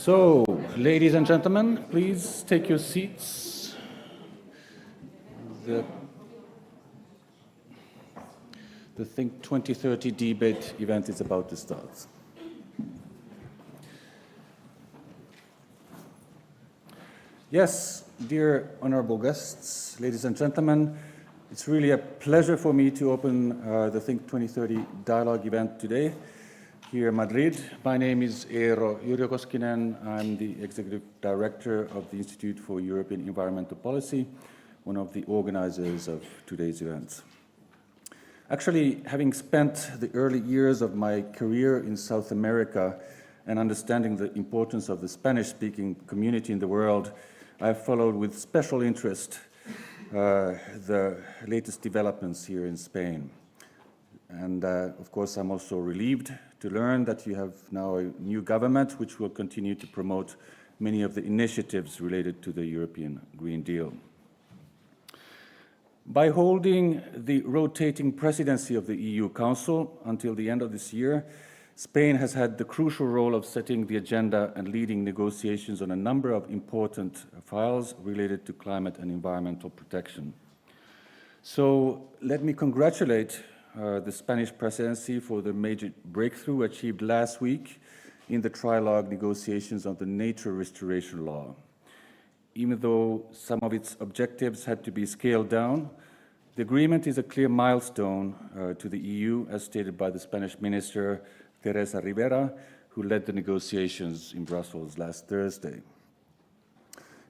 So, ladies and gentlemen, please take your seats. The Think 2030 debate event is about to start. Yes, dear honorable guests, ladies and gentlemen, it's really a pleasure for me to open the Think 2030 dialogue event today here in Madrid. My name is Eero Yrjö-Koskinen. I'm the Executive Director of the Institute for European Environmental Policy, one of the organizers of today's event. Actually, having spent the early years of my career in South America and understanding the importance of the Spanish-speaking community in the world, I have followed with special interest the latest developments here in Spain. And of course, I'm also relieved to learn that you have now a new government which will continue to promote many of the initiatives related to the European Green Deal. By holding the rotating presidency of the EU Council until the end of this year, Spain has had the crucial role of setting the agenda and leading negotiations on a number of important files related to climate and environmental protection. So let me congratulate the Spanish Presidency for the major breakthrough achieved last week in the trilogue negotiations on the nature restoration law. Even though some of its objectives had to be scaled down, the agreement is a clear milestone to the EU, as stated by the Spanish Minister Teresa Rivera, who led the negotiations in Brussels last Thursday.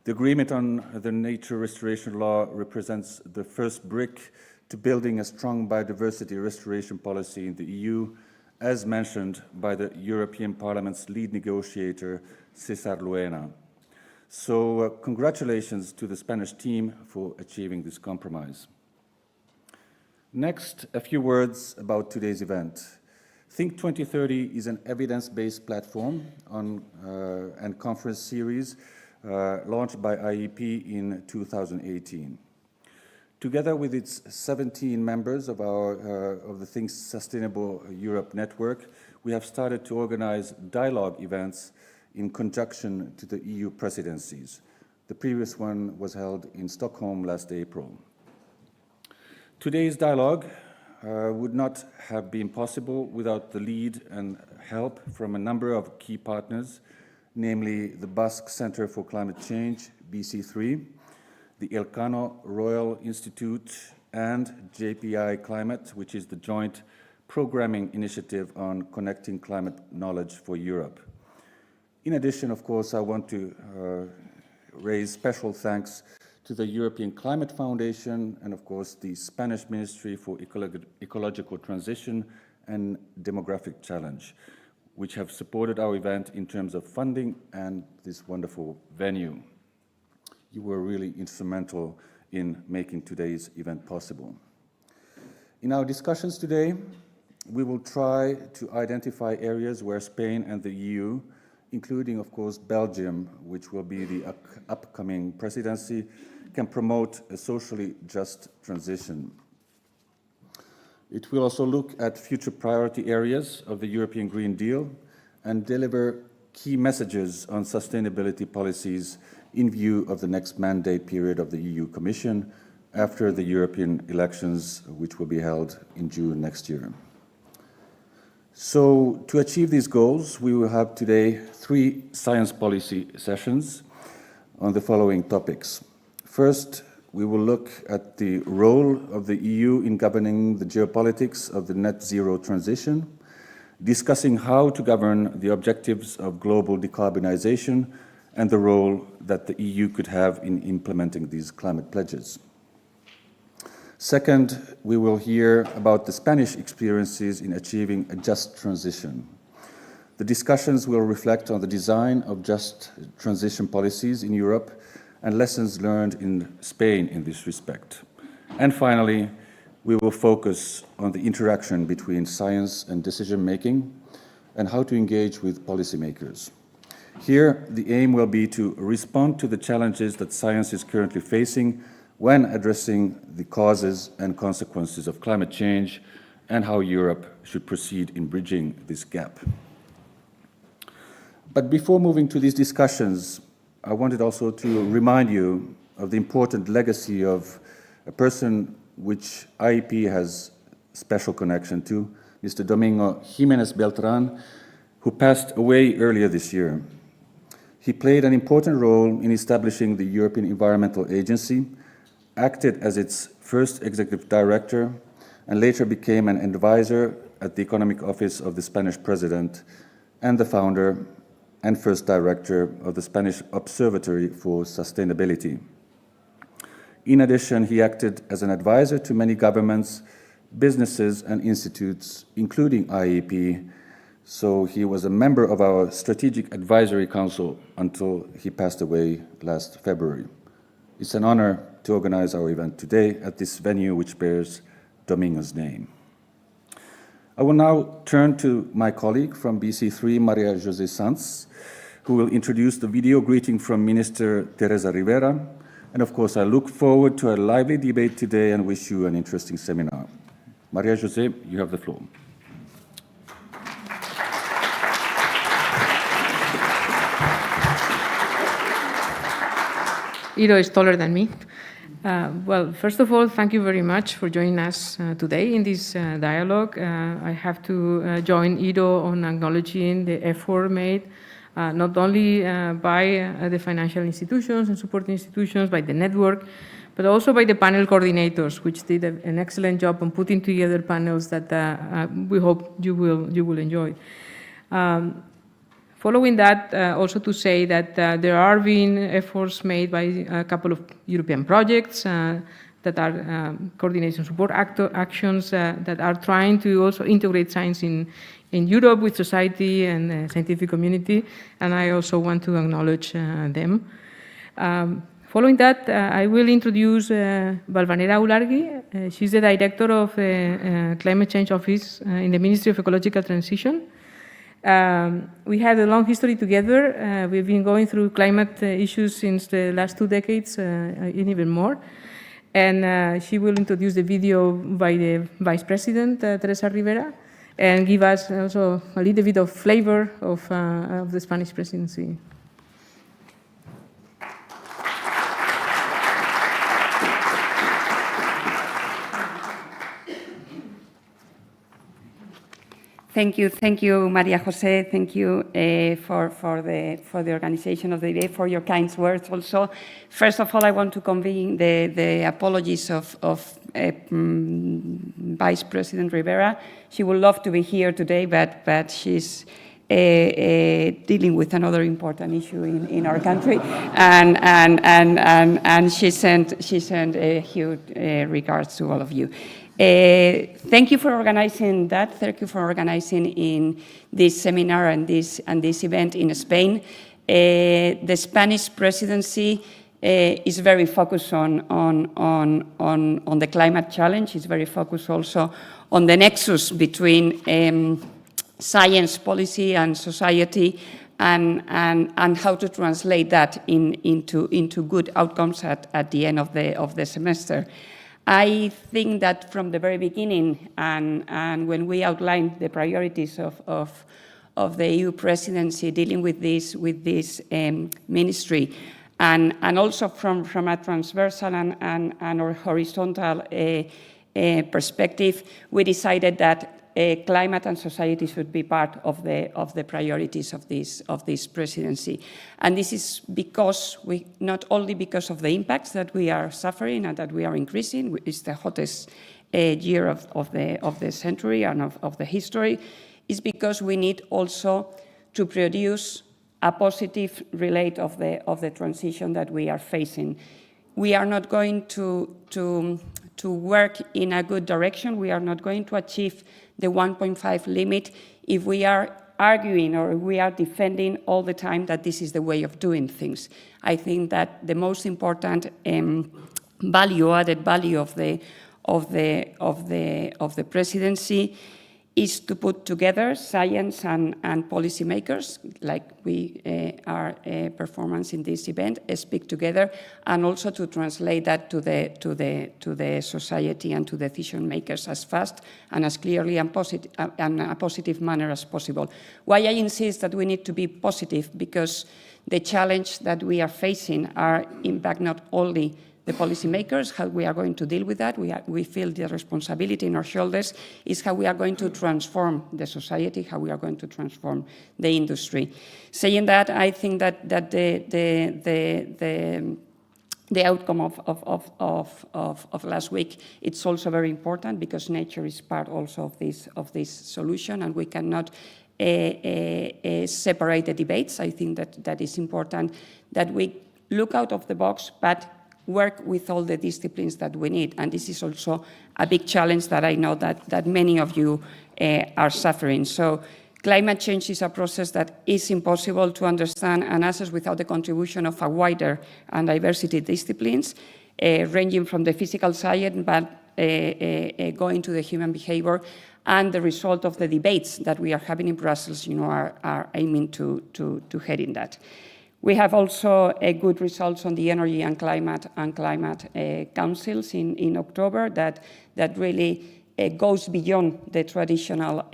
The agreement on the nature restoration law represents the first brick to building a strong biodiversity restoration policy in the EU, as mentioned by the European Parliament's lead negotiator, César Luena. So congratulations to the Spanish team for achieving this compromise. Next, a few words about today's event. Think 2030 is an evidence-based platform and conference series launched by IEEP in 2018. Together with its 17 members of the Think Sustainable Europe network, we have started to organize dialogue events in conjunction to the EU presidencies. The previous one was held in Stockholm last April. Today's dialogue would not have been possible without the lead and help from a number of key partners, namely the Basque Center for Climate Change, BC3, the Elcano Royal Institute, and JPI Climate, which is the joint programming initiative on connecting climate knowledge for Europe. In addition, of course, I want to raise special thanks to the European Climate Foundation and, of course, the Spanish Ministry for Ecological Transition and Demographic Challenge, which have supported our event in terms of funding and this wonderful venue. You were really instrumental in making today's event possible. In our discussions today, we will try to identify areas where Spain and the EU, including, of course, Belgium, which will be the upcoming presidency, can promote a socially just transition. It will also look at future priority areas of the European Green Deal and deliver key messages on sustainability policies in view of the next mandate period of the EU Commission after the European elections, which will be held in June next year. So, to achieve these goals, we will have today 3 science policy sessions on the following topics. First, we will look at the role of the EU in governing the geopolitics of the net zero transition, discussing how to govern the objectives of global decarbonization and the role that the EU could have in implementing these climate pledges. Second, we will hear about the Spanish experiences in achieving a just transition. The discussions will reflect on the design of just transition policies in Europe and lessons learned in Spain in this respect. And finally, we will focus on the interaction between science and decision-making and how to engage with policymakers. Here, the aim will be to respond to the challenges that science is currently facing when addressing the causes and consequences of climate change and how Europe should proceed in bridging this gap. But before moving to these discussions, I wanted also to remind you of the important legacy of a person which IEP has special connection to, Mr. Domingo Jimenez Beltran, who passed away earlier this year. He played an important role in establishing the European Environmental Agency, acted as its first executive director, and later became an advisor at the Economic Office of the Spanish President and the founder and first director of the Spanish Observatory for Sustainability. In addition, he acted as an advisor to many governments, businesses, and institutes, including IEP, so he was a member of our Strategic Advisory Council until he passed away last February. It's an honor to organize our event today at this venue which bears Domingo's name. I will now turn to my colleague from BC3, Maria José Sanz, who will introduce the video greeting from Minister Teresa Rivera. And of course, I look forward to a lively debate today and wish you an interesting seminar. Maria José, you have the floor. Ido is taller than me. Well, first of all, thank you very much for joining us today in this dialogue. I have to join Ido on acknowledging the effort made not only by the financial institutions and supporting institutions, by the network, but also by the panel coordinators, which did an excellent job on putting together panels that we hope you will enjoy. Following that, also to say that there are being efforts made by a couple of European projects that are coordination support actions that are trying to also integrate science in Europe with society and the scientific community, and I also want to acknowledge them. Following that, I will introduce Valvanera Ulargui. She's the director of the Climate Change Office in the Ministry of Ecological Transition. We had a long history together. We've been going through climate issues since the last 2 decades, and even more. And she will introduce the video by the Vice President, Teresa Rivera, and give us also a little bit of flavor of the Spanish presidency. Thank you, Maria José. Thank you for the organization of the day, for your kind words. Also, first of all, I want to convey the apologies of Vice President Rivera. She would love to be here today, but she's dealing with another important issue in our country, and she sent huge regards to all of you. Thank you for organizing that. Thank you for organizing in this seminar and this event in Spain. The Spanish presidency is very focused on the climate challenge. It's very focused also on the nexus between science, policy, and society, and how to translate that into good outcomes at the end of the semester. I think that from the very beginning, and when we outlined the priorities of the EU presidency dealing with this ministry, and also from a transversal and or horizontal perspective, we decided that climate and society should be part of the priorities of this presidency. And this is because not only because of the impacts that we are suffering and that we are increasing. It's the hottest year of the century and of the history. It's because we need also to produce a positive relate of the transition that we are facing. We are not going to work in a good direction. We are not going to achieve the 1.5 limit if we are arguing or we are defending all the time that this is the way of doing things. I think that the most important added value of the presidency is to put together science and policymakers, like we are performance in this event, speak together, and also to translate that to the society and to decision makers as fast and as clearly and a positive manner as possible. Why I insist that we need to be positive? Because the challenge that we are facing are impact not only the policymakers, how we are going to deal with that. We feel the responsibility in our shoulders is how we are going to transform the society, how we are going to transform the industry. Saying that, I think that the outcome of last week, it's also very important because nature is part also of this solution, and we cannot separate the debates. I think that is important that we look out of the box, but work with all the disciplines that we need. And this is also a big challenge that I know that many of you are suffering. So climate change is a process that is impossible to understand and assess without the contribution of a wider and diversity disciplines, ranging from the physical science, but going to the human behavior, and the result of the debates that we are having in Brussels, are aiming to head in that. We have also good results on the energy and climate councils in October that really goes beyond the traditional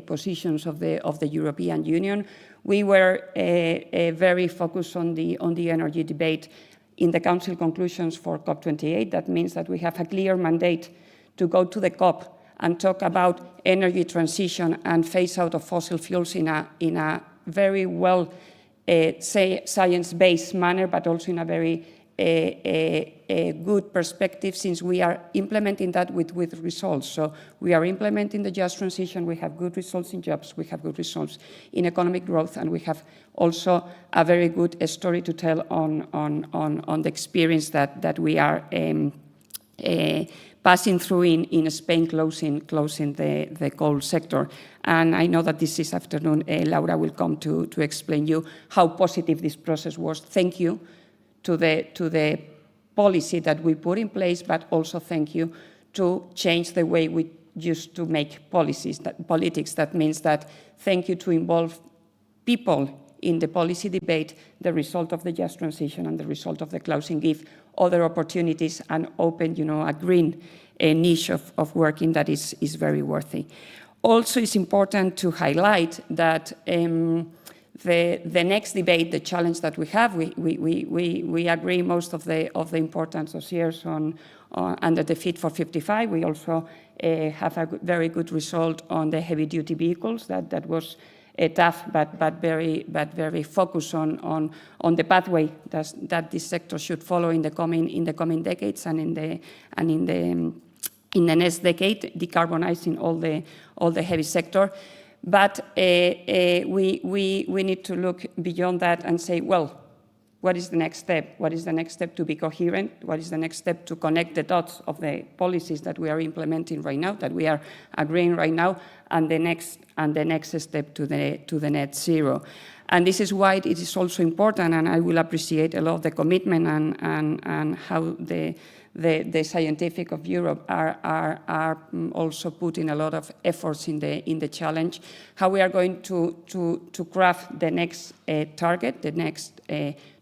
positions of the European Union. We were very focused on the energy debate in the Council conclusions for COP28. That means that we have a clear mandate to go to the COP and talk about energy transition and phase out of fossil fuels in a very well science-based manner, but also in a very good perspective, since we are implementing that with results. So we are implementing the just transition, we have good results in jobs, we have good results in economic growth, and we have also a very good story to tell on the experience that we are passing through in Spain, closing the coal sector. And I know that this afternoon, Laura will come to explain you how positive this process was. Thank you to the policy that we put in place, but also thank you to change the way we used to make politics. That means that thank you to involve people in the policy debate. The result of the just transition and the result of the closing give other opportunities and open, a green niche of working that is very worthy. Also, it's important to highlight that the next debate, the challenge that we have, we agree most of the important dossiers under the Fit for 55. We also have a very good result on the heavy-duty vehicles. That was tough, but very focused on the pathway that this sector should follow in the coming decades and in the next decade, decarbonizing all the heavy sector. But we need to look beyond that and say, well, what is the next step? What is the next step to be coherent? What is the next step to connect the dots of the policies that we are implementing right now, that we are agreeing right now, and the next step to the net zero? And this is why it is also important, and I will appreciate a lot of the commitment and how the scientific of Europe are also putting a lot of efforts in the challenge, how we are going to craft the next target, the next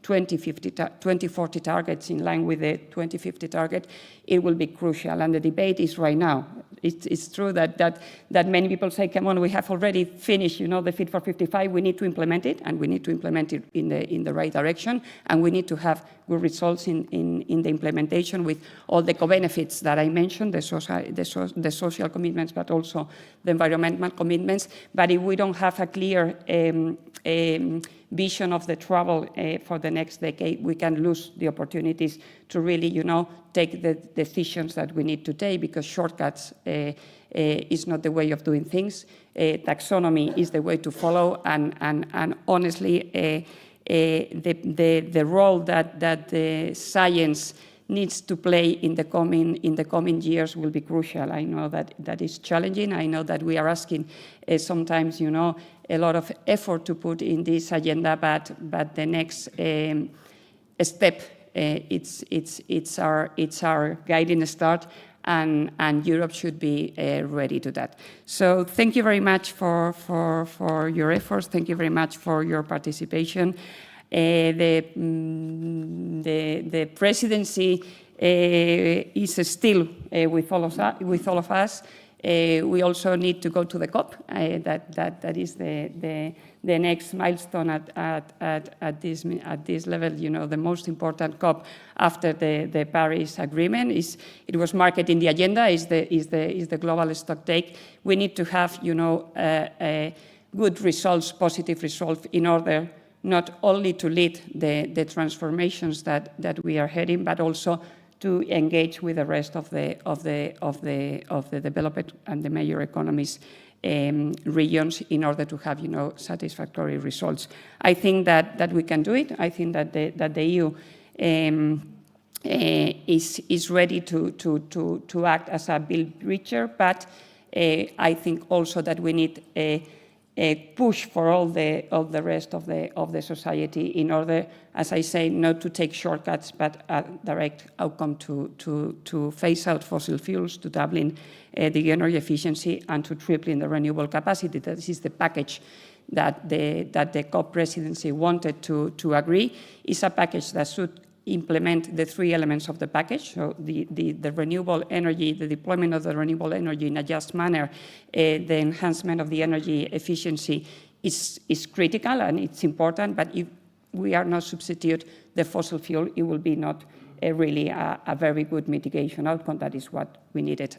2040 targets in line with the 2050 target. It will be crucial, and the debate is right now. It's true that many people say, come on, we have already finished, the Fit for 55, we need to implement it, and we need to implement it in the right direction, and we need to have good results in the implementation with all the co-benefits that I mentioned, the social commitments, but also the environmental commitments. But if we don't have a clear vision of the travel for the next decade, we can lose the opportunities to really, take the decisions that we need to take, because shortcuts is not the way of doing things. Taxonomy is the way to follow, and honestly, the role that the science needs to play in the coming years will be crucial. I know that is challenging. I know that we are asking sometimes, a lot of effort to put in this agenda, but the next step, it's our guiding start, and Europe should be ready to that. So thank you very much for your efforts. Thank you very much for your participation. The presidency is still with all of us. We also need to go to the COP. That is the next milestone at this level. You know, the most important COP after the Paris Agreement it was marked in the agenda is the global stocktake. We need to have, you know, good results, positive results, in order not only to lead the transformations that we are heading, but also to engage with the rest of the developed and the major economies regions in order to have, you know, satisfactory results. I think that we can do it. I think that the EU is ready to act as a bill bridger, but I think also that we need a push for all the rest of the society in order, as I say, not to take shortcuts, but a direct outcome to phase out fossil fuels, to doubling the energy efficiency, and to tripling the renewable capacity. This is the package that the COP presidency wanted to agree. It's a package that should implement the three elements of the package, so the renewable energy, the deployment of the renewable energy in a just manner, the enhancement of the energy efficiency is critical and it's important, but if we are not substitute the fossil fuel, it will be not really a very good mitigation outcome. That is what we needed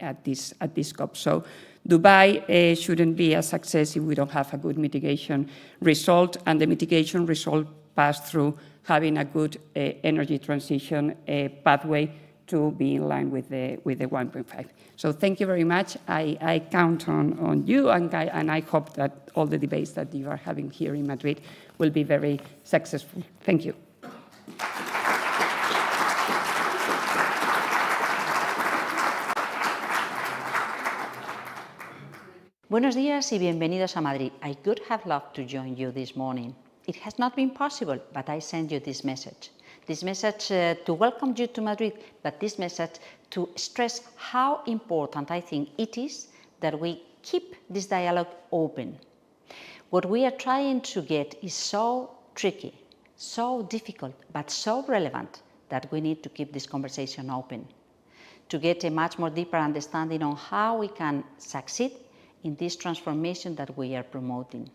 at this COP. So Dubai shouldn't be a success if we don't have a good mitigation result, and the mitigation result passed through having a good energy transition pathway to be in line with the 1.5. So thank you very much. I count on you, and I hope that all the debates that you are having here in Madrid will be very successful. Thank you. Buenos días y bienvenidos a Madrid. I could have loved to join you this morning. It has not been possible, but I send you this message. This message to welcome you to Madrid, but this message to stress how important I think it is that we keep this dialogue open. What we are trying to get is so tricky, so difficult, but so relevant that we need to keep this conversation open, to get a much more deeper understanding on how we can succeed in this transformation that we are promoting.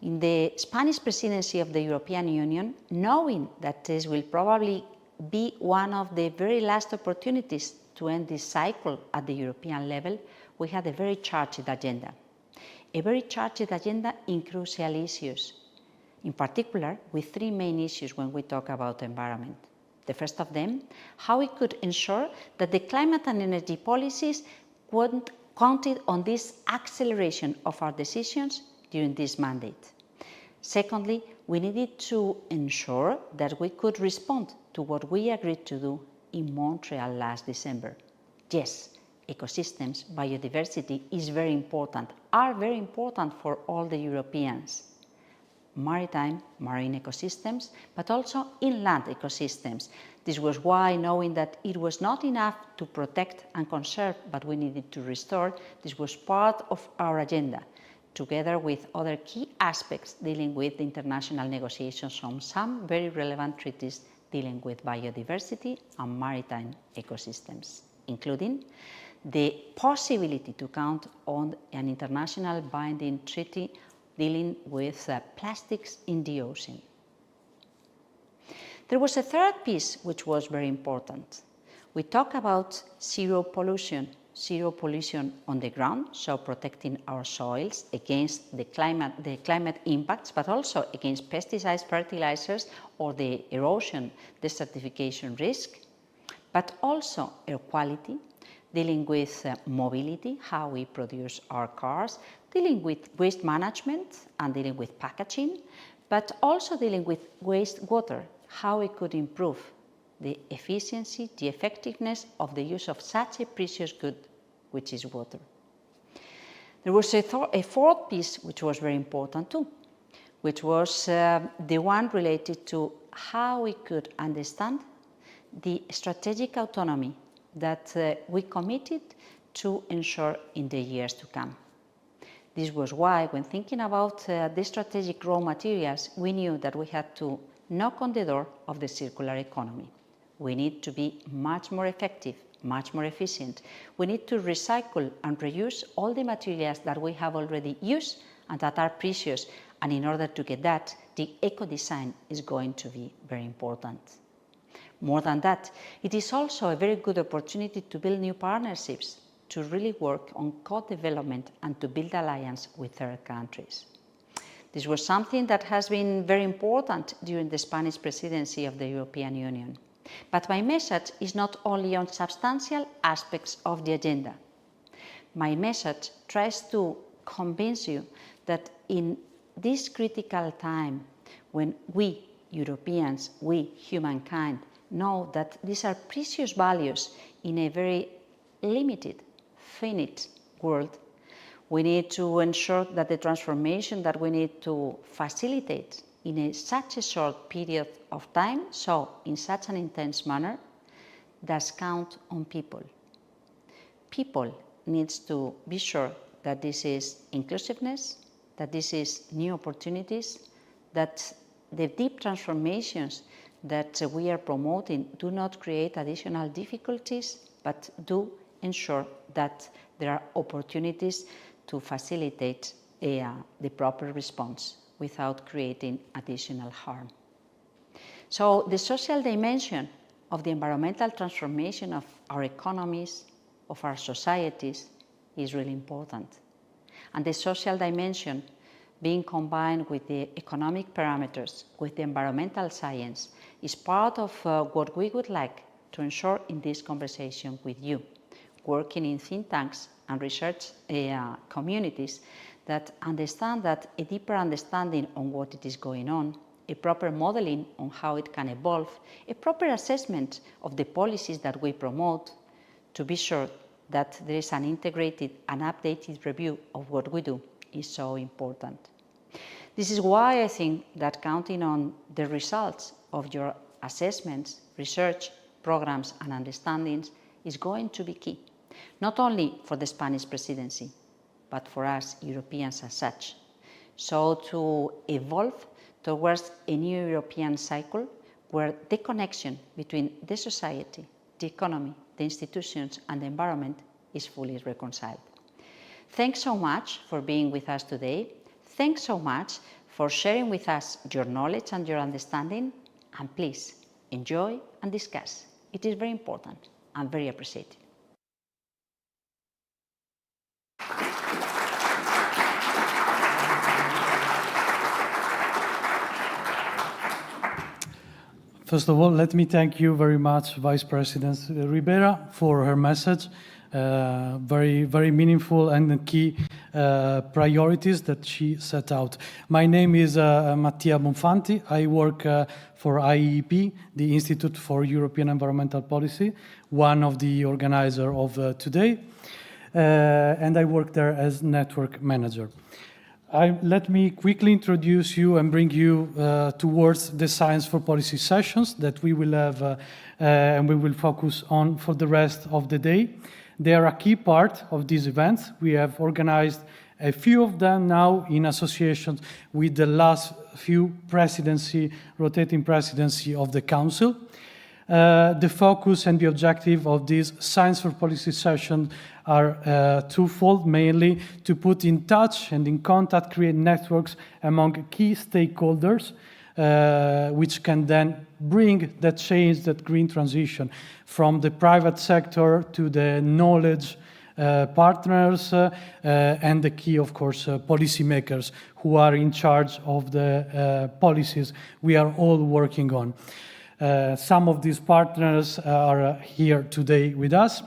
In the Spanish Presidency of the European Union, knowing that this will probably be one of the very last opportunities to end this cycle at the European level, we had a very charged agenda. A very charged agenda in crucial issues, in particular with three main issues when we talk about environment. The first of them, how we could ensure that the climate and energy policies wouldn't counted on this acceleration of our decisions during this mandate. Secondly, we needed to ensure that we could respond to what we agreed to do in Montreal last December. Yes, ecosystems, biodiversity is very important, are very important for all the Europeans. Maritime, marine ecosystems, but also inland ecosystems. This was why, knowing that it was not enough to protect and conserve, but we needed to restore, this was part of our agenda, together with other key aspects dealing with international negotiations on some very relevant treaties dealing with biodiversity and maritime ecosystems, including the possibility to count on an international binding treaty dealing with plastics in the ocean. There was a third piece which was very important. We talk about zero pollution on the ground, so protecting our soils against the climate impacts, but also against pesticides, fertilizers, or the erosion, desertification risk, but also air quality, dealing with mobility, how we produce our cars, dealing with waste management and dealing with packaging, but also dealing with wastewater, how we could improve the efficiency, the effectiveness of the use of such a precious good, which is water. There was a fourth piece which was very important too, which was the one related to how we could understand the strategic autonomy that we committed to ensure in the years to come. This was why, when thinking about the strategic raw materials, we knew that we had to knock on the door of the circular economy. We need to be much more effective, much more efficient. We need to recycle and reuse all the materials that we have already used and that are precious. And in order to get that, the eco-design is going to be very important. More than that, it is also a very good opportunity to build new partnerships, to really work on co-development and to build alliance with third countries. This was something that has been very important during the Spanish presidency of the European Union. But my message is not only on substantial aspects of the agenda. My message tries to convince you that in this critical time, when we Europeans, we humankind, know that these are precious values in a very limited, finite world, we need to ensure that the transformation that we need to facilitate in such a short period of time, so in such an intense manner, does count on people. People needs to be sure that this is inclusiveness, that this is new opportunities, that the deep transformations that we are promoting do not create additional difficulties, but do ensure that there are opportunities to facilitate the proper response without creating additional harm. So the social dimension of the environmental transformation of our economies, of our societies, is really important. And the social dimension, being combined with the economic parameters, with the environmental science, is part of what we would like to ensure in this conversation with you, working in think tanks and research communities that understand that a deeper understanding on what it is going on, a proper modeling on how it can evolve, a proper assessment of the policies that we promote, to be sure that there is an integrated and updated review of what we do is so important. This is why I think that counting on the results of your assessments, research, programs and understandings is going to be key, not only for the Spanish presidency, but for us Europeans as such. So to evolve towards a new European cycle where the connection between the society, the economy, the institutions and the environment is fully reconciled. Thanks so much for being with us today. Thanks so much for sharing with us your knowledge and your understanding, and please enjoy and discuss. It is very important and very appreciated. First of all, let me thank you very much, Vice President Ribera, for her message. Very, very meaningful and key priorities that she set out. My name is Mattia Bonfanti. I work for IEEP, the Institute for European Environmental Policy, one of the organizers of today, and I work there as network manager. Let me quickly introduce you and bring you towards the Science for Policy sessions that we will have and we will focus on for the rest of the day. They are a key part of these events. We have organized a few of them now in association with the last few rotating presidency of the Council. The focus and the objective of this Science for Policy session are twofold, mainly to put in touch and in contact, create networks among key stakeholders, which can then bring that change, that green transition from the private sector to the knowledge partners and the key, of course, policymakers who are in charge of the policies we are all working on. Some of these partners are here today with us.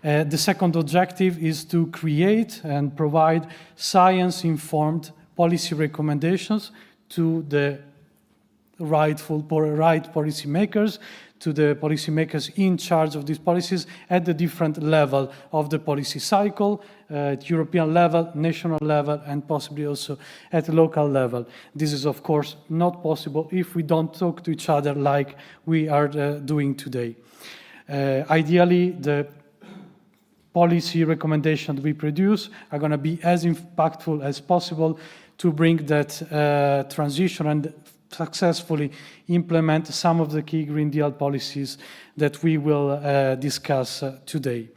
The second objective is to create and provide science-informed policy recommendations to the right policymakers, to the policymakers in charge of these policies at the different level of the policy cycle, at European level, national level, and possibly also at local level. This is, of course, not possible if we don't talk to each other like we are doing today. Ideally, the policy recommendations we produce are going to be as impactful as possible to bring that transition and successfully implement some of the key Green Deal policies that we will discuss today.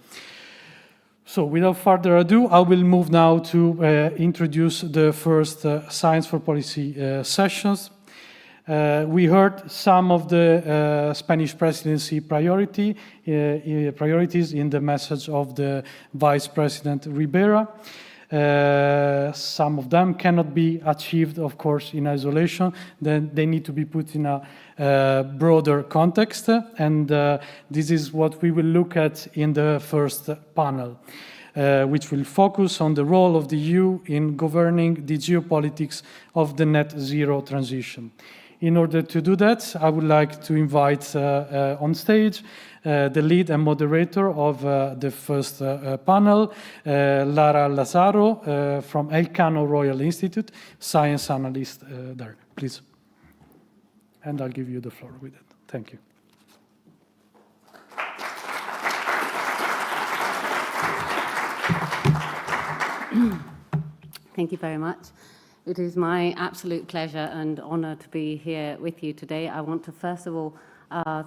So without further ado, I will move now to introduce the first Science for Policy sessions. We heard some of the Spanish Presidency priorities in the message of the Vice President Ribera. Some of them cannot be achieved, of course, in isolation. Then they need to be put in a broader context, and this is what we will look at in the first panel, which will focus on the role of the EU in governing the geopolitics of the net zero transition. In order to do that, I would like to invite on stage the lead and moderator of the first panel, Lara Lazaro from Elcano Royal Institute, science analyst there. Please. And I'll give you the floor with it. Thank you. Thank you very much. It is my absolute pleasure and honor to be here with you today. I want to first of all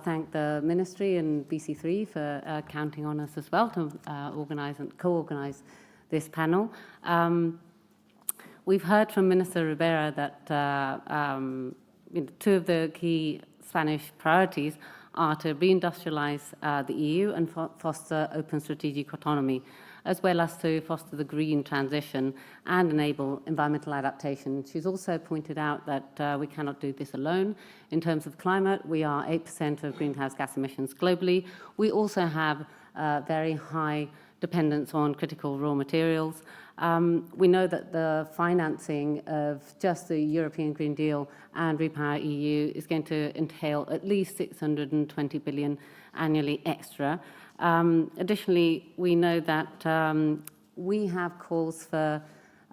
thank the Ministry and BC3 for counting on us as well to organise and co-organise this panel. We've heard from Minister Ribera that two of the key Spanish priorities are to reindustrialise the EU and foster open strategic autonomy, as well as to foster the green transition and enable environmental adaptation. She's also pointed out that we cannot do this alone. In terms of climate, we are 8% of greenhouse gas emissions globally. We also have very high dependence on critical raw materials. We know that the financing of just the European Green Deal and Repower EU is going to entail at least 620 billion annually extra. Additionally, we know that we have calls for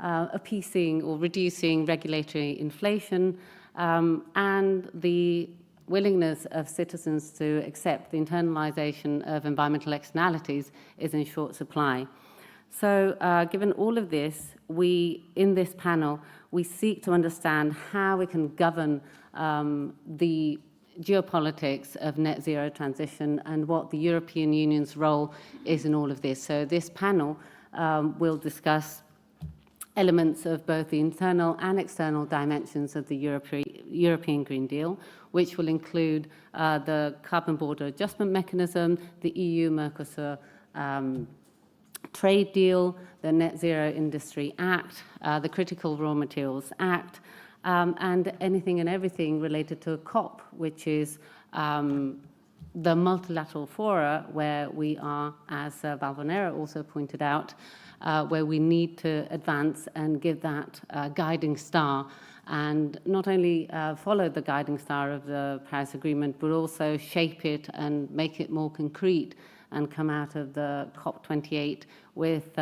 appeasing or reducing regulatory inflation and the willingness of citizens to accept the internalisation of environmental externalities is in short supply. So given all of this, in this panel, we seek to understand how we can govern the geopolitics of net zero transition and what the European Union's role is in all of this. So this panel will discuss elements of both the internal and external dimensions of the European Green Deal, which will include the Carbon Border Adjustment Mechanism, the EU-Mercosur trade deal, the Net Zero Industry Act, the Critical Raw Materials Act, and anything and everything related to COP, which is the multilateral fora where we are, as Valvanera also pointed out, where we need to advance and give that guiding star, and not only follow the guiding star of the Paris Agreement, but also shape it and make it more concrete and come out of the COP28 with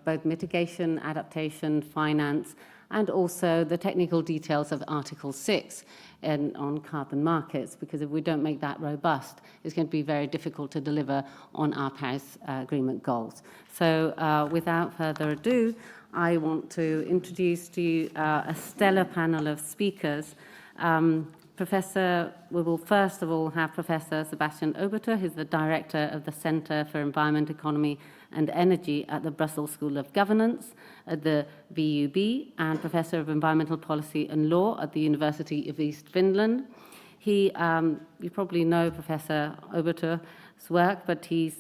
both mitigation, adaptation, finance, and also the technical details of Article 6 on carbon markets, because if we don't make that robust, it's going to be very difficult to deliver on our Paris Agreement goals. So without further ado, I want to introduce to you a stellar panel of speakers. We will first of all have Professor Sebastian Oberter, who's the Director of the Centre for Environment, Economy and Energy at the Brussels School of Governance at the VUB, and Professor of Environmental Policy and Law at the University of East Finland. You probably know Professor Oberter's work, but he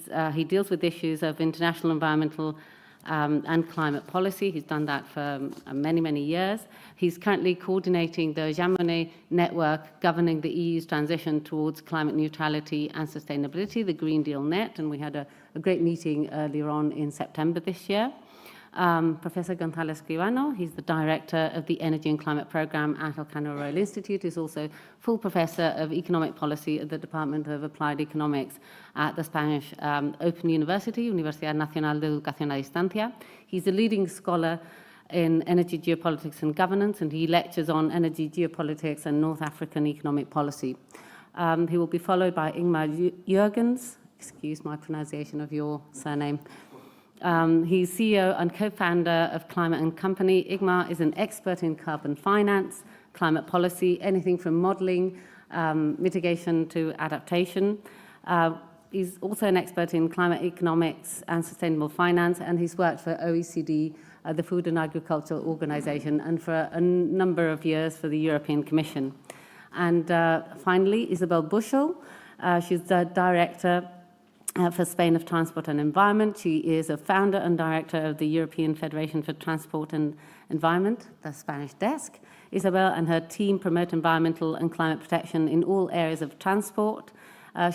deals with issues of international environmental and climate policy. He's done that for many, many years. He's currently coordinating the Jean Monnet network governing the EU's transition towards climate neutrality and sustainability, the Green Deal Net, and we had a great meeting earlier on in September this year. Professor González Escribano, he's the Director of the Energy and Climate Programme at Elcano Royal Institute. He's also full Professor of Economic Policy at the Department of Applied Economics at the Spanish Open University, Universidad Nacional de Educación a Distancia. He's a leading scholar in energy geopolitics and governance, and he lectures on energy geopolitics and North African economic policy. He will be followed by Ingmar Jurgens, excuse my pronunciation of your surname. He's CEO and co-founder of Climate & Company. Igmar is an expert in carbon finance, climate policy, anything from modelling, mitigation to adaptation. He's also an expert in climate economics and sustainable finance, and he's worked for OECD, the Food and Agricultural Organization, and for a number of years for the European Commission. And finally, Isabel Bushell. She's the director for Spain of Transport and Environment. She is a founder and director of the European Federation for Transport and Environment, the Spanish desk. Isabel and her team promote environmental and climate protection in all areas of transport.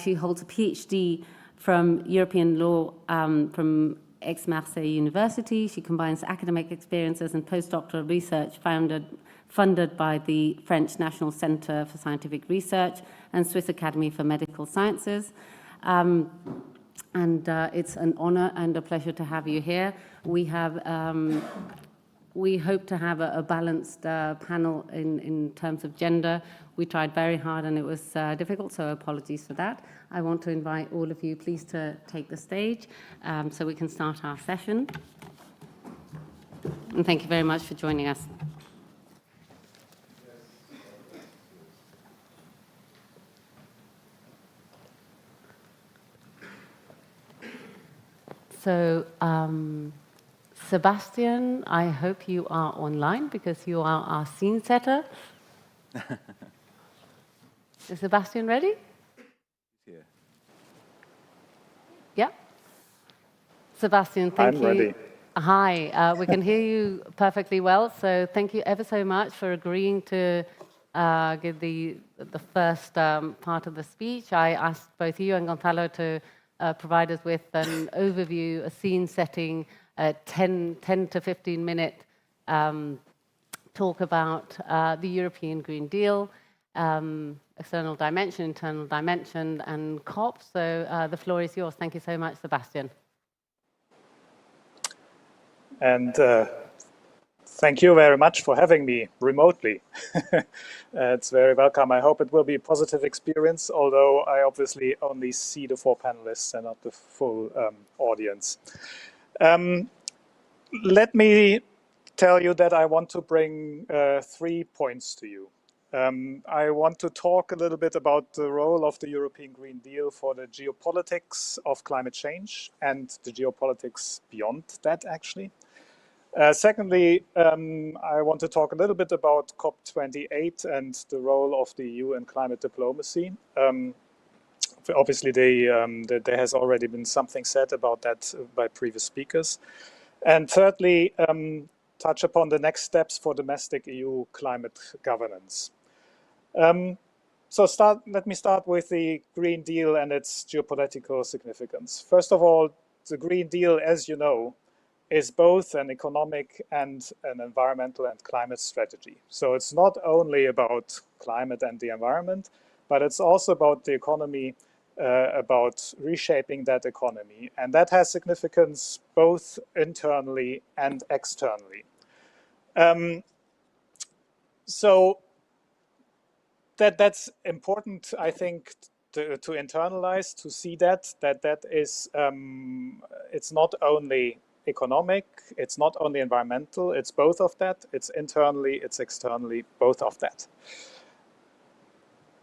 She holds a PhD from European law from Aix-Marseille University. She combines academic experiences and postdoctoral research funded by the French National Centre for Scientific Research and Swiss Academy for Medical Sciences. It's an honour and a pleasure to have you here. We hope to have a balanced panel in terms of gender. We tried very hard and it was difficult, so apologies for that. I want to invite all of you, please, to take the stage so we can start our session. And thank you very much for joining us. So, Sebastian, I hope you are online because you are our scene setter. Is Sebastian ready? Yeah. Yeah. Sebastian, thank you. I'm ready. Hi, we can hear you perfectly well. So thank you ever so much for agreeing to give the first part of the speech. I asked both you and Gonzalo to provide us with an overview, a scene setting, a 10 to 15 minute talk about the European Green Deal, external dimension, internal dimension, and COP. So the floor is yours. Thank you so much, Sebastian. And thank you very much for having me remotely. It's very welcome. I hope it will be a positive experience, although I obviously only see the 4 panelists and not the full audience. Let me tell you that I want to bring 3 points to you. I want to talk a little bit about the role of the European Green Deal for the geopolitics of climate change and the geopolitics beyond that, actually. Secondly, I want to talk a little bit about COP28 and the role of the EU in climate diplomacy. Obviously, there has already been something said about that by previous speakers. And thirdly, touch upon the next steps for domestic EU climate governance. Let me start with the Green Deal and its geopolitical significance. First of all, the Green Deal, as you know, is both an economic and an environmental and climate strategy. So it's not only about climate and the environment, but it's also about the economy, about reshaping that economy. And that has significance both internally and externally. So that's important, I think, to internalize, to see that is, it's not only economic, it's not only environmental, it's both of that, it's internally, it's externally, both of that.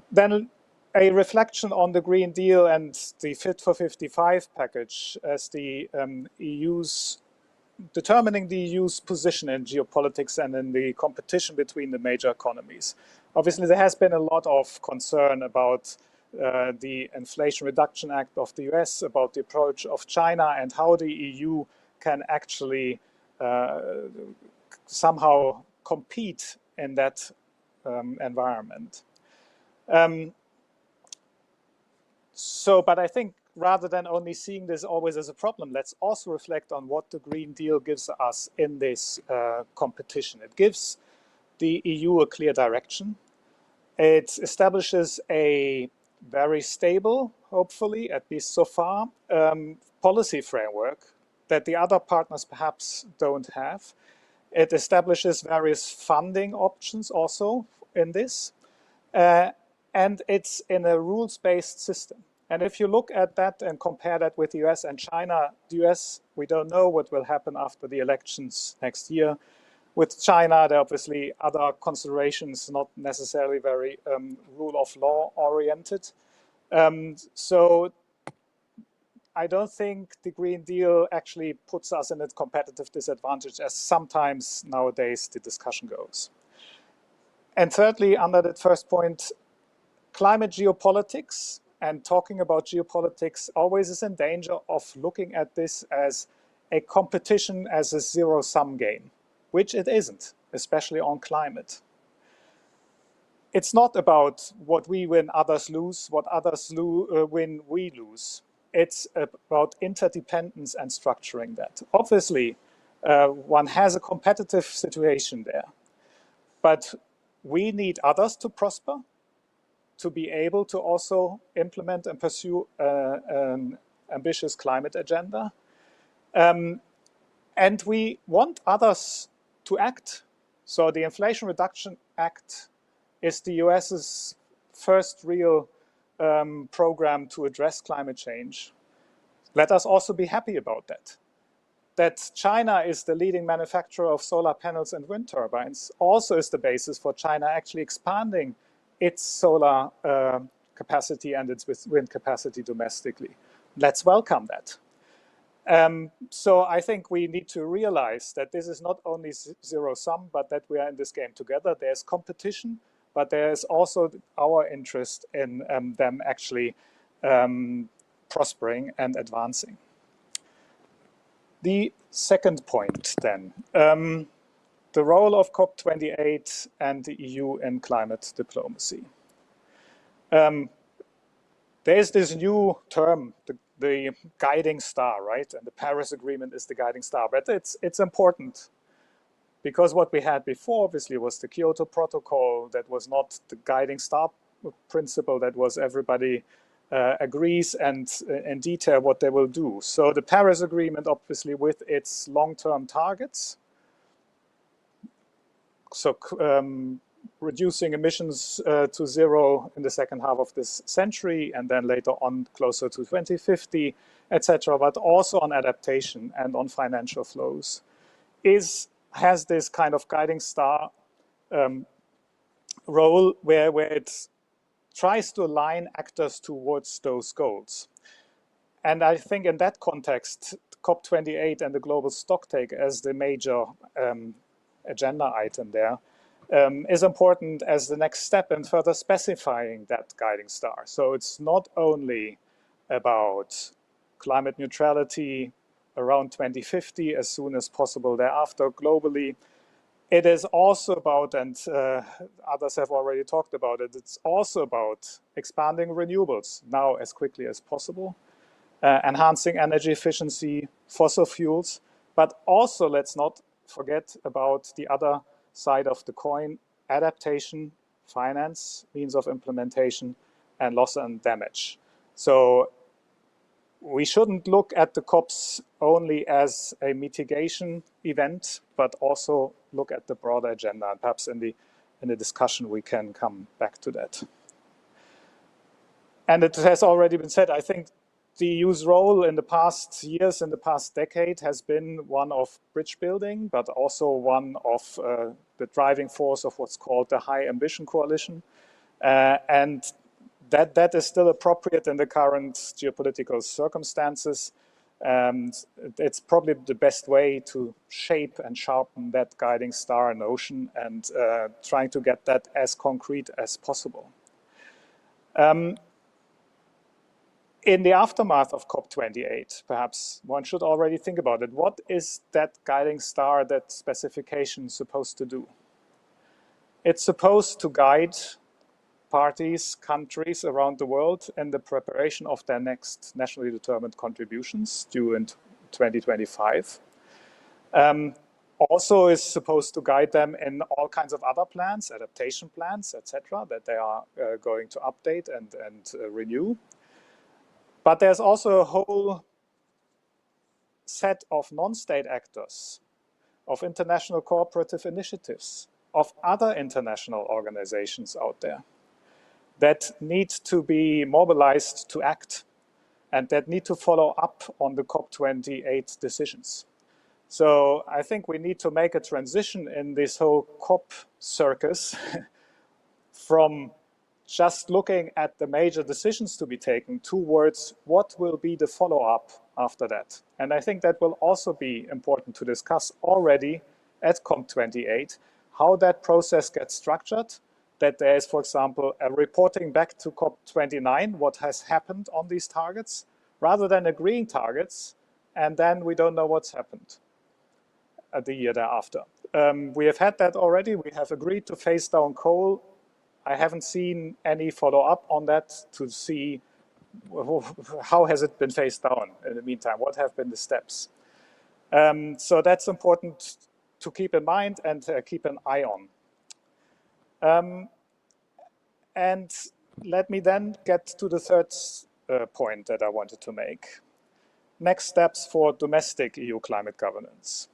Then a reflection on the Green Deal and the Fit for 55 package as the determining the EU's position in geopolitics and in the competition between the major economies. Obviously, there has been a lot of concern about the Inflation Reduction Act of the US, about the approach of China and how the EU can actually somehow compete in that environment. But I think rather than only seeing this always as a problem, let's also reflect on what the Green Deal gives us in this competition. It gives the EU a clear direction. It establishes a very stable, hopefully, at least so far, policy framework that the other partners perhaps don't have. It establishes various funding options also in this. And it's in a rules-based system. And if you look at that and compare that with the US and China, the US, we don't know what will happen after the elections next year. With China, there are obviously other considerations, not necessarily very rule of law oriented. So I don't think the Green Deal actually puts us in a competitive disadvantage, as sometimes nowadays the discussion goes. And thirdly, under that first point, climate geopolitics and talking about geopolitics always is in danger of looking at this as a competition, as a zero-sum game, which it isn't, especially on climate. It's not about what we win, others lose, what others win, we lose. It's about interdependence and structuring that. Obviously, one has a competitive situation there, but we need others to prosper, to be able to also implement and pursue an ambitious climate agenda. And we want others to act. So the Inflation Reduction Act is the US's first real program to address climate change. Let us also be happy about that. That China is the leading manufacturer of solar panels and wind turbines also is the basis for China actually expanding its solar capacity and its wind capacity domestically. Let's welcome that. So I think we need to realize that this is not only zero sum, but that we are in this game together. There's competition, but there is also our interest in them actually prospering and advancing. The second point then, the role of COP28 and the EU in climate diplomacy. There is this new term, the guiding star, right? And the Paris Agreement is the guiding star, but it's important because what we had before obviously was the Kyoto Protocol that was not the guiding star principle, that was everybody agrees and in detail what they will do. So the Paris Agreement obviously with its long-term targets, so reducing emissions to zero in the second half of this century and then later on closer to 2050, etc., but also on adaptation and on financial flows, has this kind of guiding star role where it tries to align actors towards those goals. And I think in that context, COP28 and the global stocktake as the major agenda item there is important as the next step in further specifying that guiding star. So it's not only about climate neutrality around 2050 as soon as possible thereafter globally. It is also about, and others have already talked about it, it's also about expanding renewables now as quickly as possible, enhancing energy efficiency, fossil fuels, but also let's not forget about the other side of the coin, adaptation, finance, means of implementation, and loss and damage. So we shouldn't look at the COPs only as a mitigation event, but also look at the broader agenda. And perhaps in the discussion we can come back to that. And it has already been said, I think the EU's role in the past years, in the past decade, has been one of bridge building, but also one of the driving force of what's called the High Ambition Coalition. And that is still appropriate in the current geopolitical circumstances. It's probably the best way to shape and sharpen that guiding star notion and trying to get that as concrete as possible. In the aftermath of COP28, perhaps one should already think about it. What is that guiding star, that specification supposed to do? It's supposed to guide parties, countries around the world in the preparation of their next nationally determined contributions due in 2025. Also is supposed to guide them in all kinds of other plans, adaptation plans, etc., that they are going to update and renew. But there's also a whole set of non-state actors, of international cooperative initiatives, of other international organizations out there. that need to be mobilized to act and that need to follow up on the COP28 decisions. So I think we need to make a transition in this whole COP circus from just looking at the major decisions to be taken towards what will be the follow-up after that. And I think that will also be important to discuss already at COP28, how that process gets structured, that there is, for example, a reporting back to COP29, what has happened on these targets, rather than agreeing targets, and then we don't know what's happened at the year thereafter. We have had that already. We have agreed to phase down coal. I haven't seen any follow-up on that to see how has it been phased down in the meantime, what have been the steps. So that's important to keep in mind and keep an eye on. And let me then get to the third point that I wanted to make. Next steps for domestic EU climate governance.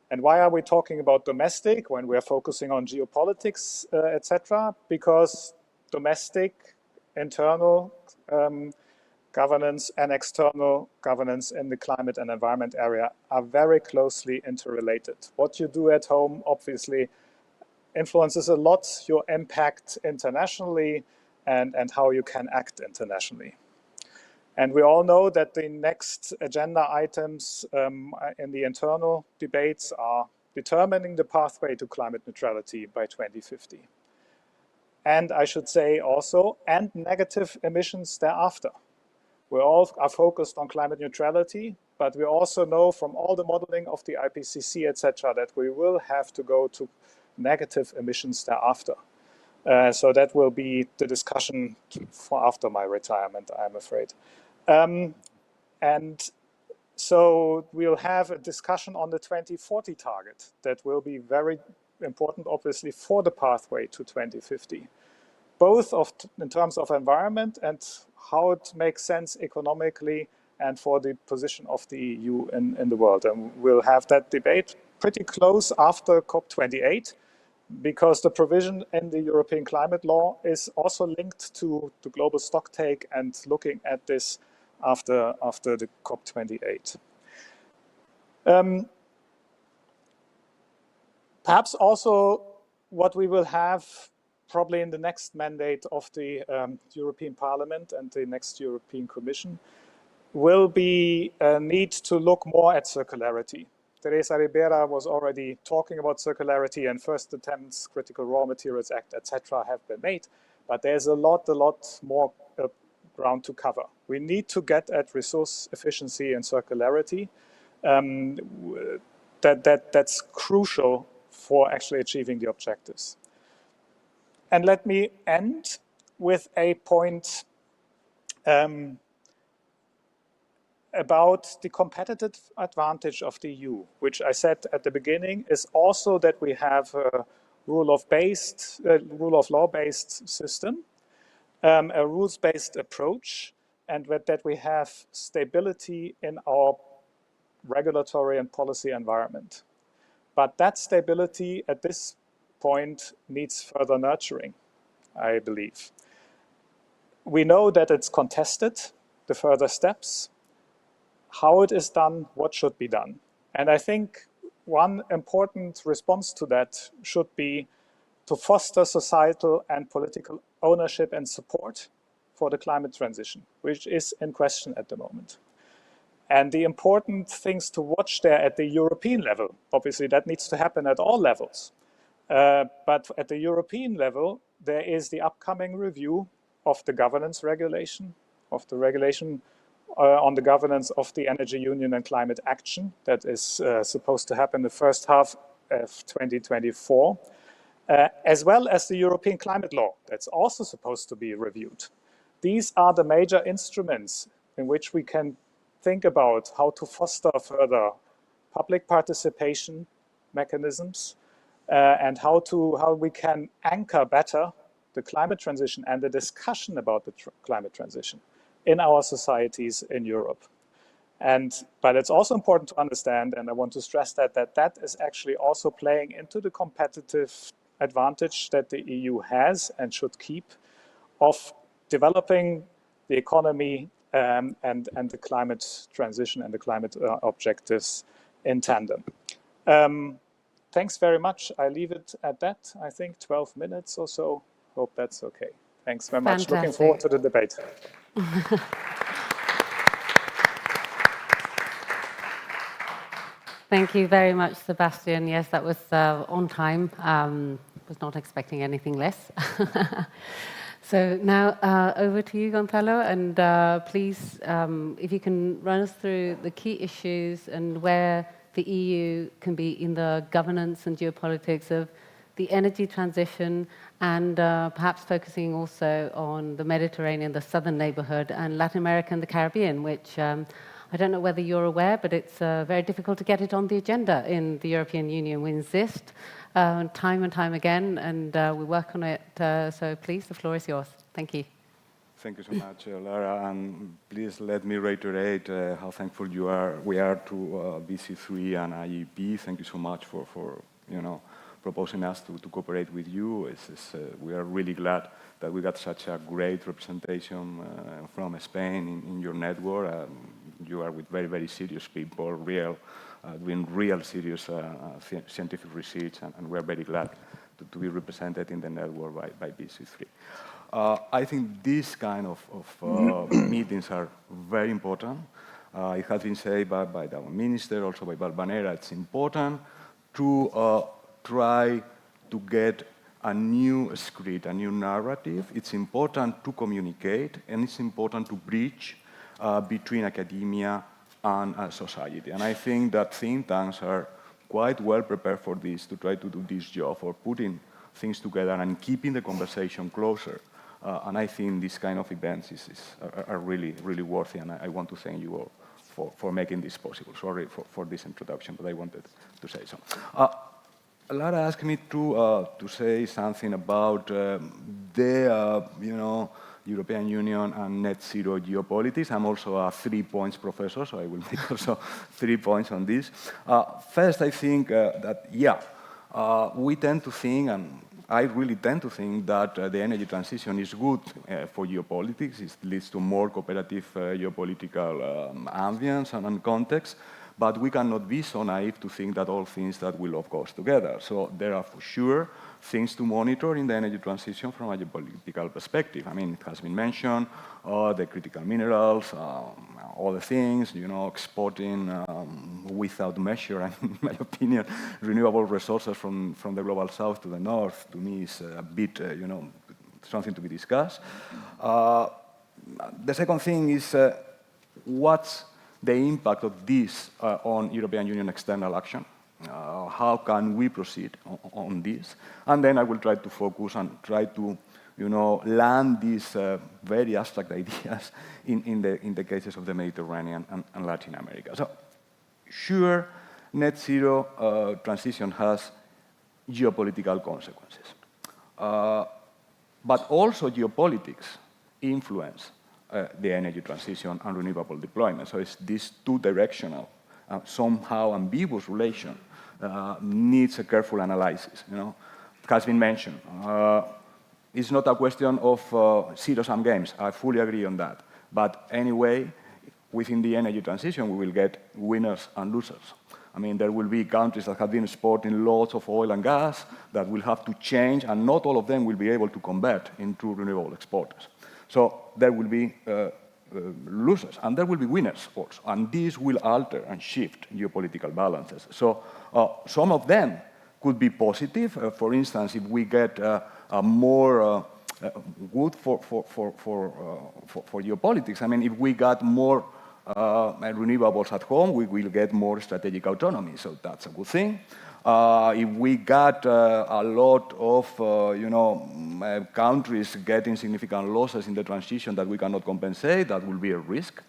And why are we talking about domestic when we are focusing on geopolitics, etc.? Because domestic, internal governance and external governance in the climate and environment area are very closely interrelated. What you do at home, obviously, influences a lot your impact internationally and how you can act internationally. And we all know that the next agenda items in the internal debates are determining the pathway to climate neutrality by 2050. And I should say also, and negative emissions thereafter. We all are focused on climate neutrality, but we also know from all the modeling of the IPCC, etc., that we will have to go to negative emissions thereafter. So that will be the discussion for after my retirement, I'm afraid. And so we'll have a discussion on the 2040 target that will be very important, obviously, for the pathway to 2050, both in terms of environment and how it makes sense economically and for the position of the EU in the world. And we'll have that debate pretty close after COP28, because the provision in the European climate law is also linked to the global stocktake and looking at this after the COP28. Perhaps also what we will have probably in the next mandate of the European Parliament and the next European Commission will be a need to look more at circularity. Teresa Ribera was already talking about circularity, and first attempts, Critical Raw Materials Act, etc., have been made, but there's a lot more ground to cover. We need to get at resource efficiency and circularity. That's crucial for actually achieving the objectives. And let me end with a point about the competitive advantage of the EU, which I said at the beginning is also that we have a rule of law-based system, a rules-based approach, and that we have stability in our regulatory and policy environment. But that stability at this point needs further nurturing, I believe. We know that it's contested, the further steps, how it is done, what should be done. And I think one important response to that should be to foster societal and political ownership and support for the climate transition, which is in question at the moment. And the important things to watch there at the European level, obviously that needs to happen at all levels. But at the European level, there is the upcoming review of the governance regulation, of the regulation on the governance of the Energy Union and climate action that is supposed to happen the first half of 2024, as well as the European climate law that's also supposed to be reviewed. These are the major instruments in which we can think about how to foster further public participation mechanisms and how we can anchor better the climate transition and the discussion about the climate transition in our societies in Europe. But it's also important to understand, and I want to stress that is actually also playing into the competitive advantage that the EU has and should keep of developing the economy and the climate transition and the climate objectives in tandem. Thanks very much. I leave it at that. I think 12 minutes or so. Hope that's okay. Thanks very much. Looking forward to the debate. Thank you very much, Sebastian. Yes, that was on time. Was not expecting anything less. So now over to you, Gonzalo, and please, if you can run us through the key issues and where the EU can be in the governance and geopolitics of the energy transition, and perhaps focusing also on the Mediterranean, the southern neighborhood, and Latin America and the Caribbean, which I don't know whether you're aware, but it's very difficult to get it on the agenda in the European Union. We insist time and time again, and we work on it. So please, the floor is yours. Thank you. Thank you so much, Lara, and please let me reiterate how thankful we are to BC3 and IEEP. Thank you so much for proposing us to cooperate with you. We are really glad that we got such a great representation from Spain in your network. You are with very, very serious people, doing real serious scientific research, and we are very glad to be represented in the network by BC3. I think these kind of meetings are very important. It has been said by our minister, also by Balvanera, it's important to try to get a new script, a new narrative. It's important to communicate, and it's important to bridge between academia and society. And I think that think tanks are quite well prepared for this, to try to do this job, for putting things together and keeping the conversation closer. And I think these kind of events are really, really worthy, and I want to thank you all for making this possible. Sorry for this introduction, but I wanted to say so. Lara asked me to say something about the European Union and net zero geopolitics. I'm also a 3 points professor, so I will make also 3 points on this. First, I think that, we tend to think, and I really tend to think, that the energy transition is good for geopolitics. It leads to more cooperative geopolitical ambience and context. But we cannot be so naive to think that all things that will, of course, together. So there are for sure things to monitor in the energy transition from a geopolitical perspective. I mean, it has been mentioned, the critical minerals, all the things, exporting without measure, in my opinion, renewable resources from the global south to the north, to me is a bit, something to be discussed. The second thing is what's the impact of this on European Union external action? How can we proceed on this? And then I will try to focus and try to, land these very abstract ideas in the cases of the Mediterranean and Latin America. So, sure, net zero transition has geopolitical consequences. But also geopolitics influence the energy transition and renewable deployment. So it's this two-directional, somehow ambiguous relation needs a careful analysis. It has been mentioned. It's not a question of zero-sum games. I fully agree on that. But anyway, within the energy transition, we will get winners and losers. I mean, there will be countries that have been exporting lots of oil and gas that will have to change, and not all of them will be able to convert into renewable exporters. So there will be losers, and there will be winners also. And this will alter and shift geopolitical balances. So some of them could be positive. For instance, if we get more good for geopolitics, I mean, if we got more renewables at home, we will get more strategic autonomy. So that's a good thing. If we got a lot of countries getting significant losses in the transition that we cannot compensate, that will be a risk.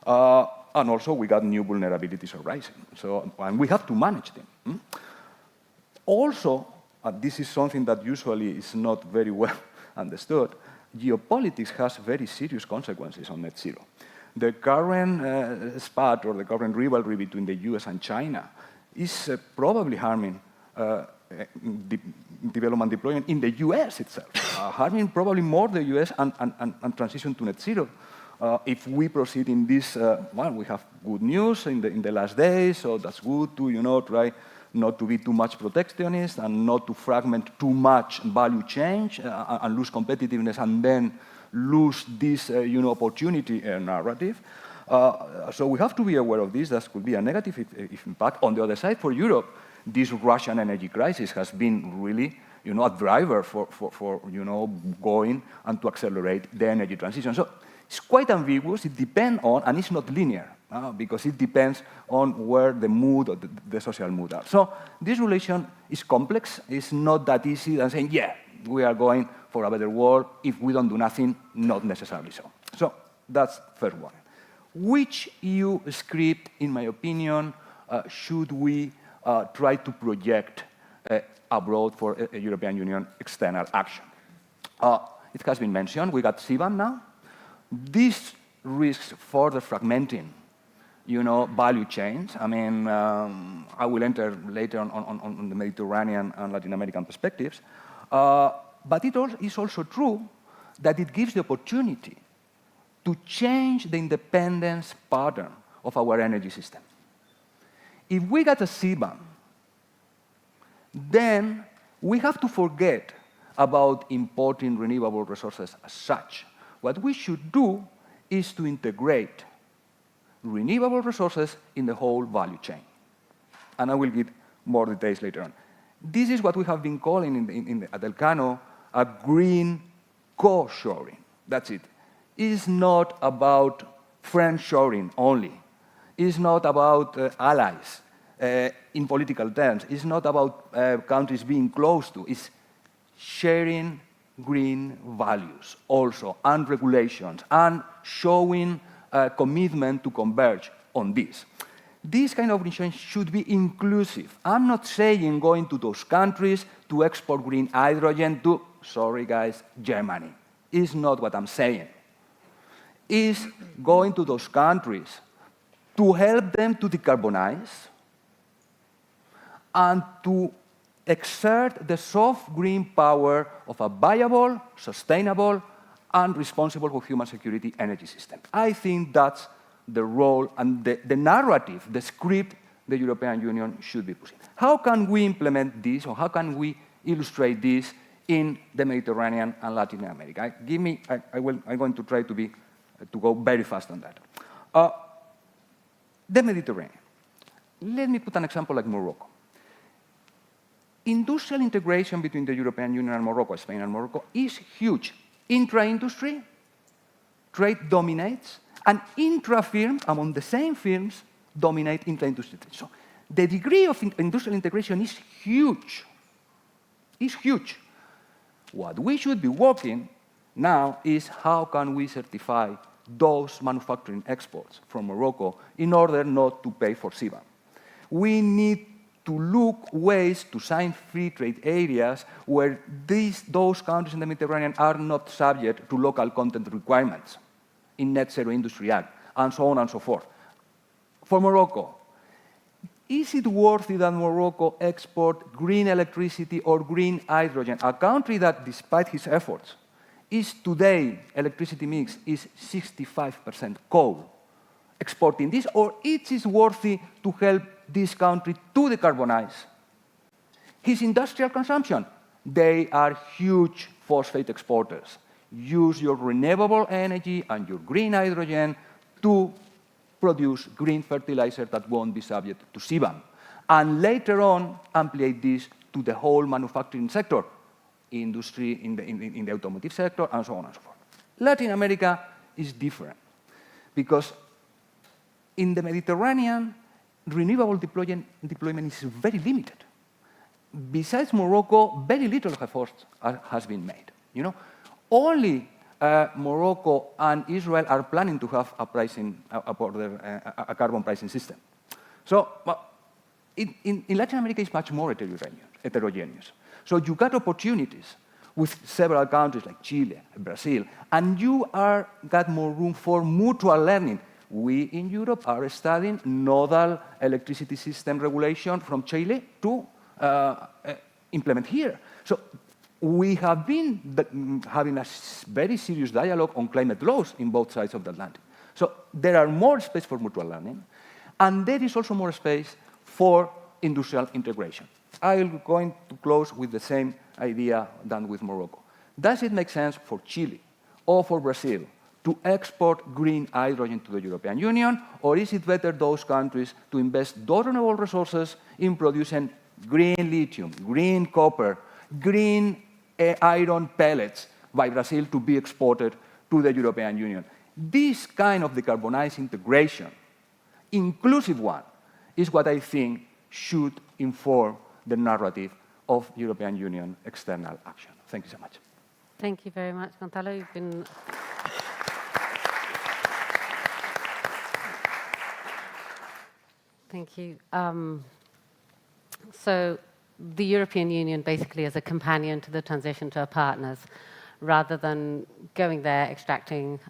And also we got new vulnerabilities arising. So, and we have to manage them. Also, this is something that usually is not very well understood, geopolitics has very serious consequences on net zero. The current spat or the current rivalry between the US and China is probably harming development deployment in the US itself, having probably more the US and transition to net zero. If we proceed in this, well, we have good news in the last days, so that's good to, try not to be too much protectionist and not to fragment too much value chain and lose competitiveness and then lose this, opportunity narrative. So we have to be aware of this. That could be a negative impact. On the other side, for Europe, this Russian energy crisis has been really, a driver for going and to accelerate the energy transition. So it's quite ambiguous. It depends on, and it's not linear, because it depends on where the mood or the social mood are. So this relation is complex. It's not that easy than saying, yeah, we are going for a better world. If we don't do nothing, not necessarily so. So that's first one. Which EU script, in my opinion, should we try to project abroad for a European Union external action? It has been mentioned, we got CBAM now. This risks further fragmenting, value chains. I mean, I will enter later on the Mediterranean and Latin American perspectives. But it is also true that it gives the opportunity to change the independence pattern of our energy system. If we got a CBAM, then we have to forget about importing renewable resources as such. What we should do is to integrate renewable resources in the whole value chain. And I will give more details later on. This is what we have been calling at Elcano a green co-shoring. That's it. It's not about friend-shoring only. It's not about allies in political terms. It's not about countries being close to. It's sharing green values also, and regulations, and showing a commitment to converge on this. This kind of initiative should be inclusive. I'm not saying going to those countries to export green hydrogen to, sorry guys, Germany. It's not what I'm saying. It's going to those countries to help them to decarbonize and to exert the soft green power of a viable, sustainable, and responsible for human security energy system. I think that's the role and the narrative, the script the European Union should be pushing. How can we implement this, or how can we illustrate this in the Mediterranean and Latin America? I'm going to try to go very fast on that. The Mediterranean. Let me put an example like Morocco. Industrial integration between the European Union and Morocco, Spain and Morocco, is huge. Intra-industry, trade dominates, and intra-firm, among the same firms, dominate intra-industry. So the degree of industrial integration is huge. It's huge. What we should be working now is how can we certify those manufacturing exports from Morocco in order not to pay for CBAM. We need to look ways to sign free trade areas where those countries in the Mediterranean are not subject to local content requirements in Net Zero Industry Act, and so on and so forth. For Morocco, is it worthy that Morocco export green electricity or green hydrogen? A country that, despite his efforts, is today, electricity mix is 65% coal. Exporting this, or it is worthy to help this country to decarbonize. His industrial consumption, they are huge phosphate exporters. Use your renewable energy and your green hydrogen to produce green fertilizer that won't be subject to CBAM. And later on, amplify this to the whole manufacturing sector, industry, in the automotive sector, and so on and so forth. Latin America is different, because in the Mediterranean, renewable deployment is very limited. Besides Morocco, very little effort has been made. Only Morocco and Israel are planning to have a carbon pricing system. So in Latin America, it's much more heterogeneous. So you got opportunities with several countries like Chile, Brazil, and you got more room for mutual learning. We in Europe are studying nodal electricity system regulation from Chile to implement here. So we have been having a very serious dialogue on climate laws in both sides of the Atlantic. So there are more space for mutual learning, and there is also more space for industrial integration. I'm going to close with the same idea than with Morocco. Does it make sense for Chile or for Brazil to export green hydrogen to the European Union, or is it better those countries to invest those renewable resources in producing green lithium, green copper, green iron pellets by Brazil to be exported to the European Union? This kind of decarbonized integration, inclusive one, is what I think should inform the narrative of European Union external action. Thank you so much. Thank you very much, Gonzalo. You've been... Thank you. So the European Union basically is a companion to the transition to our partners, rather than going there, extracting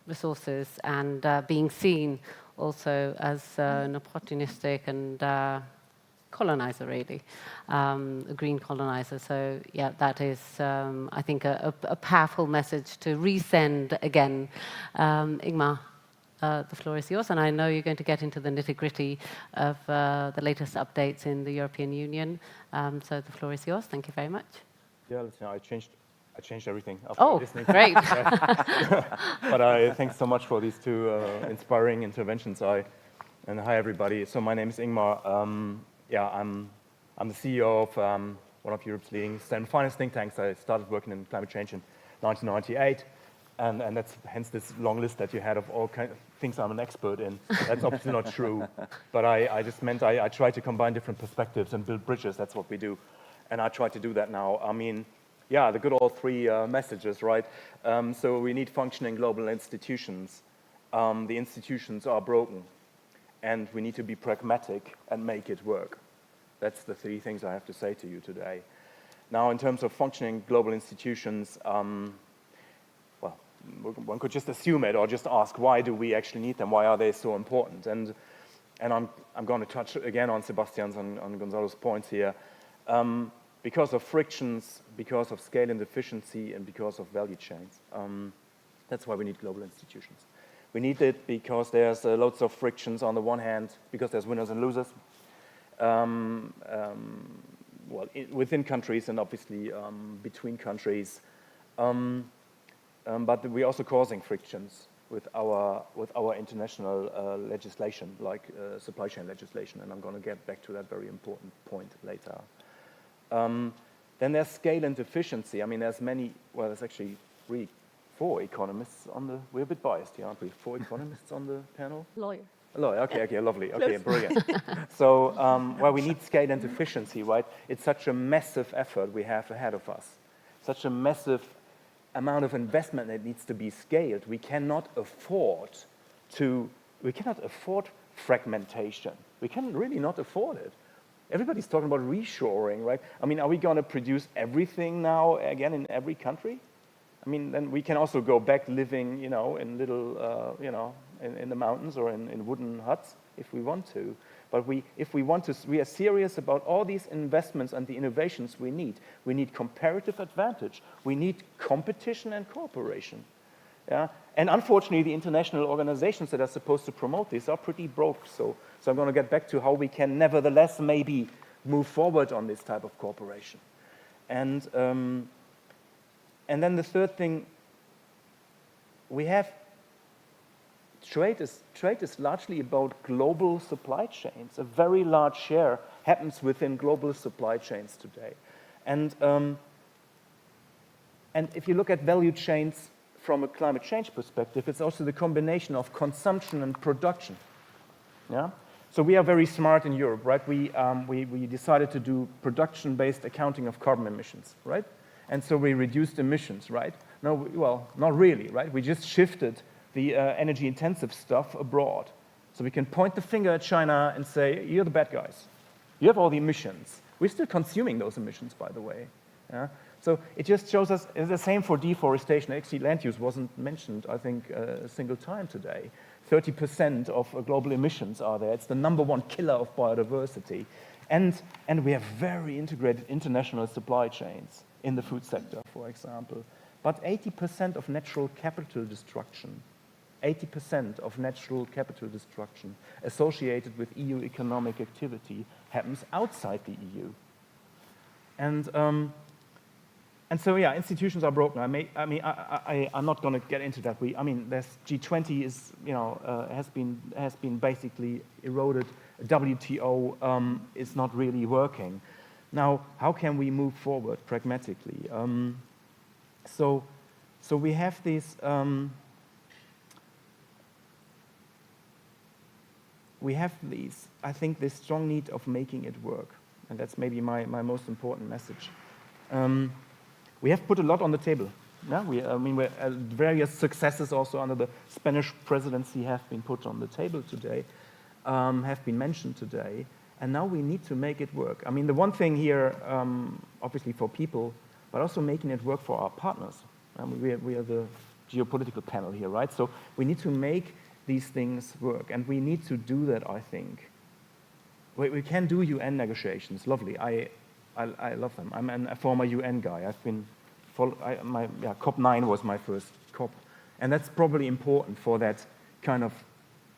resources and being seen also as an opportunistic and colonizer, really, a green colonizer. So yeah, that is, I think, a powerful message to resend again. Ingmar, the floor is yours, and I know you're going to get into the nitty-gritty of the latest updates in the European Union. So the floor is yours. Thank you very much. Yeah, listen, I changed everything after listening. Great. But thanks so much for these two inspiring interventions. And hi, everybody. So my name is Ingmar. Yeah, I'm the CEO of one of Europe's leading sustainable finance think tanks. I started working in climate change in 1998. And that's hence this long list that you had of all kinds of things I'm an expert in. That's obviously not true. But I just meant I try to combine different perspectives and build bridges. That's what we do. And I try to do that now. I mean, yeah, the good old three messages, right? So we need functioning global institutions. The institutions are broken. And we need to be pragmatic and make it work. That's the three things I have to say to you today. Now, in terms of functioning global institutions, one could just assume it or just ask, why do we actually need them? Why are they so important? And I'm going to touch again on Sebastian's and on Gonzalo's points here. Because of frictions, because of scale and efficiency, and because of value chains. That's why we need global institutions. We need it because there's loads of frictions on the one hand, because there's winners and losers. Within countries and obviously between countries. But we're also causing frictions with our international legislation, like supply chain legislation, and I'm going to get back to that very important point later. Then there's scale and efficiency. I mean, there's actually four economists on the, we're a bit biased here, aren't we? 4 economists on the panel? Lawyer. A lawyer, okay, lovely, okay, brilliant. So, we need scale and efficiency, right? It's such a massive effort we have ahead of us, such a massive amount of investment that needs to be scaled. We cannot afford fragmentation. We can really not afford it. Everybody's talking about reshoring, right? I mean, are we going to produce everything now again in every country? I mean, then we can also go back living, in little, in the mountains or in wooden huts if we want to. But if we are serious about all these investments and the innovations we need comparative advantage. We need competition and cooperation. Yeah? And unfortunately, the international organizations that are supposed to promote this are pretty broke. So I'm going to get back to how we can nevertheless maybe move forward on this type of cooperation. And then the third thing, we have trade is largely about global supply chains. A very large share happens within global supply chains today. And if you look at value chains from a climate change perspective, it's also the combination of consumption and production. Yeah? So we are very smart in Europe, right? We decided to do production-based accounting of carbon emissions, right? And so we reduced emissions, right? No, well, not really, right? We just shifted the energy-intensive stuff abroad. So we can point the finger at China and say, you're the bad guys. You have all the emissions. We're still consuming those emissions, by the way. Yeah? So it just shows us, it's the same for deforestation. Actually, land use wasn't mentioned, I think, a single time today. 30% of global emissions are there. It's the #1 killer of biodiversity. And we have very integrated international supply chains in the food sector, for example. But 80% of natural capital destruction, 80% of natural capital destruction associated with EU economic activity happens outside the EU. And so, yeah, institutions are broken. I'm not going to get into that. There's G20 is, has been basically eroded. WTO is not really working. Now, how can we move forward pragmatically? So we have these. I think, this strong need of making it work, and that's maybe my most important message. We have put a lot on the table. Yeah? Various successes also under the Spanish Presidency have been put on the table today, have been mentioned today, and now we need to make it work. The one thing here, obviously for people, but also making it work for our partners. We are the geopolitical panel here, right? So we need to make these things work, and we need to do that, I think. We can do UN negotiations, lovely. I love them. I'm a former UN guy. I've been, COP9 was my first COP, and that's probably important for that kind of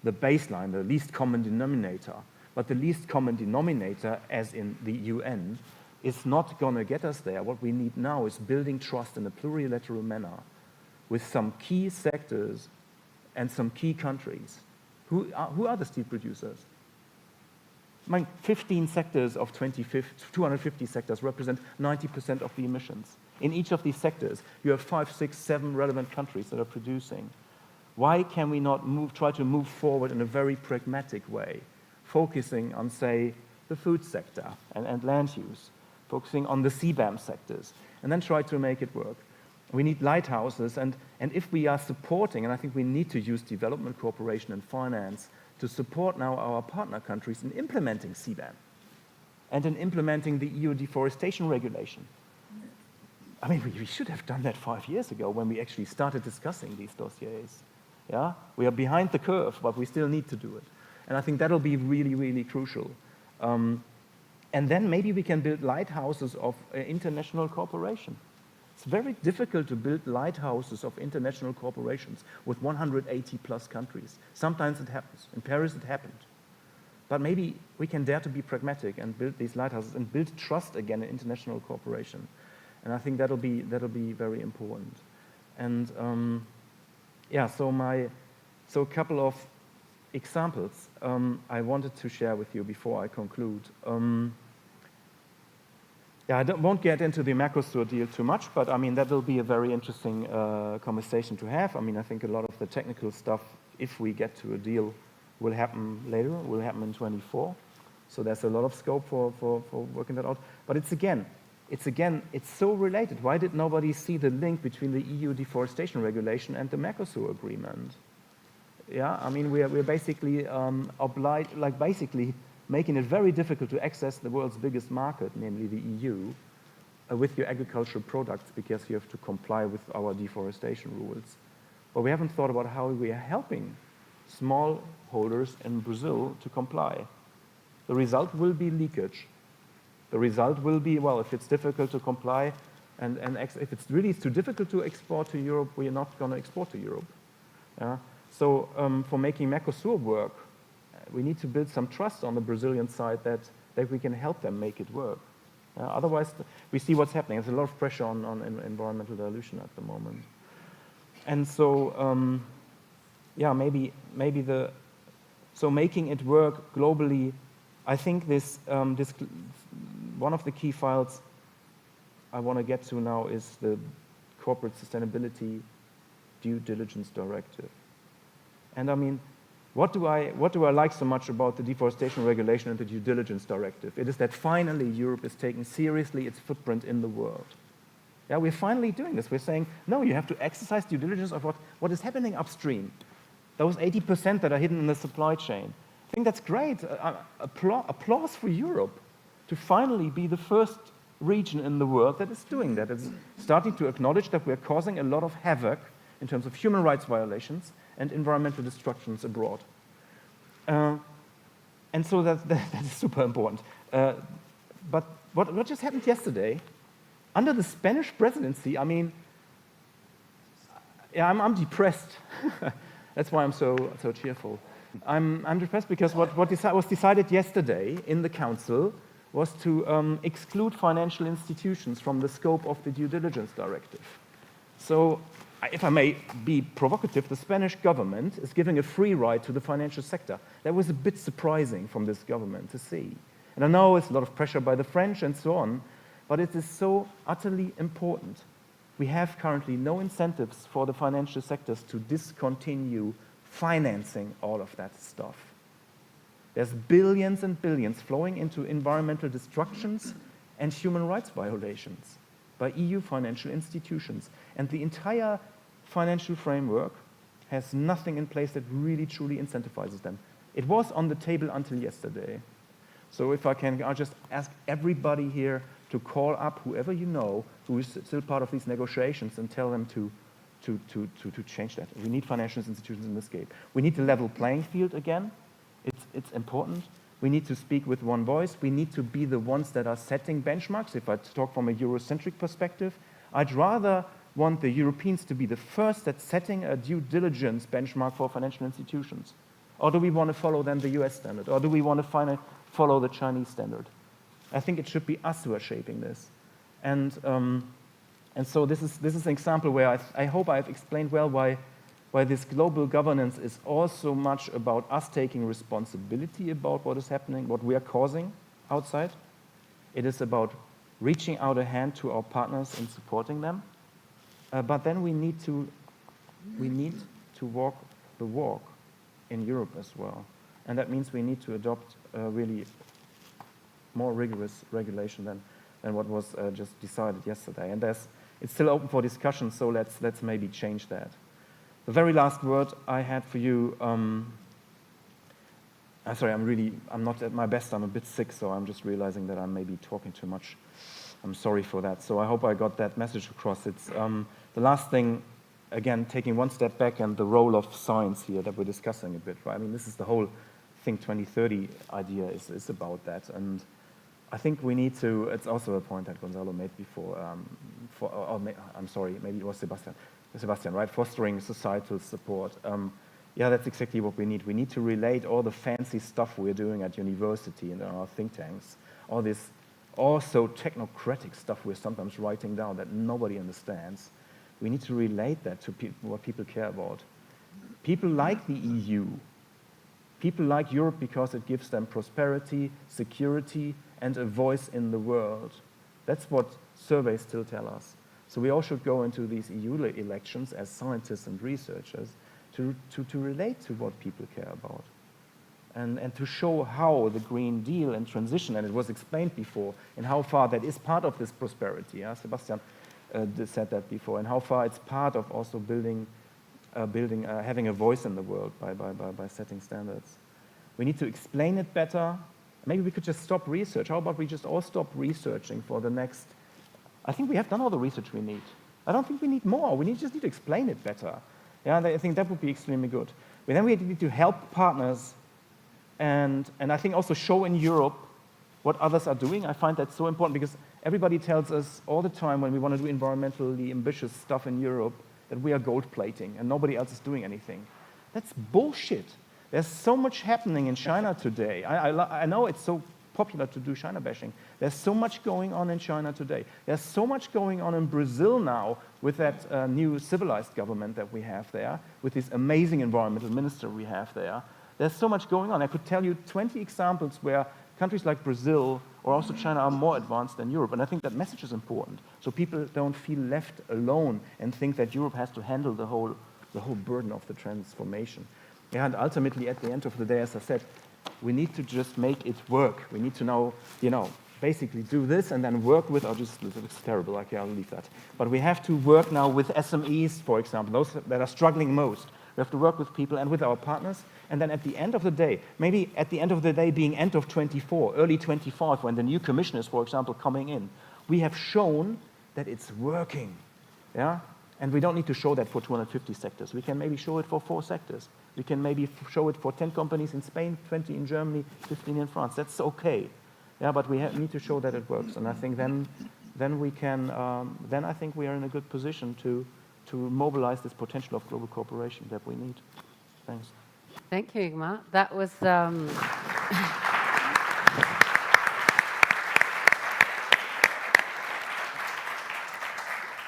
the baseline, the least common denominator. But the least common denominator, as in the UN, is not going to get us there. What we need now is building trust in a plurilateral manner with some key sectors and some key countries. Who are the steel producers? 15 sectors of 250 sectors represent 90% of the emissions. In each of these sectors, you have 5, 6, 7 relevant countries that are producing. Why can we not try to move forward in a very pragmatic way, focusing on, say, the food sector and land use, focusing on the CBAM sectors, and then try to make it work? We need lighthouses, and if we are supporting, and I think we need to use development cooperation and finance to support now our partner countries in implementing CBAM and in implementing the EU deforestation regulation. We should have done that 5 years ago when we actually started discussing these dossiers. Yeah? We are behind the curve, but we still need to do it. And I think that'll be really, really crucial. And then maybe we can build lighthouses of international cooperation. It's very difficult to build lighthouses of international corporations with 180 plus countries. Sometimes it happens. In Paris it happened. But maybe we can dare to be pragmatic and build these lighthouses and build trust again in international cooperation. And I think that'll be very important. And so a couple of examples I wanted to share with you before I conclude. I won't get into the Mercosur deal too much, but that will be a very interesting conversation to have. I think a lot of the technical stuff, if we get to a deal, will happen later, will happen in 2024. So there's a lot of scope for working that out. But it's so related. Why did nobody see the link between the EU deforestation regulation and the Mercosur agreement? Yeah, we're basically obliged, basically making it very difficult to access the world's biggest market, namely the EU, with your agricultural products because you have to comply with our deforestation rules. But we haven't thought about how we are helping smallholders in Brazil to comply. The result will be leakage. The result will be, well, if it's difficult to comply and if it's really too difficult to export to Europe, we are not going to export to Europe. So for making Mercosur work, we need to build some trust on the Brazilian side that we can help them make it work. Otherwise, we see what's happening. There's a lot of pressure on environmental dilution at the moment. And so, so making it work globally, I think this one of the key files I want to get to now is the Corporate Sustainability Due Diligence Directive. And what do I like so much about the deforestation regulation and the due diligence directive? It is that finally Europe is taking seriously its footprint in the world. Yeah, we're finally doing this. We're saying, no, you have to exercise due diligence of what is happening upstream. Those 80% that are hidden in the supply chain. I think that's great. Applause for Europe to finally be the first region in the world that is doing that. It's starting to acknowledge that we're causing a lot of havoc in terms of human rights violations and environmental destructions abroad. And so that is super important. But what just happened yesterday, under the Spanish presidency, I mean, yeah, I'm depressed. That's why I'm so cheerful. I'm depressed because what was decided yesterday in the Council was to exclude financial institutions from the scope of the due diligence directive. So, if I may be provocative, the Spanish government is giving a free ride to the financial sector. That was a bit surprising from this government to see. And I know it's a lot of pressure by the French and so on, but it is so utterly important. We have currently no incentives for the financial sectors to discontinue financing all of that stuff. There's billions and billions flowing into environmental destructions and human rights violations by EU financial institutions. And the entire financial framework has nothing in place that really truly incentivizes them. It was on the table until yesterday. So if I can, I'll just ask everybody here to call up whoever you know who is still part of these negotiations and tell them to change that. We need financial institutions in this game. We need the level playing field again. It's important. We need to speak with one voice. We need to be the ones that are setting benchmarks. If I talk from a Eurocentric perspective, I'd rather want the Europeans to be the first at setting a due diligence benchmark for financial institutions. Or do we want to follow then the US standard? Or do we want to follow the Chinese standard? I think it should be us who are shaping this. And so this is an example where I hope I've explained well why this global governance is also much about us taking responsibility about what is happening, what we are causing outside. It is about reaching out a hand to our partners and supporting them. But then we need to walk the walk in Europe as well. And that means we need to adopt really more rigorous regulation than what was just decided yesterday. And it's still open for discussion, so let's maybe change that. The very last word I had for you, sorry, I'm not at my best, I'm a bit sick, so I'm just realizing that I'm maybe talking too much. I'm sorry for that. So I hope I got that message across. It's the last thing, again, taking one step back and the role of science here that we're discussing a bit, right? I mean, this is the whole Think2030 idea is about that. And I think we need to, it's also a point that Gonzalo made before, I'm sorry, maybe it was Sebastian, right? Fostering societal support. Yeah, that's exactly what we need. We need to relate all the fancy stuff we're doing at university and our think tanks, all this also technocratic stuff we're sometimes writing down that nobody understands. We need to relate that to what people care about. People like the EU. People like Europe because it gives them prosperity, security, and a voice in the world. That's what surveys still tell us. So we all should go into these EU elections as scientists and researchers to relate to what people care about. And to show how the Green Deal and transition, and it was explained before, and how far that is part of this prosperity. Yeah? Sebastian said that before, and how far it's part of also having a voice in the world by setting standards. We need to explain it better. Maybe we could just stop research. How about we just all stop researching for the next... I think we have done all the research we need. I don't think we need more. We just need to explain it better. Yeah, I think that would be extremely good. But then we need to help partners and I think also show in Europe what others are doing. I find that so important because everybody tells us all the time when we want to do environmentally ambitious stuff in Europe that we are gold plating and nobody else is doing anything. That's bullshit. There's so much happening in China today. I know it's so popular to do China bashing. There's so much going on in China today. There's so much going on in Brazil now with that new civilized government that we have there, with this amazing environmental minister we have there. There's so much going on. I could tell you 20 examples where countries like Brazil or also China are more advanced than Europe. And I think that message is important. So people don't feel left alone and think that Europe has to handle the whole burden of the transformation. And ultimately, at the end of the day, as I said, we need to just make it work. We need to now, basically do this and then work with, it's terrible, okay, I'll leave that. But we have to work now with SMEs, for example, those that are struggling most. We have to work with people and with our partners. And then at the end of the day, maybe at the end of the day being end of 24, early 25, when the new commission is, for example, coming in, we have shown that it's working. Yeah? And we don't need to show that for 250 sectors. We can maybe show it for 4 sectors. We can maybe show it for 10 companies in Spain, 20 in Germany, 15 in France. That's okay. Yeah, but we need to show that it works. And I think then we can, then I think we are in a good position to mobilize this potential of global cooperation that we need. Thanks. Thank you, Ingmar. That was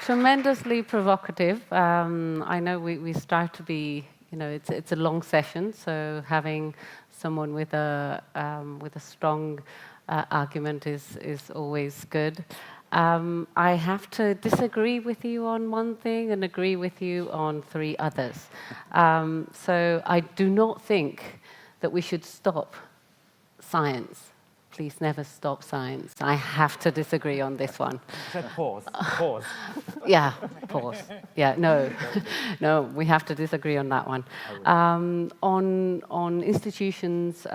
tremendously provocative. I know we start to be, it's a long session, so having someone with a strong argument is always good. I have to disagree with you on one thing and agree with you on 3 others. So I do not think that we should stop science. Please never stop science. I have to disagree on this one. Pause. Pause. Yeah, pause. Yeah, no, no, we have to disagree on that one. On institutions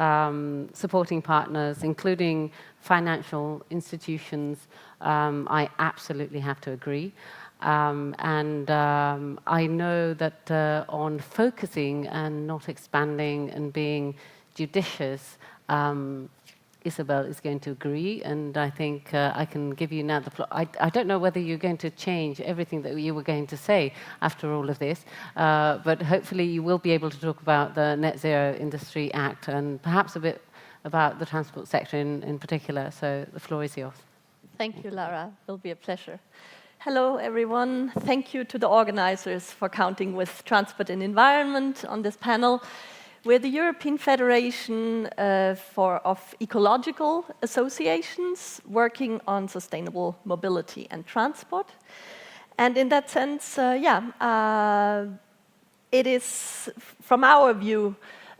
supporting partners, including financial institutions, I absolutely have to agree. And I know that on focusing and not expanding and being judicious, Isabel is going to agree, and I think I can give you now the floor. I don't know whether you're going to change everything that you were going to say after all of this, but hopefully you will be able to talk about the Net Zero Industry Act and perhaps a bit about the transport sector in particular. So the floor is yours. Thank you, Lara. It'll be a pleasure. Hello, everyone. Thank you to the organizers for counting with Transport and Environment on this panel. We're the European Federation of Ecological Associations working on sustainable mobility and transport. And in that sense, it is, from our view,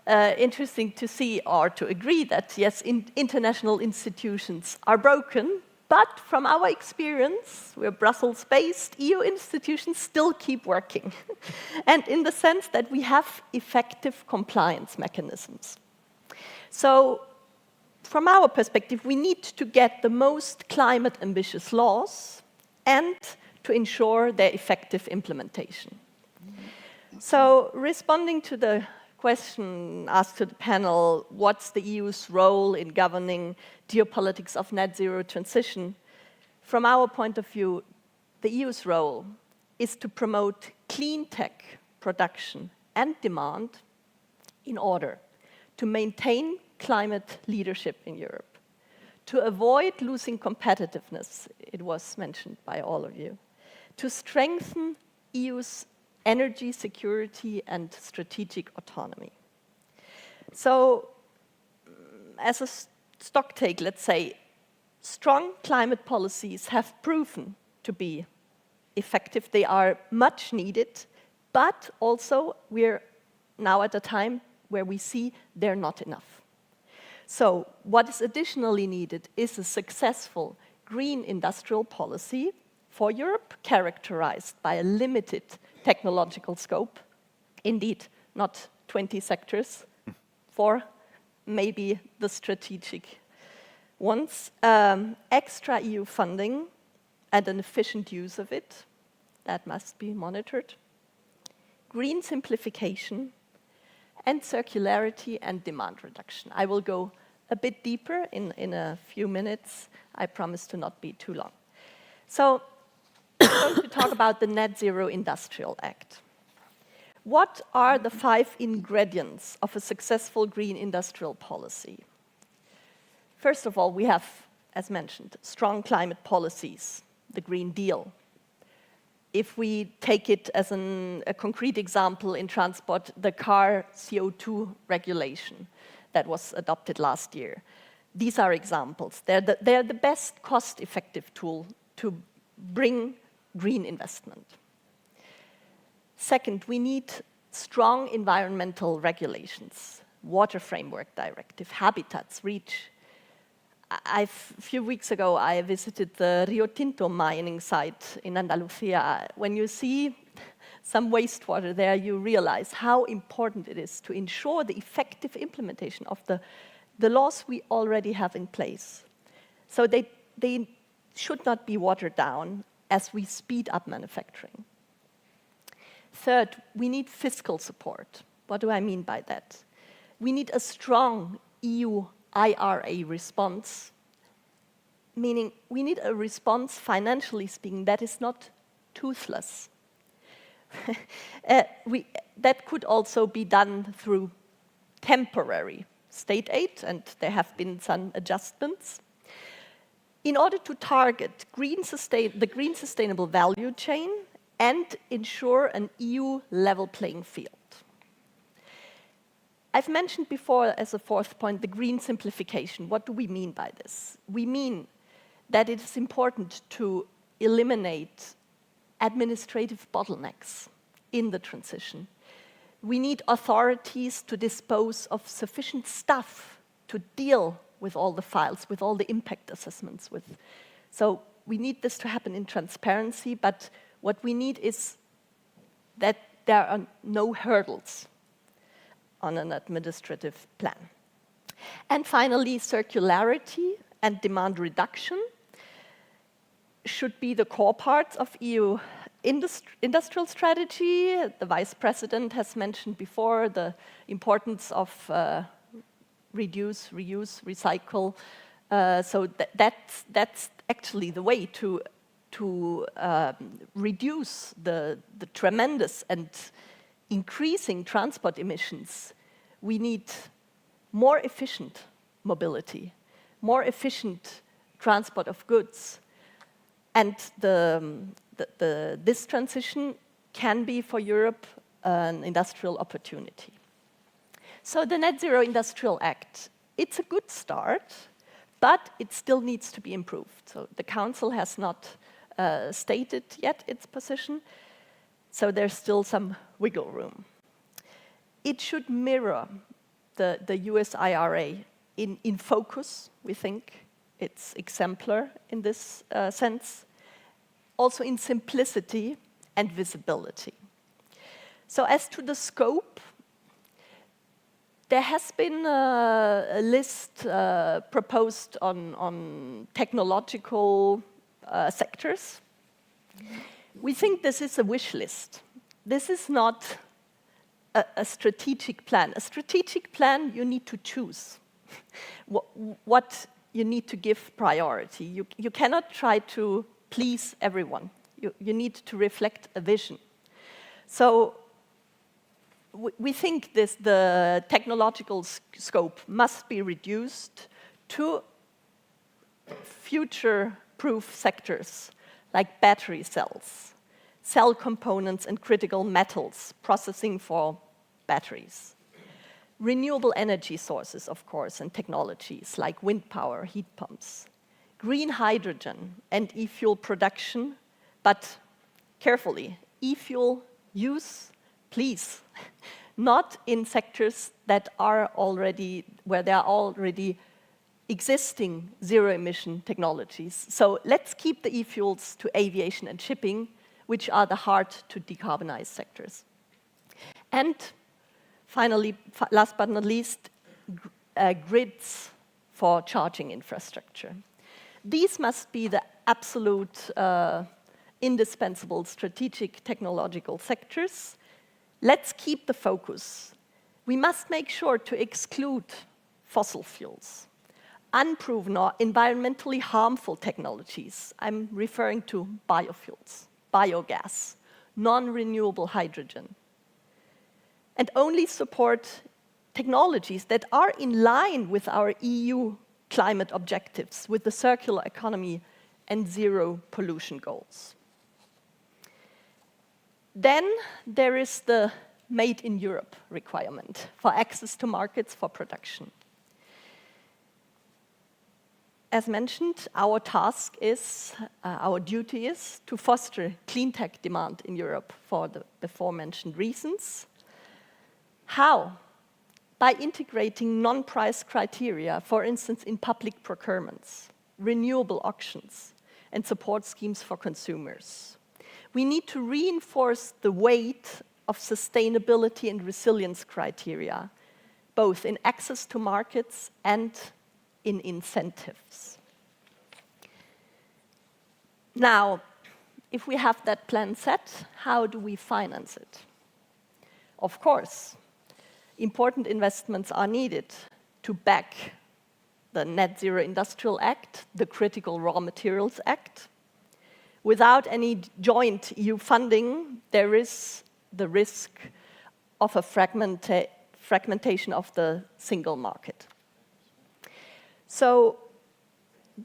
interesting to see or to agree that, yes, international institutions are broken, but from our experience, we're Brussels-based, EU institutions still keep working. And in the sense that we have effective compliance mechanisms. So from our perspective, we need to get the most climate ambitious laws and to ensure their effective implementation. So responding to the question asked to the panel, what's the EU's role in governing geopolitics of net zero transition? From our point of view, the EU's role is to promote clean tech production and demand in order to maintain climate leadership in Europe, to avoid losing competitiveness, it was mentioned by all of you, to strengthen EU's energy security and strategic autonomy. So, as a stock take, let's say, strong climate policies have proven to be effective. They are much needed, but also we're now at a time where we see they're not enough. So, what is additionally needed is a successful green industrial policy for Europe, characterized by a limited technological scope. Indeed, not 20 sectors, 4, maybe the strategic ones. Extra EU funding and an efficient use of it, that must be monitored. Green simplification and circularity and demand reduction. I will go a bit deeper in a few minutes. I promise to not be too long. So, I'm going to talk about the Net Zero Industrial Act. What are the 5 ingredients of a successful green industrial policy? First of all, we have, as mentioned, strong climate policies, the Green Deal. If we take it as a concrete example in transport, the car CO2 regulation that was adopted last year. These are examples. They're the best cost-effective tool to bring green investment. Second, we need strong environmental regulations, Water Framework Directive, habitats, REACH. A few weeks ago, I visited the Rio Tinto mining site in Andalusia. When you see some wastewater there, you realize how important it is to ensure the effective implementation of the laws we already have in place. So they should not be watered down as we speed up manufacturing. Third, we need fiscal support. What do I mean by that? We need a strong EU IRA response, meaning we need a response, financially speaking, that is not toothless. That could also be done through temporary state aid, and there have been some adjustments, in order to target the green sustainable value chain and ensure an EU level playing field. I've mentioned before as a fourth point the green simplification. What do we mean by this? We mean that it is important to eliminate administrative bottlenecks in the transition. We need authorities to dispose of sufficient staff to deal with all the files, with all the impact assessments. So we need this to happen in transparency, but what we need is that there are no hurdles on an administrative plan. And finally, circularity and demand reduction should be the core parts of EU industrial strategy. The Vice President has mentioned before the importance of reduce, reuse, recycle. So that's actually the way to reduce the tremendous and increasing transport emissions. We need more efficient mobility, more efficient transport of goods. And this transition can be for Europe an industrial opportunity. So the Net Zero Industrial Act, it's a good start, but it still needs to be improved. So the Council has not stated yet its position, so there's still some wiggle room. It should mirror the US IRA in focus, we think. It's exemplar in this sense. Also in simplicity and visibility. So as to the scope, there has been a list proposed on technological sectors. We think this is a wish list. This is not a strategic plan. A strategic plan, you need to choose what you need to give priority. You cannot try to please everyone. You need to reflect a vision. So we think the technological scope must be reduced to future-proof sectors like battery cells, cell components and critical metals, processing for batteries. Renewable energy sources, of course, and technologies like wind power, heat pumps. Green hydrogen and e-fuel production, but carefully, e-fuel use, please, not in sectors that are already, where there are already existing zero-emission technologies. So let's keep the e-fuels to aviation and shipping, which are the hard-to-decarbonize sectors. And finally, last but not least, grids for charging infrastructure. These must be the absolute indispensable strategic technological sectors. Let's keep the focus. We must make sure to exclude fossil fuels, unproven or environmentally harmful technologies. I'm referring to biofuels, biogas, non-renewable hydrogen. And only support technologies that are in line with our EU climate objectives, with the circular economy and zero pollution goals. Then there is the Made in Europe requirement for access to markets for production. As mentioned, our task is, our duty is to foster clean tech demand in Europe for the before-mentioned reasons. How? By integrating non-price criteria, for instance, in public procurements, renewable auctions, and support schemes for consumers. We need to reinforce the weight of sustainability and resilience criteria, both in access to markets and in incentives. Now, if we have that plan set, how do we finance it? Of course, important investments are needed to back the Net Zero Industrial Act, the Critical Raw Materials Act. Without any joint EU funding, there is the risk of a fragmentation of the single market. So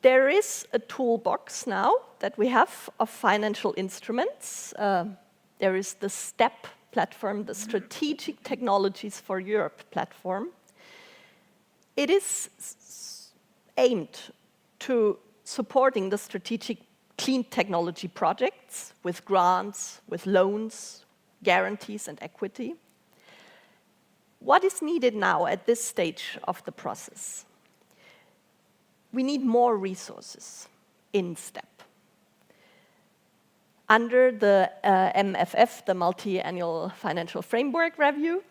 there is a toolbox now that we have of financial instruments. There is the STEP platform, the Strategic Technologies for Europe platform. It is aimed to supporting the strategic clean technology projects with grants, with loans, guarantees, and equity. What is needed now at this stage of the process? We need more resources in STEP. Under the MFF, the Multi-Annual Financial Framework Review,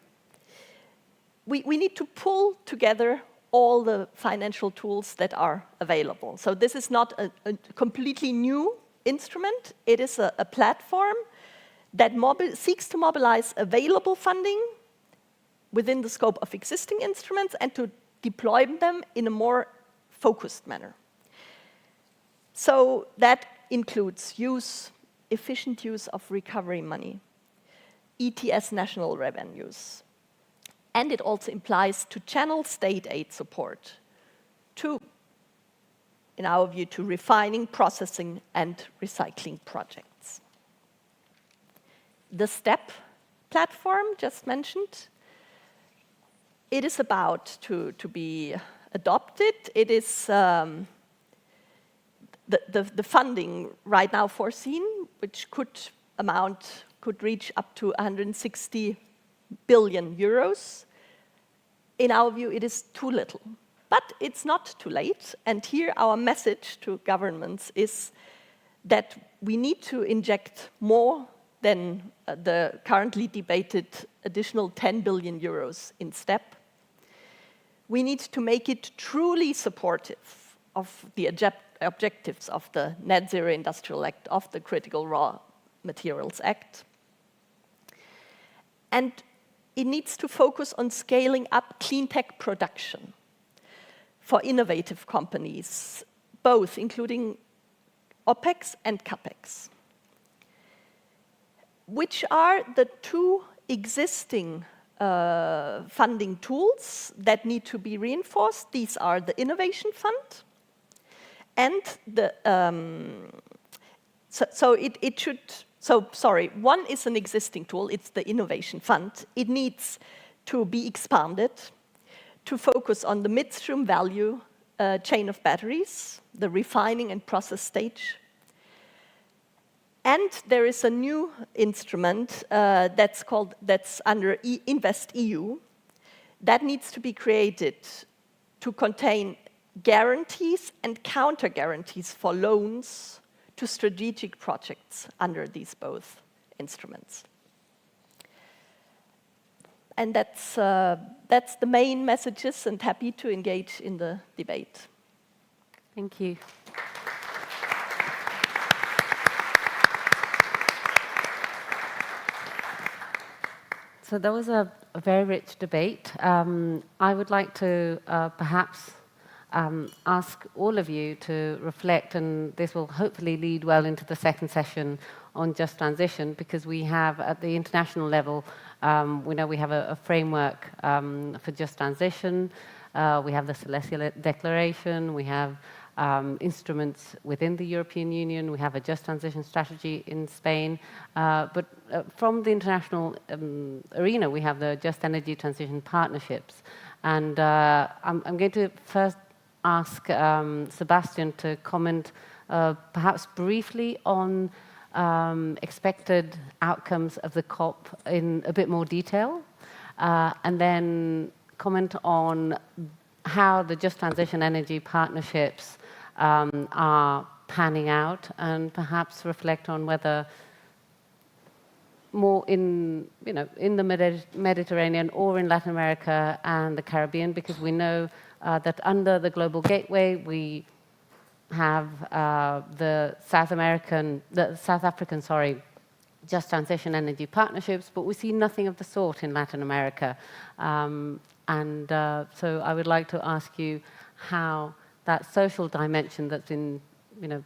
we need to pull together all the financial tools that are available. So this is not a completely new instrument. It is a platform that seeks to mobilize available funding within the scope of existing instruments and to deploy them in a more focused manner. So that includes efficient use of recovery money, ETS national revenues, and it also implies to channel state aid support to, in our view, to refining, processing, and recycling projects. The STEP platform just mentioned, it is about to be adopted. It is the funding right now foreseen, which could reach up to 160 billion euros. In our view, it is too little, but it's not too late. And here our message to governments is that we need to inject more than the currently debated additional 10 billion euros in STEP. We need to make it truly supportive of the objectives of the Net Zero Industrial Act, of the Critical Raw Materials Act. And it needs to focus on scaling up clean tech production for innovative companies, both including OPEX and CAPEX. Which are the two existing funding tools that need to be reinforced? These are the Innovation Fund and the one is an existing tool, it's the Innovation Fund. It needs to be expanded to focus on the midstream value chain of batteries, the refining and process stage. And there is a new instrument that's under Invest EU that needs to be created to contain guarantees and counter guarantees for loans to strategic projects under these both instruments. And that's the main messages, and happy to engage in the debate. Thank you. So that was a very rich debate. I would like to perhaps ask all of you to reflect, and this will hopefully lead well into the second session on just transition, because we have at the international level, we know we have a framework for just transition. We have the Celestial Declaration, we have instruments within the European Union, we have a just transition strategy in Spain, but from the international arena, we have the Just Energy Transition Partnerships. And I'm going to first ask Sebastian to comment perhaps briefly on expected outcomes of the COP in a bit more detail, and then comment on how the Just Transition Energy Partnerships are panning out, and perhaps reflect on whether more in the Mediterranean or in Latin America and the Caribbean, because we know that under the Global Gateway, we have the South African, just transition energy partnerships, but we see nothing of the sort in Latin America. So I would like to ask you how that social dimension that's been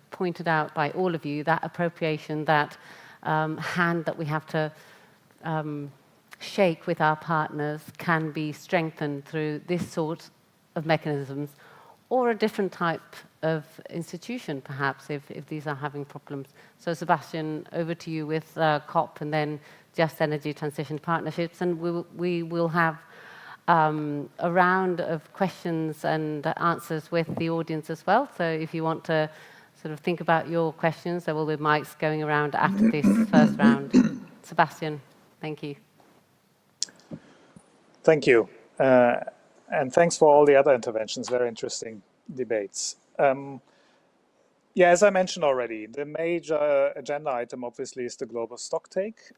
pointed out by all of you, that appropriation, that hand that we have to shake with our partners can be strengthened through this sort of mechanisms, or a different type of institution, perhaps, if these are having problems. So, Sebastian, over to you with COP and then Just Energy Transition Partnerships, and we will have a round of questions and answers with the audience as well. So if you want to sort of think about your questions, there will be mics going around after this first round. Sebastian, thank you. Thank you. And thanks for all the other interventions, very interesting debates. Yeah, as I mentioned already, the major agenda item obviously is the global stocktake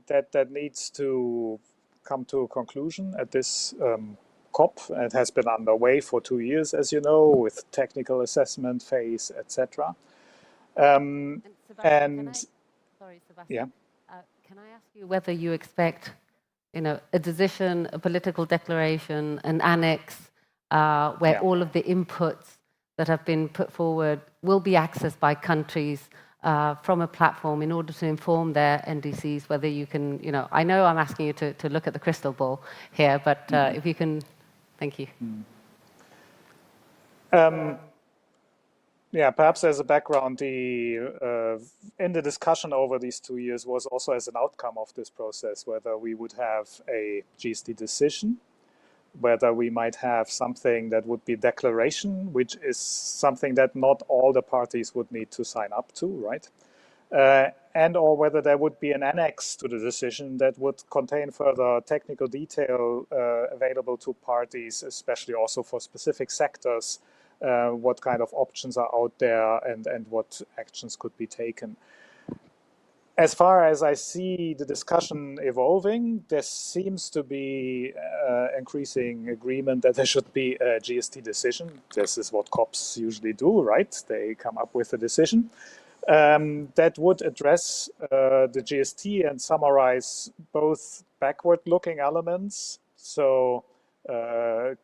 that needs to come to a conclusion at this COP. It has been underway for 2 years, as you know, with technical assessment phase, etc. Sorry, Sebastian. Yeah. Can I ask you whether you expect, a decision, a political declaration, an annex, where all of the inputs that have been put forward will be accessed by countries from a platform in order to inform their NDCs, whether you can, I know I'm asking you to look at the crystal ball here, but if you can, thank you. Yeah, perhaps as a background, in the discussion over these 2 years was also as an outcome of this process, whether we would have a GST decision, whether we might have something that would be declaration, which is something that not all the parties would need to sign up to, right? And or whether there would be an annex to the decision that would contain further technical detail available to parties, especially also for specific sectors, what kind of options are out there and what actions could be taken. As far as I see the discussion evolving, there seems to be increasing agreement that there should be a GST decision. This is what COPs usually do, right? They come up with a decision that would address the GST and summarize both backward-looking elements, so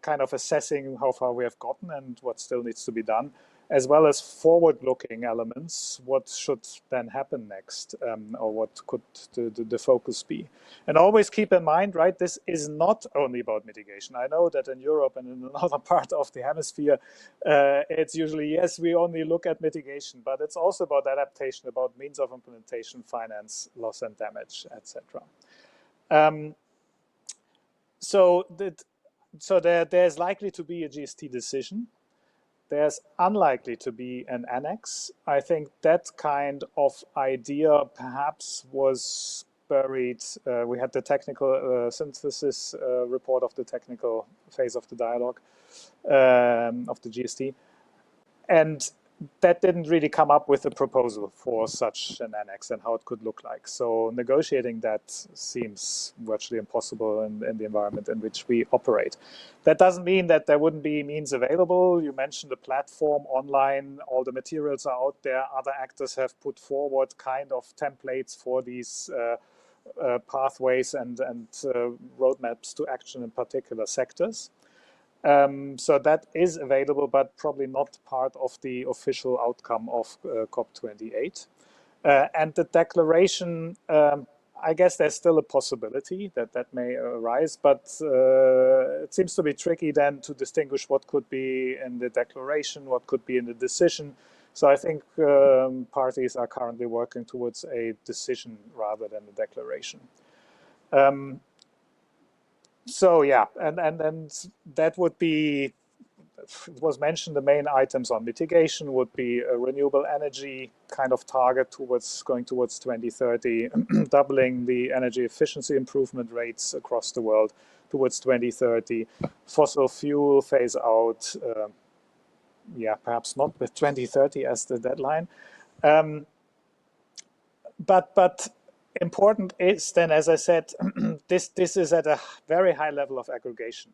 kind of assessing how far we have gotten and what still needs to be done, as well as forward-looking elements, what should then happen next, or what could the focus be. And always keep in mind, right, this is not only about mitigation. I know that in Europe and in another part of the hemisphere, it's usually, yes, we only look at mitigation, but it's also about adaptation, about means of implementation, finance, loss and damage, etc. So there's likely to be a GST decision. There's unlikely to be an annex. I think that kind of idea perhaps was buried. We had the technical synthesis report of the technical phase of the dialogue of the GST. And that didn't really come up with a proposal for such an annex and how it could look like. So negotiating that seems virtually impossible in the environment in which we operate. That doesn't mean that there wouldn't be means available. You mentioned the platform online, all the materials are out there. Other actors have put forward kind of templates for these pathways and roadmaps to action in particular sectors. So that is available, but probably not part of the official outcome of COP28. And the declaration, I guess there's still a possibility that may arise, but it seems to be tricky then to distinguish what could be in the declaration, what could be in the decision. So I think parties are currently working towards a decision rather than a declaration. So yeah, and that would be, it was mentioned, the main items on mitigation would be a renewable energy kind of target going towards 2030, doubling the energy efficiency improvement rates across the world towards 2030, fossil fuel phase out, yeah, perhaps not with 2030 as the deadline. But important is then, as I said, this is at a very high level of aggregation.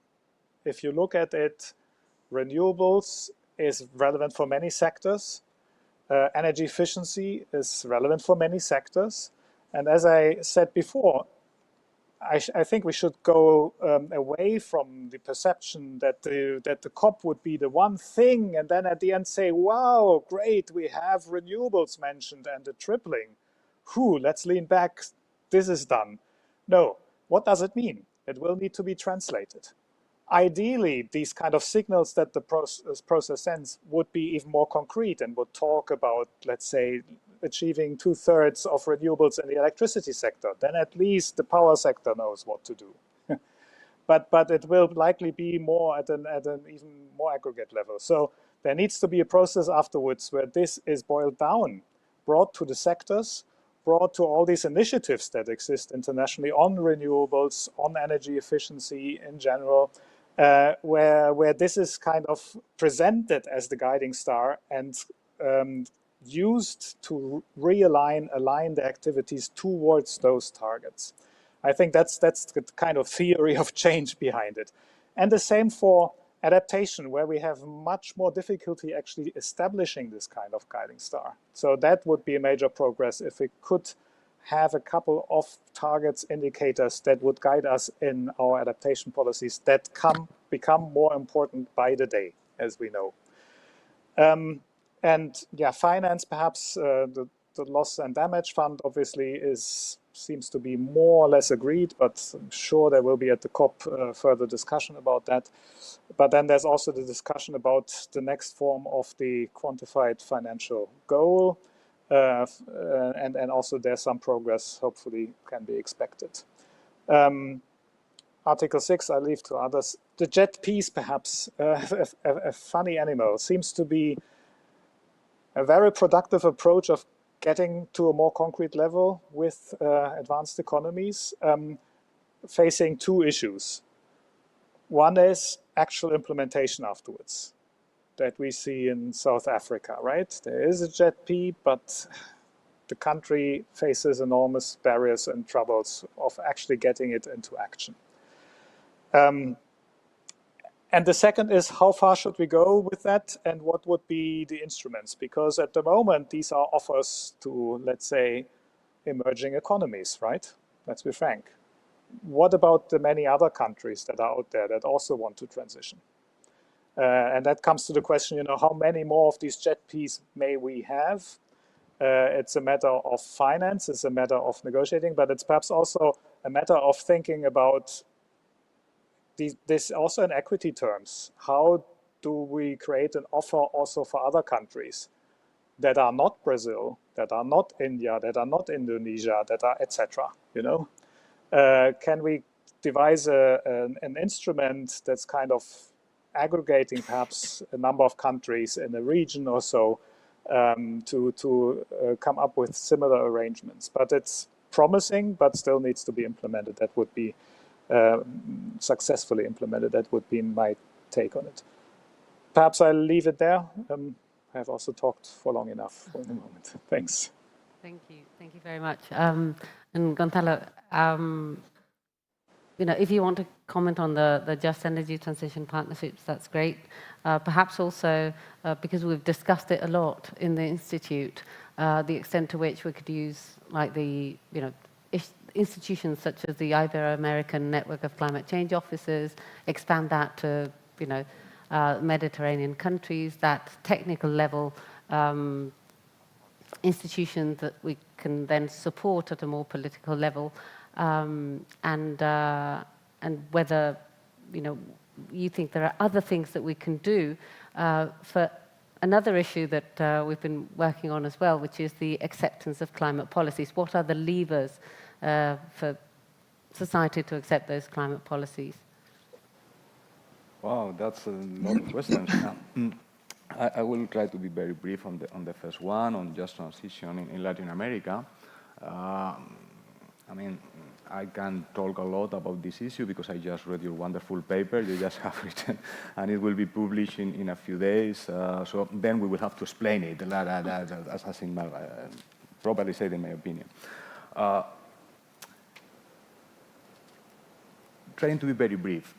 If you look at it, renewables is relevant for many sectors. Energy efficiency is relevant for many sectors. And as I said before, I think we should go away from the perception that the COP would be the one thing, and then at the end say, wow, great, we have renewables mentioned and the tripling. Whew, let's lean back, this is done. No, what does it mean? It will need to be translated. Ideally, these kind of signals that the process sends would be even more concrete and would talk about, let's say, achieving 2/3 of renewables in the electricity sector. Then at least the power sector knows what to do. but it will likely be more at an even more aggregate level. So there needs to be a process afterwards where this is boiled down, brought to the sectors, brought to all these initiatives that exist internationally on renewables, on energy efficiency in general, where this is kind of presented as the guiding star and used to align the activities towards those targets. I think that's the kind of theory of change behind it. And the same for adaptation, where we have much more difficulty actually establishing this kind of guiding star. So that would be a major progress if we could have a couple of targets, indicators that would guide us in our adaptation policies that become more important by the day, as we know. And yeah, finance, perhaps the loss and damage fund obviously seems to be more or less agreed, but I'm sure there will be at the COP further discussion about that. But then there's also the discussion about the next form of the quantified financial goal. And also there's some progress hopefully can be expected. Article 6, I leave to others. The jet piece, perhaps, a funny animal, seems to be a very productive approach of getting to a more concrete level with advanced economies, facing two issues. One is actual implementation afterwards that we see in South Africa, right? There is a JETP, but the country faces enormous barriers and troubles of actually getting it into action. And the second is, how far should we go with that, and what would be the instruments? Because at the moment, these are offers to, let's say, emerging economies, right? Let's be frank. What about the many other countries that are out there that also want to transition? And that comes to the question, you know, how many more of these JETPs may we have? It's a matter of finance, it's a matter of negotiating, but it's perhaps also a matter of thinking about this also in equity terms. How do we create an offer also for other countries that are not Brazil, that are not India, that are not Indonesia, that are etc. You know, can we devise an instrument that's kind of aggregating perhaps a number of countries in a region or so to come up with similar arrangements? But it's promising, but still needs to be implemented. That would be successfully implemented. That would be my take on it. Perhaps I'll leave it there. I have also talked for long enough for the moment. Thanks. Thank you very much. And Gonzalo, you know, if you want to comment on the Just Energy Transition Partnerships, that's great. Perhaps also, because we've discussed it a lot in the Institute, the extent to which we could use, like the, you know, institutions such as the Ibero-American Network of Climate Change Officers, expand that to, you know, Mediterranean countries, that technical level institutions that we can then support at a more political level, and whether, you know, you think there are other things that we can do for another issue that we've been working on as well, which is the acceptance of climate policies. What are the levers for society to accept those climate policies? Wow, that's a lot of questions. I will try to be very brief on the first one, on just transition in Latin America. I mean, I can talk a lot about this issue because I just read your wonderful paper you just have written, and it will be published in a few days. So then we will have to explain it, as in my, properly said in my opinion. Trying to be very brief.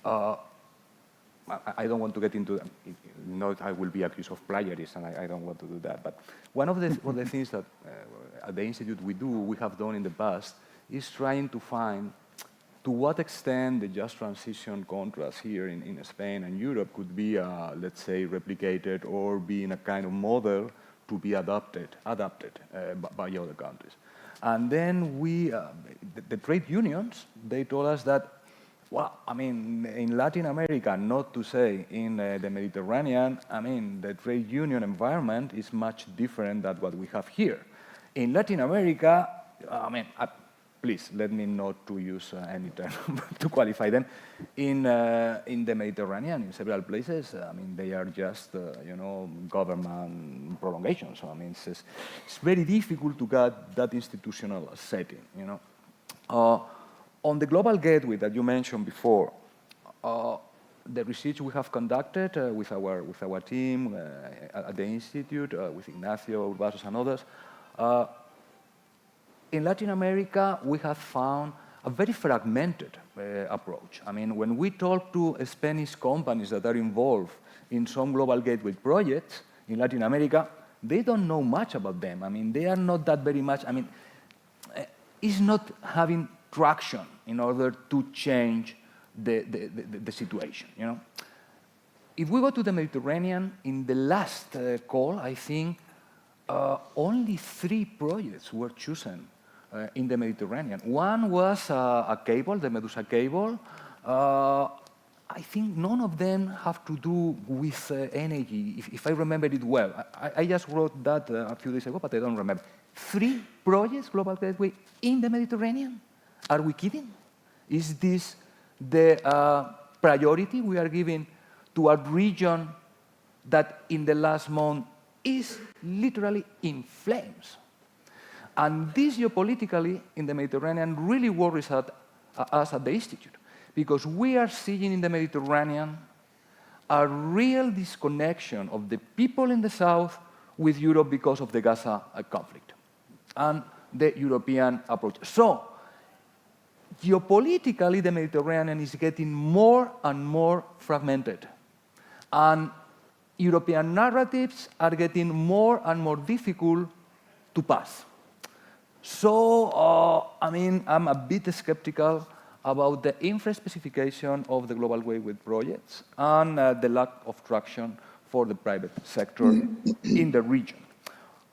I don't want to get into, I will be accused of plagiarism, and I don't want to do that. But one of the things that at the Institute we have done in the past, is trying to find to what extent the just transition contracts here in Spain and Europe could be, let's say, replicated or be in a kind of model to be adopted by other countries. And then the trade unions, they told us that, well, I mean, in Latin America, not to say in the Mediterranean, I mean, the trade union environment is much different than what we have here. In Latin America, I mean, please let me not to use any term to qualify them. In the Mediterranean, in several places, I mean, they are just, government prolongations. So, I mean, it's very difficult to get that institutional setting, On the global gateway that you mentioned before, the research we have conducted with our team at the Institute, with Ignacio, Urbasos, and others, in Latin America, we have found a very fragmented approach. I mean, when we talk to Spanish companies that are involved in some global gateway projects in Latin America, they don't know much about them. I mean, they are not that very much, I mean, it's not having traction in order to change the situation, If we go to the Mediterranean, in the last call, I think only 3 projects were chosen in the Mediterranean. One was a cable, the Medusa cable. I think none of them have to do with energy, if I remember it well. I just wrote that a few days ago, but I don't remember. 3 projects, Global Gateway, in the Mediterranean? Are we kidding? Is this the priority we are giving to a region that in the last month is literally in flames? And this geopolitically in the Mediterranean really worries us at the Institute, because we are seeing in the Mediterranean a real disconnection of the people in the south with Europe because of the Gaza conflict and the European approach. So, geopolitically, the Mediterranean is getting more and more fragmented. And European narratives are getting more and more difficult to pass. So, I mean, I'm a bit skeptical about the infra-specification of the global gateway projects and the lack of traction for the private sector in the region.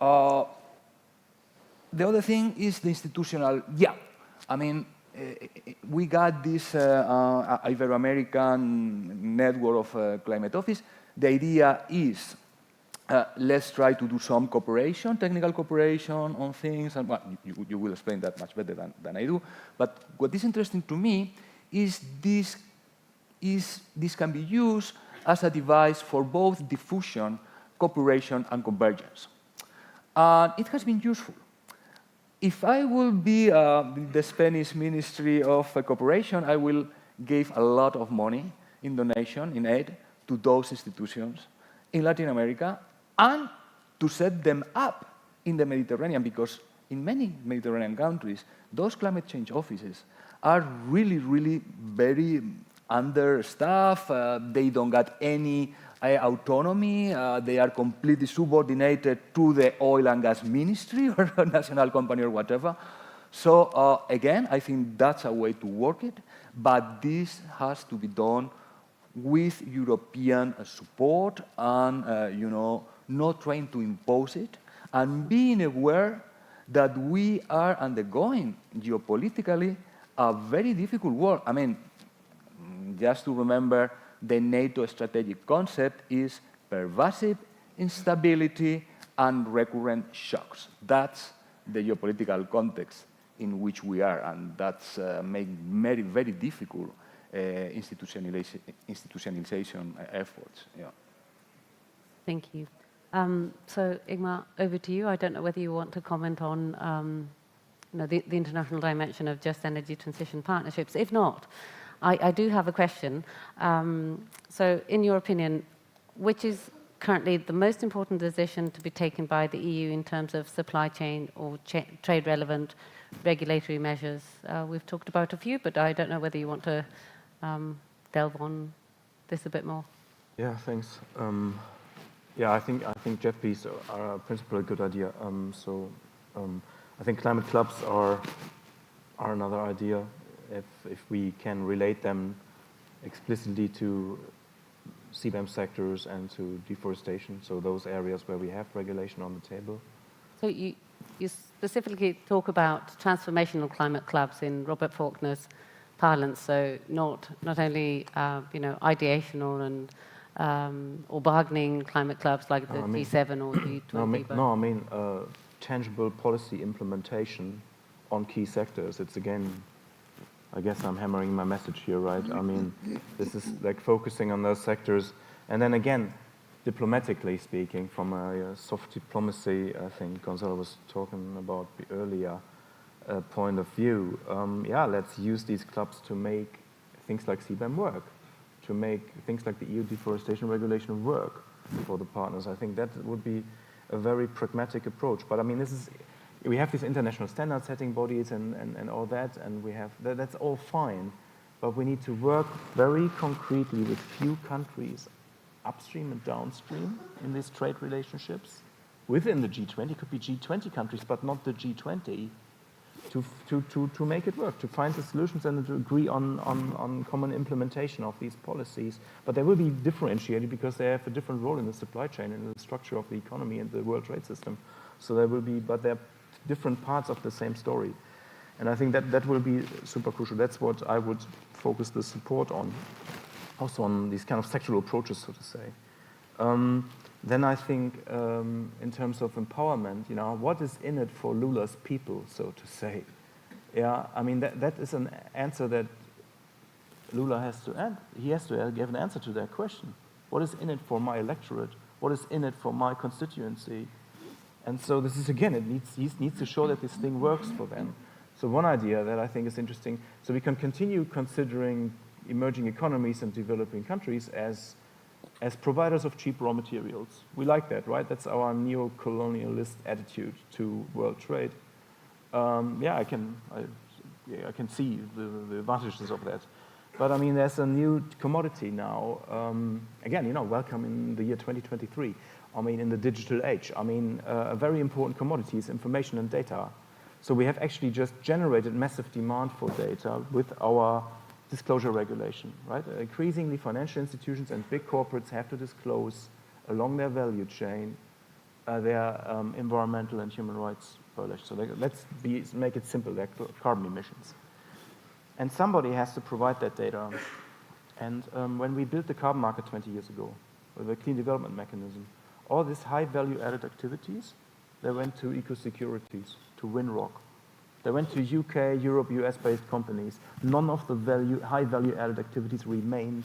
The other thing is the institutional, I mean, we got this Ibero-American network of climate office. The idea is let's try to do some cooperation, technical cooperation on things, and well, you will explain that much better than I do. But what is interesting to me is this can be used as a device for both diffusion, cooperation, and convergence. It has been useful. If I will be the Spanish Ministry of Cooperation, I will give a lot of money in donation, in aid, to those institutions in Latin America, and to set them up in the Mediterranean, because in many Mediterranean countries, those climate change offices are really, really very understaffed. They don't got any autonomy. They are completely subordinated to the oil and gas ministry or a national company or whatever. So again, I think that's a way to work it, but this has to be done with European support and, not trying to impose it, and being aware that we are undergoing geopolitically a very difficult war. I mean, just to remember, the NATO strategic concept is pervasive instability and recurrent shocks. That's the geopolitical context in which we are, and that's making very, very difficult institutionalization efforts. Yeah. Thank you. So, Ingmar, over to you. I don't know whether you want to comment on the international dimension of just energy transition partnerships. If not, I do have a question. So, in your opinion, which is currently the most important decision to be taken by the EU in terms of supply chain or trade-relevant regulatory measures? We've talked about a few, but I don't know whether you want to delve on this a bit more. Yeah, thanks. Yeah, I think JEPs are a principle a good idea. I think climate clubs are another idea if we can relate them explicitly to CBAM sectors and to deforestation, so those areas where we have regulation on the table. So you specifically talk about transformational climate clubs in Robert Faulkner's parlance, so not only ideational and or bargaining climate clubs like the G7 or G20. I mean tangible policy implementation on key sectors. It's again, I guess I'm hammering my message here, right? I mean, this is like focusing on those sectors, and then again, diplomatically speaking, from a soft diplomacy, I think Gonzalo was talking about earlier, point of view. Yeah, let's use these clubs to make things like CBAM work, to make things like the EU deforestation regulation work for the partners. I think that would be a very pragmatic approach. But I mean, we have these international standard setting bodies and all that, and we have that's all fine. But we need to work very concretely with few countries, upstream and downstream, in these trade relationships. Within the G20, could be G20 countries, but not the G20, to make it work, to find the solutions and to agree on common implementation of these policies. But they will be differentiated because they have a different role in the supply chain and in the structure of the economy and the world trade system. So there will be, but they're different parts of the same story. And I think that will be super crucial. That's what I would focus the support on, also on these kind of sectoral approaches, so to say. Then I think in terms of empowerment, what is in it for Lula's people, so to say? Yeah, I mean, that is an answer that Lula has to add. He has to give an answer to that question. What is in it for my electorate? What is in it for my constituency? And so this is, again, he needs to show that this thing works for them. So one idea that I think is interesting, so we can continue considering emerging economies and developing countries as providers of cheap raw materials. We like that, right? That's our neo-colonialist attitude to world trade. Yeah, I can see the advantages of that. But I mean, there's a new commodity now. Again, welcome in the year 2023. I mean, in the digital age. I mean, a very important commodity is information and data. So we have actually just generated massive demand for data with our disclosure regulation, right? Increasingly, financial institutions and big corporates have to disclose along their value chain their environmental and human rights violations. So let's make it simple, like carbon emissions. And somebody has to provide that data. And when we built the carbon market 20 years ago, with a clean development mechanism, all these high value-added activities, they went to eco-securities, to Winrock. They went to UK, Europe, US-based companies. None of the high value-added activities remained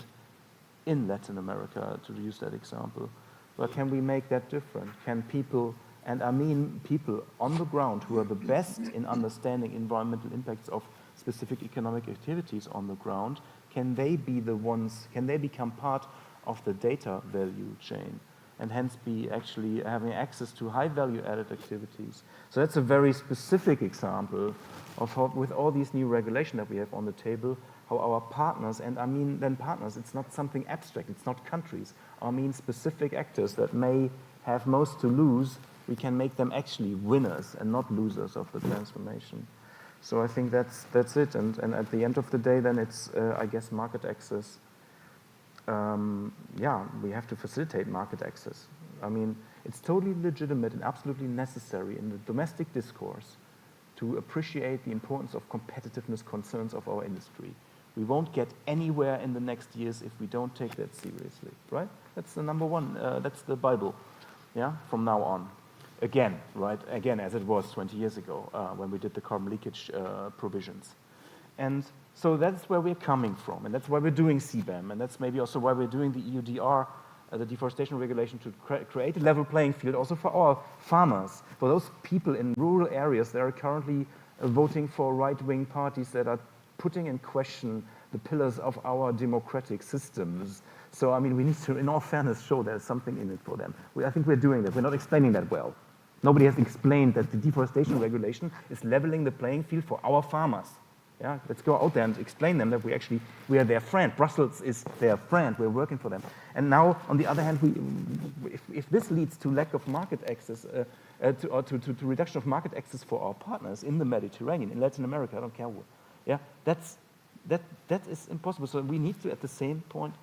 in Latin America, to use that example. But can we make that different? Can people, and I mean people on the ground who are the best in understanding environmental impacts of specific economic activities on the ground, can they be the ones, can they become part of the data value chain? And hence be actually having access to high value-added activities. So that's a very specific example of how, with all these new regulation that we have on the table, how our partners, and I mean then partners, it's not something abstract, it's not countries, I mean specific actors that may have most to lose, we can make them actually winners and not losers of the transformation. So I think that's it, and at the end of the day then it's, I guess, market access. Yeah, we have to facilitate market access. I mean, it's totally legitimate and absolutely necessary in the domestic discourse to appreciate the importance of competitiveness concerns of our industry. We won't get anywhere in the next years if we don't take that seriously, right? That's the number one, that's the Bible, yeah, from now on. Again, right, again, as it was 20 years ago when we did the carbon leakage provisions. And so that's where we're coming from, and that's why we're doing CBAM, and that's maybe also why we're doing the EUDR, the deforestation regulation, to create a level playing field also for our farmers, for those people in rural areas that are currently voting for right-wing parties that are putting in question the pillars of our democratic systems. So, I mean, we need to, in all fairness, show there's something in it for them. I think we're doing that. We're not explaining that well. Nobody has explained that the deforestation regulation is leveling the playing field for our farmers. Yeah, let's go out there and explain them that we are their friend. Brussels is their friend. We're working for them. And now, on the other hand, if this leads to lack of market access, to reduction of market access for our partners in the Mediterranean, in Latin America, I don't care what, yeah, that is impossible. So we need to, at the same point,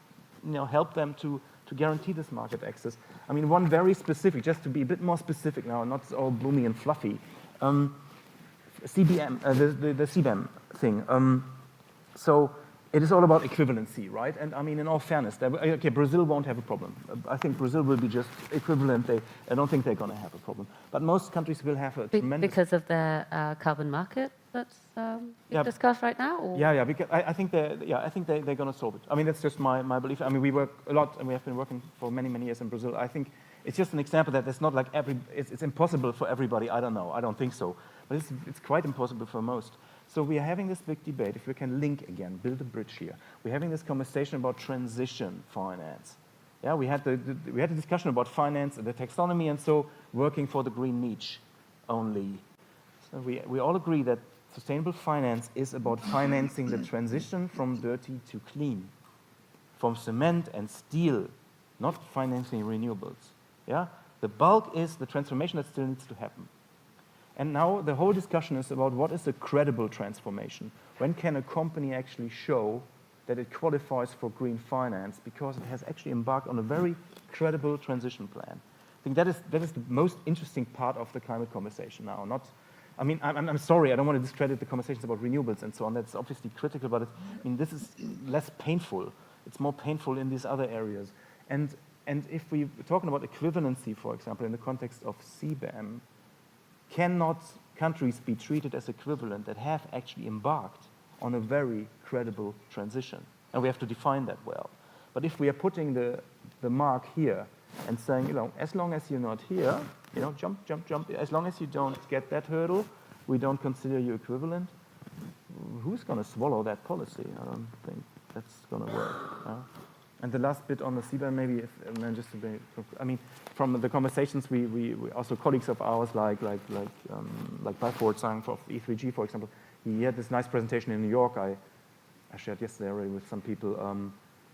help them to guarantee this market access. I mean, one very specific, just to be a bit more specific now, not all bloomy and fluffy. CBM, the CBAM thing. So it is all about equivalency, right? And I mean, in all fairness, okay, Brazil won't have a problem. I think Brazil will be just equivalent. I don't think they're going to have a problem. But most countries will have a tremendous... Because of their carbon market that's discussed right now? Or? Yeah. Because I think they're going to solve it. I mean, that's just my belief. I mean, we work a lot, and we have been working for many, many years in Brazil. I think it's just an example that it's not like it's impossible for everybody. I don't know. I don't think so. But it's quite impossible for most. So we are having this big debate, if we can link again, build a bridge here. We're having this conversation about transition finance. Yeah, we had the discussion about finance, the taxonomy, and so working for the green niche only. So we all agree that sustainable finance is about financing the transition from dirty to clean, from cement and steel, not financing renewables. Yeah, the bulk is the transformation that still needs to happen. And now the whole discussion is about what is a credible transformation. When can a company actually show that it qualifies for green finance because it has actually embarked on a very credible transition plan? I think that is the most interesting part of the climate conversation now. I'm sorry, I don't want to discredit the conversations about renewables and so on. That's obviously critical, but this is less painful. It's more painful in these other areas. And if we're talking about equivalency, for example, in the context of CBAM, cannot countries be treated as equivalent that have actually embarked on a very credible transition? And we have to define that well. But if we are putting the mark here and saying, as long as you're not here, jump, as long as you don't get that hurdle, we don't consider you equivalent, who's going to swallow that policy? I don't think that's going to work. And the last bit on the CBAM, maybe, just to be, from the conversations, we also colleagues of ours, like Balfour Sang for E3G, for example, he had this nice presentation in New York. I shared yesterday already with some people,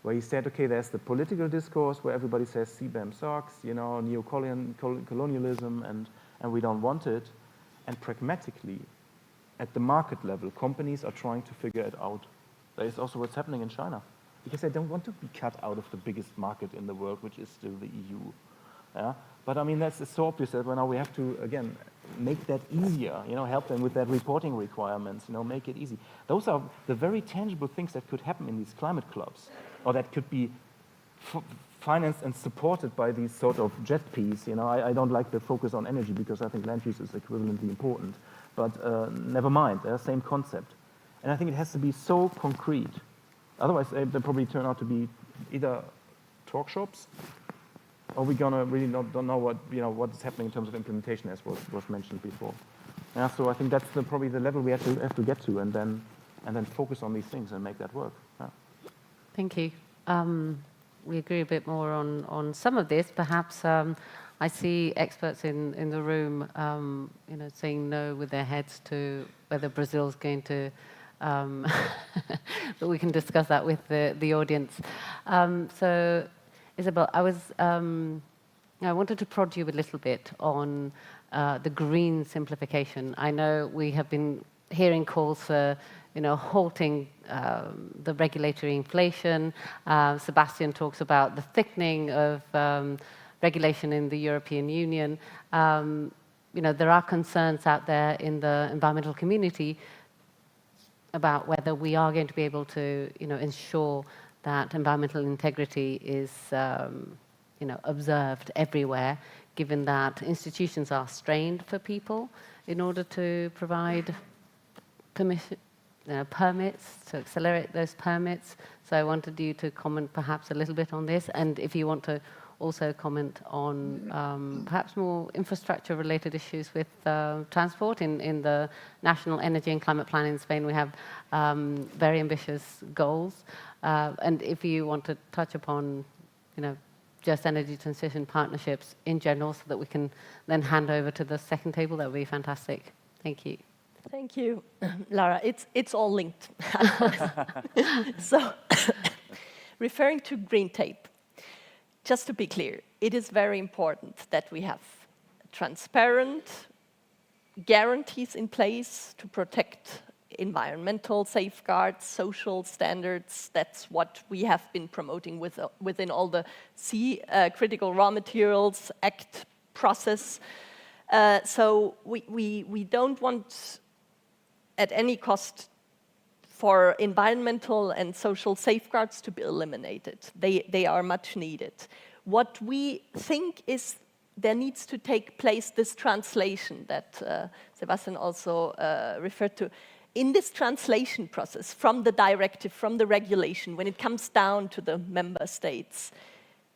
where he said, okay, there's the political discourse where everybody says CBAM sucks, neo-colonialism, and we don't want it. And pragmatically, at the market level, companies are trying to figure it out. That is also what's happening in China. Because they don't want to be cut out of the biggest market in the world, which is still the EU. Yeah? But that's so obvious that now we have to, again, make that easier, help them with that reporting requirements, make it easy. Those are the very tangible things that could happen in these climate clubs, or that could be financed and supported by these sort of jet Ps. I don't like the focus on energy because I think land use is equivalently important. But never mind, they're the same concept. And I think it has to be so concrete. Otherwise, they probably turn out to be either talk shops, or we're gonna really don't know what is happening in terms of implementation, as was mentioned before. Yeah, so I think that's probably the level we have to get to, and then focus on these things and make that work. Yeah. Thank you. We agree a bit more on some of this. Perhaps I see experts in the room, saying no with their heads to whether Brazil's going to. But we can discuss that with the audience. So, Isabel, I wanted to prod you a little bit on the green simplification. I know we have been hearing calls for, halting the regulatory inflation. Sebastian talks about the thickening of regulation in the European Union. There are concerns out there in the environmental community about whether we are going to be able to, ensure that environmental integrity is, observed everywhere, given that institutions are strained for people in order to provide permits, to accelerate those permits. So I wanted you to comment perhaps a little bit on this, and if you want to also comment on perhaps more infrastructure-related issues with transport. In the National Energy and Climate Plan in Spain, we have very ambitious goals. And if you want to touch upon, just energy transition partnerships in general, so that we can then hand over to the second table, that would be fantastic. Thank you. Thank you, Lara. It's all linked. So, referring to green tape, just to be clear, it is very important that we have transparent guarantees in place to protect environmental safeguards, social standards. That's what we have been promoting within all the Critical Raw Materials Act process. So we don't want at any cost for environmental and social safeguards to be eliminated. They are much needed. What we think is there needs to take place this translation that Sebastian also referred to. In this translation process from the directive, from the regulation, when it comes down to the member states,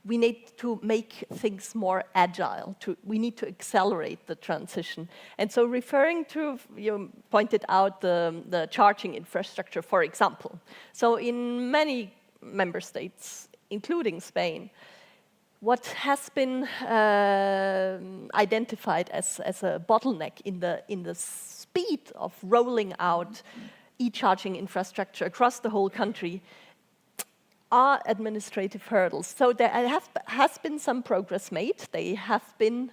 we need to make things more agile. We need to accelerate the transition. And so referring to, you pointed out the charging infrastructure, for example. So in many member states, including Spain, what has been identified as a bottleneck in the speed of rolling out e-charging infrastructure across the whole country are administrative hurdles. So there has been some progress made. They have been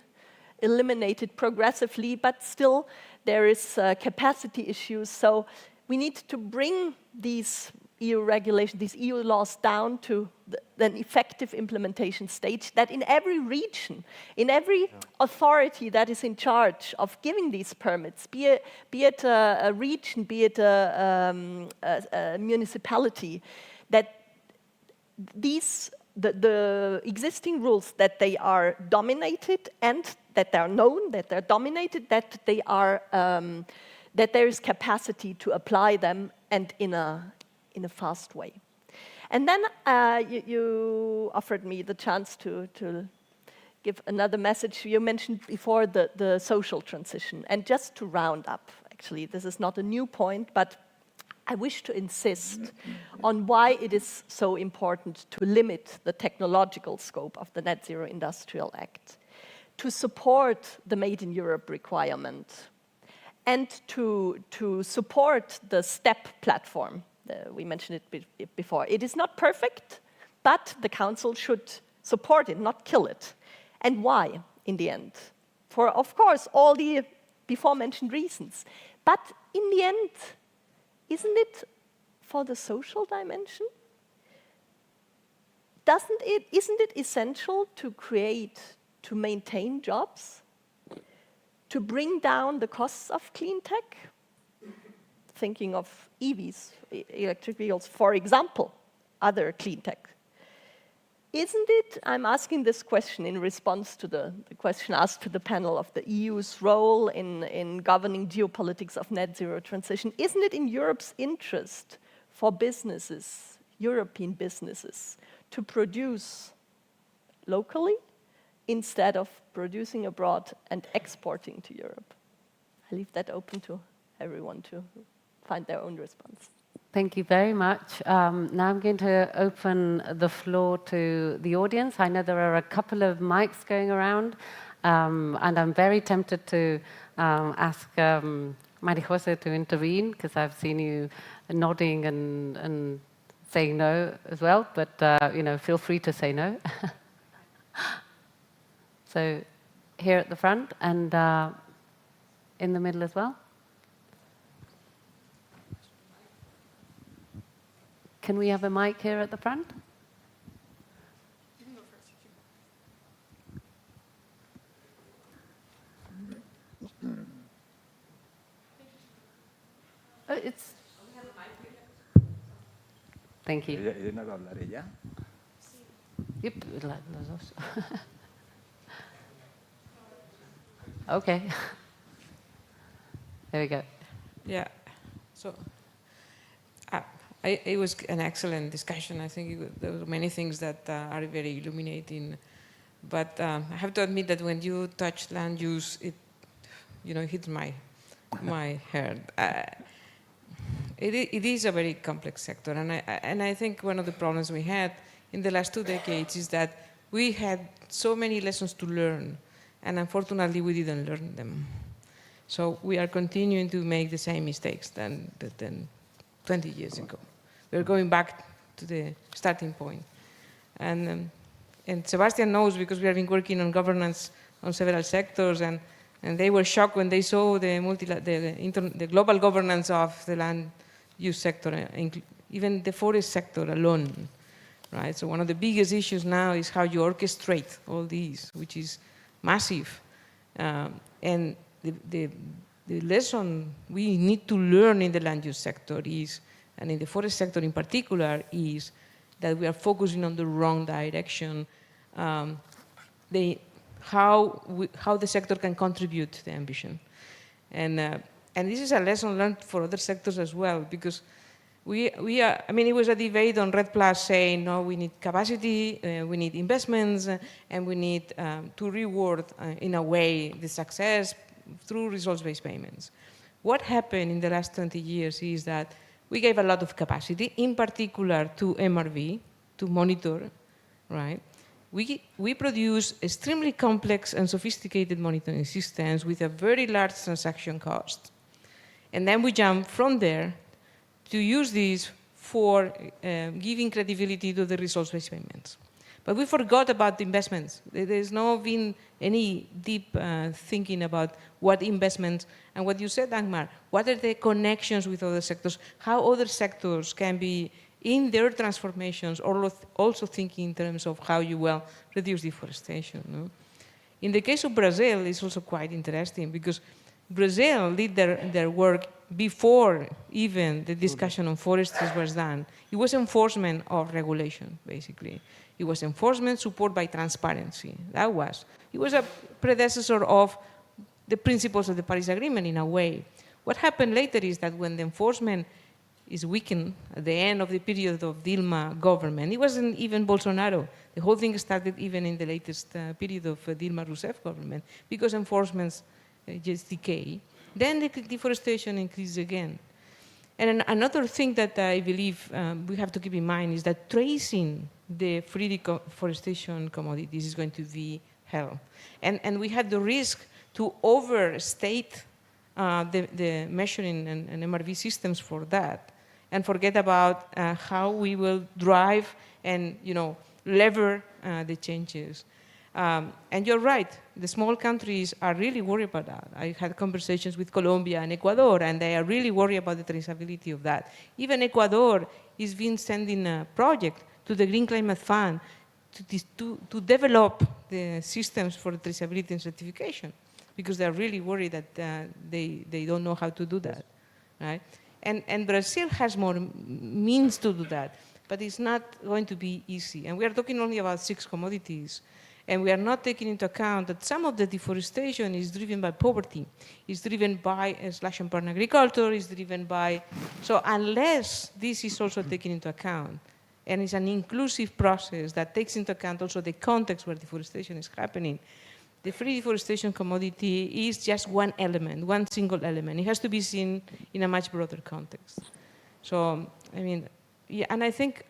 eliminated progressively, but still there is capacity issues. So we need to bring these EU regulations, these EU laws down to an effective implementation stage that in every region, in every authority that is in charge of giving these permits, be it a region, be it a municipality, that the existing rules, that they are dominated and that they are known, that they're dominated, that they are that there is capacity to apply them and in a fast way. And then you offered me the chance to give another message. You mentioned before the social transition. And just to round up, actually, this is not a new point, but I wish to insist on why it is so important to limit the technological scope of the Net Zero Industrial Act, to support the Made in Europe requirement, and to support the STEP platform. We mentioned it before. It is not perfect, but the Council should support it, not kill it. And why, in the end? For, of course, all the before-mentioned reasons. But in the end, isn't it for the social dimension? Isn't it essential to to maintain jobs? To bring down the costs of clean tech? Thinking of EVs, electric vehicles, for example, other clean tech. Isn't it, I'm asking this question in response to the question asked to the panel of the EU's role in governing geopolitics of net zero transition, isn't it in Europe's interest for businesses, European businesses, to produce locally instead of producing abroad and exporting to Europe? I leave that open to everyone to find their own response. Thank you very much. Now I'm going to open the floor to the audience. I know there are a couple of mics going around, and I'm very tempted to ask Maria Jose to intervene, because I've seen you nodding and saying no as well, but feel free to say no. So here at the front and in the middle as well. Can we have a mic here at the front? It's. Thank you. ¿No va a hablar ella? Yep, las dos. Okay. There we go. Yeah. So. It was an excellent discussion. I think there were many things that are very illuminating. But I have to admit that when you touched land use, it hit my heart. It is a very complex sector, and I think one of the problems we had in the last 2 decades is that we had so many lessons to learn, and unfortunately we didn't learn them. So we are continuing to make the same mistakes than 20 years ago. We're going back to the starting point. And Sebastian knows, because we have been working on governance on several sectors, and they were shocked when they saw the global governance of the land use sector, even the forest sector alone, right? So one of the biggest issues now is how you orchestrate all these, which is massive. And the lesson we need to learn in the land use sector is, and in the forest sector in particular, is that we are focusing on the wrong direction. How the sector can contribute to the ambition. And this is a lesson learned for other sectors as well, because it was a debate on RED Plus saying, no, we need capacity, we need investments, and we need to reward, in a way, the success through results-based payments. What happened in the last 20 years is that we gave a lot of capacity, in particular to MRV, to monitor, right? We produce extremely complex and sophisticated monitoring systems with a very large transaction cost. And then we jump from there to use these for giving credibility to the results-based payments. But we forgot about the investments. There's not been any deep thinking about what investments, and what you said, Dagmar, what are the connections with other sectors, how other sectors can be in their transformations, or also thinking in terms of how you will reduce deforestation. No? In the case of Brazil, it's also quite interesting, because Brazil did their work before even the discussion on forestry was done. It was enforcement of regulation, basically. It was enforcement supported by transparency. It was a predecessor of the principles of the Paris Agreement in a way. What happened later is that when the enforcement is weakened at the end of the period of Dilma government, it wasn't even Bolsonaro. The whole thing started even in the latest period of Dilma Rousseff government, because enforcements just decay. Then the deforestation increases again. And another thing that I believe we have to keep in mind is that tracing the free deforestation commodities is going to be hell. And we had the risk to overstate the measuring and MRV systems for that, and forget about how we will drive and lever the changes. And you're right, the small countries are really worried about that. I had conversations with Colombia and Ecuador, and they are really worried about the traceability of that. Even Ecuador has been sending a project to the Green Climate Fund to develop the systems for traceability and certification, because they're really worried that they don't know how to do that, right? And Brazil has more means to do that, but it's not going to be easy. And we are talking only about 6 commodities. And we are not taking into account that some of the deforestation is driven by poverty, is driven by slash and burn agriculture, is driven by, so unless this is also taken into account, and it's an inclusive process that takes into account also the context where deforestation is happening, the free deforestation commodity is just one element, one single element. It has to be seen in a much broader context. So, yeah, and I think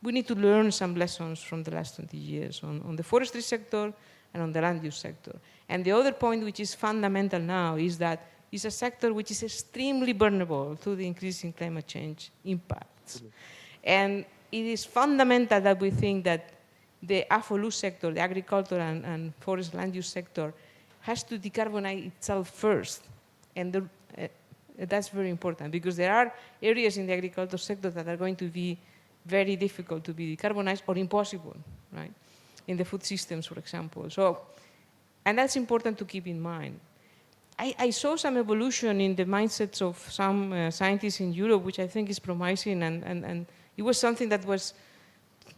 we need to learn some lessons from the last 20 years on the forestry sector and on the land use sector. And the other point, which is fundamental now, is that it's a sector which is extremely vulnerable to the increasing climate change impacts. And it is fundamental that we think that the AFOLU sector, the agriculture and forest land use sector, has to decarbonize itself first. And that's very important, because there are areas in the agriculture sector that are going to be very difficult to be decarbonized, or impossible, right? In the food systems, for example. So, and that's important to keep in mind. I saw some evolution in the mindsets of some scientists in Europe, which I think is promising, and it was something that was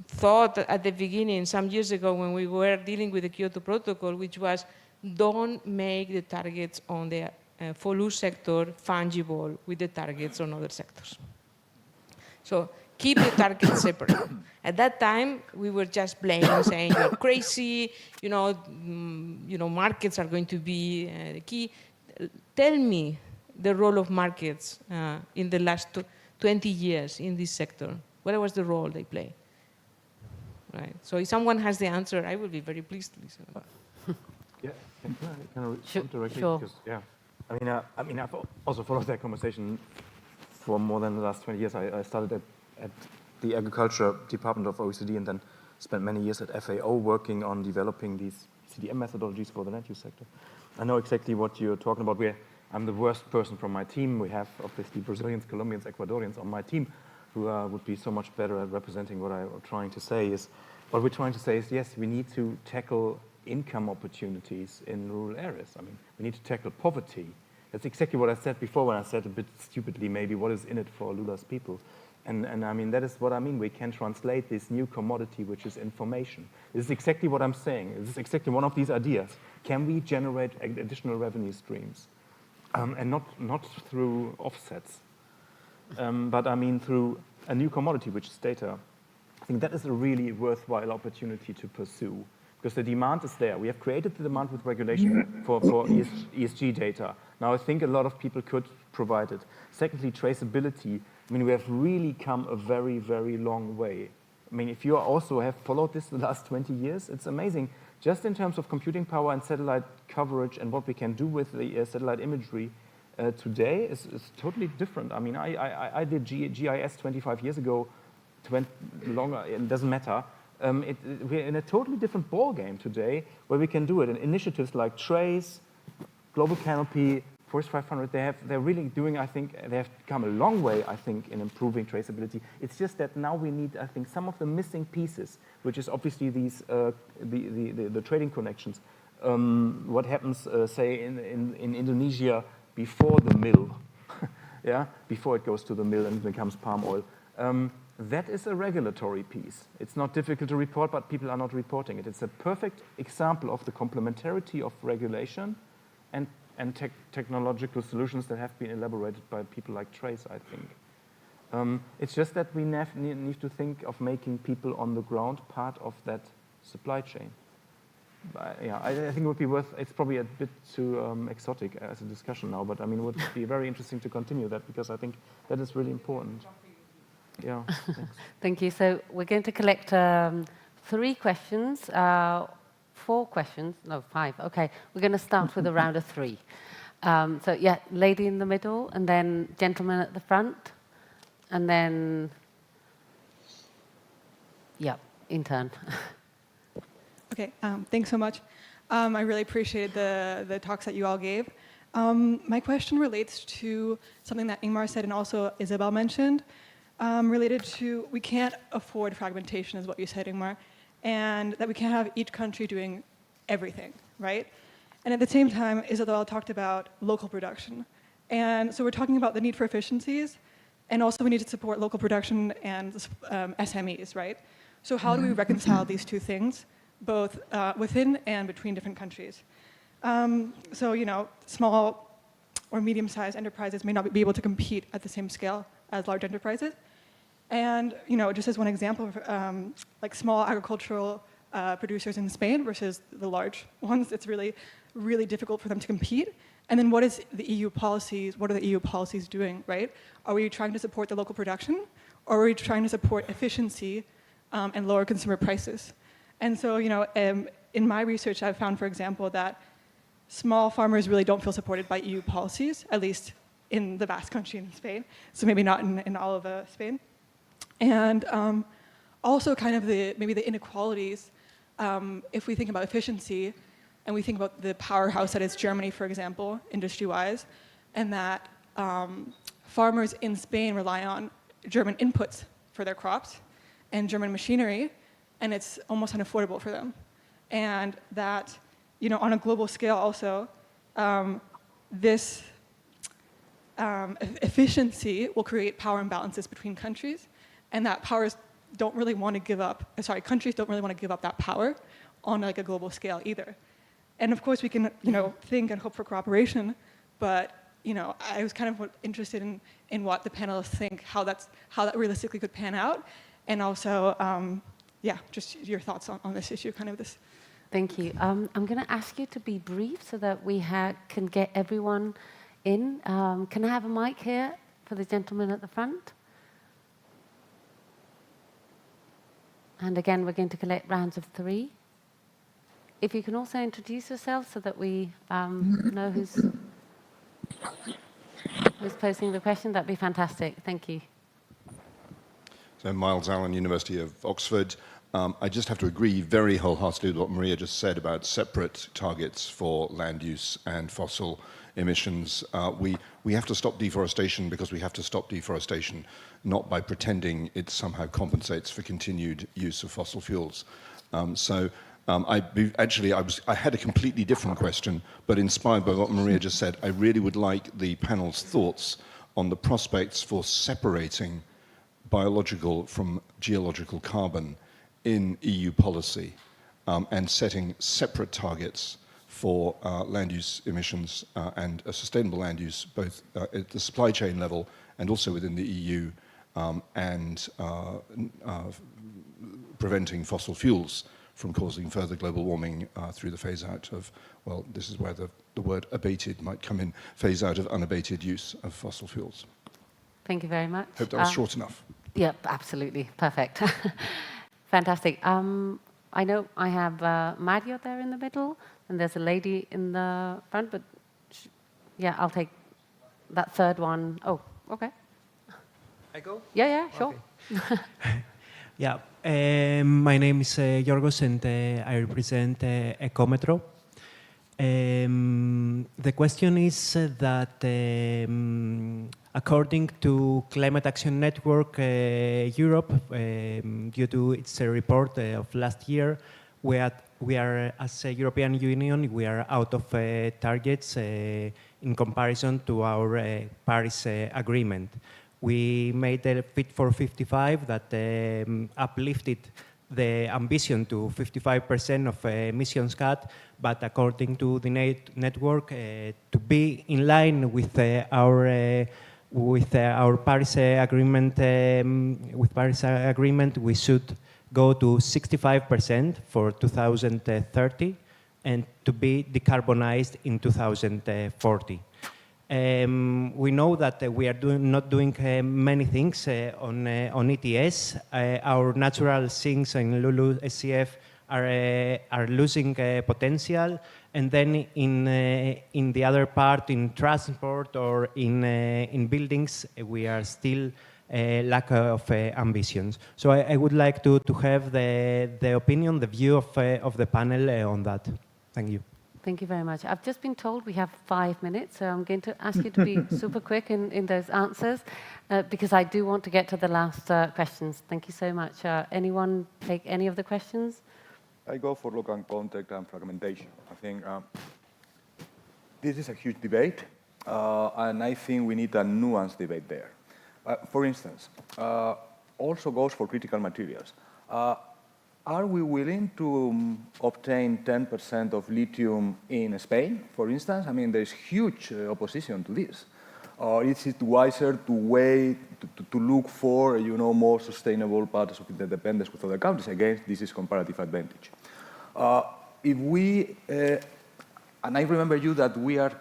thought at the beginning, some years ago, when we were dealing with the Kyoto Protocol, which was, don't make the targets on the FOLU sector fungible with the targets on other sectors. So, keep the targets separate. At that time, we were just blaming, saying, you're crazy, markets are going to be the key. Tell me the role of markets in the last 20 years in this sector. What was the role they play? Right. So if someone has the answer, I will be very pleased to listen. Yeah, can I respond directly? Sure. Because, yeah. I mean, I've also followed that conversation for more than the last 20 years. I started at the Agriculture Department of OECD and then spent many years at FAO working on developing these CDM methodologies for the land use sector. I know exactly what you're talking about. I'm the worst person from my team. We have obviously Brazilians, Colombians, Ecuadorians on my team who would be so much better at representing what I'm trying to say is, what we're trying to say is, yes, we need to tackle income opportunities in rural areas. I mean, we need to tackle poverty. That's exactly what I said before when I said a bit stupidly maybe, what is in it for Lula's people? And I mean, that is what I mean. We can translate this new commodity, which is information. This is exactly what I'm saying. This is exactly one of these ideas. Can we generate additional revenue streams? And not through offsets, but I mean through a new commodity, which is data. I think that is a really worthwhile opportunity to pursue, because the demand is there. We have created the demand with regulation for ESG data. Now I think a lot of people could provide it. Secondly, traceability. I mean, we have really come a very, very long way. I mean, if you also have followed this the last 20 years, it's amazing. Just in terms of computing power and satellite coverage and what we can do with the satellite imagery today is totally different. I mean, I did GIS 25 years ago, longer, it doesn't matter. We're in a totally different ballgame today where we can do it. And initiatives like Trace, Global Canopy, Forest 500, they're really doing, I think, they have come a long way, I think, in improving traceability. It's just that now we need, I think, some of the missing pieces, which is obviously these, the trading connections. What happens, say, in Indonesia before the mill, yeah, before it goes to the mill and becomes palm oil. That is a regulatory piece. It's not difficult to report, but people are not reporting it. It's a perfect example of the complementarity of regulation and technological solutions that have been elaborated by people like Trace, I think. It's just that we need to think of making people on the ground part of that supply chain. Yeah, I think it would be it's probably a bit too exotic as a discussion now, but I mean, it would be very interesting to continue that because I think that is really important. Yeah, thanks. Thank you. So we're going to collect 3 questions. 4 questions, no, 5. Okay, we're going to start with a round of 3. So yeah, lady in the middle, and then gentleman at the front, and then, yeah, in turn. Okay, thanks so much. I really appreciated the talks that you all gave. My question relates to something that Ingmar said and also Isabel mentioned, related to we can't afford fragmentation, is what you said, Ingmar, and that we can't have each country doing everything, right? And at the same time, Isabel talked about local production. And so we're talking about the need for efficiencies, and also we need to support local production and SMEs, right? So how do we reconcile these two things, both within and between different countries? So, you know, small or medium-sized enterprises may not be able to compete at the same scale as large enterprises. And, you know, just as one example, like small agricultural producers in Spain versus the large ones, it's really, really difficult for them to compete. And then what is the EU policies, what are the EU policies doing, right? Are we trying to support the local production, or are we trying to support efficiency and lower consumer prices? And so, you know, in my research, I've found, for example, that small farmers really don't feel supported by EU policies, at least in the Basque Country in Spain, so maybe not in all of Spain. And also kind of maybe the inequalities, if we think about efficiency, and we think about the powerhouse that is Germany, for example, industry-wise, and that farmers in Spain rely on German inputs for their crops and German machinery, and it's almost unaffordable for them. And that, you know, on a global scale also, this efficiency will create power imbalances between countries, and that countries don't really want to give up that power on like a global scale either. And of course we can, you know, think and hope for cooperation, but, you know, I was kind of interested in what the panelists think, how that realistically could pan out, and also, yeah, just your thoughts on this issue, kind of this. Thank you. I'm going to ask you to be brief so that we can get everyone in. Can I have a mic here for the gentleman at the front? And again, we're going to collect rounds of 3. If you can also introduce yourself so that we know who's... Who's posing the question? That'd be fantastic. Thank you. So Miles Allen, University of Oxford. I just have to agree very wholeheartedly with what Maria just said about separate targets for land use and fossil emissions. We have to stop deforestation because we have to stop deforestation, not by pretending it somehow compensates for continued use of fossil fuels. I had a completely different question, but inspired by what Maria just said, I really would like the panel's thoughts on the prospects for separating biological from geological carbon in EU policy and setting separate targets for land use emissions and a sustainable land use, both at the supply chain level and also within the EU, and preventing fossil fuels from causing further global warming through the phase out of, well, this is where the word abated might come in, phase out of unabated use of fossil fuels. Thank you very much. Hope that was short enough. Yep, absolutely. Perfect. Fantastic. I know I have Mario there in the middle, and there's a lady in the front, but yeah, I'll take that third one. Oh, okay. I go? Yeah, sure. Okay. Yeah, my name is Yorgos, and I represent Ecometro. The question is that according to Climate Action Network Europe, due to its report of last year, we are as a European Union, we are out of targets in comparison to our Paris Agreement. We made a Fit for 55 that uplifted the ambition to 55% of emissions cut, but according to the network, to be in line with our Paris Agreement, we should go to 65% for 2030 and to be decarbonized in 2040. We know that we are not doing many things on ETS. Our natural sinks in LULUCF are losing potential, and then in the other part, in transport or in buildings, we are still lack of ambitions. So I would like to have the opinion, the view of the panel on that. Thank you. Thank you very much. I've just been told we have 5 minutes, so I'm going to ask you to be super quick in those answers, because I do want to get to the last questions. Thank you so much. Anyone take any of the questions? I go for local context and fragmentation. I think this is a huge debate, and I think we need a nuanced debate there. For instance, also goes for critical materials. Are we willing to obtain 10% of lithium in Spain, for instance? I mean, there's huge opposition to this. Or is it wiser to wait, to look for, more sustainable patterns of interdependence with other countries? Again, this is comparative advantage. If we, and I remember you that we are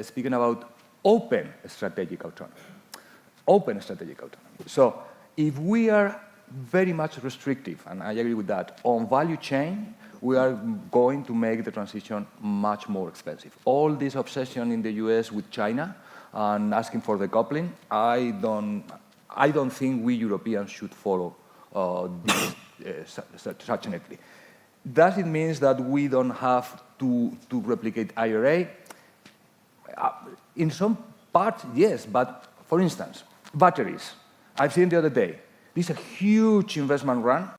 speaking about open strategic autonomy. Open strategic autonomy. So if we are very much restrictive, and I agree with that, on value chain, we are going to make the transition much more expensive. All this obsession in the US with China and asking for decoupling, I don't think we Europeans should follow this sustainably. Does it mean that we don't have to replicate IRA? In some parts, yes, but for instance, batteries. I've seen the other day, this is a huge investment run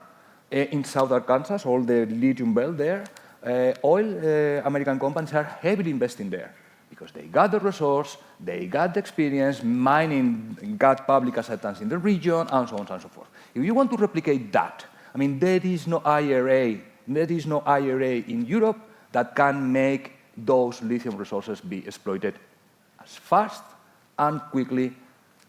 in southern Kansas, all the lithium belt there. American companies are heavily investing there because they got the resource, they got the experience, mining got public acceptance in the region, and so on and so forth. If you want to replicate that, I mean, there is no IRA in Europe that can make those lithium resources be exploited as fast and quickly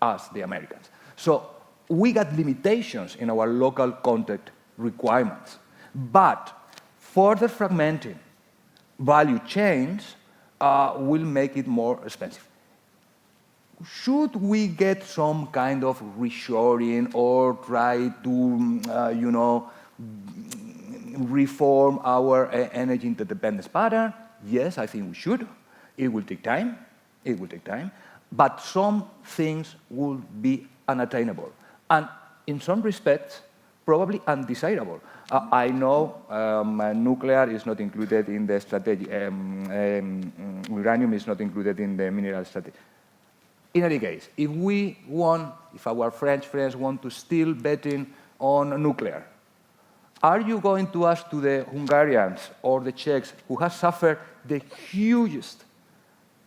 as the Americans. So we got limitations in our local context requirements, but further fragmenting value chains will make it more expensive. Should we get some kind of reshoring or try to, reform our energy interdependence pattern? Yes, I think we should. It will take time. It will take time. But some things will be unattainable. And in some respects, probably undesirable. I know nuclear is not included in the strategy. Uranium is not included in the mineral strategy. In any case, if our French friends want to still betting on nuclear, are you going to ask to the Hungarians or the Czechs who have suffered the hugest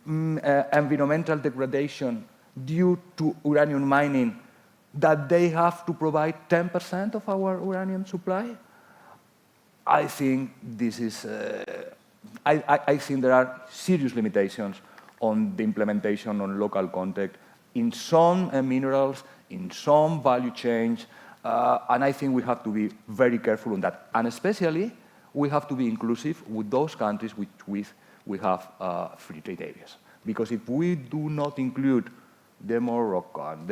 environmental degradation due to uranium mining that they have to provide 10% of our uranium supply? I think this is. I think there are serious limitations on the implementation on local context in some minerals, in some value chains, and I think we have to be very careful on that. And especially, we have to be inclusive with those countries with which we have free trade areas. Because if we do not include the Moroccan,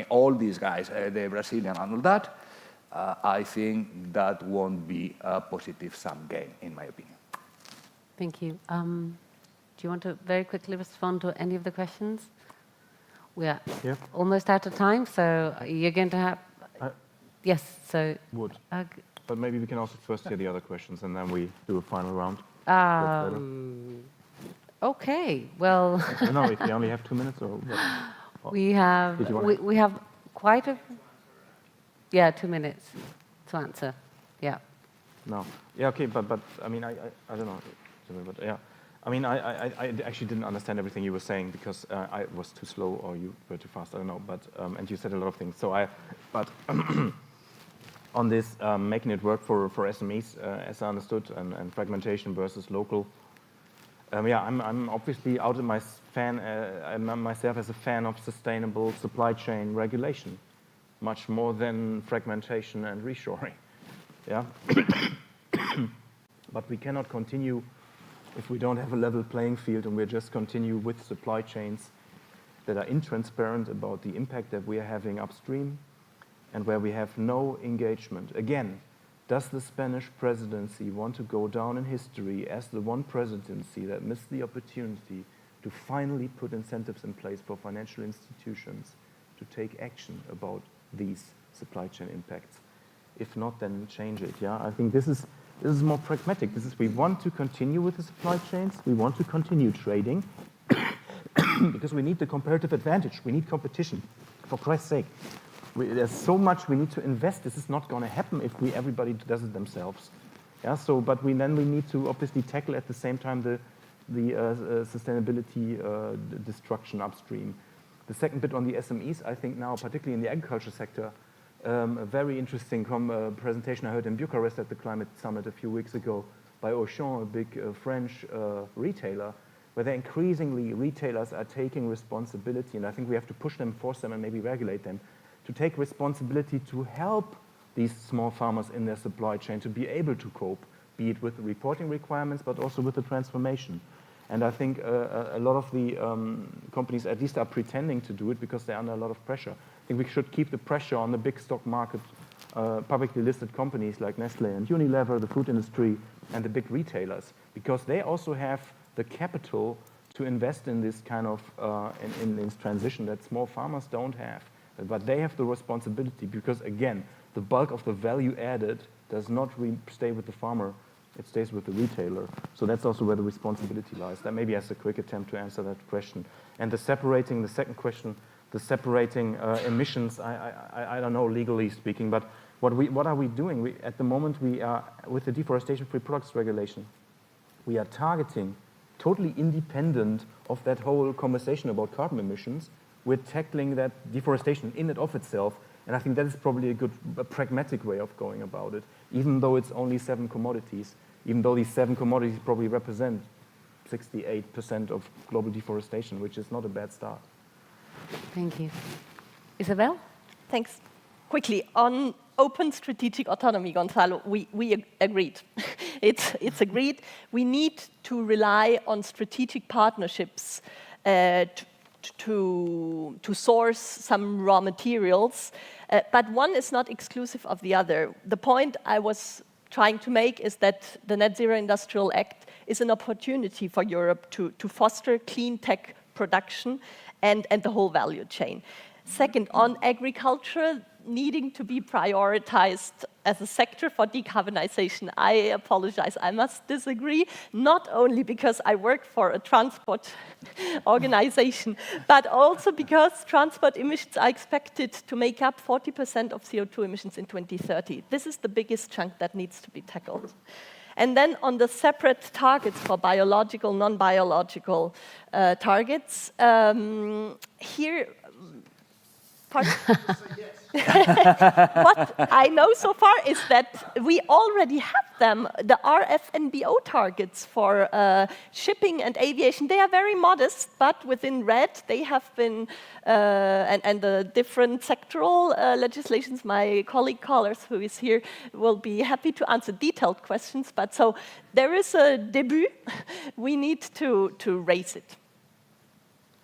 all these guys, the Brazilian and all that, I think that won't be a positive sum game, in my opinion. Thank you. Do you want to very quickly respond to any of the questions? We are almost out of time, so you're going to have... yes, so... Would. But maybe we can also first hear the other questions, and then we do a final round. Okay, well... No, if you only have 2 minutes, or what? We have quite a... Yeah, 2 minutes to answer. Yeah. No. Yeah, okay, but I mean, I don't know. But yeah. I mean, I actually didn't understand everything you were saying because I was too slow or you were too fast. I don't know. But and you said a lot of things. So but on this making it work for SMEs, as I understood, and fragmentation versus local. Yeah, I'm obviously out of my fan. I'm myself as a fan of sustainable supply chain regulation, much more than fragmentation and reshoring. Yeah. But we cannot continue if we don't have a level playing field and we just continue with supply chains that are intransparent about the impact that we are having upstream and where we have no engagement. Again, does the Spanish presidency want to go down in history as the one presidency that missed the opportunity to finally put incentives in place for financial institutions to take action about these supply chain impacts? If not, then change it. Yeah, I think this is more pragmatic. We want to continue with the supply chains. We want to continue trading because we need the comparative advantage. We need competition, for Christ's sake. There's so much we need to invest. This is not going to happen if everybody does it themselves. Yeah. So, but we need to obviously tackle at the same time the sustainability destruction upstream. The second bit on the SMEs, I think now, particularly in the agriculture sector. A very interesting presentation I heard in Bucharest at the Climate Summit a few weeks ago by Auchan, a big French retailer, where retailers are taking responsibility, and I think we have to push them, force them, and maybe regulate them, to take responsibility to help these small farmers in their supply chain to be able to cope, be it with the reporting requirements, but also with the transformation. And I think a lot of the companies at least are pretending to do it because they're under a lot of pressure. I think we should keep the pressure on the big stock market, publicly listed companies like Nestle and Unilever, the food industry, and the big retailers, because they also have the capital to invest in this kind of in this transition that small farmers don't have. But they have the responsibility because, again, the bulk of the value added does not stay with the farmer. It stays with the retailer. So that's also where the responsibility lies. That maybe as a quick attempt to answer that question. And the second question, the separating emissions, I don't know legally speaking, but what are we doing? At the moment, we are, with the deforestation-free products regulation, we are targeting, totally independent of that whole conversation about carbon emissions, we're tackling that deforestation in and of itself. And I think that is probably a pragmatic way of going about it, even though it's only 7 commodities, even though these 7 commodities probably represent 68% of global deforestation, which is not a bad start. Thank you. Isabel? Thanks. Quickly, on open strategic autonomy, Gonzalo, we agreed. It's agreed. We need to rely on strategic partnerships to source some raw materials, but one is not exclusive of the other. The point I was trying to make is that the Net Zero Industrial Act is an opportunity for Europe to foster clean tech production and the whole value chain. Second, on agriculture, needing to be prioritized as a sector for decarbonization. I apologize, I must disagree, not only because I work for a transport organization, but also because transport emissions are expected to make up 40% of CO2 emissions in 2030. This is the biggest chunk that needs to be tackled. And then on the separate targets for biological, non-biological targets, here, pardon? What I know so far is that we already have them, the RFNBO targets for shipping and aviation. They are very modest, but within RED they have been, and the different sectoral legislations, my colleague Carlos, who is here, will be happy to answer detailed questions. But so there is a debut. We need to raise it.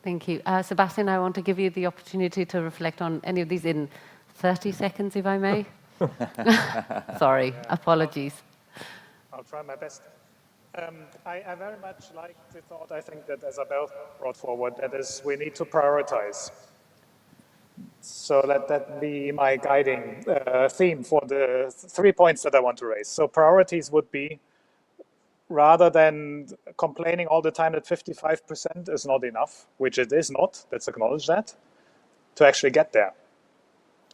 Thank you. Sebastian, I want to give you the opportunity to reflect on any of these in 30 seconds, if I may. Sorry, apologies. I'll try my best. I very much like the thought, I think, that Isabel brought forward, that is, we need to prioritize. So let that be my guiding theme for the 3 points that I want to raise. So priorities would be, rather than complaining all the time that 55% is not enough, which it is not, let's acknowledge that, to actually get there.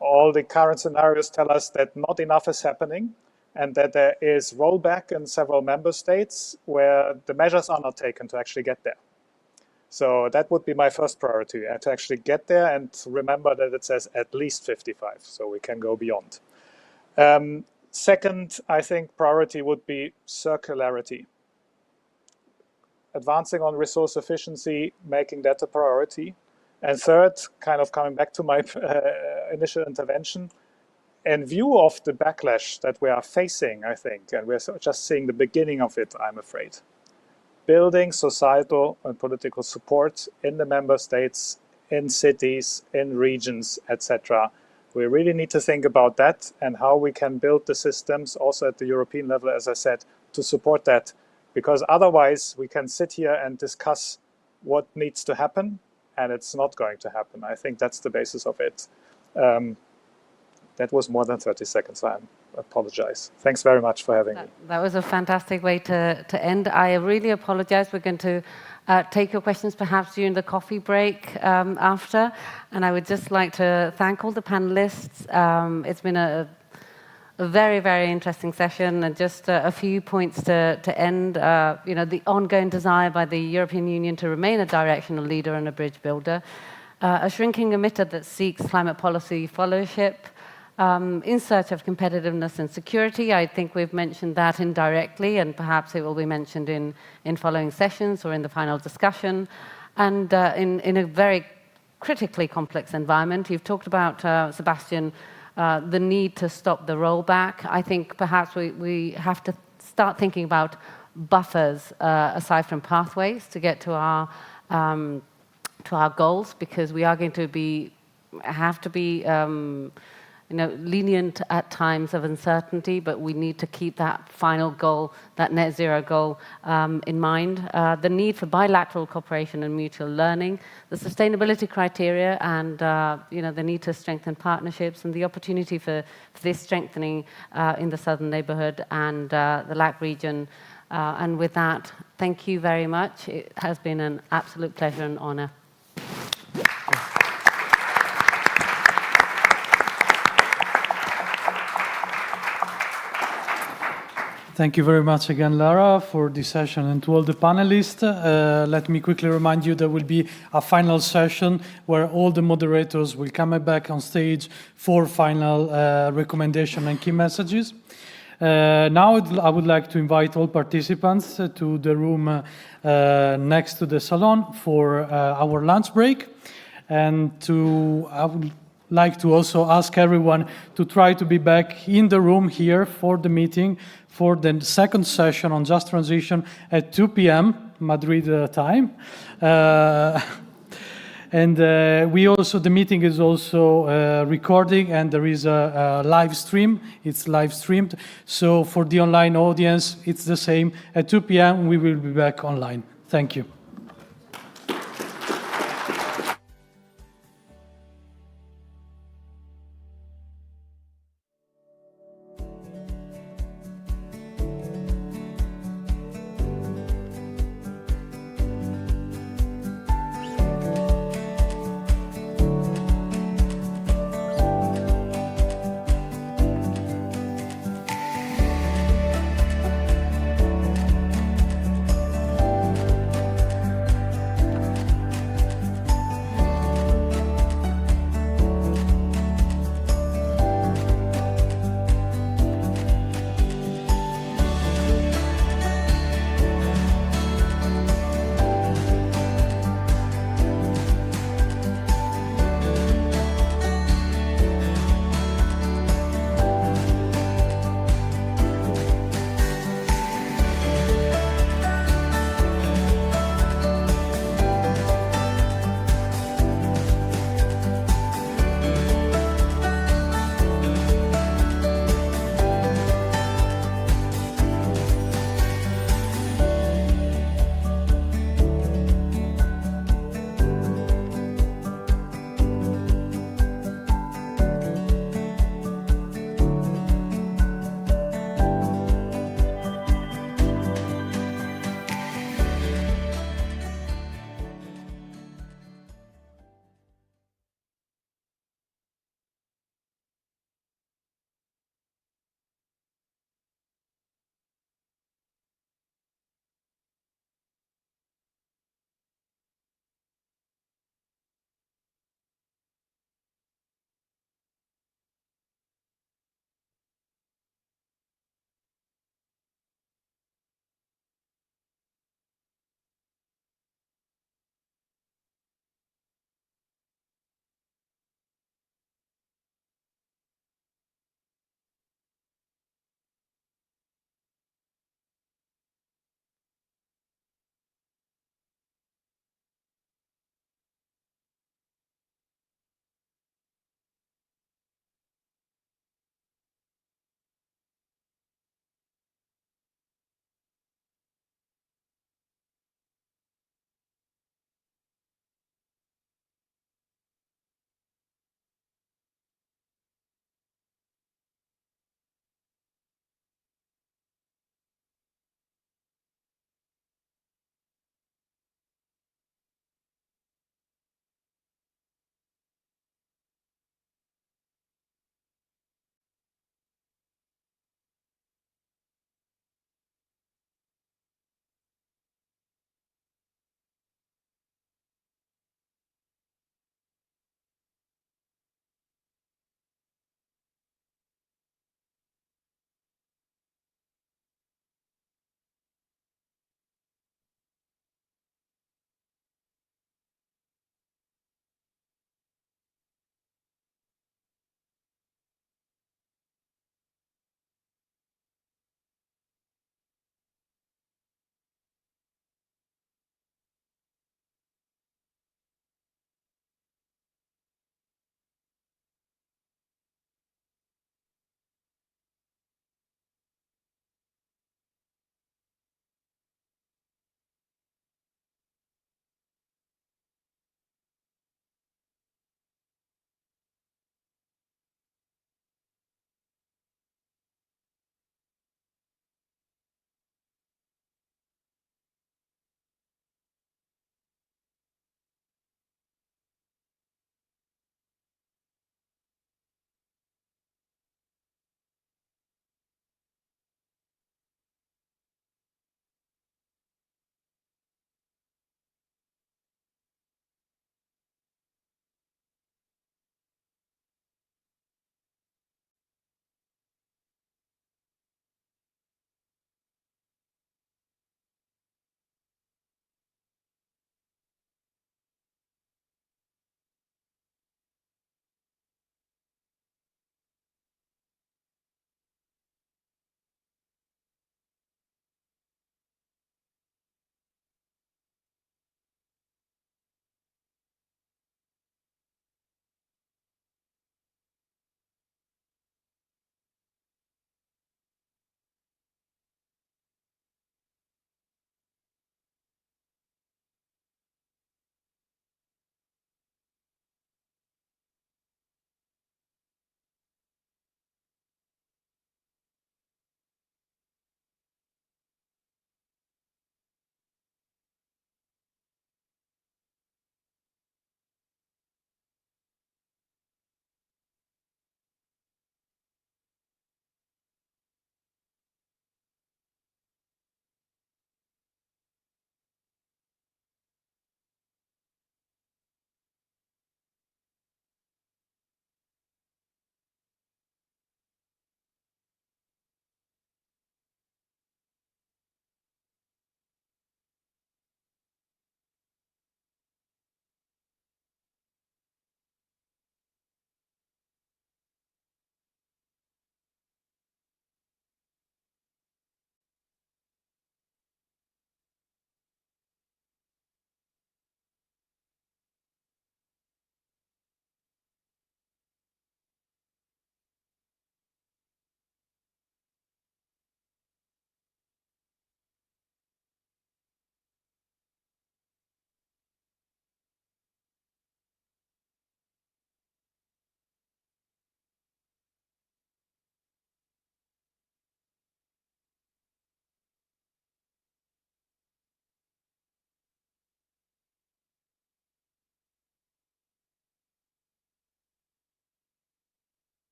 All the current scenarios tell us that not enough is happening and that there is rollback in several member states where the measures are not taken to actually get there. So that would be my first priority, to actually get there and remember that it says at least 55, so we can go beyond. Second, I think priority would be circularity. Advancing on resource efficiency, making that a priority. And third, kind of coming back to my initial intervention, in view of the backlash that we are facing, I think, and we're just seeing the beginning of it, I'm afraid, building societal and political support in the member states, in cities, in regions, etc. We really need to think about that and how we can build the systems also at the European level, as I said, to support that. Because otherwise we can sit here and discuss what needs to happen, and it's not going to happen. I think that's the basis of it. That was more than 30 seconds. I apologize. Thanks very much for having me. That was a fantastic way to end. I really apologize. We're going to take your questions perhaps during the coffee break after. And I would just like to thank all the panelists. It's been a very, very interesting session, and just a few points to end. You know, the ongoing desire by the European Union to remain a directional leader and a bridge builder, a shrinking emitter that seeks climate policy followership, in search of competitiveness and security. I think we've mentioned that indirectly, and perhaps it will be mentioned in following sessions or in the final discussion. And in a very critically complex environment, you've talked about, Sebastian, the need to stop the rollback. I think perhaps we have to start thinking about buffers aside from pathways to get to our goals, because we are going to have to be lenient at times of uncertainty, but we need to keep that final goal, that net zero goal, in mind. The need for bilateral cooperation and mutual learning, the sustainability criteria, and the need to strengthen partnerships, and the opportunity for this strengthening in the southern neighbourhood and the LAC region. And with that, thank you very much. It has been an absolute pleasure and honour. Thank you very much again, Lara, for this session, and to all the panelists. Let me quickly remind you there will be a final session where all the moderators will come back on stage for final recommendation and key messages. Now I would like to invite all participants to the room next to the salon for our lunch break, and I would like to also ask everyone to try to be back in the room here for the meeting for the second session on Just Transition at 2 p.m. Madrid time. And the meeting is also recording, and there is a live stream. It's live streamed. So for the online audience, it's the same. At 2 p.m., we will be back online. Thank you.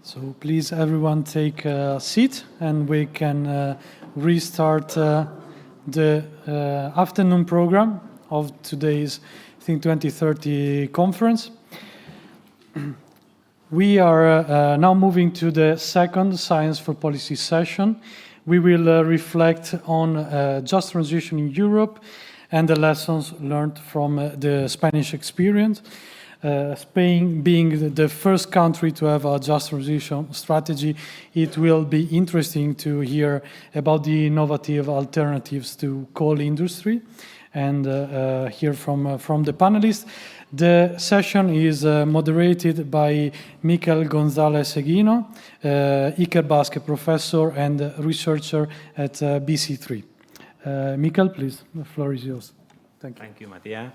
So please, everyone, take a seat, and we can restart the afternoon program of today's Think 2030 conference. We are now moving to the second Science for Policy session. We will reflect on just transition in Europe and the lessons learned from the Spanish experience. Spain being the first country to have a just transition strategy, it will be interesting to hear about the innovative alternatives to coal industry and hear from the panelists. The session is moderated by Miquel González Eguino, Iker Basque professor and researcher at BC3. Miquel, please, the floor is yours. Thank you. Thank you, Mattia.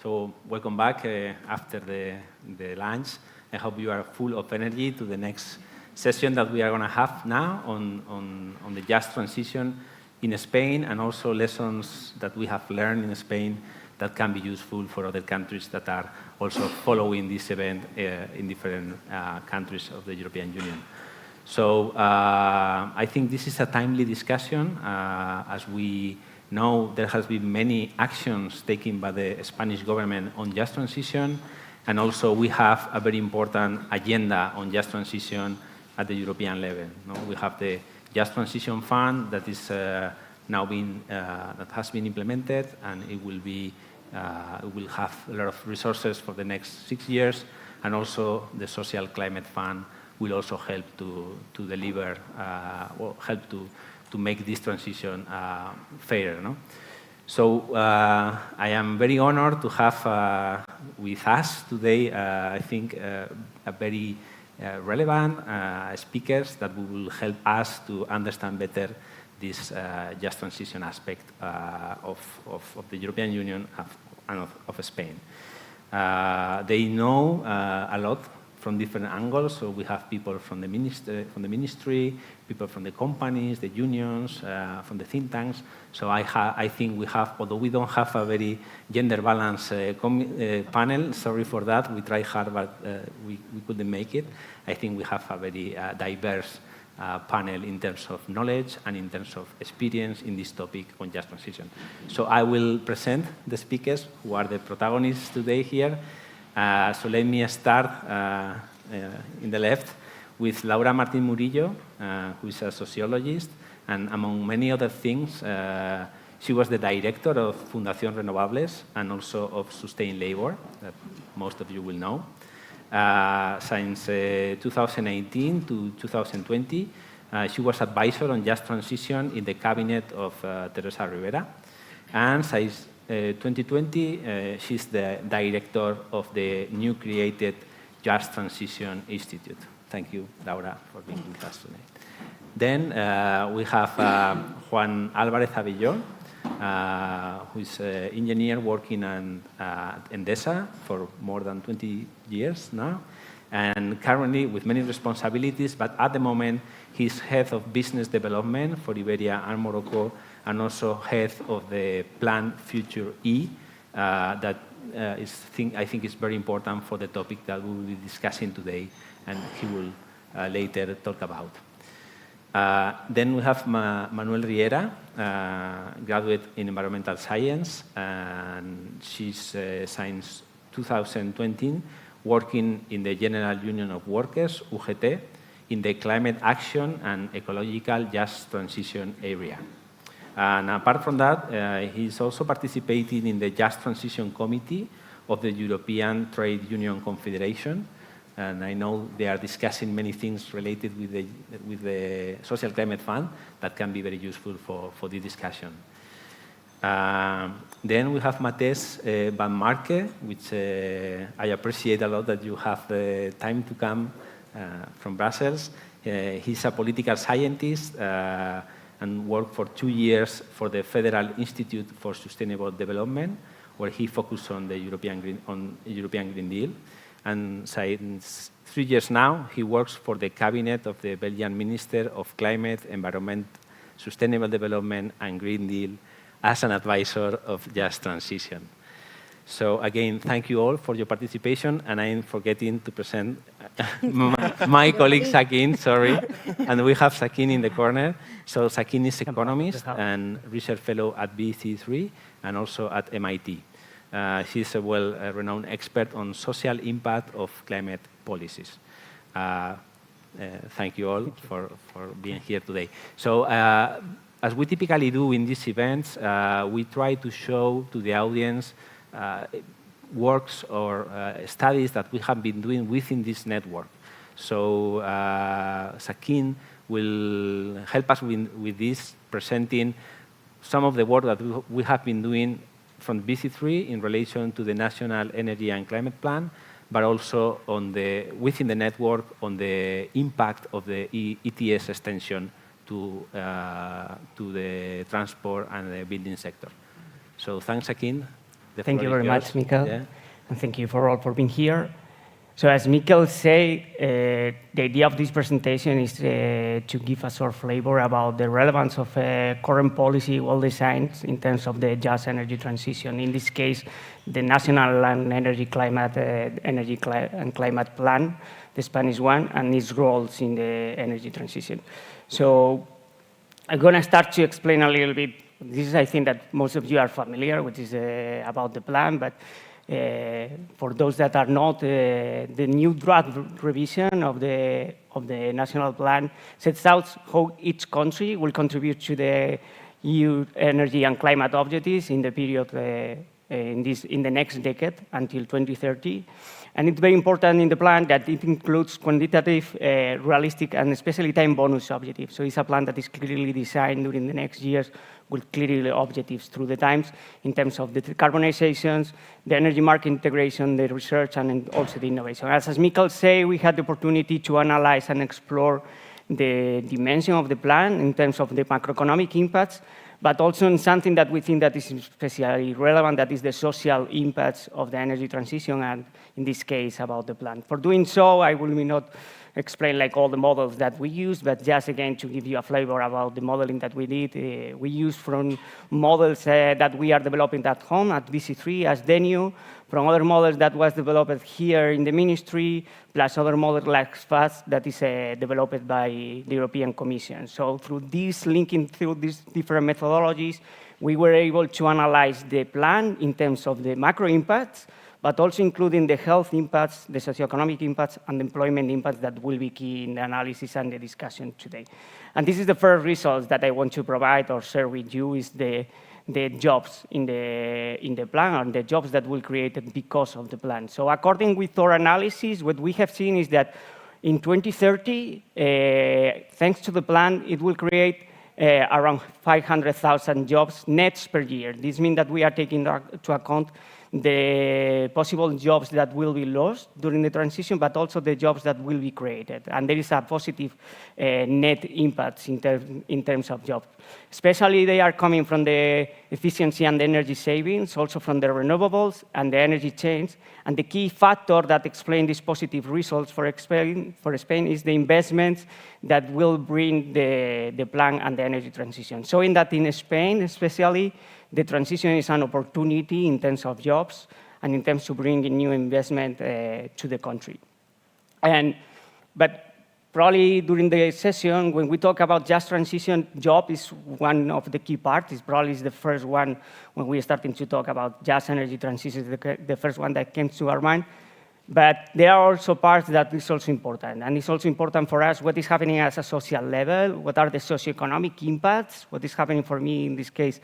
So welcome back after the lunch. I hope you are full of energy to the next session that we are going to have now on the just transition in Spain, and also lessons that we have learned in Spain that can be useful for other countries that are also following this event in different countries of the European Union. So I think this is a timely discussion. As we know, there has been many actions taken by the Spanish government on just transition, and also we have a very important agenda on just transition at the European level. We have the Just Transition Fund that is now that has been implemented, and it will have a lot of resources for the next 6 years, and also the Social Climate Fund will also help to deliver or help to make this transition fairer. So I am very honored to have with us today, I think, a very relevant speakers that will help us to understand better this just transition aspect of the European Union and of Spain. They know a lot from different angles. So we have people from the ministry, people from the companies, the unions, from the think tanks. So I think we have, although we don't have a very gender balanced panel, sorry for that, we tried hard, but we couldn't make it. I think we have a very diverse panel in terms of knowledge and in terms of experience in this topic on just transition. So I will present the speakers who are the protagonists today here. So let me start in the left with Laura Martín Murillo, who is a sociologist, and among many other things, she was the director of Fundación Renovables and also of Sustain Labor, that most of you will know. Since 2018 to 2020, she was advisor on just transition in the cabinet of Teresa Rivera. And since 2020, she's the director of the new created Just Transition Institute. Thank you, Laura, for being with us today. Then we have Juan Álvarez Abelló, who is an engineer working on Endesa for more than 20 years now, and currently with many responsibilities, but at the moment he's head of business development for Iberia and Morocco, and also head of the plan Future E, that I think is very important for the topic that we will be discussing today, and he will later talk about. Then we have Manuel Riera, graduate in environmental science, and she's since 2020 working in the General Union of Workers, UGT, in the climate action and ecological just transition area. And apart from that, he's also participating in the Just Transition Committee of the European Trade Union Confederation. And I know they are discussing many things related with the Social Climate Fund that can be very useful for this discussion. Then we have Matthijs van Marke, which I appreciate a lot that you have the time to come from Brussels. He's a political scientist and worked for 2 years for the Federal Institute for Sustainable Development, where he focused on the European Green Deal. And since 3 years now, he works for the cabinet of the Belgian Minister of Climate, Environment, Sustainable Development and Green Deal as an advisor of Just Transition. So again, thank you all for your participation, and I'm forgetting to present my colleague Sakin, sorry. And we have Sakin in the corner. So Sakin is economist and research fellow at BC3 and also at MIT. She's a well-renowned expert on social impact of climate policies. Thank you all for being here today. So as we typically do in these events, we try to show to the audience works or studies that we have been doing within this network. So Sakin will help us with this, presenting some of the work that we have been doing from BC3 in relation to the National Energy and Climate Plan, but also on within the network on the impact of the ETS extension to the transport and the building sector. So thanks, Sakin. Thank you very much, Mikel, and thank you for all for being here. So as Mikel said, the idea of this presentation is to give a sort of flavor about the relevance of current policy well-designed in terms of the just energy transition. In this case, the National Energy and Climate Plan, the Spanish one, and its roles in the energy transition. So I'm going to start to explain a little bit. This is, I think, that most of you are familiar, which is about the plan, but for those that are not, the new draft revision of the national plan sets out how each country will contribute to the EU energy and climate objectives in the period in the next decade until 2030. And it's very important in the plan that it includes quantitative, realistic, and especially time bonus objectives. So it's a plan that is clearly designed during the next years with clearly objectives through the times in terms of the decarbonizations, the energy market integration, the research, and also the innovation. As Mikel said, we had the opportunity to analyze and explore the dimension of the plan in terms of the macroeconomic impacts, but also in something that we think that is especially relevant, that is the social impacts of the energy transition, and in this case, about the plan. For doing so, I will not explain like all the models that we use, but just again to give you a flavor about the modeling that we did. We use from models that we are developing at home at BC3 as DENU, from other models that was developed here in the ministry, plus other models like FAST that is developed by the European Commission. So through this, linking through these different methodologies, we were able to analyze the plan in terms of the macro impacts, but also including the health impacts, the socioeconomic impacts, and the employment impacts that will be key in the analysis and the discussion today. And this is the first results that I want to provide or share with you is the jobs in the plan, and the jobs that will created because of the plan. So according with our analysis, what we have seen is that in 2030, thanks to the plan, it will create around 500,000 jobs nets per year. This means that we are taking into account the possible jobs that will be lost during the transition, but also the jobs that will be created. And there is a positive net impact in terms of jobs. Especially they are coming from the efficiency and the energy savings, also from the renewables and the energy change. And the key factor that explains these positive results for Spain is the investments that will bring the plan and the energy transition. Showing that in Spain, especially, the transition is an opportunity in terms of jobs and in terms of bringing new investment to the country. But probably during the session, when we talk about just transition, job is one of the key parts. It's probably the first one when we're starting to talk about just energy transition, the first one that came to our mind. But there are also parts that is also important. And it's also important for us what is happening at a social level, what are the socioeconomic impacts, what is happening for me in this case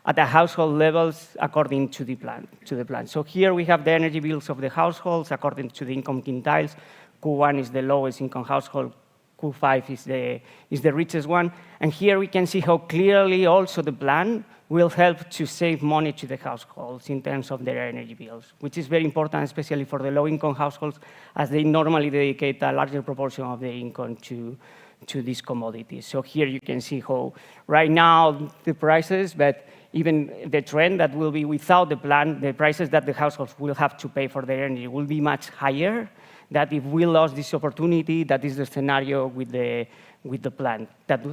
at the household levels according to the plan. So here we have the energy bills of the households according to the income quintiles. Q1 is the lowest income household, Q5 is the richest one. And here we can see how clearly also the plan will help to save money to the households in terms of their energy bills, which is very important, especially for the low-income households, as they normally dedicate a larger proportion of their income to these commodities. So here you can see how right now the prices, but even the trend that will be without the plan, the prices that the households will have to pay for their energy will be much higher. That if we lost this opportunity, that is the scenario with the plan. That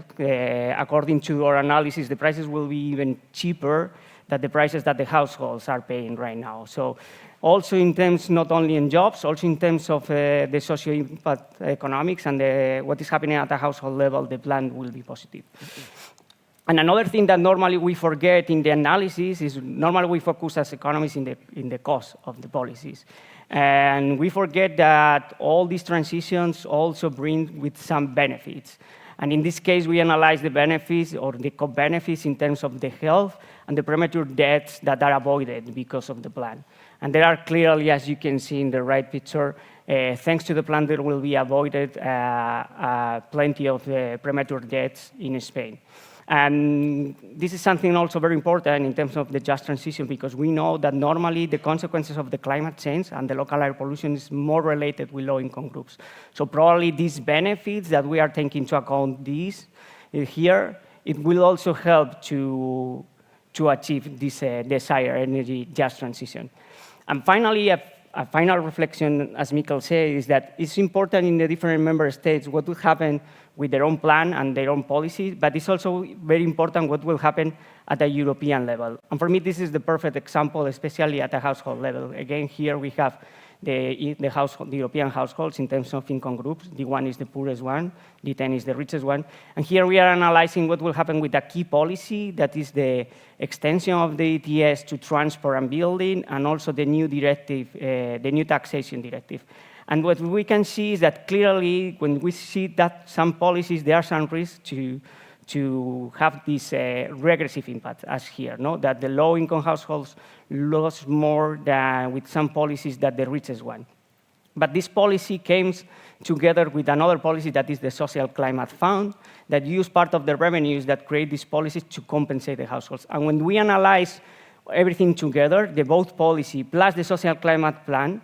according to our analysis, the prices will be even cheaper than the prices that the households are paying right now. So also in terms, not only in jobs, also in terms of the social impact economics and what is happening at the household level, the plan will be positive. And another thing that normally we forget in the analysis is normally we focus as economists in the cost of the policies. And we forget that all these transitions also bring with some benefits. And in this case, we analyze the benefits or the co-benefits in terms of the health and the premature deaths that are avoided because of the plan. And there are clearly, as you can see in the right picture, thanks to the plan, there will be avoided plenty of premature deaths in Spain. And this is something also very important in terms of the just transition, because we know that normally the consequences of the climate change and the local air pollution is more related with low-income groups. So probably these benefits that we are taking into account here, it will also help to achieve this desired energy just transition. And finally, a final reflection, as Mikel said, is that it's important in the different member states what will happen with their own plan and their own policies, but it's also very important what will happen at the European level. And for me, this is the perfect example, especially at the household level. Again, here we have the European households in terms of income groups. D1 is the poorest one, D10 is the richest one. And here we are analyzing what will happen with a key policy, that is the extension of the ETS to transport and building, and also the new directive, the new taxation directive. And what we can see is that clearly, when we see that some policies, there are some risks to have this regressive impact, as here, no? That the low-income households lose more than with some policies than the richest one. But this policy came together with another policy that is the Social Climate Fund, that use part of the revenues that create these policies to compensate the households. And when we analyze everything together, the both policy plus the Social Climate Plan,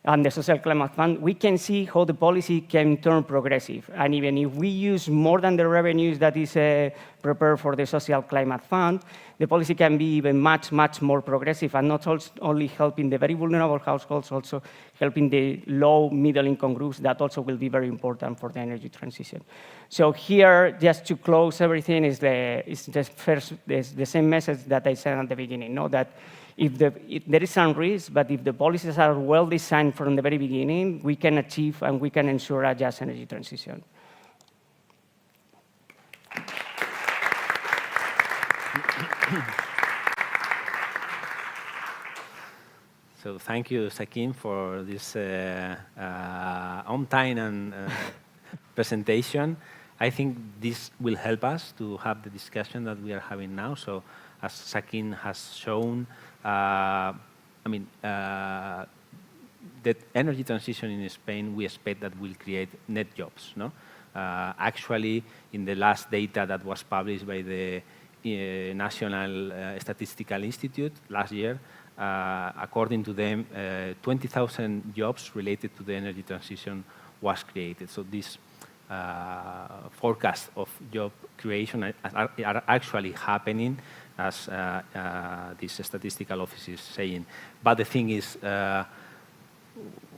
and the Social Climate Fund, we can see how the policy can turn progressive. And even if we use more than the revenues that is prepared for the Social Climate Fund, the policy can be even much, much more progressive, and not only helping the very vulnerable households, also helping the low, middle-income groups. That also will be very important for the energy transition. So here, just to close everything, is the same message that I said at the beginning, no? That if there is some risk, but if the policies are well designed from the very beginning, we can achieve and we can ensure a just energy transition. So thank you, Sakin, for this on-time and presentation. I think this will help us to have the discussion that we are having now. So as Sakin has shown, the energy transition in Spain, we expect that will create net jobs. No? Actually, in the last data that was published by the National Statistical Institute last year, according to them, 20,000 jobs related to the energy transition was created. So this forecast of job creation are actually happening, as this statistical office is saying. But the thing is,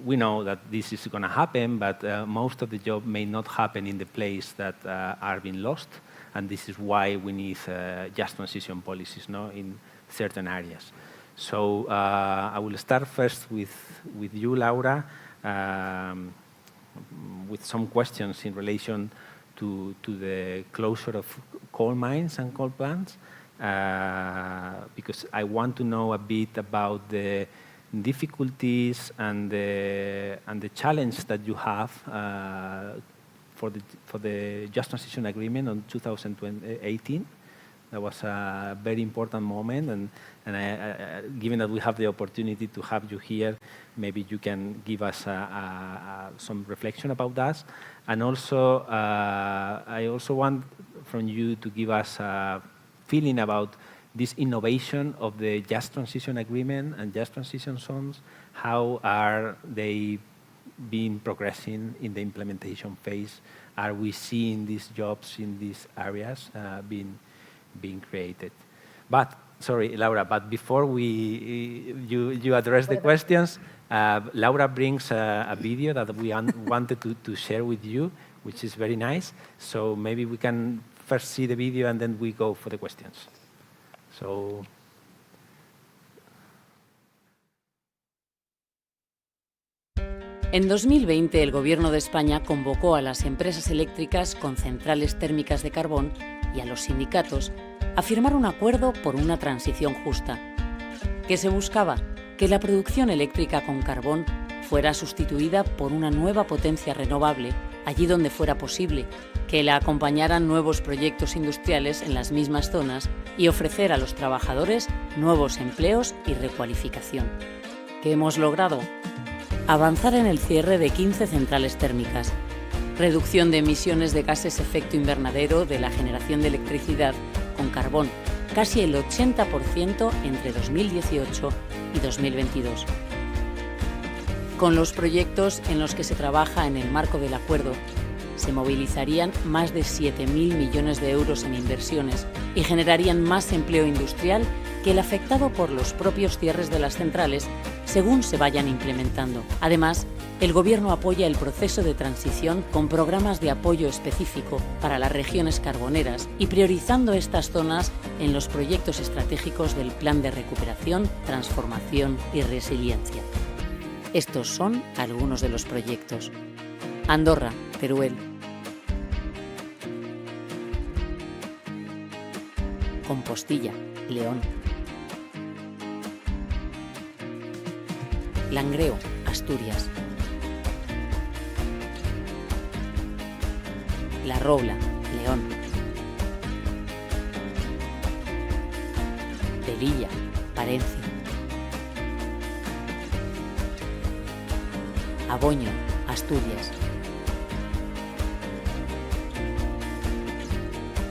we know that this is going to happen, but most of the job may not happen in the place that are being lost, and this is why we need just transition policies, no, in certain areas. So I will start first with you, Laura, with some questions in relation to the closure of coal mines and coal plants. Because I want to know a bit about the difficulties and the challenge that you have for the Just Transition Agreement on 2018. That was a very important moment, and given that we have the opportunity to have you here, maybe you can give us some reflection about that. And also, I also want from you to give us a feeling about this innovation of the Just Transition Agreement and Just Transition Zones. How are they been progressing in the implementation phase? Are we seeing these jobs in these areas being created? But, sorry, Laura, but before you address the questions, Laura brings a video that we wanted to share with you, which is very nice. So maybe we can first see the video and then we go for the questions. So En 2020, el Gobierno de España convocó a las empresas eléctricas con centrales térmicas de carbón y a los sindicatos a firmar un acuerdo por una transición justa. ¿Qué se buscaba? Que la producción eléctrica con carbón fuera sustituida por una nueva potencia renovable allí donde fuera posible, que la acompañaran nuevos proyectos industriales en las mismas zonas y ofrecer a los trabajadores nuevos empleos y recualificación. ¿Qué hemos logrado? Avanzar en el cierre de 15 centrales térmicas, reducción de emisiones de gases efecto invernadero de la generación de electricidad con carbón, casi el 80% entre 2018 y 2022. Con los proyectos en los que se trabaja en el marco del acuerdo, se movilizarían más de 7.000 millones de euros en inversiones y generarían más empleo industrial que el afectado por los propios cierres de las centrales según se vayan implementando. Además, el Gobierno apoya el proceso de transición con programas de apoyo específico para las regiones carboneras y priorizando estas zonas en los proyectos estratégicos del Plan de Recuperación, Transformación y Resiliencia. Estos son algunos de los proyectos. Andorra, Teruel. Compostilla, León. Langreo, Asturias. La Robla, León. Velilla, Palencia. Aboño, Asturias.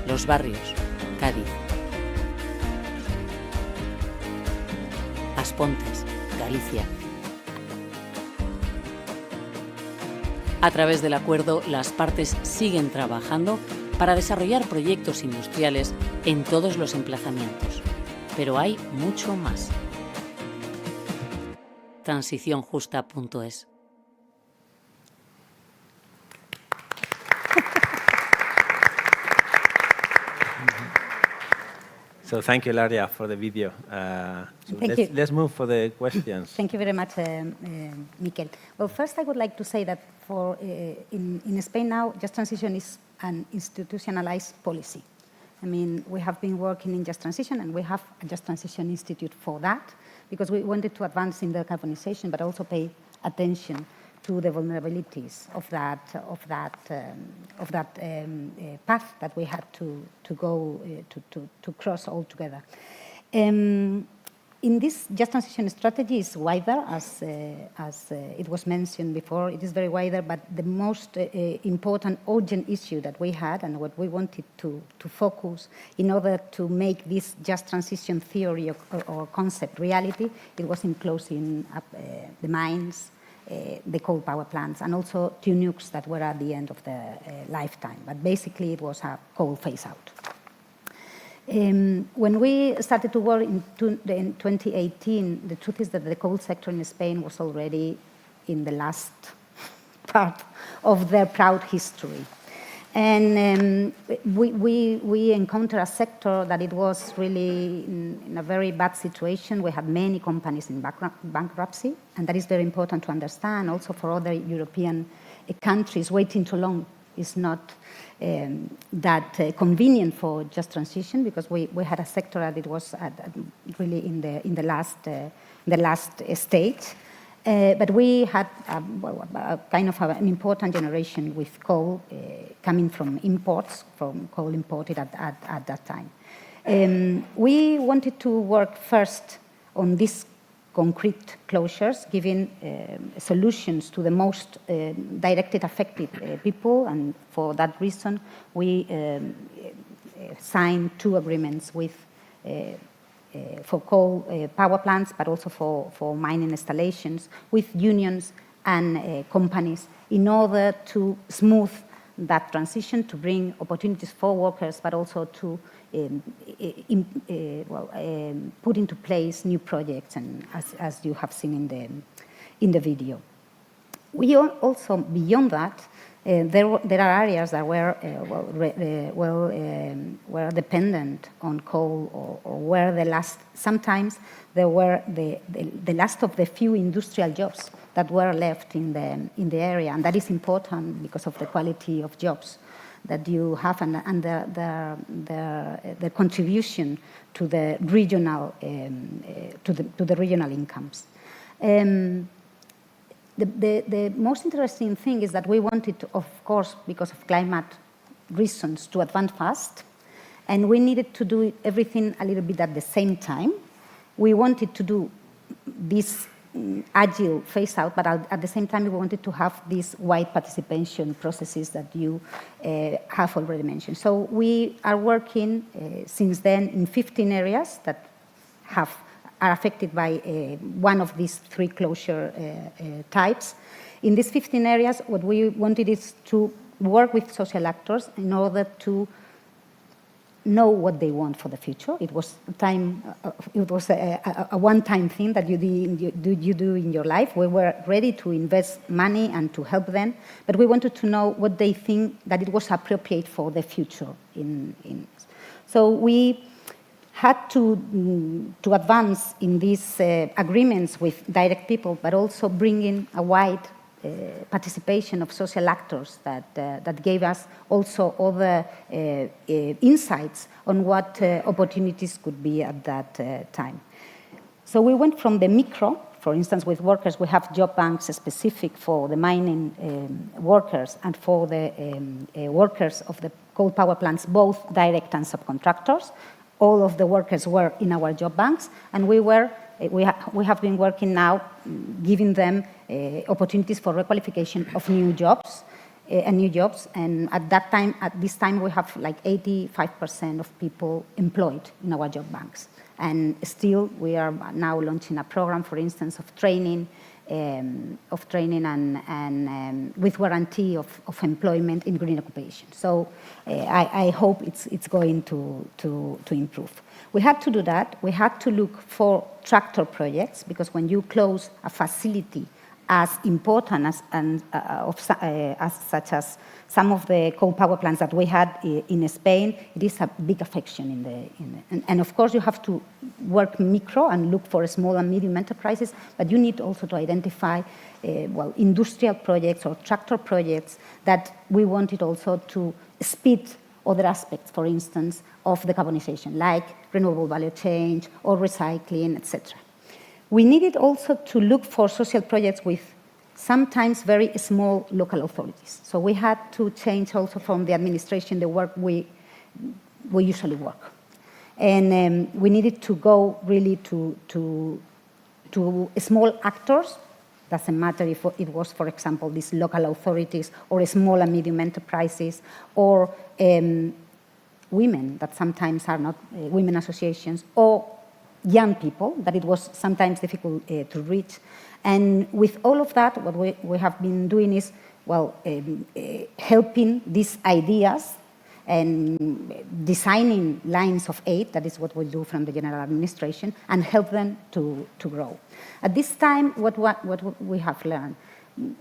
Los Barrios, Cádiz. Aspontes, Galicia. A través del acuerdo, las partes siguen trabajando para desarrollar proyectos industriales en todos los emplazamientos. Pero hay mucho más. Transicionjusta.es. So thank you, Laria, for the video. Let's move for the questions. Thank you very much, Miquel. Well, first I would like to say that in Spain now, Just Transition is an institutionalized policy. I mean, we have been working in Just Transition, and we have a Just Transition Institute for that, because we wanted to advance in decarbonization, but also pay attention to the vulnerabilities of that path that we had to go to cross altogether. In this Just Transition strategy is wider, as it was mentioned before. It is very wider, but the most important urgent issue that we had and what we wanted to focus in order to make this Just Transition theory or concept reality, it was in closing up the mines, the coal power plants, and also two nukes that were at the end of the lifetime. But basically, it was a coal phase-out. When we started to work in 2018, the truth is that the coal sector in Spain was already in the last part of their proud history. And we encountered a sector that it was really in a very bad situation. We had many companies in bankruptcy, and that is very important to understand. Also for other European countries, waiting too long is not that convenient for Just Transition, because we had a sector that it was really in the last stage. But we had a kind of an important generation with coal coming from imports, from coal imported at that time. We wanted to work first on these concrete closures, giving solutions to the most directly affected people, and for that reason we signed 2 agreements with for coal power plants, but also for mining installations with unions and companies in order to smooth that transition, to bring opportunities for workers, but also to put into place new projects, and as you have seen in the video. We also, beyond that, There are areas that were were dependent on coal, or were sometimes there were the last of the few industrial jobs that were left in the area, and that is important because of the quality of jobs that you have and the contribution to the regional to the regional incomes. The most interesting thing is that we wanted to, of course, because of climate reasons, to advance fast, and we needed to do everything a little bit at the same time. We wanted to do this agile phase out, but at the same time we wanted to have these wide participation processes that you have already mentioned. So we are working since then in 15 areas that are affected by one of these three closure types. In these 15 areas, what we wanted is to work with social actors in order to know what they want for the future. It was a one-time thing that you do in your life. We were ready to invest money and to help them, but we wanted to know what they think that it was appropriate for the future. So we had to advance in these agreements with direct people, but also bring in a wide participation of social actors that gave us also other insights on what opportunities could be at that time. So we went from the micro, for instance, with workers, we have job banks specific for the mining workers and for the workers of the coal power plants, both direct and subcontractors. All of the workers were in our job banks, and we have been working now, giving them opportunities for requalification of new jobs, and at this time, we have like 85% of people employed in our job banks. And still, we are now launching a program, for instance, of training and with guarantee of employment in green occupation. So I hope it's going to improve. We had to do that. We had to look for tractor projects, because when you close a facility as important as such as some of the coal power plants that we had in Spain, it is a big affection and of course you have to work micro and look for small and medium enterprises, but you need also to identify industrial projects or tractor projects that we wanted also to speed other aspects, for instance, of decarbonization, like renewable value chain or recycling, etc. We needed also to look for social projects with sometimes very small local authorities. So we had to change also from the administration the work we usually work. And we needed to go really to small actors. Doesn't matter if it was, for example, these local authorities or small and medium enterprises or women that sometimes are not women associations, or young people that it was sometimes difficult to reach. And with all of that, what we have been doing is, helping these ideas and designing lines of aid, that is what we do from the general administration, and help them to grow. At this time, what we have learned,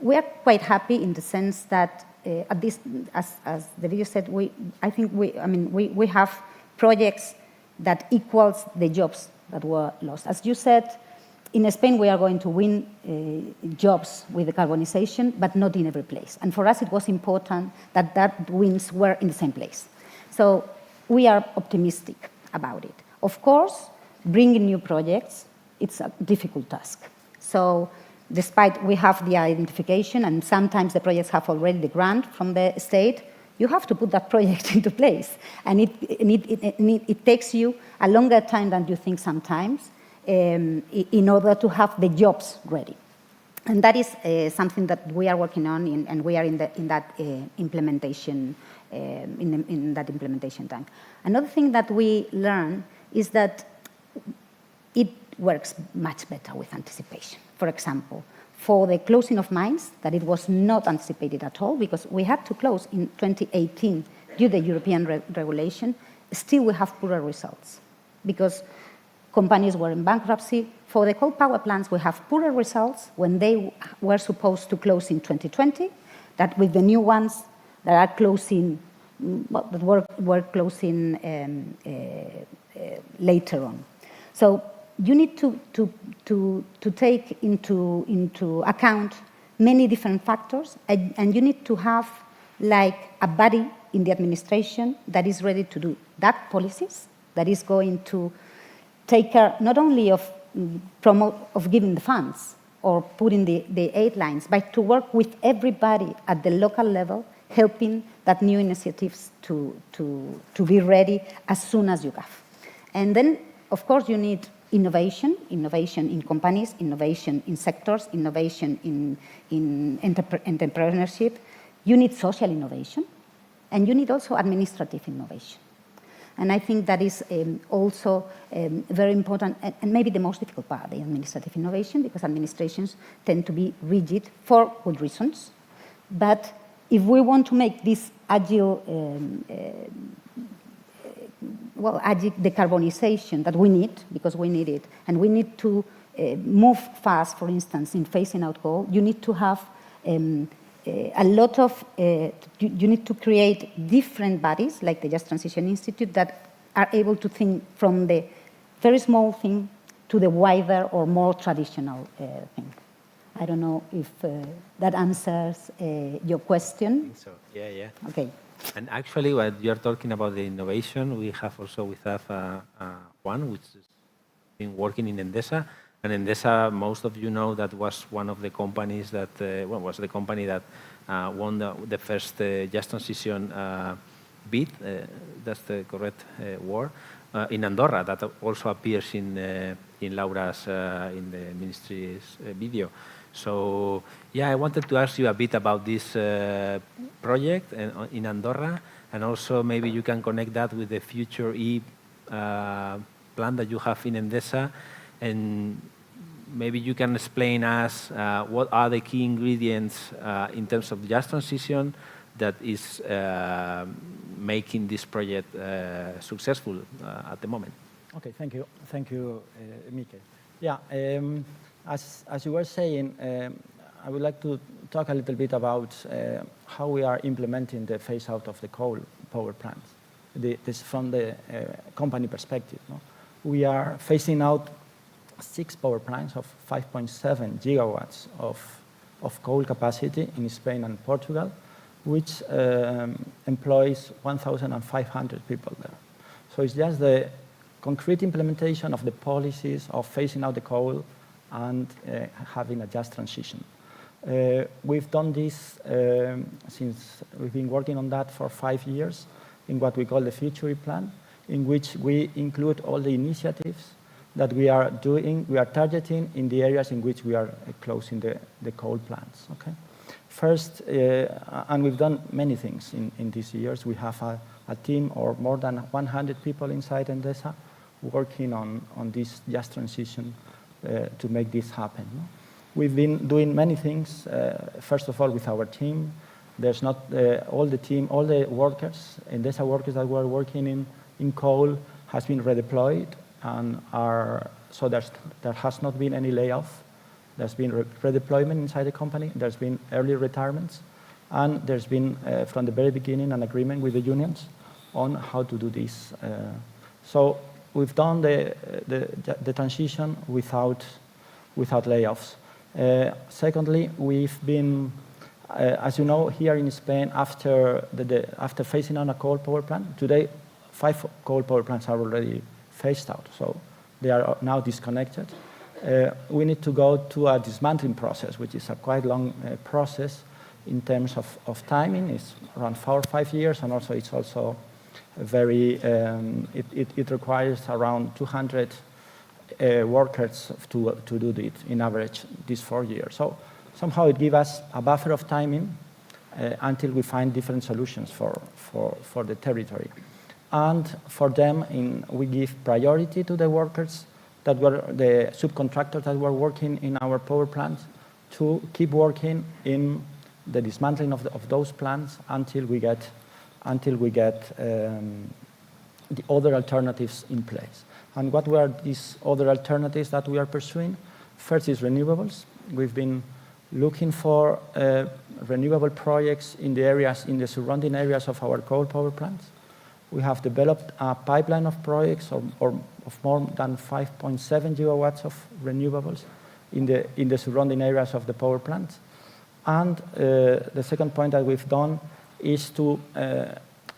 we are quite happy in the sense that at this, as the video said, we have projects that equals the jobs that were lost. As you said, in Spain we are going to win jobs with decarbonization, but not in every place. And for us it was important that wins were in the same place. So we are optimistic about it. Of course, bringing new projects, it's a difficult task. So despite we have the identification, and sometimes the projects have already the grant from the state, you have to put that project into place. And it takes you a longer time than you think sometimes in order to have the jobs ready. And that is something that we are working on, and we are in that implementation time. Another thing that we learn is that it works much better with anticipation. For example, for the closing of mines, that it was not anticipated at all, because we had to close in 2018 due to the European regulation. Still we have poorer results because companies were in bankruptcy. For the coal power plants, we have poorer results when they were supposed to close in 2020, that with the new ones that are closing, that were closing later on. So you need to take into account many different factors, and you need to have like a body in the administration that is ready to do that policies, that is going to take care not only of giving the funds or putting the aid lines, but to work with everybody at the local level, helping that new initiatives to be ready as soon as you have. And then, of course, you need innovation in companies, innovation in sectors, innovation in entrepreneurship. You need social innovation, and you need also administrative innovation. And I think that is also very important, and maybe the most difficult part, the administrative innovation, because administrations tend to be rigid for good reasons. But if we want to make this agile, agile decarbonization that we need, because we need it, and we need to move fast, for instance, in phasing out coal, you need to have a lot of, you need to create different bodies, like the Just Transition Institute, that are able to think from the very small thing to the wider or more traditional thing. I don't know if that answers your question. I think so. Yeah, yeah. Okay. And actually, when you're talking about the innovation, we have also one which has been working in Endesa. And Endesa, most of you know, that was one of the companies that was the company that won the first Just Transition bid. That's the correct word in Andorra. That also appears in Laura's in the ministry's video. So yeah, I wanted to ask you a bit about this project in Andorra, and also maybe you can connect that with the Future E plan that you have in Endesa. And maybe you can explain us what are the key ingredients in terms of Just Transition that is making this project successful at the moment. Okay, thank you, Mikel. Yeah, as you were saying, I would like to talk a little bit about how we are implementing the phase out of the coal power plants. This from the company perspective. No? We are phasing out 6 power plants of 5.7 gigawatts of coal capacity in Spain and Portugal, which employs 1,500 people there. So it's just the concrete implementation of the policies of phasing out the coal and having a just transition. We've done this since we've been working on that for 5 years in what we call the Future Plan, in which we include all the initiatives that we are doing, we are targeting in the areas in which we are closing the coal plants. Okay. First, and we've done many things in these years. We have a team of more than 100 people inside Endesa working on this just transition to make this happen. We've been doing many things, first of all with our team. There's not all the team, all the workers, Endesa workers that were working in coal has been redeployed, and so there has not been any layoff. There's been redeployment inside the company. There's been early retirements, and there's been from the very beginning an agreement with the unions on how to do this. So we've done the transition without layoffs. Secondly, we've been, as you know, here in Spain, after phasing out a coal power plant, today 5 coal power plants are already phased out, so they are now disconnected. We need to go to a dismantling process, which is a quite long process in terms of timing. It's around 4 or 5 years, and also it's also very, it requires around 200 workers to do it in average these 4 years. So somehow it gives us a buffer of timing until we find different solutions for the territory. And for them, we give priority to the workers that were the subcontractors that were working in our power plants to keep working in the dismantling of those plants until we get the other alternatives in place. And what were these other alternatives that we are pursuing? First is renewables. We've been looking for renewable projects in the surrounding areas of our coal power plants. We have developed a pipeline of projects of more than 5.7 gigawatts of renewables in the surrounding areas of the power plants. And the second point that we've done is to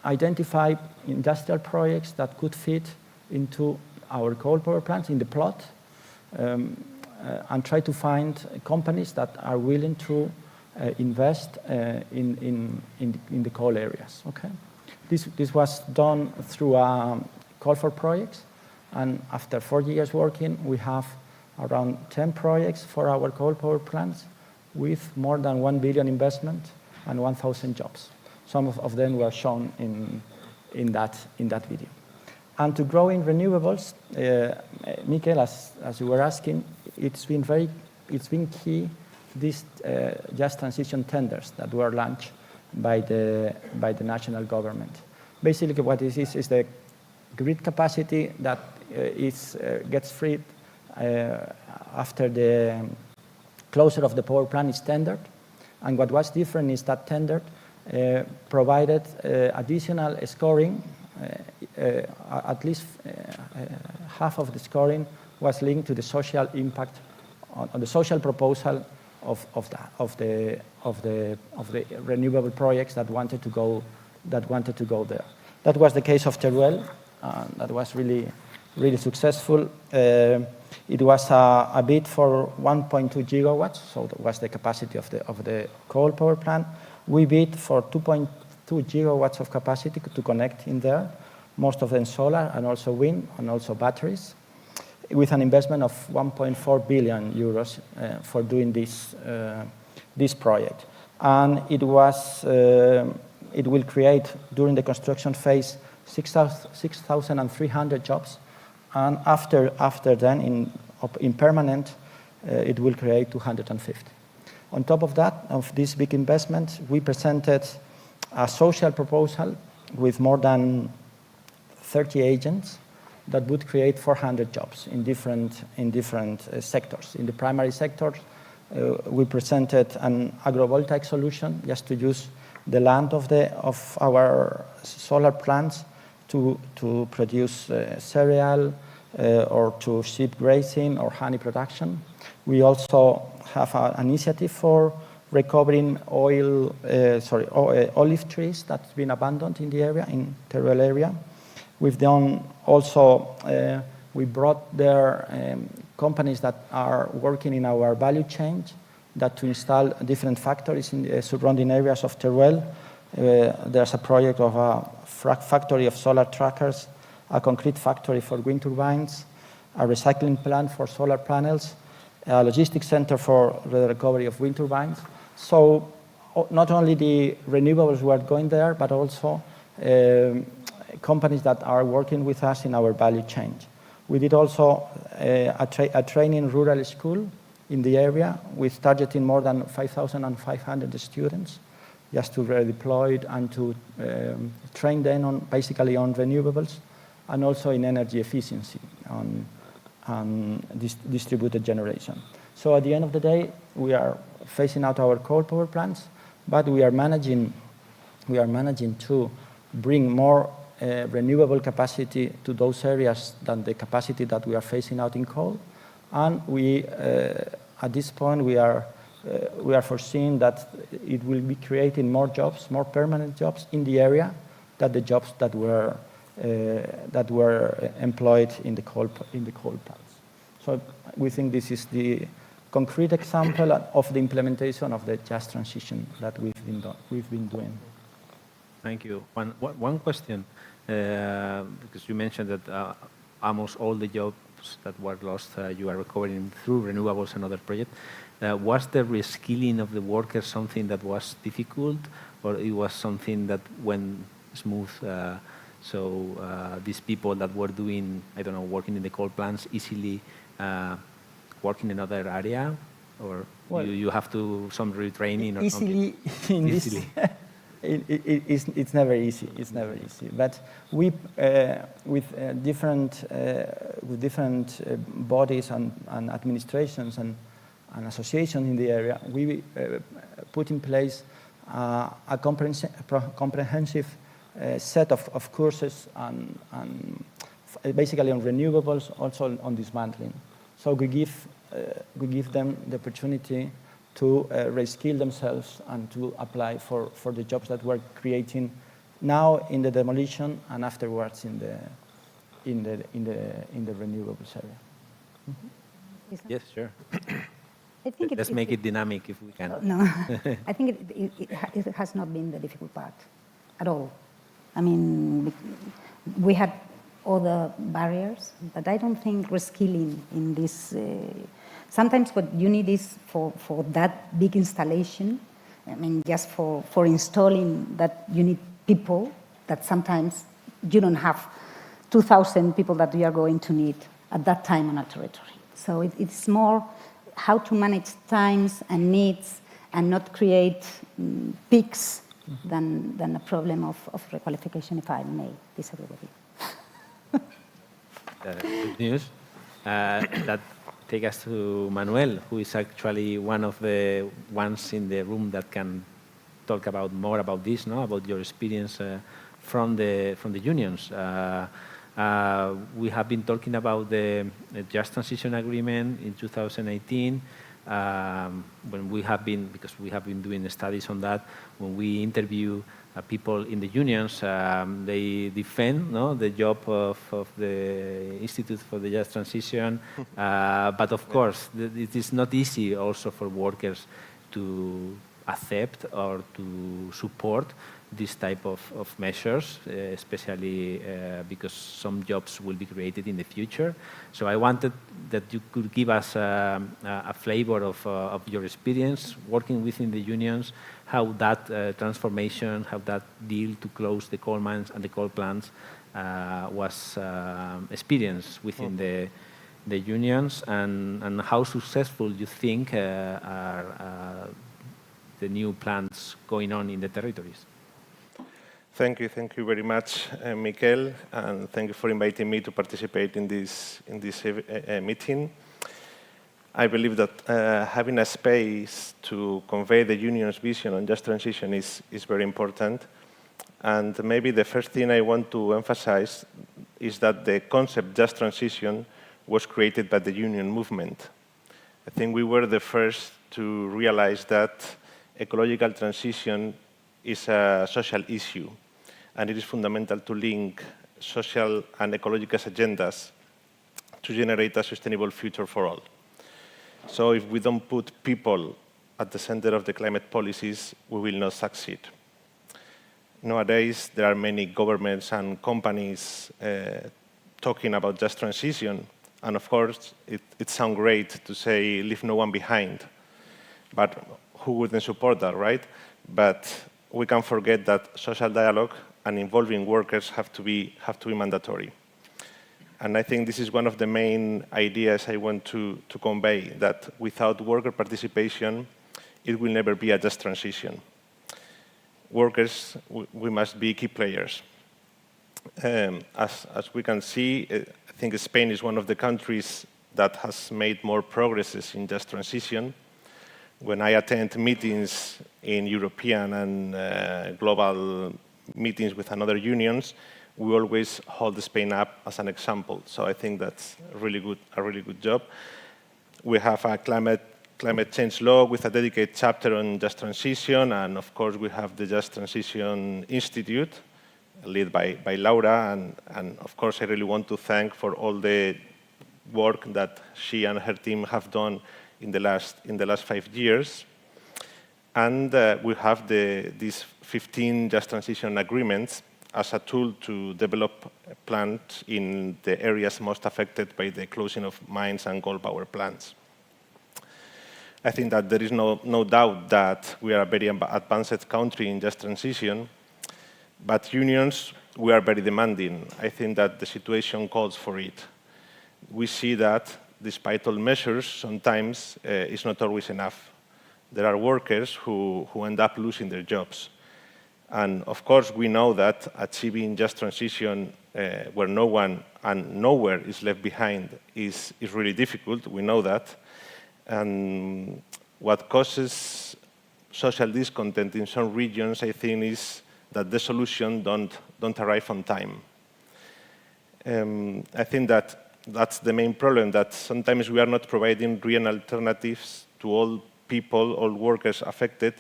identify industrial projects that could fit into our coal power plants in the plot, and try to find companies that are willing to invest in the coal areas. Okay, this was done through a call for projects, and after 4 years working, we have around 10 projects for our coal power plants with more than 1 billion investment and 1,000 jobs. Some of them were shown in that video. And to grow in renewables, Mikel, as you were asking, it's been key, these just transition tenders that were launched by the national government. Basically, what it is the grid capacity that gets freed after the closure of the power plant is tendered. And what was different is that tender provided additional scoring. At least half of the scoring was linked to the social impact on the social proposal of the renewable projects that wanted to go there. That was the case of Teruel. That was really successful. It was a bid for 1.2 gigawatts, so that was the capacity of the coal power plant. We bid for 2.2 gigawatts of capacity to connect in there, most of them solar and also wind and also batteries, with an investment of 1.4 billion euros for doing this project. And it will create, during the construction phase, 6,300 jobs. And after then, in permanent, it will create 250. On top of that, of this big investment, we presented a social proposal with more than 30 agents that would create 400 jobs in different sectors. In the primary sector, we presented an agrivoltaic solution just to use the land of our solar plants to produce cereal or to sheep grazing or honey production. We also have an initiative for recovering olive trees that's been abandoned in the area, in Teruel area. We've done also, we brought there companies that are working in our value chain that to install different factories in the surrounding areas of Teruel. There's a project of a factory of solar trackers, a concrete factory for wind turbines, a recycling plant for solar panels, a logistics center for the recovery of wind turbines. So not only the renewables were going there, but also companies that are working with us in our value chain. We did also a training rural school in the area with targeting more than 5,500 students, just to redeploy and to train them basically on renewables and also in energy efficiency on distributed generation. So at the end of the day, we are phasing out our coal power plants, but we are managing to bring more renewable capacity to those areas than the capacity that we are phasing out in coal. And we, at this point, we are foreseeing that it will be creating more jobs, more permanent jobs in the area than the jobs that were employed in the coal plants. So we think this is the concrete example of the implementation of the just transition that we've been doing. Thank you. One question, because you mentioned that almost all the jobs that were lost you are recovering through renewables and other projects. Was the reskilling of the workers something that was difficult, or it was something that went smooth? So these people that were doing, I don't know, working in the coal plants easily working in another area, or well, you have to some retraining or easily something? Easily. It's never easy. It's never easy. But we, with different bodies and administrations an association in the area, we put in place a comprehensive set of courses and basically on renewables, also on dismantling. So we give them the opportunity to reskill themselves and to apply for the jobs that we're creating now in the demolition and afterwards in the renewables area. Mm-hmm. Yes, sure. I think Let's make it dynamic if we can. No, I think it has not been the difficult part at all. I mean, we had other barriers, but I don't think reskilling in this. Sometimes what you need is for that big installation, I mean, just for installing that, you need people that sometimes you don't have 2,000 people that you are going to need at that time on a territory. So it's more how to manage times and needs and not create peaks than a problem of requalification, if I may disagree with you. Good news. That takes us to Manuel, who is actually one of the ones in the room that can talk about more about this, no? About your experience from the unions. We have been talking about the Just Transition Agreement in 2018. When we have been, because we have been doing studies on that, when we interview people in the unions, they defend the job of the Institute for the Just Transition. But of course, it is not easy also for workers to accept or to support this type of measures, especially because some jobs will be created in the future. So I wanted that you could give us a flavor of your experience working within the unions, how that transformation, how that deal to close the coal mines and the coal plants was experienced within the unions, and how successful you think are the new plants going on in the territories. Thank you very much, Miquel, and thank you for inviting me to participate in this meeting. I believe that having a space to convey the union's vision on just transition is very important. And maybe the first thing I want to emphasize is that the concept just transition was created by the union movement. I think we were the first to realize that ecological transition is a social issue, and it is fundamental to link social and ecological agendas to generate a sustainable future for all. So if we don't put people at the center of the climate policies, we will not succeed. Nowadays, there are many governments and companies talking about just transition, and of course, it sounds great to say leave no one behind, but who wouldn't support that, right? But we can't forget that social dialogue and involving workers have to be mandatory. And I think this is one of the main ideas I want to convey, that without worker participation, it will never be a just transition. Workers, we must be key players. As we can see, I think Spain is one of the countries that has made more progresses in just transition. When I attend meetings in European and global meetings with other unions, we always hold Spain up as an example. So I think that's a really good job. We have a climate change law with a dedicated chapter on just transition, and of course we have the Just Transition Institute, led by Laura, and of course I really want to thank for all the work that she and her team have done in the last 5 years. And we have these 15 Just Transition Agreements as a tool to develop plants in the areas most affected by the closing of mines and coal power plants. I think that there is no doubt that we are a very advanced country in just transition, but unions, we are very demanding. I think that the situation calls for it. We see that despite all measures, sometimes it's not always enough. There are workers who end up losing their jobs. And of course, we know that achieving just transition where no one and nowhere is left behind is really difficult. We know that. And what causes social discontent in some regions, I think, is that the solution don't arrive on time. I think that's the main problem, that sometimes we are not providing real alternatives to all people, all workers affected,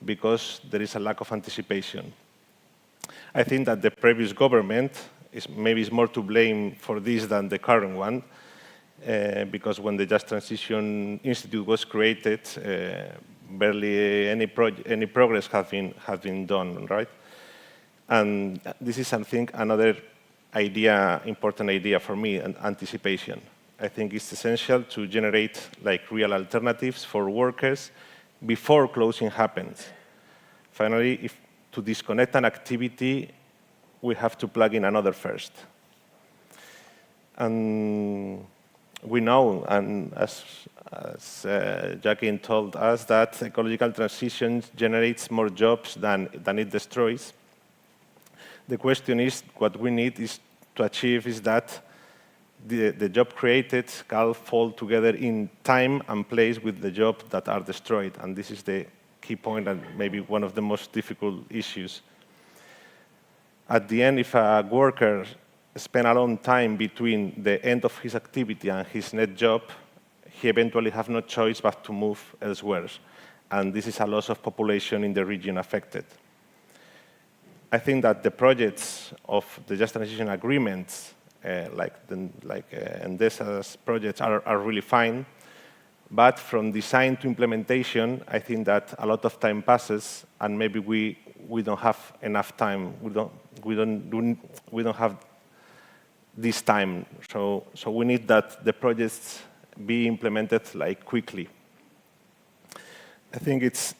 because there is a lack of anticipation. I think that the previous government maybe is more to blame for this than the current one, because when the Just Transition Institute was created, barely any progress has been done, right? And this is something, another important idea for me, anticipation. I think it's essential to generate real alternatives for workers before closing happens. Finally, to disconnect an activity, we have to plug in another first. And we know, and as Jacqueline told us, that ecological transition generates more jobs than it destroys. The question is, what we need is to achieve is that the job created can fall together in time and place with the jobs that are destroyed. And this is the key point and maybe one of the most difficult issues. At the end, if a worker spends a long time between the end of his activity and his net job, he eventually has no choice but to move elsewhere. And this is a loss of population in the region affected. I think that the projects of the Just Transition Agreements, like Endesa's projects, are really fine. But from design to implementation, I think that a lot of time passes, and maybe we don't have enough time. We don't have this time. So we need that the projects be implemented quickly. I think it's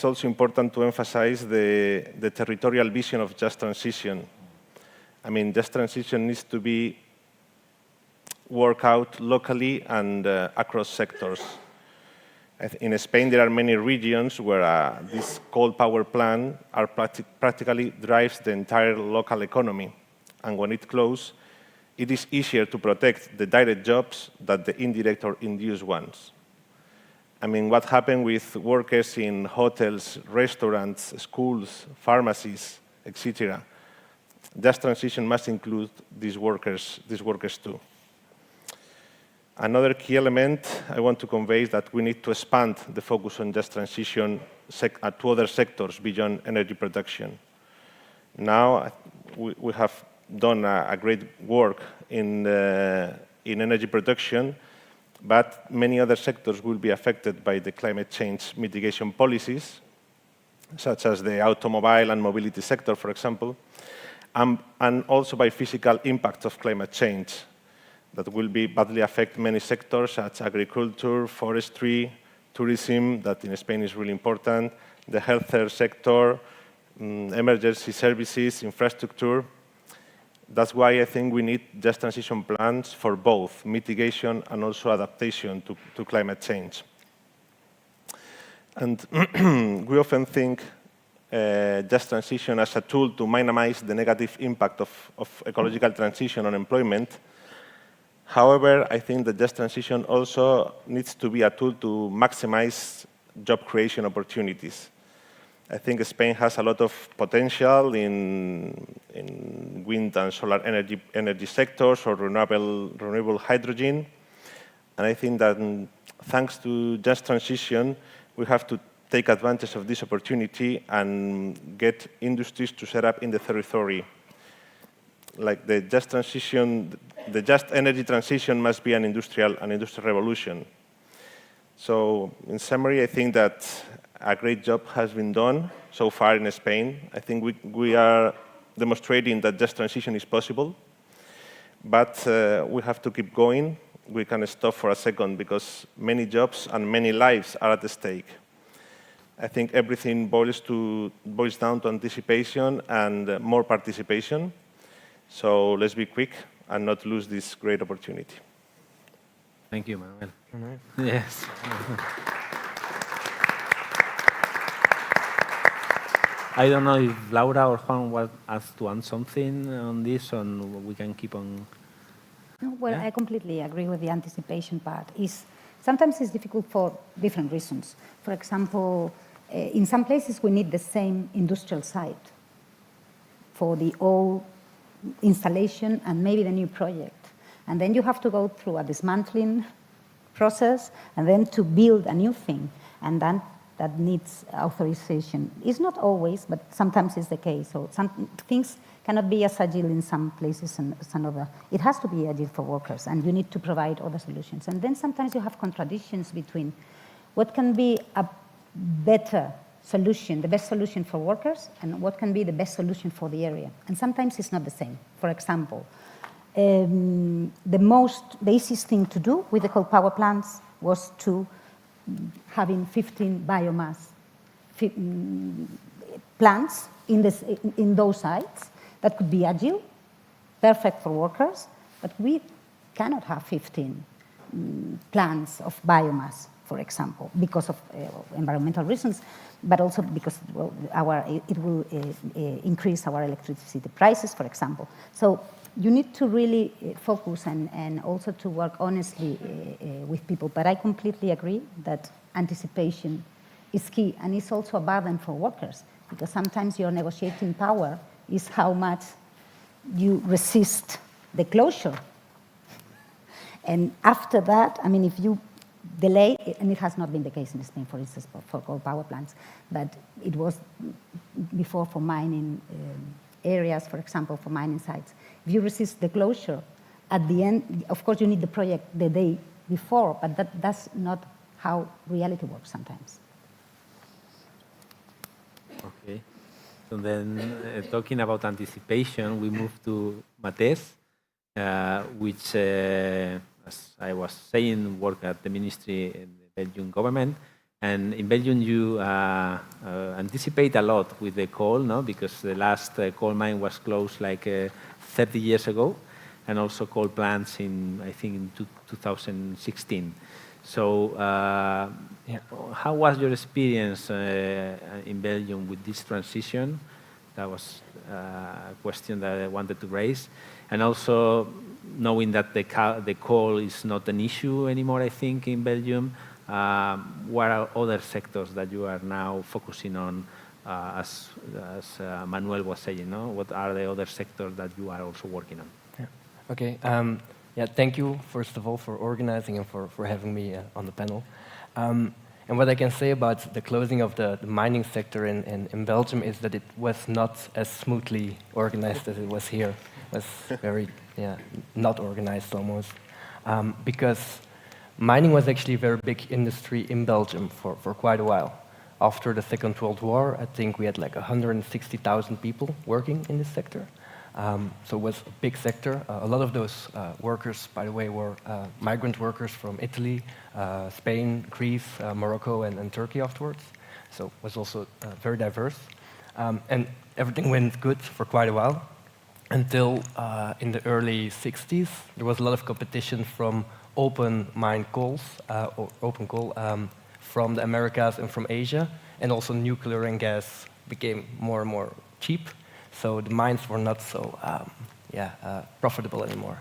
also important to emphasize the territorial vision of Just Transition. I mean, Just Transition needs to be worked out locally and across sectors. In Spain, there are many regions where this coal power plant practically drives the entire local economy. And when it closes, it is easier to protect the direct jobs than the indirect or induced ones. I mean, what happened with workers in hotels, restaurants, schools, pharmacies, etc. Just Transition must include these workers too. Another key element I want to convey is that we need to expand the focus on Just Transition to other sectors beyond energy production. Now, we have done a great work in energy production, but many other sectors will be affected by the climate change mitigation policies, such as the automobile and mobility sector, for example, and also by physical impacts of climate change that will badly affect many sectors, such as agriculture, forestry, tourism, that in Spain is really important, the healthcare sector, emergency services, infrastructure. That's why I think we need Just Transition plans for both mitigation and also adaptation to climate change. And we often think Just Transition as a tool to minimize the negative impact of ecological transition on employment. However, I think that Just Transition also needs to be a tool to maximize job creation opportunities. I think Spain has a lot of potential in wind and solar energy sectors or renewable hydrogen. And I think that thanks to Just Transition, we have to take advantage of this opportunity and get industries to set up in the territory. Like the Just energy transition must be an industrial revolution. So in summary, I think that a great job has been done so far in Spain. I think we are demonstrating that Just Transition is possible, but we have to keep going. We can stop for a second because many jobs and many lives are at stake. I think everything boils down to anticipation and more participation. So let's be quick and not lose this great opportunity. Thank you, Manuel. Yes. I don't know if Laura or Juan was asked to add something on this, and we can keep on. No, well, yeah? I completely agree with the anticipation part. It's Sometimes it's difficult for different reasons. For example, in some places we need the same industrial site for the old installation and maybe the new project. And then you have to go through a dismantling process and then to build a new thing. And then that needs authorization. It's not always, but sometimes it's the case. So some things cannot be as agile in some places and some other. It has to be agile for workers, and you need to provide other solutions. And then sometimes you have contradictions between what can be a better solution, the best solution for workers, and what can be the best solution for the area. And sometimes it's not the same. For example, the easiest thing to do with the coal power plants was to having 15 biomass plants in those sites that could be agile, perfect for workers, but we cannot have 15 plants of biomass, for example, because of environmental reasons, but also because it will increase our electricity prices, for example. So you need to really focus and also to work honestly with people. But I completely agree that anticipation is key, and it's also a burden for workers, because sometimes your negotiating power is how much you resist the closure. And after that, I mean, if you delay, and it has not been the case in Spain, for instance, for coal power plants, but it was before for mining areas, for example, for mining sites. If you resist the closure, at the end, of course, you need the project the day before, but that's not how reality works sometimes. Okay. So then, talking about anticipation, we move to Mates, which, as I was saying, work at the ministry in the Belgian government. And in Belgium, you anticipate a lot with the coal, no? Because the last coal mine was closed like 30 years ago, and also coal plants in, I think, in 2016. So how was your experience in Belgium with this transition? That was a question that I wanted to raise. And also knowing that the coal is not an issue anymore, I think, in Belgium, what are other sectors that you are now focusing on, as Manuel was saying, no? What are the other sectors that you are also working on? Yeah. Okay. Yeah, thank you, first of all, for organizing and for having me on the panel. And what I can say about the closing of the mining sector in Belgium is that it was not as smoothly organized as it was here. It was very, not organized almost. Because mining was actually a very big industry in Belgium for quite a while. After the Second World War, I think we had like 160,000 people working in this sector. So it was a big sector. A lot of those workers, by the way, were migrant workers from Italy, Spain, Greece, Morocco, and Turkey afterwards. So it was also very diverse. And everything went good for quite a while, until in the early 60s, there was a lot of competition from open mine coals, open coal, from the Americas and from Asia, and also nuclear and gas became more and more cheap. So the mines were not so profitable anymore.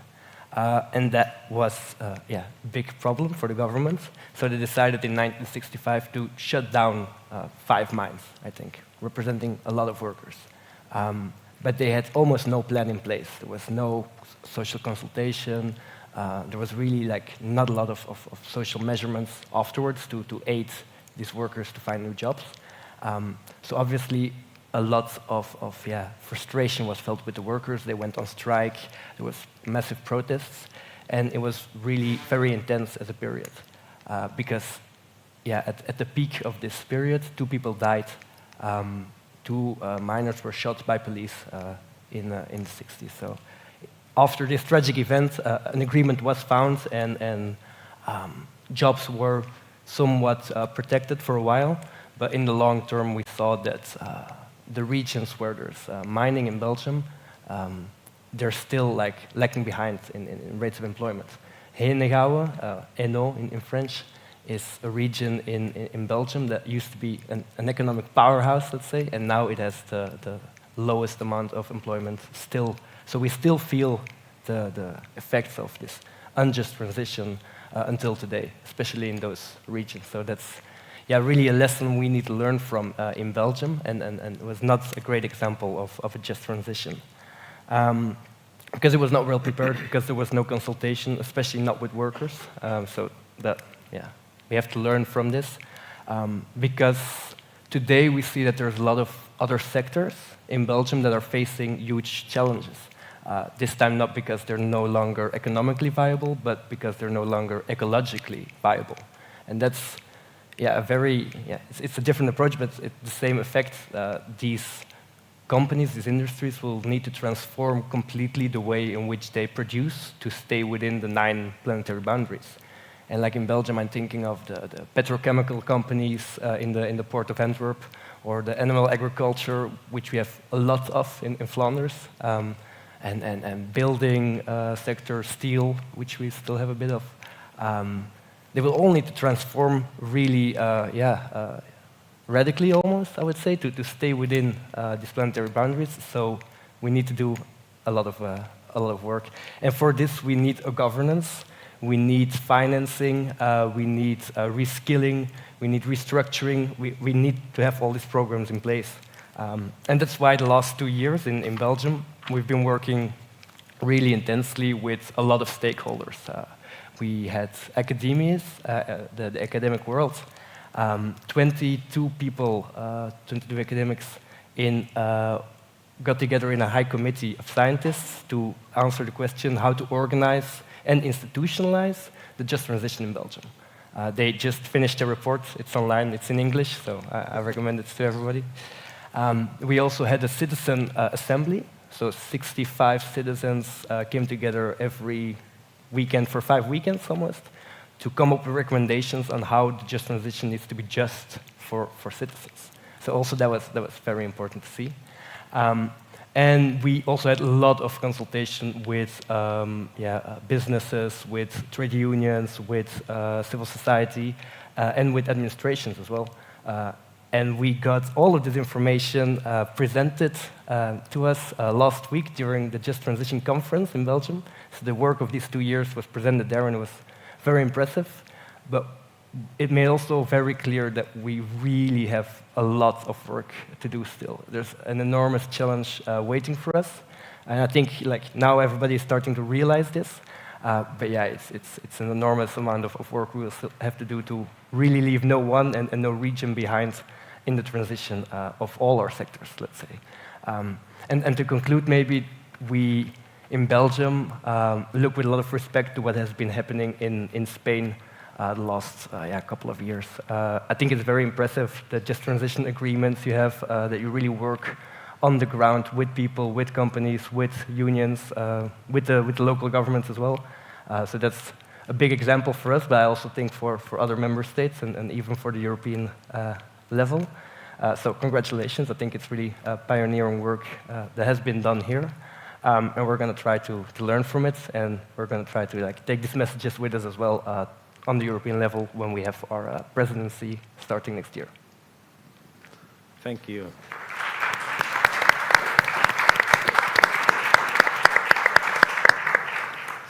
And that was a big problem for the government. So they decided in 1965 to shut down 5 mines, I think, representing a lot of workers. But they had almost no plan in place. There was no social consultation. There was really not a lot of social measurements afterwards to aid these workers to find new jobs. So obviously, a lot of frustration was felt with the workers. They went on strike. There was massive protests, and it was really very intense as a period, because at the peak of this period, 2 people died. 2 miners were shot by police in the 60s. So after this tragic event, an agreement was found, and jobs were somewhat protected for a while. But in the long term, we saw that the regions where there's mining in Belgium, they're still lagging behind in rates of employment. Henegouwen, Hainaut in French, is a region in Belgium that used to be an economic powerhouse, let's say, and now it has the lowest amount of employment still. So we still feel the effects of this unjust transition until today, especially in those regions. So that's really a lesson we need to learn from in Belgium, and it was not a great example of a just transition. Because it was not well prepared, because there was no consultation, especially not with workers. So that, we have to learn from this. Because today we see that there's a lot of other sectors in Belgium that are facing huge challenges. This time not because they're no longer economically viable, but because they're no longer ecologically viable. And that's it's a different approach, but it's the same effect. These companies, these industries will need to transform completely the way in which they produce to stay within the 9 planetary boundaries. And like in Belgium, I'm thinking of the petrochemical companies in the port of Antwerp, or the animal agriculture, which we have a lot of in Flanders, and building sector, steel, which we still have a bit of. They will all need to transform really, radically almost, I would say, to stay within these planetary boundaries. So we need to do a lot of work. And for this, we need a governance. We need financing, we need reskilling, we need restructuring, we need to have all these programs in place. And that's why the last 2 years in Belgium, we've been working really intensely with a lot of stakeholders. We had academics, the academic world, 22 people, 22 academics got together in a high committee of scientists to answer the question how to organize and institutionalize the just transition in Belgium. They just finished a report. It's online. It's in English, so I recommend it to everybody. We also had a citizen assembly. So 65 citizens came together every weekend for 5 weekends almost to come up with recommendations on how the just transition needs to be just for citizens. So also that was very important to see. And we also had a lot of consultation with businesses, with trade unions, with civil society, and with administrations as well. And we got all of this information presented to us last week during the Just Transition Conference in Belgium. So the work of these 2 years was presented there, and it was very impressive. But it made also very clear that we really have a lot of work to do still. There's an enormous challenge waiting for us. And I think now everybody is starting to realize this. But it's an enormous amount of work we will still have to do to really leave no one and no region behind in the transition of all our sectors, let's say. And to conclude, maybe we, in Belgium, look with a lot of respect to what has been happening in Spain the last couple of years. I think it's very impressive, the just transition agreements you have, that you really work on the ground with people, with companies, with unions, with the local governments as well. So that's a big example for us, but I also think for other member states and even for the European level. So congratulations. I think it's really pioneering work that has been done here. And we're going to try to learn from it, and we're going to try to take these messages with us as well on the European level when we have our presidency starting next year. Thank you.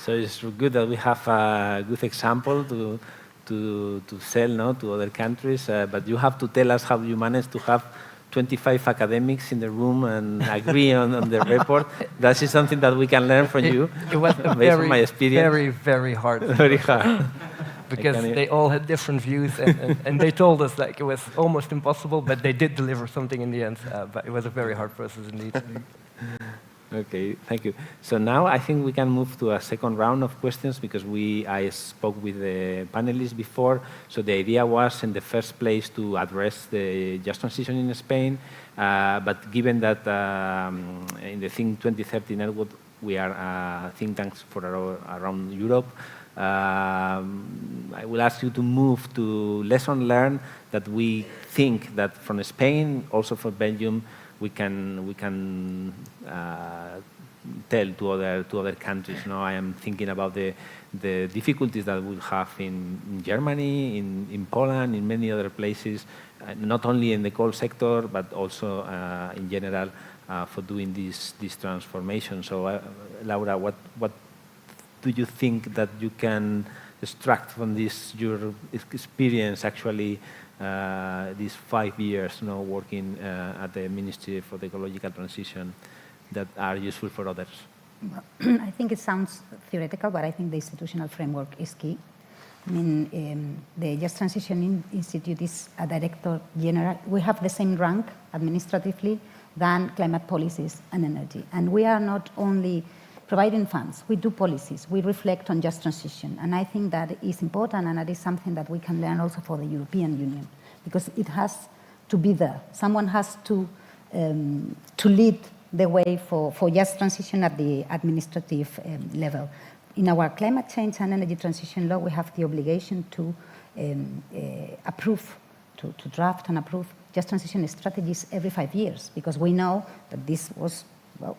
So it's good that we have a good example to sell to other countries, but you have to tell us how you managed to have 25 academics in the room and agree on the report. That is something that we can learn from you. It was based on my experience. Very, very hard. Very hard. Because they all had different views, and they told us it was almost impossible, but they did deliver something in the end. But it was a very hard process indeed. Okay, thank you. So now I think we can move to a second round of questions because I spoke with the panelists before. So the idea was in the first place to address the just transition in Spain, but given that in the Think2030 network we are think tanks for around Europe, I will ask you to move to lesson learned that we think that from Spain, also for Belgium, we can tell to other countries. Now I am thinking about the difficulties that we have in Germany, in Poland, in many other places, not only in the coal sector but also in general for doing this transformation. So Laura, what do you think that you can extract from this your experience actually these 5 years working at the Ministry for the Ecological Transition that are useful for others? I think it sounds theoretical, but I think the institutional framework is key. I mean, the Just Transition Institute is a director general. We have the same rank administratively than climate policies and energy. And we are not only providing funds, we do policies, we reflect on just transition. And I think that is important, and that is something that we can learn also for the European Union, because it has to be there. Someone has to lead the way for just transition at the administrative level. In our climate change and energy transition law, we have the obligation to approve, to draft and approve just transition strategies every 5 years, because we know that this was, well,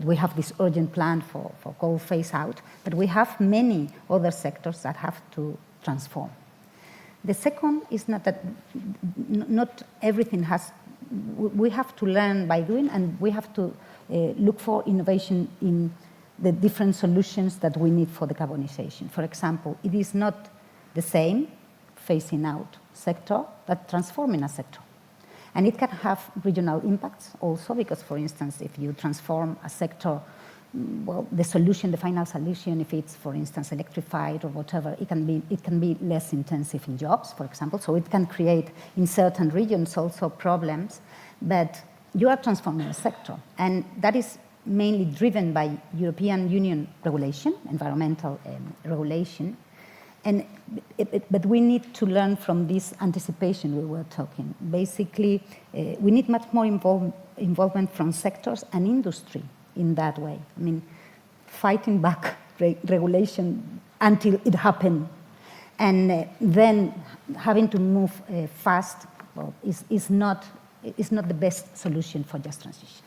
we have this urgent plan for coal phase out, but we have many other sectors that have to transform. The second is not that not everything has, we have to learn by doing, and we have to look for innovation in the different solutions that we need for decarbonization. For example, it is not the same phasing out sector that transforming a sector. And it can have regional impacts also, because, for instance, if you transform a sector, well, the solution, the final solution, if it's, for instance, electrified or whatever, it can be less intensive in jobs, for example. So it can create in certain regions also problems, but you are transforming a sector. And that is mainly driven by European Union regulation, environmental regulation. But we need to learn from this anticipation we were talking. Basically, we need much more involvement from sectors and industry in that way. I mean, fighting back regulation until it happened, and then having to move fast, well, is not the best solution for just transition.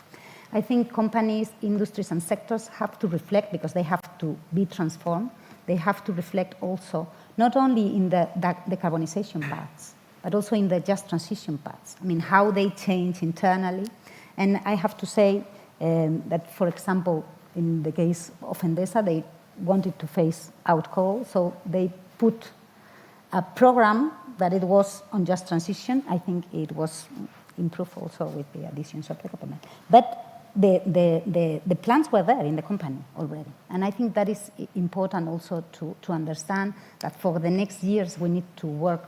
I think companies, industries, and sectors have to reflect, because they have to be transformed. They have to reflect also not only in the decarbonization paths, but also in the just transition paths. I mean, how they change internally. And I have to say that, for example, in the case of Endesa, they wanted to phase out coal, so they put a program that it was on just transition. I think it was improved also with the additions of the government. But the plans were there in the company already. And I think that is important also to understand that for the next years we need to work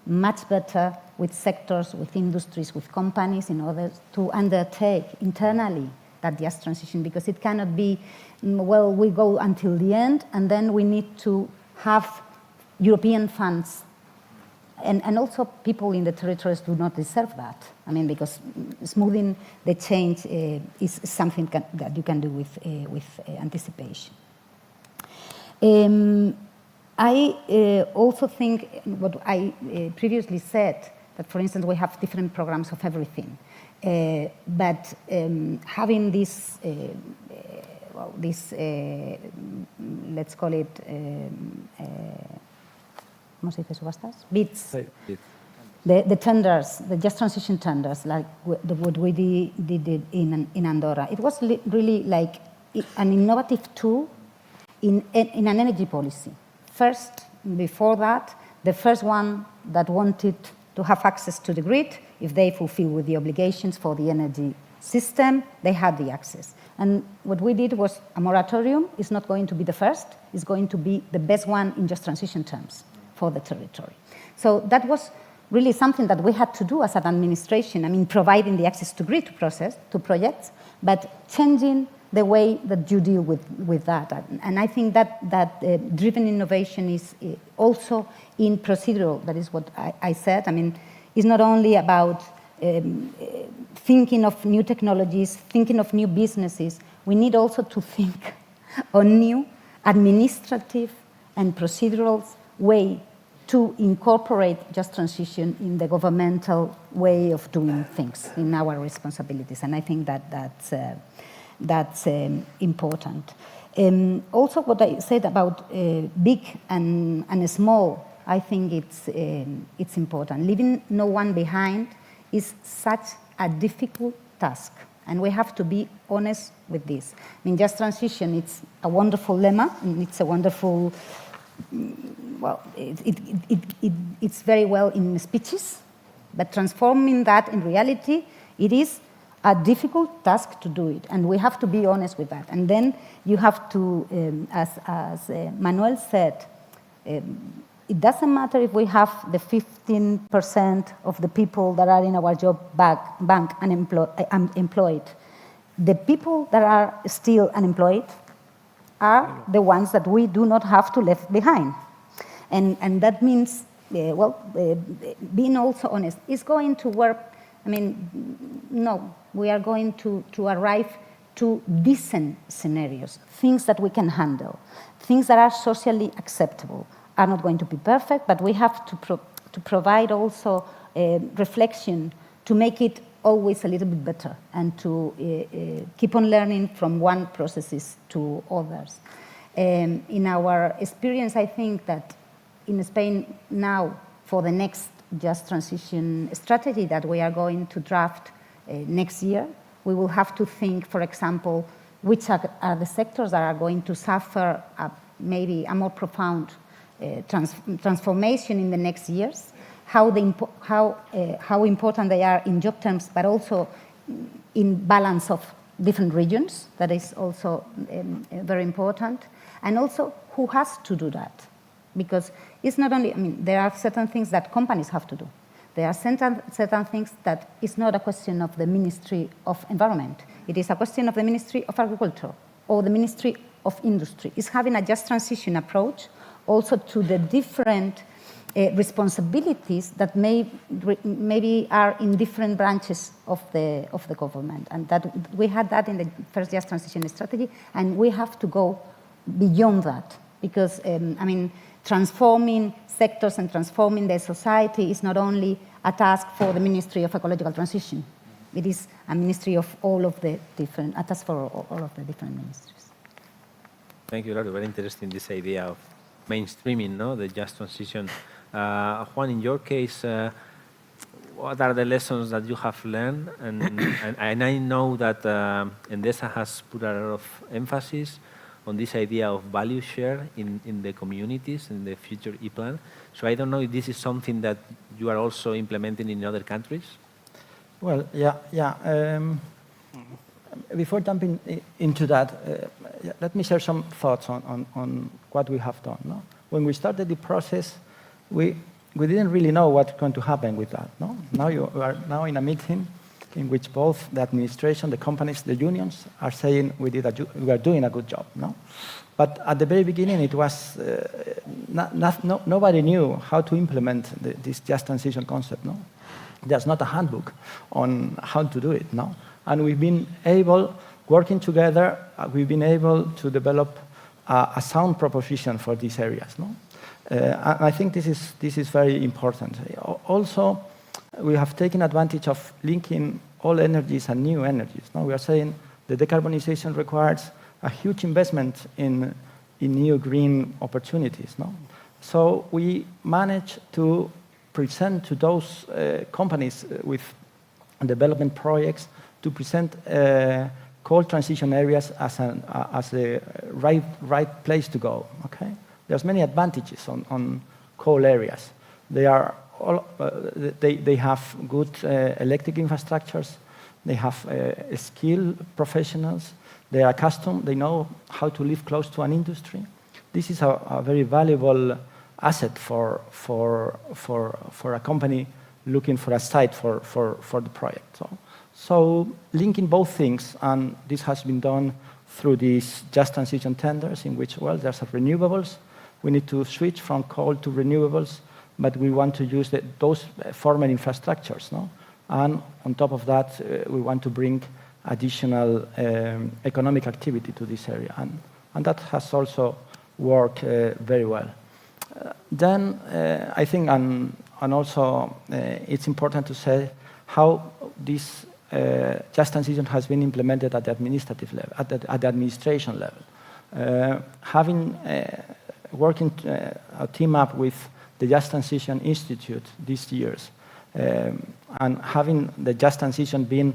much better with sectors, with industries, with companies in order to undertake internally that just transition, because it cannot be, well, we go until the end and then we need to have European funds. And also people in the territories do not deserve that. I mean, because smoothing the change is something that you can do with anticipation. I also think what I previously said, that for instance we have different programs of everything, but having this, let's call it, ¿cómo se dice subastas? Bids. The tenders, the just transition tenders, like what we did in Andorra. It was really like an innovative tool in an energy policy. First, before that, the first one that wanted to have access to the grid, if they fulfill with the obligations for the energy system, they had the access. And what we did was a moratorium. It's not going to be the first. It's going to be the best one in just transition terms for the territory. So that was really something that we had to do as an administration. I mean, providing the access to grid to projects, but changing the way that you deal with that. And I think that driven innovation is also in procedural. That is what I said. I mean, it's not only about thinking of new technologies, thinking of new businesses. We need also to think on new administrative and procedural way to incorporate just transition in the governmental way of doing things, in our responsibilities. And I think that's important. Also, what I said about big and small, I think it's important. Leaving no one behind is such a difficult task, and we have to be honest with this. I mean, just transition, it's a wonderful lemma, and it's a wonderful well, it's very well in speeches, but transforming that in reality, it is a difficult task to do it, and we have to be honest with that. And then you have to, as Manuel said, it doesn't matter if we have the 15% of the people that are in our job bank unemployed. The people that are still unemployed are the ones that we do not have to leave behind. And that means, being also honest. Is going to work, I mean, no, we are going to arrive to decent scenarios, things that we can handle, things that are socially acceptable. Are not going to be perfect, but we have to provide also reflection to make it always a little bit better and to keep on learning from one processes to others. In our experience, I think that in Spain now, for the next just transition strategy that we are going to draft next year, we will have to think, for example, which are the sectors that are going to suffer maybe a more profound transformation in the next years, how important they are in job terms, but also in balance of different regions. That is also very important. And also, who has to do that? Because it's not only, I mean, there are certain things that companies have to do. There are certain things that it's not a question of the Ministry of Environment. It is a question of the Ministry of Agriculture or the Ministry of Industry. It's having a just transition approach also to the different responsibilities that maybe are in different branches of the government. And that we had that in the first just transition strategy, and we have to go beyond that because, I mean, transforming sectors and transforming the society is not only a task for the Ministry of Ecological Transition. It is a ministry of all of the different, a task for all of the different ministries. Thank you, Laura. Very interesting, this idea of mainstreaming, no, the just transition. Juan, in your case, what are the lessons that you have learned? And I know that Endesa has put a lot of emphasis on this idea of value share in the communities, in the future E-plan. So I don't know if this is something that you are also implementing in other countries? Well, before jumping into that, let me share some thoughts on what we have done. No? When we started the process, we didn't really know what's going to happen with that. No? Now you are now in a meeting in which both the administration, the companies, the unions are saying we are doing a good job. No? But at the very beginning, it was nobody knew how to implement this just transition concept. No? There's not a handbook on how to do it. No? And we've been able, working together, we've been able to develop a sound proposition for these areas. No? And I think this is very important. Also, we have taken advantage of linking all energies and new energies. No? We are saying the decarbonization requires a huge investment in new green opportunities. No? So we managed to present to those companies with development projects to present coal transition areas as the right place to go. Okay, there's many advantages on coal areas. They are they have good electric infrastructures. They have skilled professionals. They are accustomed. They know how to live close to an industry. This is a very valuable asset for a company looking for a site for the project. So linking both things, and this has been done through these just transition tenders in which, well, there's renewables. We need to switch from coal to renewables, but we want to use those former infrastructures. No? And on top of that, we want to bring additional economic activity to this area. And that has also worked very well. Then I think, and also it's important to say how this just transition has been implemented at the administrative level, at the administration level. Having working a team up with the Just Transition Institute these years, and having the Just Transition being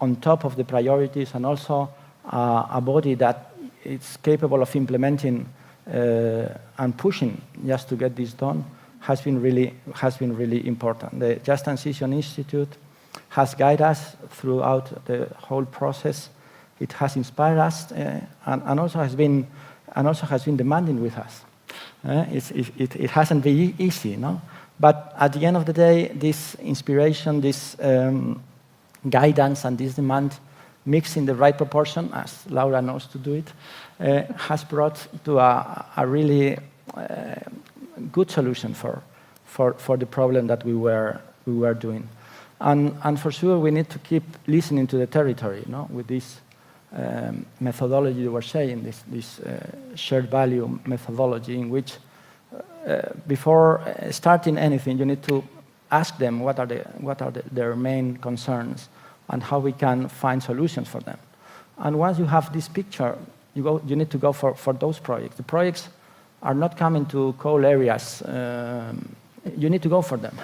on top of the priorities, and also a body that is capable of implementing and pushing just to get this done has been really important. The Just Transition Institute has guided us throughout the whole process. It has inspired us and also has been demanding with us. It hasn't been easy, no? But at the end of the day, this inspiration, this guidance and this demand mixed in the right proportion, as Laura knows to do it, has brought to a really good solution for the problem that we were doing. And for sure, we need to keep listening to the territory, no? With this methodology you were saying, this shared value methodology, in which before starting anything, you need to ask them what are their main concerns and how we can find solutions for them. And once you have this picture, you need to go for those projects. The projects are not coming to coal areas. You need to go for them.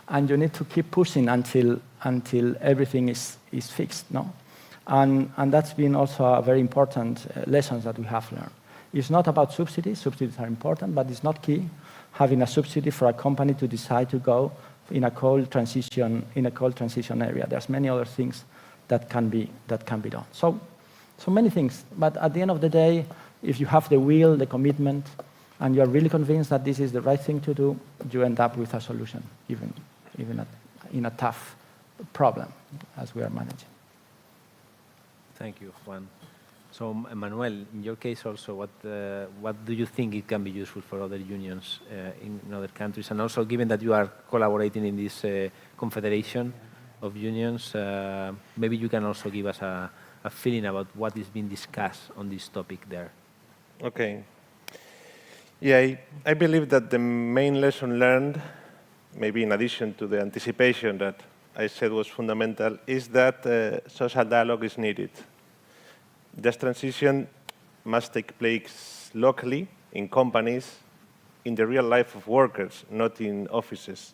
And you need to keep pushing until everything is fixed, no? And that's been also a very important lesson that we have learned. It's not about subsidies. Subsidies are important, but it's not key having a subsidy for a company to decide to go in a coal transition area. There's many other things that can be done. So many things. But at the end of the day, if you have the will, the commitment, and you are really convinced that this is the right thing to do, you end up with a solution, even in a tough problem as we are managing. Thank you, Juan. So, Manuel, in your case also, what do you think it can be useful for other unions in other countries? And also, given that you are collaborating in this confederation of unions, maybe you can also give us a feeling about what is being discussed on this topic there. Okay. Yeah, I believe that the main lesson learned, maybe in addition to the anticipation that I said was fundamental, is that social dialogue is needed. Just transition must take place locally, in companies, in the real life of workers, not in offices.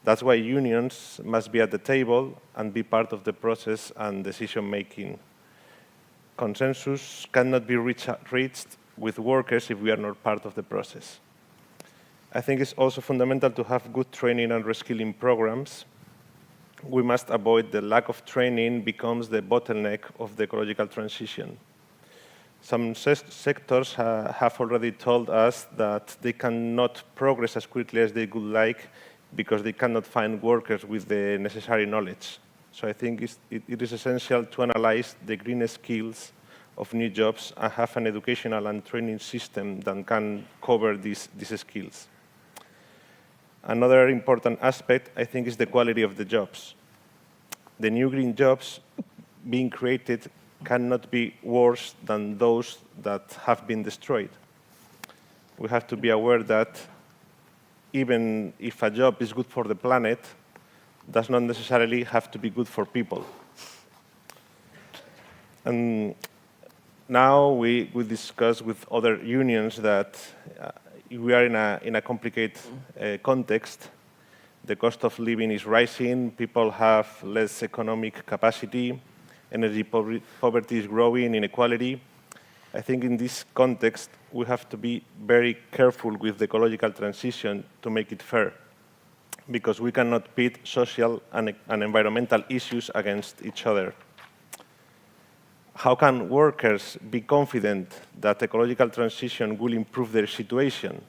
That's why unions must be at the table and be part of the process and decision-making. Consensus cannot be reached with workers if we are not part of the process. I think it's also fundamental to have good training and reskilling programs. We must avoid the lack of training becomes the bottleneck of the ecological transition. Some sectors have already told us that they cannot progress as quickly as they would like because they cannot find workers with the necessary knowledge. So I think it is essential to analyze the green skills of new jobs and have an educational and training system that can cover these skills. Another important aspect, I think, is the quality of the jobs. The new green jobs being created cannot be worse than those that have been destroyed. We have to be aware that even if a job is good for the planet, it does not necessarily have to be good for people. And now we discuss with other unions that we are in a complicated context. The cost of living is rising, people have less economic capacity, energy poverty is growing, inequality. I think in this context, we have to be very careful with the ecological transition to make it fair, because we cannot pit social and environmental issues against each other. How can workers be confident that ecological transition will improve their situation?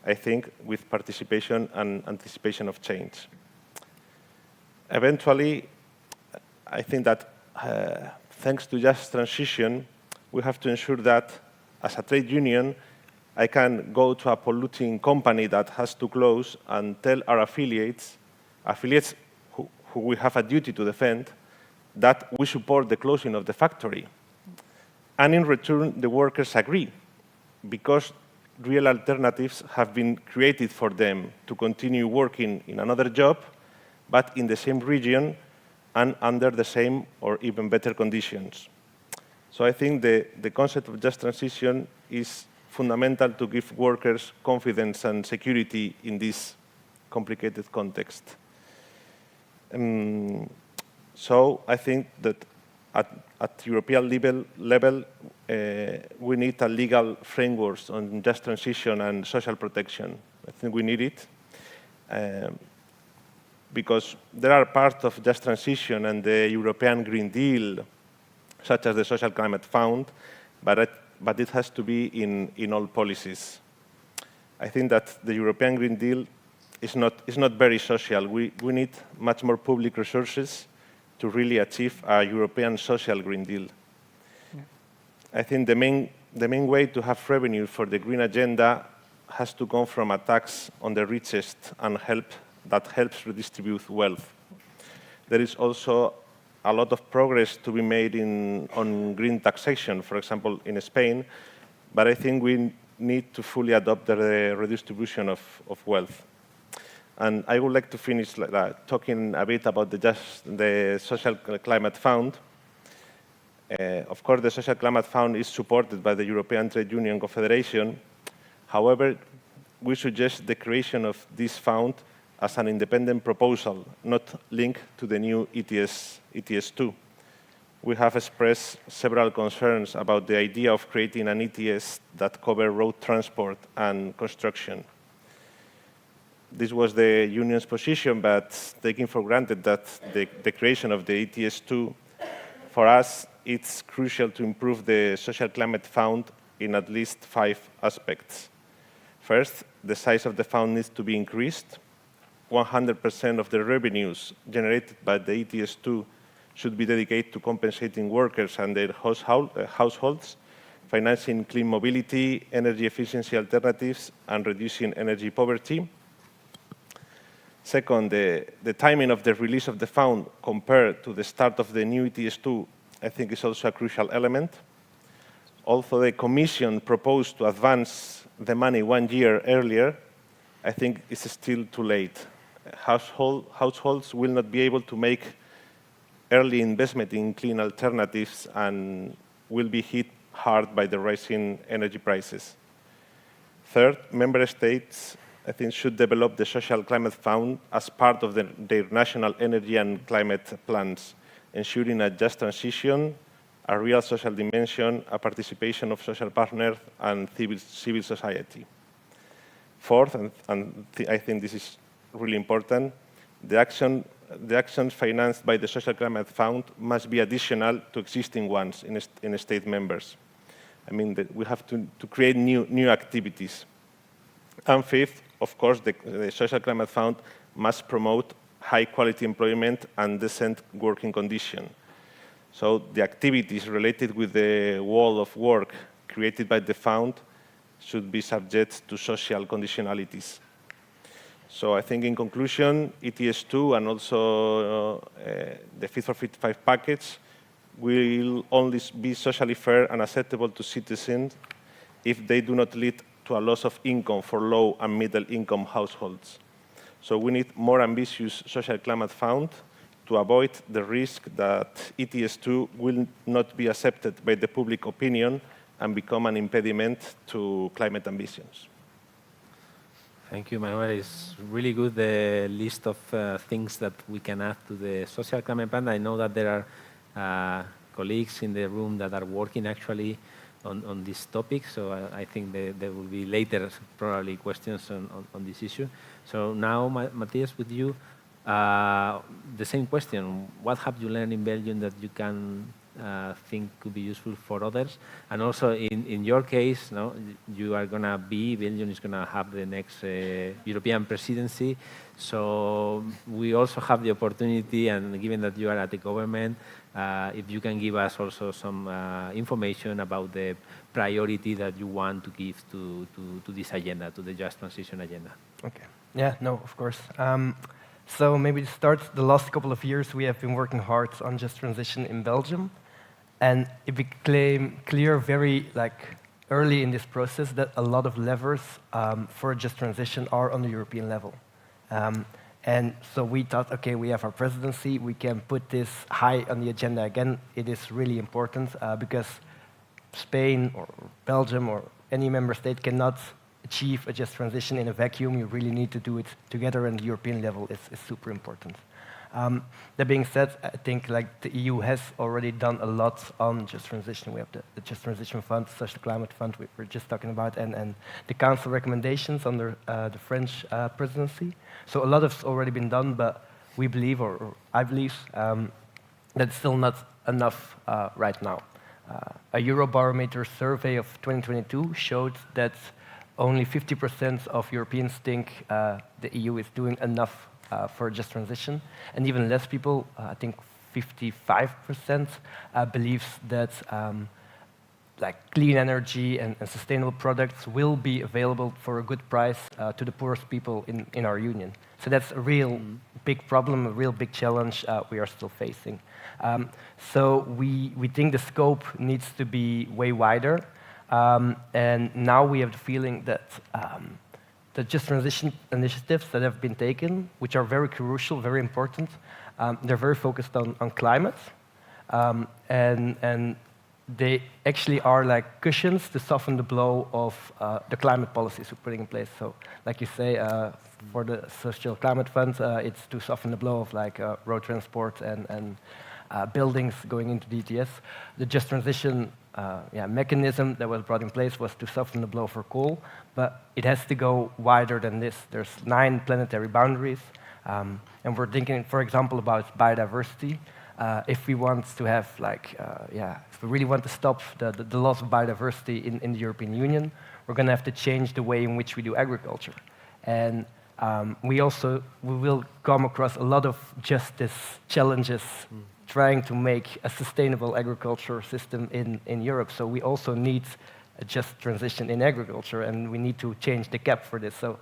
I think with participation and anticipation of change. Eventually, I think that thanks to just transition, we have to ensure that as a trade union, I can go to a polluting company that has to close and tell our affiliates who we have a duty to defend, that we support the closing of the factory. And in return, the workers agree, because real alternatives have been created for them to continue working in another job, but in the same region and under the same or even better conditions. So I think the concept of just transition is fundamental to give workers confidence and security in this complicated context. So I think that at European level, we need a legal framework on just transition and social protection. I think we need it because there are parts of just transition and the European Green Deal, such as the Social Climate Fund, but it has to be in all policies. I think that the European Green Deal is not very social. We need much more public resources to really achieve a European social Green Deal. Yeah. I think the main way to have revenue for the green agenda has to come from a tax on the richest and that helps redistribute wealth. There is also a lot of progress to be made on green taxation, for example, in Spain, but I think we need to fully adopt the redistribution of wealth. And I would like to finish talking a bit about the Social Climate Fund. Of course, the Social Climate Fund is supported by the European Trade Union Confederation. However, we suggest the creation of this fund as an independent proposal, not linked to the new ETS2. We have expressed several concerns about the idea of creating an ETS that covers road transport and construction. This was the union's position, but taking for granted that the creation of the ETS2, for us, it's crucial to improve the Social Climate Fund in at least 5 aspects. First, the size of the fund needs to be increased. 100% of the revenues generated by the ETS2 should be dedicated to compensating workers and their households, financing clean mobility, energy efficiency alternatives, and reducing energy poverty. Second, the timing of the release of the fund compared to the start of the new ETS2, I think, is also a crucial element. Although the Commission proposed to advance the money 1 year earlier, I think it's still too late. Households will not be able to make early investment in clean alternatives and will be hit hard by the rising energy prices. Third, member states, I think, should develop the Social Climate Fund as part of their national energy and climate plans, ensuring a just transition, a real social dimension, a participation of social partners and civil society. Fourth, and I think this is really important, the actions financed by the Social Climate Fund must be additional to existing ones in state members. I mean, we have to create new activities. And fifth, of course, the Social Climate Fund must promote high-quality employment and decent working conditions. So the activities related with the world of work created by the fund should be subject to social conditionalities. So I think in conclusion, ETS2 and also the Fit for 55 package will only be socially fair and acceptable to citizens if they do not lead to a loss of income for low and middle income households. So we need more ambitious social climate fund to avoid the risk that ETS2 will not be accepted by the public opinion and become an impediment to climate ambitions. Thank you, Manuel. It's really good, the list of things that we can add to the social climate plan. I know that there are colleagues in the room that are working actually on this topic, so I think there will be later probably questions on this issue. So now, Matthias, with you, the same question. What have you learned in Belgium that you can think could be useful for others? And also, in your case, no, you are going to be, Belgium is going to have the next European presidency. So we also have the opportunity, and given that you are at the government, if you can give us also some information about the priority that you want to give to this agenda, to the just transition agenda. Okay. Yeah, no, of course. So maybe to start, the last couple of years we have been working hard on just transition in Belgium. And it became clear very early in this process that a lot of levers for just transition are on the European level. And so we thought, okay, we have our presidency, we can put this high on the agenda again. It is really important because Spain or Belgium or any member state cannot achieve a just transition in a vacuum. You really need to do it together, and the European level is super important. That being said, I think like the EU has already done a lot on just transition. We have the Just Transition Fund, Social Climate Fund we were just talking about, and the Council recommendations under the French presidency. So a lot has already been done, but we believe, or I believe, that it's still not enough right now. A Eurobarometer survey of 2022 showed that only 50% of Europeans think the EU is doing enough for a just transition, and even less people, I think 55%, believes that like clean energy and sustainable products will be available for a good price to the poorest people in our union. So that's a real big problem, a real big challenge we are still facing. So we think the scope needs to be way wider, and now we have the feeling that the just transition initiatives that have been taken, which are very crucial, very important, they're very focused on climate, and they actually are like cushions to soften the blow of the climate policies we're putting in place. So, like you say, for the Social Climate Fund, it's to soften the blow of like road transport and buildings going into DTS. The Just Transition mechanism that was brought in place was to soften the blow for coal, but it has to go wider than this. There's 9 planetary boundaries, and we're thinking, for example, about biodiversity. If we want to have, like, if we really want to stop the loss of biodiversity in the European Union, we're going to have to change the way in which we do agriculture. And we will come across a lot of justice challenges trying to make a sustainable agriculture system in Europe. So we also need a just transition in agriculture, and we need to change the cap for this. So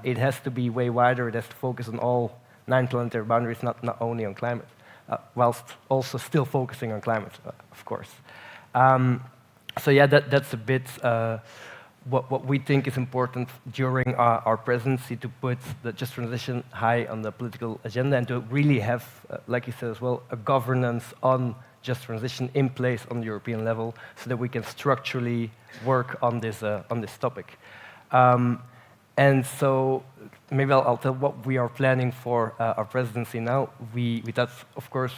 it has to be way wider. It has to focus on all 9 planetary boundaries, not only on climate. Whilst also still focusing on climate, of course. So yeah, that's a bit what we think is important during our presidency, to put the just transition high on the political agenda and to really have, like you said as well, a governance on just transition in place on the European level so that we can structurally work on this topic. And so maybe I'll tell what we are planning for our presidency now. We thought, of course,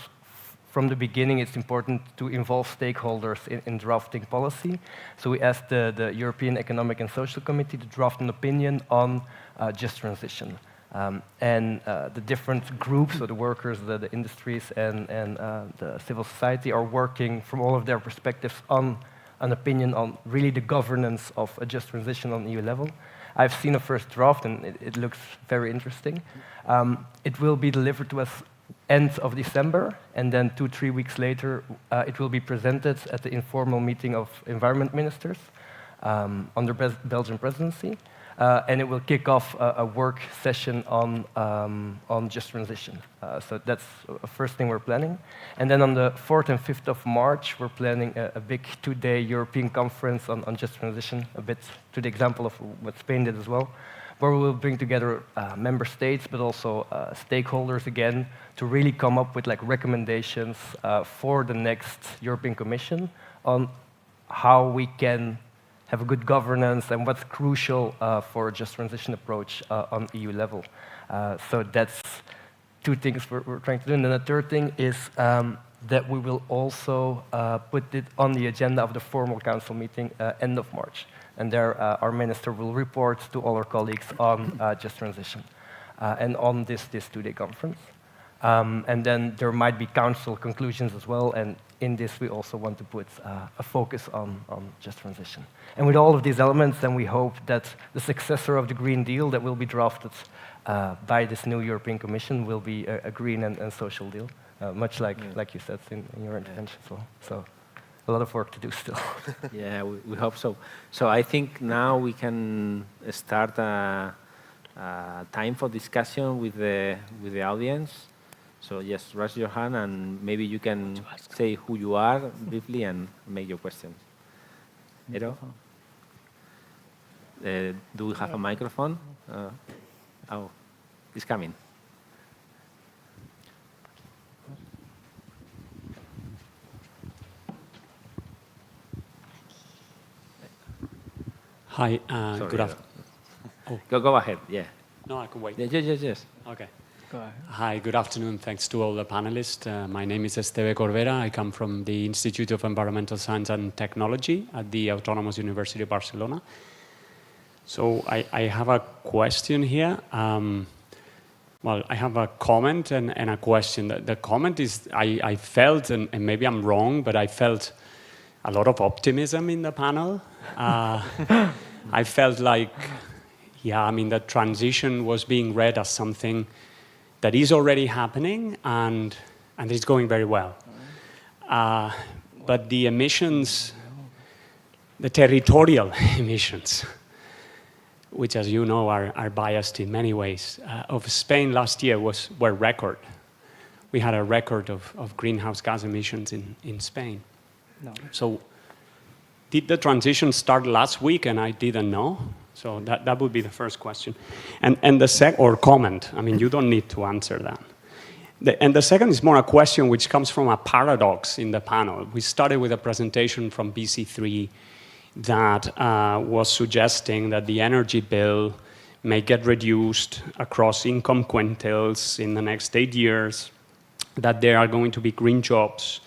from the beginning, it's important to involve stakeholders in drafting policy. So we asked the European Economic and Social Committee to draft an opinion on just transition. And the different groups, so the workers, the industries, and the civil society are working from all of their perspectives on an opinion on really the governance of a just transition on EU level. I've seen a first draft, and it looks very interesting. It will be delivered to us end of December, and then 2-3 weeks later, it will be presented at the informal meeting of environment ministers under Belgian presidency, and it will kick off a work session on just transition. So that's the first thing we're planning. And then on the 4th and 5th of March, we're planning a big 2-day European conference on just transition, a bit to the example of what Spain did as well, where we will bring together member states, but also stakeholders again, to really come up with like recommendations for the next European Commission on how we can have a good governance and what's crucial for a just transition approach on EU level. So that's 2 things we're trying to do. And then the third thing is that we will also put it on the agenda of the formal council meeting end of March. And there our minister will report to all our colleagues on just transition and on this 2-day conference. And then there might be council conclusions as well, and in this we also want to put a focus on just transition. And with all of these elements, then we hope that the successor of the Green Deal that will be drafted by this new European Commission will be a green and social deal, much like you said in your intervention as well. So a lot of work to do still. Yeah, we hope so. So I think now we can start time for discussion with the audience. So yes, raise your hand and maybe you can say who you are briefly and make your question. Eero? Do we have a microphone? Oh, it's coming. Hi, good afternoon. Oh. Go ahead, yeah. No, I can wait. Yes. Okay. Go ahead. Hi, good afternoon. Thanks to all the panelists. My name is Esteve Corbera. I come from the Institute of Environmental Science and Technology at the Autonomous University of Barcelona. So I have a question here. Well, I have a comment and a question. The comment is, I felt, and maybe I'm wrong, but I felt a lot of optimism in the panel. I felt like, yeah, I mean, the transition was being read as something that is already happening and it's going very well. But the emissions, the territorial emissions, which, as you know, are biased in many ways, of Spain last year were record. We had a record of greenhouse gas emissions in Spain. No. So did the transition start last week and I didn't know? So that would be the first question. And the or comment, I mean, you don't need to answer that. And the second is more a question which comes from a paradox in the panel. We started with a presentation from BC3 that was suggesting that the energy bill may get reduced across income quintiles in the next 8 years, that there are going to be green jobs.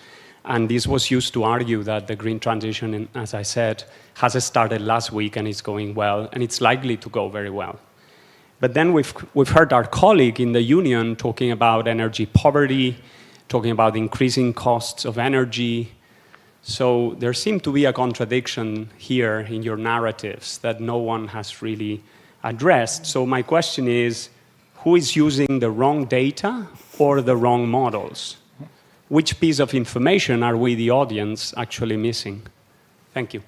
And this was used to argue that the green transition, as I said, has started last week and it's going well, and it's likely to go very well. But then we've heard our colleague in the union talking about energy poverty, talking about increasing costs of energy. So there seemed to be a contradiction here in your narratives that no one has really addressed. So my question is, who is using the wrong data or the wrong models? Which piece of information are we, the audience, actually missing? Thank you.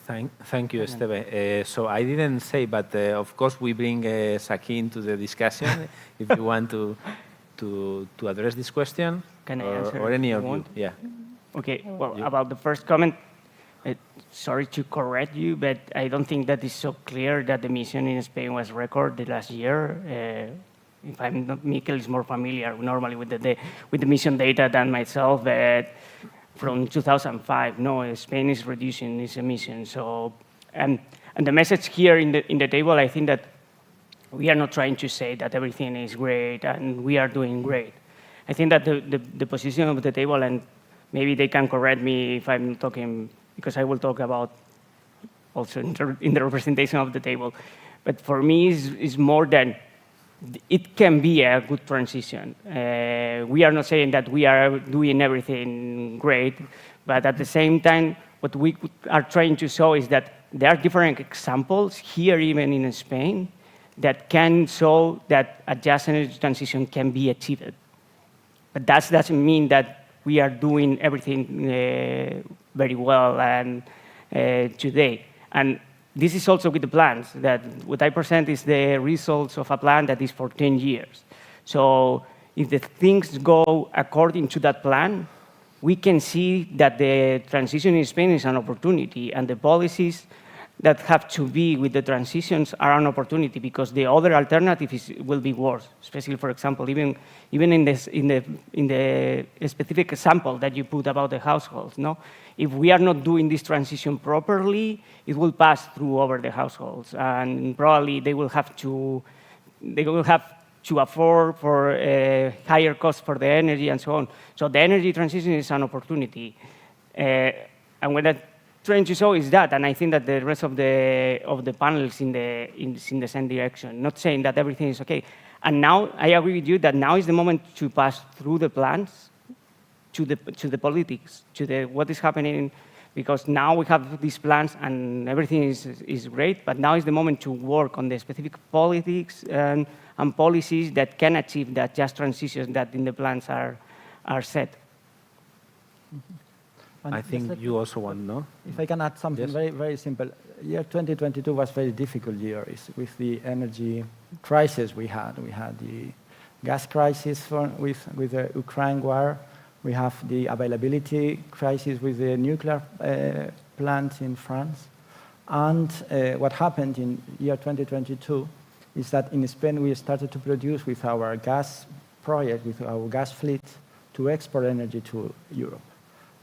Thank you, Esteve. So I didn't say, but of course we bring Saki into the discussion. If you want to address this question, can I answer or any of you? Want? Yeah. Okay. Well, about the first comment, sorry to correct you, but I don't think that is so clear that the emission in Spain was record the last year. If I'm not, Mikel is more familiar normally with the emission data than myself, but from 2005, no, Spain is reducing its emissions. So, and the message here in the table, I think that we are not trying to say that everything is great and we are doing great. I think that the position of the table, and maybe they can correct me if I'm talking, because I will talk about also in the representation of the table. But for me, is more than it can be a good transition. We are not saying that we are doing everything great, but at the same time, what we are trying to show is that there are different examples here, even in Spain, that can show that a just energy transition can be achieved. But that doesn't mean that we are doing everything very well and today. And this is also with the plans, that what I present is the results of a plan that is for 10 years. So if the things go according to that plan, we can see that the transition in Spain is an opportunity, and the policies that have to be with the transitions are an opportunity, because the other alternatives will be worse. Especially, for example, even in the specific example that you put about the households, no? If we are not doing this transition properly, it will pass through over the households, and probably they will have to afford for higher costs for the energy and so on. So the energy transition is an opportunity, and what I'm trying to show is that, and I think that the rest of the panel is in the same direction. Not saying that everything is okay, and now I agree with you that now is the moment to pass through the plans to the politics, to what is happening, because now we have these plans and everything is great, but now is the moment to work on the specific politics and policies that can achieve that just transition that in the plans are set. I think you also want, no? If I can add something, yes. Very, very simple. Year 2022 was a very difficult year with the energy crisis we had. We had the gas crisis with the Ukraine war. We have the availability crisis with the nuclear plants in France. And what happened in year 2022 is that in Spain we started to produce with our gas project, with our gas fleet, to export energy to Europe.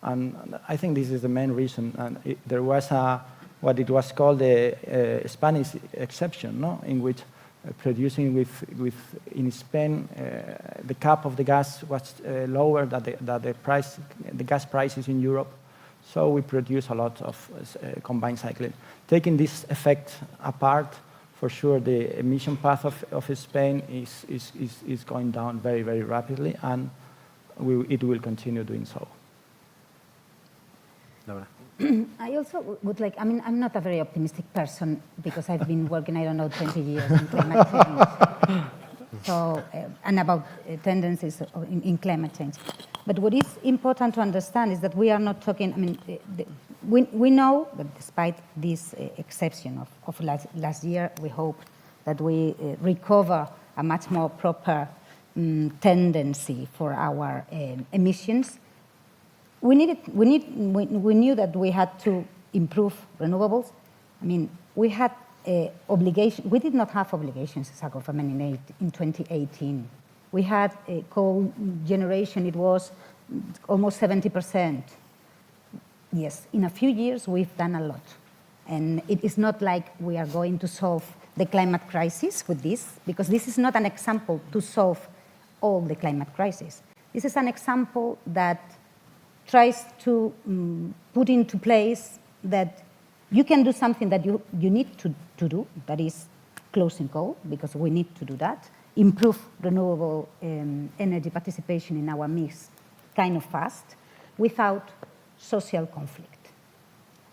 And I think this is the main reason. And there was what it was called a Spanish exception, no? In which producing in Spain, the cap of the gas was lower than the gas prices in Europe. So we produce a lot of combined cycling. Taking this effect apart, for sure, the emission path of Spain is going down very, very rapidly, and it will continue doing so. Laura. I also would like, I mean, I'm not a very optimistic person because I've been working, I don't know, 20 years in climate change. So, and about tendencies in climate change. But what is important to understand is that we are not talking, I mean, we know that despite this exception of last year, we hope that we recover a much more proper tendency for our emissions. We knew that we had to improve renewables. I mean, we had obligation. We did not have obligations as a government in 2018. We had a coal generation. It was almost 70%. Yes, in a few years we've done a lot, and it is not like we are going to solve the climate crisis with this, because this is not an example to solve all the climate crisis. This is an example that tries to put into place that you can do something that you need to do, that is closing coal, because we need to do that, improve renewable energy participation in our mix kind of fast, without social conflict.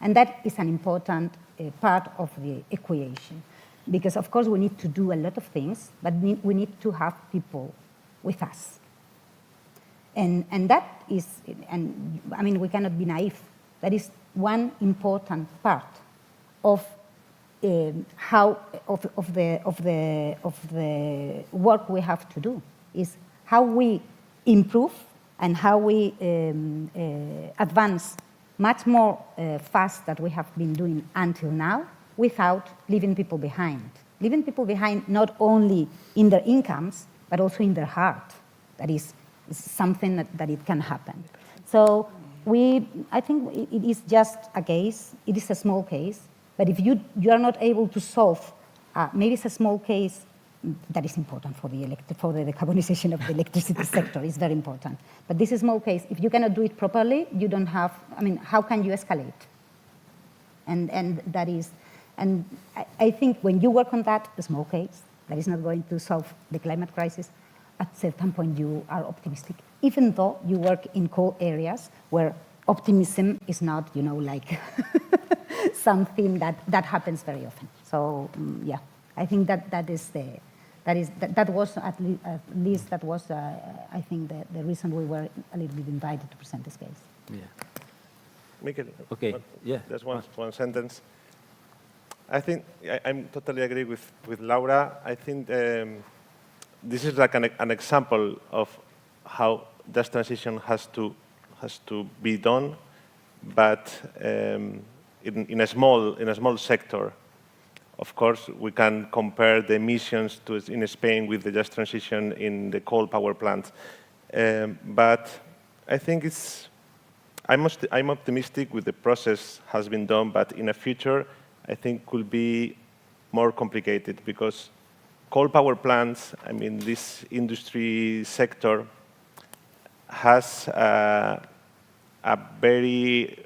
And that is an important part of the equation, because of course we need to do a lot of things, but we need to have people with us. And that is, and I mean, we cannot be naive. That is one important part of of the work we have to do, is how we improve and how we advance much more fast than we have been doing until now, without leaving people behind. Leaving people behind not only in their incomes, but also in their heart. That is something that it can happen. So I think it is just a case, it is a small case, but if you are not able to solve, maybe it's a small case that is important for the decarbonization of the electricity sector, it's very important. But this is a small case, if you cannot do it properly, you don't have, I mean, how can you escalate? And that is, and I think when you work on that, a small case, that is not going to solve the climate crisis, at a certain point you are optimistic, even though you work in coal areas where optimism is not, you know, like something that happens very often. So yeah, I think that was at least that was I think the reason we were a little bit invited to present this case. Yeah. Mikel, okay. Yeah. Just one sentence. I think I'm totally agree with Laura. I think this is like an example of how just transition has to be done, but in a small sector. Of course, we can compare the emissions in Spain with the just transition in the coal power plants, but I think I'm optimistic with the process has been done, but in the future, I think could be more complicated, because coal power plants, I mean, this industry sector has a very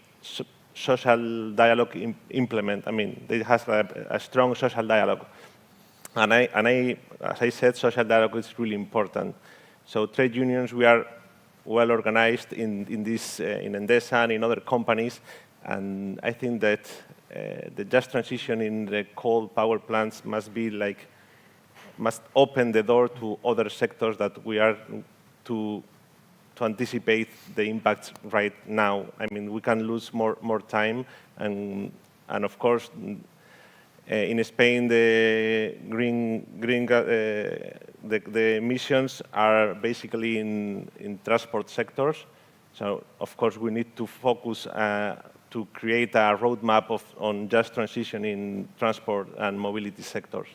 social dialogue implement. I mean, it has a strong social dialogue. And as I said, social dialogue is really important. So trade unions, we are well organized in Endesa and in other companies. And I think that the just transition in the coal power plants must open the door to other sectors that we are to anticipate the impacts right now. I mean, we can lose more time, and of course, in Spain, the the emissions are basically in transport sectors. So of course, we need to focus to create a roadmap on just transition in transport and mobility sectors.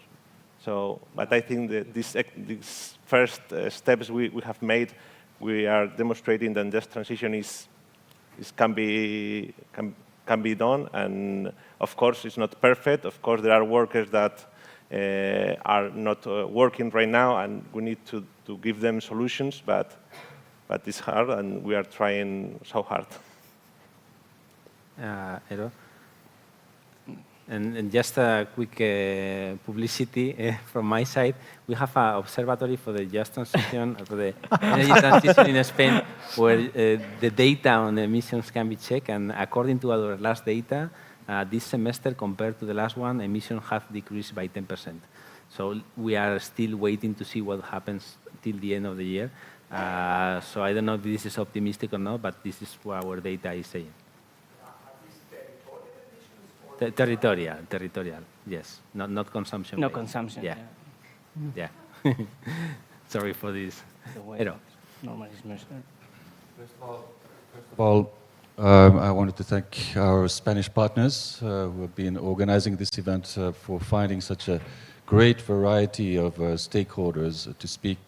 So, but I think that these first steps we have made, we are demonstrating that just transition can be done, and of course it's not perfect. Of course there are workers that are not working right now, and we need to give them solutions, but it's hard, and we are trying so hard. Hello. And just a quick publicity from my side. We have an observatory for the just transition, for the energy transition in Spain, where the data on emissions can be checked. And according to our last data, this semester compared to the last one, emissions have decreased by 10%. So we are still waiting to see what happens till the end of the year. So I don't know if this is optimistic or not, but this is what our data is saying. Territorial, yes. Not consumption. No consumption. Yeah. Yeah. Sorry for this. First of all, I wanted to thank our Spanish partners who have been organizing this event for finding such a great variety of stakeholders to speak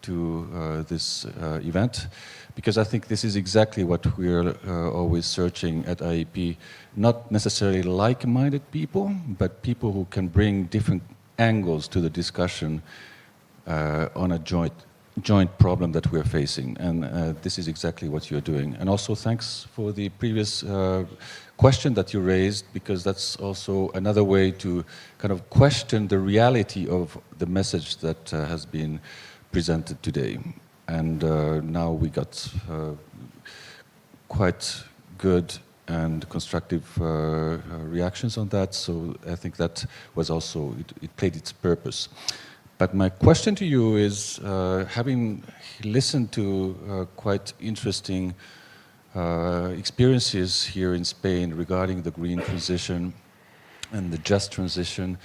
to this event, because I think this is exactly what we're always searching at IEP, not necessarily like-minded people, but people who can bring different angles to the discussion on a joint problem that we're facing. And this is exactly what you're doing. And also thanks for the previous question that you raised, because that's also another way to kind of question the reality of the message that has been presented today. And now we got quite good and constructive reactions on that, so I think that was also, it played its purpose. But my question to you is, having listened to quite interesting experiences here in Spain regarding the green transition and the just transition,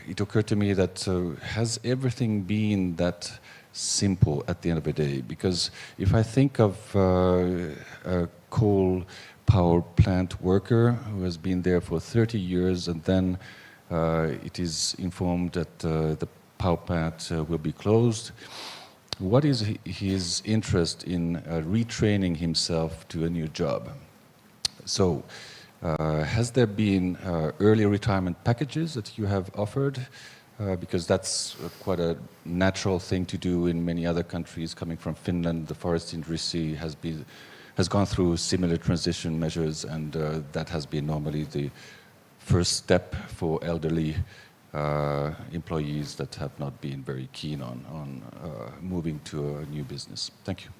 it occurred to me that has everything been that simple at the end of the day? Because if I think of a coal power plant worker who has been there for 30 years and then it is informed that the power plant will be closed, what is his interest in retraining himself to a new job? So, has there been early retirement packages that you have offered? Because that's quite a natural thing to do in many other countries. Coming from Finland, the forest industry has gone through similar transition measures, and that has been normally the first step for elderly employees that have not been very keen on moving to a new business. Thank you.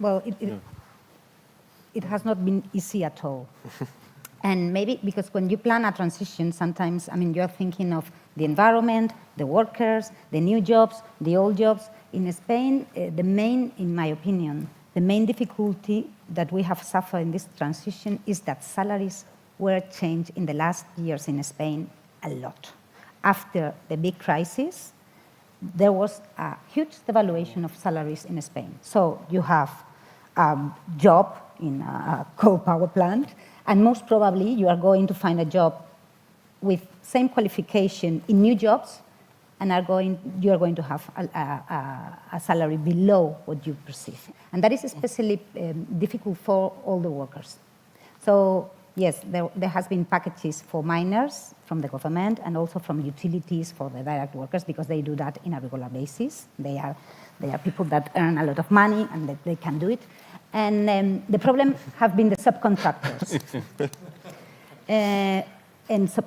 Well, it has not been easy at all. And maybe because when you plan a transition, sometimes, I mean, you're thinking of the environment, the workers, the new jobs, the old jobs. In Spain, in my opinion, the main difficulty that we have suffered in this transition is that salaries were changed in the last years in Spain a lot. After the big crisis, there was a huge devaluation of salaries in Spain. So you have a job in a coal power plant, and most probably you are going to find a job with same qualification in new jobs, and you are going to have a salary below what you perceive. And that is especially difficult for all the workers. So yes, there has been packages for miners from the government and also from utilities for the direct workers, because they do that in a regular basis. They are people that earn a lot of money and that they can do it. And the problem have been the subcontractors.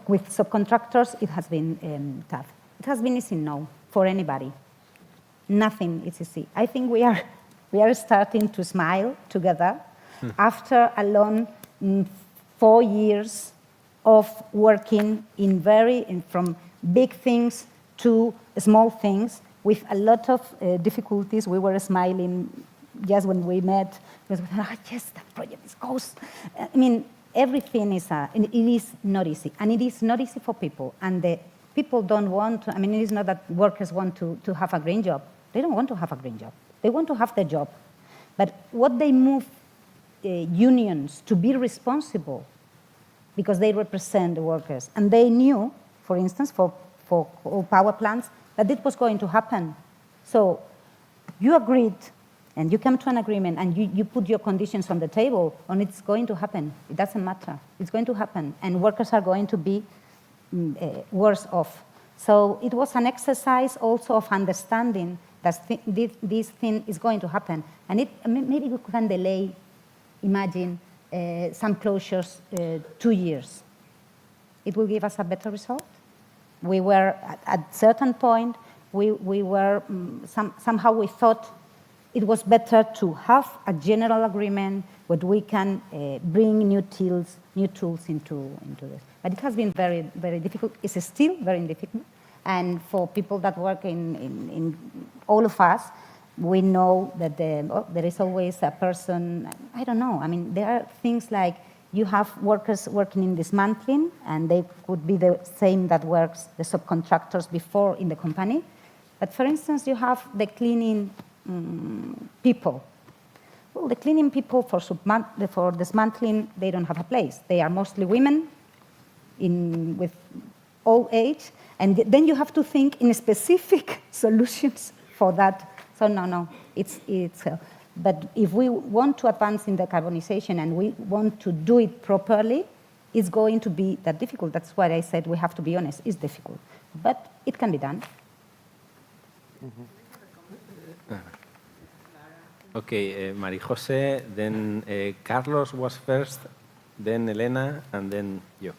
With subcontractors, it has been tough. It has been easy, no, for anybody. Nothing is easy. I think we are starting to smile together after a long 4 years of working from big things to small things with a lot of difficulties. We were smiling just when we met. Yes, that project goes. I mean, everything it is not easy, and it is not easy for people. And the people don't want to, I mean, it is not that workers want to have a green job. They don't want to have a green job. They want to have the job. But what they move unions to be responsible, because they represent the workers. And they knew, for instance, for power plants, that it was going to happen. So you agreed and you come to an agreement and you put your conditions on the table, and it's going to happen. It doesn't matter. It's going to happen, and workers are going to be worse off. So it was an exercise also of understanding that this thing is going to happen. And maybe we can delay, imagine, some closures 2 years. It will give us a better result. We were, at a certain point, somehow we thought it was better to have a general agreement where we can bring new tools into this. But it has been very, very difficult. It's still very difficult. And for people that work in all of us, we know that there is always a person, I don't know. I mean, there are things like you have workers working in dismantling, and they could be the same that works the subcontractors before in the company. But for instance, you have the cleaning people. Well, the cleaning people for dismantling, they don't have a place. They are mostly women with old age, and then you have to think in specific solutions for that. So no, but if we want to advance in decarbonization and we want to do it properly, it's going to be that difficult. That's why I said we have to be honest. It's difficult, but it can be done. Okay, María José, then Carlos was first, then Elena, and then you.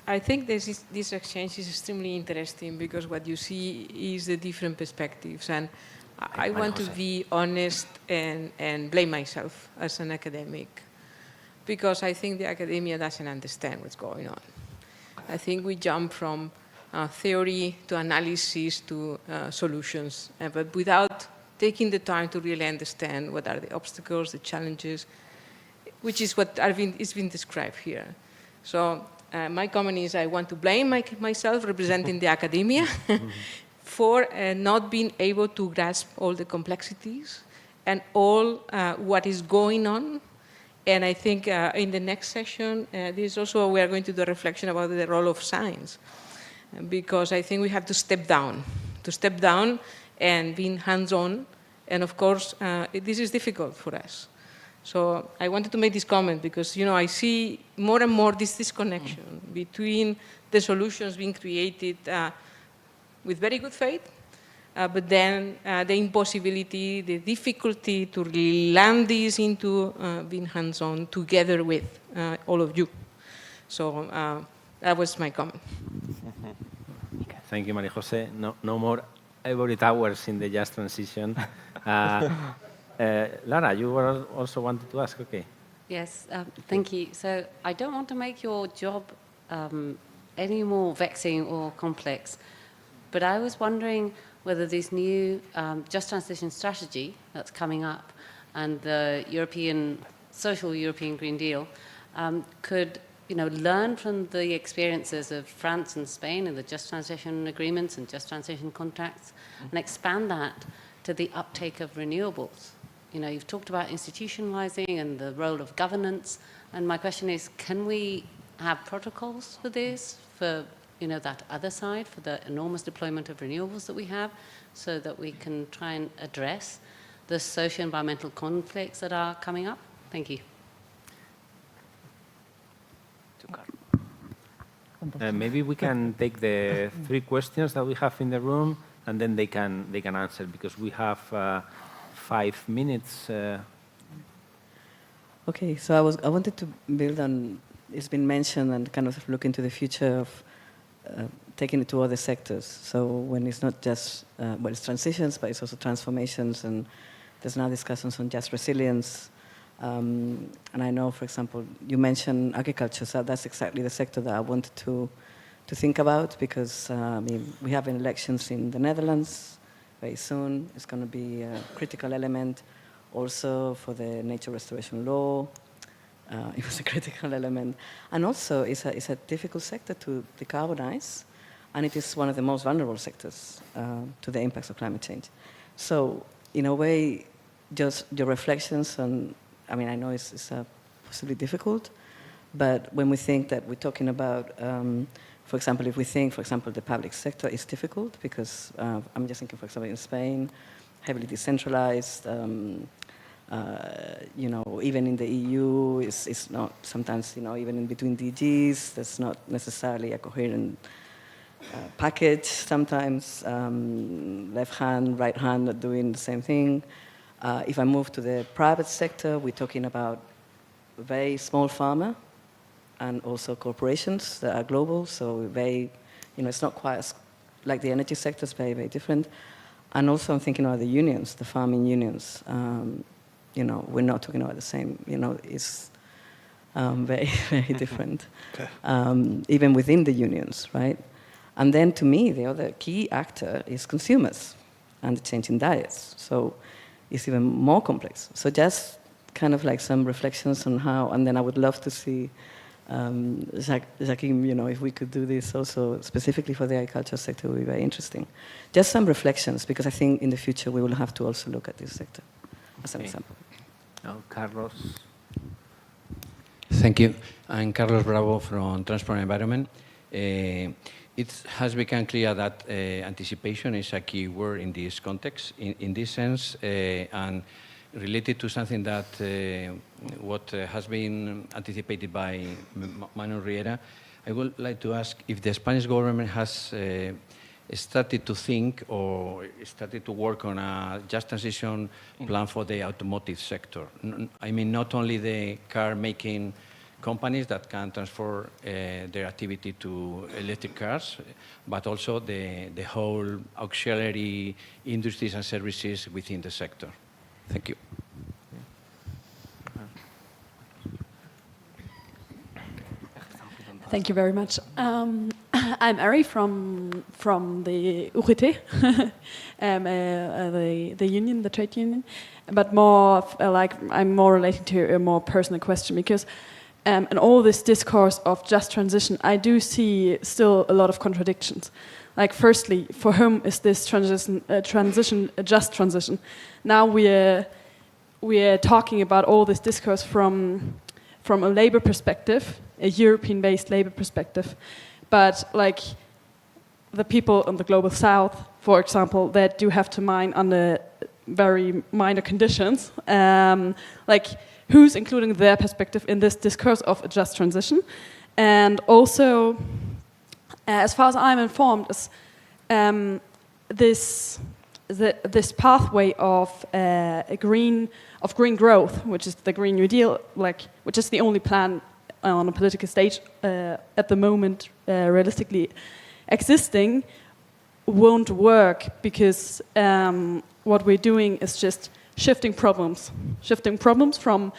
I think this exchange is extremely interesting because what you see is the different perspectives, and I want to be honest and blame myself as an academic, because I think the academia doesn't understand what's going on. I think we jump from theory to analysis to solutions, but without taking the time to really understand what are the obstacles, the challenges, which is what is been described here. So my comment is I want to blame myself, representing the academia, for not being able to grasp all the complexities and all what is going on. And I think in the next session, this is also we are going to do a reflection about the role of science, because I think we have to step down and being hands-on. And of course, this is difficult for us. So I wanted to make this comment because, you know, I see more and more this disconnection between the solutions being created with very good faith, but then the impossibility, the difficulty to really land this into being hands-on together with all of you. So that was my comment. Thank you, María José. No more ivory towers in the just transition. Lara, you were also wanted to ask, okay. Yes, thank you. So I don't want to make your job any more vexing or complex, but I was wondering whether this new Just Transition strategy that's coming up and the social European Green Deal could learn from the experiences of France and Spain and the Just Transition agreements and Just Transition contracts and expand that to the uptake of renewables. You've talked about institutionalizing and the role of governance, and my question is, can we have protocols for this, for that other side, for the enormous deployment of renewables that we have, so that we can try and address the socio-environmental conflicts that are coming up? Thank you. Maybe we can take the 3 questions that we have in the room, and then they can answer, because we have 5 minutes. Okay, so I wanted to build on, it's been mentioned, and kind of look into the future of taking it to other sectors. So when it's not just, it's transitions, but it's also transformations, and there's now discussions on just resilience. And I know, for example, you mentioned agriculture, so that's exactly the sector that I wanted to think about, because we have elections in the Netherlands very soon. It's going to be a critical element also for the nature restoration law. It was a critical element. And also, it's a difficult sector to decarbonize, and it is one of the most vulnerable sectors to the impacts of climate change. So, in a way, just your reflections on, I know it's possibly difficult, But when we think that we're talking about, for example, if we think, for example, the public sector is difficult because I'm just thinking, for example, in Spain, heavily decentralized. You know, even in the EU, it's not sometimes, you know, even in between DGs, there's not necessarily a coherent package. Sometimes left hand, right hand are doing the same thing. If I move to the private sector, we're talking about very small pharma and also corporations that are global. So very, you know, it's not quite as, like the energy sector is very, very different. And also I'm thinking about the unions, the farming unions. You know, we're not talking about the same, you know, it's very, very different. Even within the unions, right? And then to me, the other key actor is consumers and the change in diets. So it's even more complex. So just kind of like some reflections on how, and then I would love to see Joaquim, you know, if we could do this also specifically for the agriculture sector, it would be very interesting. Just some reflections, because I think in the future we will have to also look at this sector as an example. Now, Carlos. Thank you. I'm Carlos Bravo from Transport and Environment. It has become clear that anticipation is a key word in this context. In this sense, and related to something that what has been anticipated by Manuel Riera, I would like to ask if the Spanish government has started to think or started to work on a just transition plan for the automotive sector. I mean, not only the car-making companies that can transfer their activity to electric cars, but also the whole auxiliary industries and services within the sector. Thank you. Thank you very much. I'm Ari from the UGT, the union, the trade union, but more like I'm more related to a more personal question because in all this discourse of just transition, I do see still a lot of contradictions. Like, firstly, for whom is this transition a just transition? Now we're talking about all this discourse from a labor perspective, a European-based labor perspective, but like the people in the global south, for example, that do have to mine under very minor conditions, like who's including their perspective in this discourse of a just transition? And also, as far as I'm informed, is this pathway of green growth, which is the Green New Deal, like which is the only plan on a political stage at the moment, realistically existing, won't work because what we're doing is just shifting problems from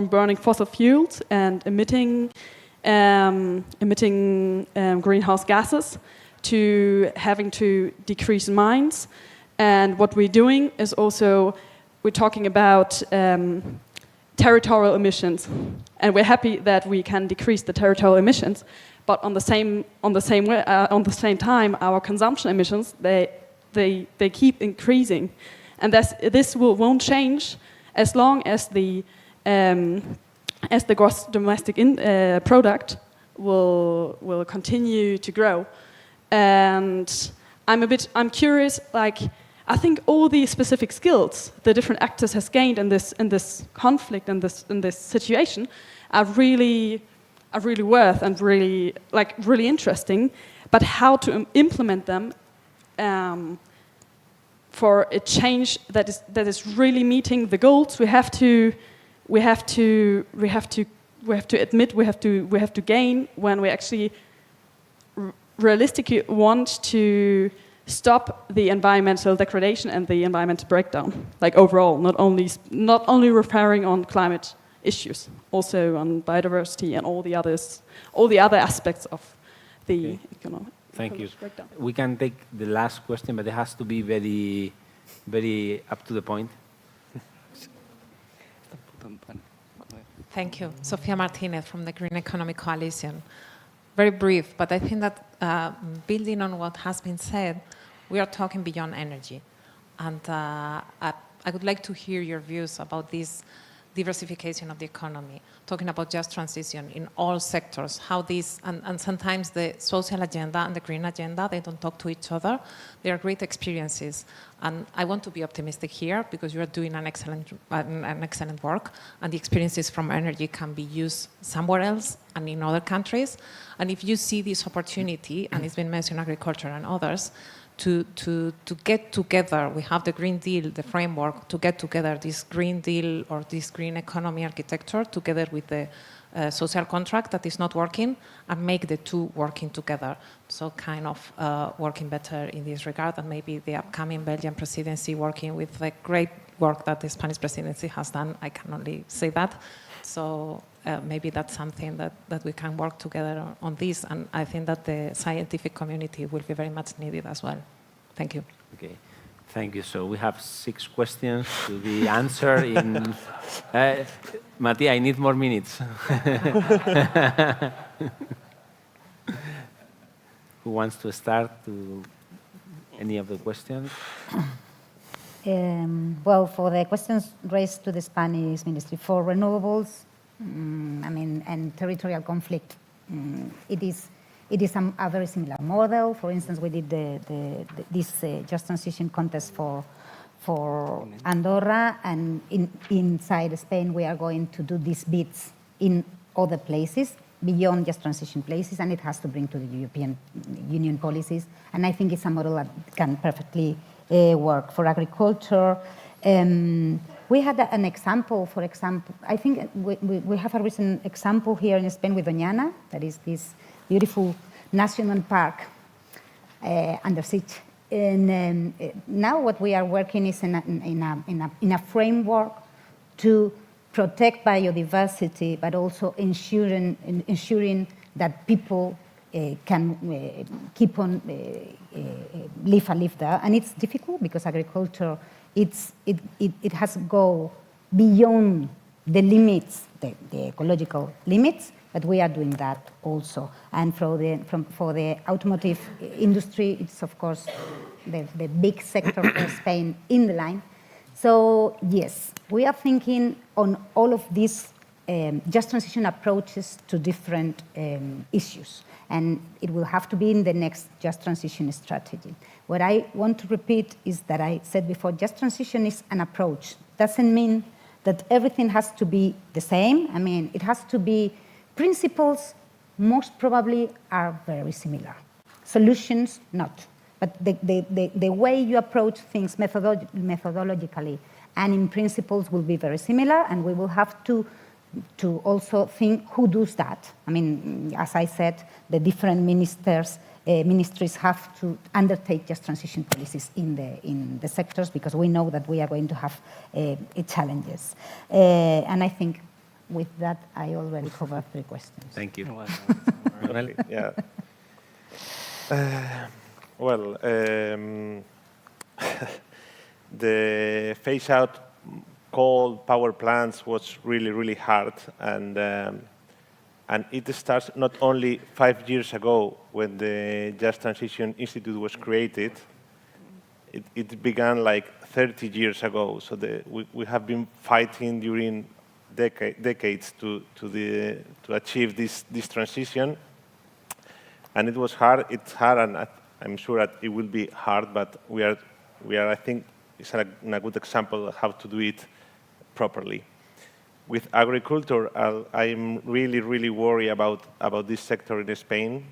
burning fossil fuels and emitting greenhouse gases to having to decrease mines. And what we're doing is also, we're talking about territorial emissions. And we're happy that we can decrease the territorial emissions, but on the same time, our consumption emissions, they keep increasing. And this won't change as long as the gross domestic product will continue to grow. And I'm curious, like, I think all the specific skills the different actors has gained in this conflict, in this situation, are really worth and really interesting. But how to implement them for a change that is really meeting the goals, we have to admit we have to gain when we actually realistically want to stop the environmental degradation and the environmental breakdown, like overall, not only referring on climate issues, also on biodiversity and all the other aspects of the economic. Thank you. Breakdown. We can take the last question, but it has to be very, very up to the point. Thank you. Sofia Martinez from the Green Economy Coalition. Very brief, but I think that building on what has been said, we are talking beyond energy. And I would like to hear your views about this diversification of the economy, talking about just transition in all sectors, how these, and sometimes the social agenda and the green agenda, they don't talk to each other. They are great experiences. And I want to be optimistic here because you are doing an excellent work, and the experiences from energy can be used somewhere else and in other countries. And if you see this opportunity, and it's been mentioned agriculture and others, to get together, we have the Green Deal, the framework, to get together this Green Deal or this green economy architecture together with the social contract that is not working, and make the two working together. So kind of working better in this regard, and maybe the upcoming Belgian presidency working with the great work that the Spanish presidency has done. I can only say that. So maybe that's something that we can work together on this, and I think that the scientific community will be very much needed as well. Thank you. Okay, thank you. So we have 6 questions to be answered in... Mattia, I need more minutes. Who wants to start to any of the questions? Well, for the questions raised to the Spanish Ministry for Renewables, and territorial conflict, it is a very similar model. For instance, we did this Just Transition contest for Andorra, and inside Spain we are going to do these bids in other places beyond Just Transition places, and it has to bring to the European Union policies. And I think it's a model that can perfectly work for agriculture. We had an example, for example, I think we have a recent example here in Spain with Doñana, that is this beautiful national park under siege. And now what we are working is in a framework to protect biodiversity, but also ensuring that people can keep on live there. And it's difficult because agriculture, it has to go beyond the limits, the ecological limits, but we are doing that also. And for the automotive industry, it's of course the big sector for Spain in the line. So yes, we are thinking on all of these just transition approaches to different issues. And it will have to be in the next Just Transition strategy. What I want to repeat is that I said before, Just Transition is an approach. Doesn't mean that everything has to be the same. I mean, it has to be principles, most probably are very similar. Solutions, not. But the way you approach things methodologically and in principles will be very similar, and we will have to also think who does that. I mean, as I said, the different ministries have to undertake just transition policies in the sectors, because we know that we are going to have challenges. And I think with that, I already covered 3 questions. Thank you. Yeah. Well, the phase-out coal power plants was really, really hard, and it starts not only 5 years ago when the Just Transition Institute was created. It began like 30 years ago. So we have been fighting during decades to achieve this transition, and it was hard. It's hard, and I'm sure that it will be hard. But we are. I think it's a good example of how to do it properly. With agriculture, I'm really, really worried about this sector in Spain.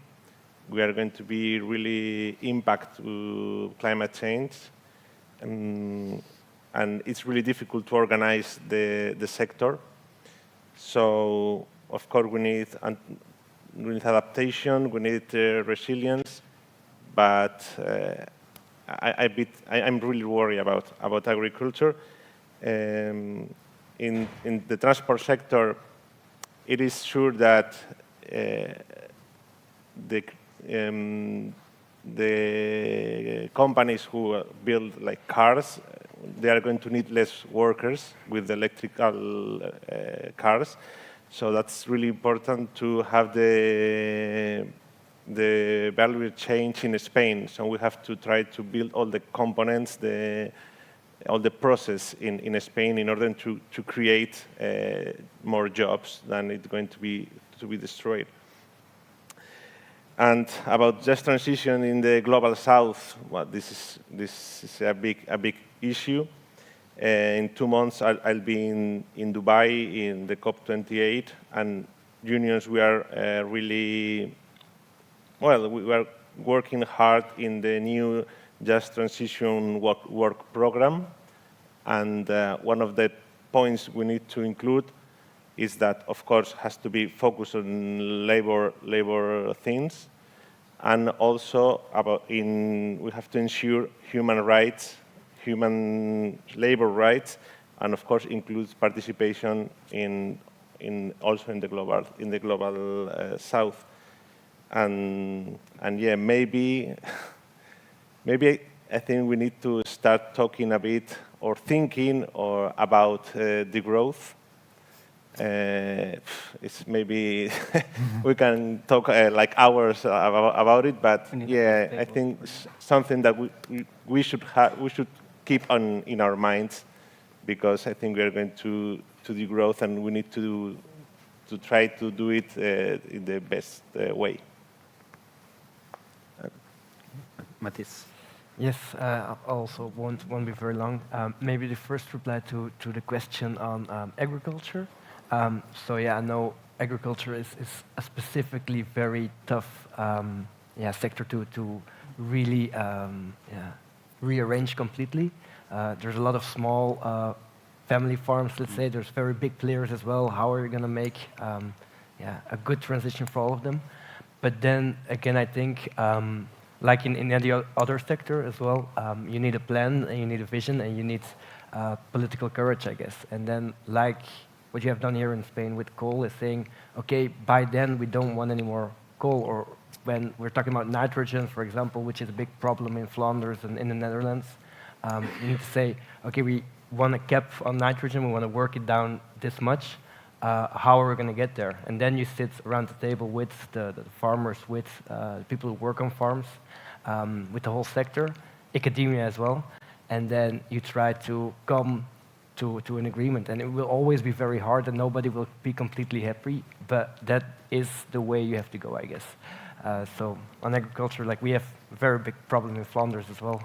We are going to be really impact to climate change, and it's really difficult to organize the sector. So, of course, we need adaptation, we need resilience, but I'm really worried about agriculture. In the transport sector, it is sure that the companies who build like cars, they are going to need less workers with electrical cars. So that's really important to have the value change in Spain. So we have to try to build all the components, the all the process in Spain in order to create more jobs than it's going to be destroyed. And about just transition in the global south, well, this is a big issue. In 2 months, I'll be in Dubai in the COP28, and unions, we are really, well, we are working hard in the new Just Transition work program. And one of the points we need to include is that, of course, has to be focused on labor things, and also we have to ensure human rights, human labor rights, and of course includes participation also in the global south. And yeah, maybe I think we need to start talking a bit or thinking about the growth. It's maybe we can talk like hours about it, but yeah, I think something that we should keep in our minds, because I think we are going to do growth, and we need to try to do it in the best way. Mathis. Yes, also won't be very long. Maybe the first reply to the question on agriculture. So yeah, I know agriculture is a specifically very tough sector to really rearrange completely. There's a lot of small family farms, let's say. There's very big players as well. How are you going to make a good transition for all of them? But then again, I think like in any other sector as well, you need a plan, and you need a vision, and you need political courage, I guess. And then like what you have done here in Spain with coal is saying, okay, by then we don't want any more coal. Or when we're talking about nitrogen, for example, which is a big problem in Flanders and in the Netherlands, you need to say, okay, we want a cap on nitrogen, we want to work it down this much. How are we going to get there? And then you sit around the table with the farmers, with people who work on farms, with the whole sector, academia as well, and then you try to come to an agreement. And it will always be very hard, and nobody will be completely happy, but that is the way you have to go, I guess. So on agriculture, like we have a very big problem in Flanders as well,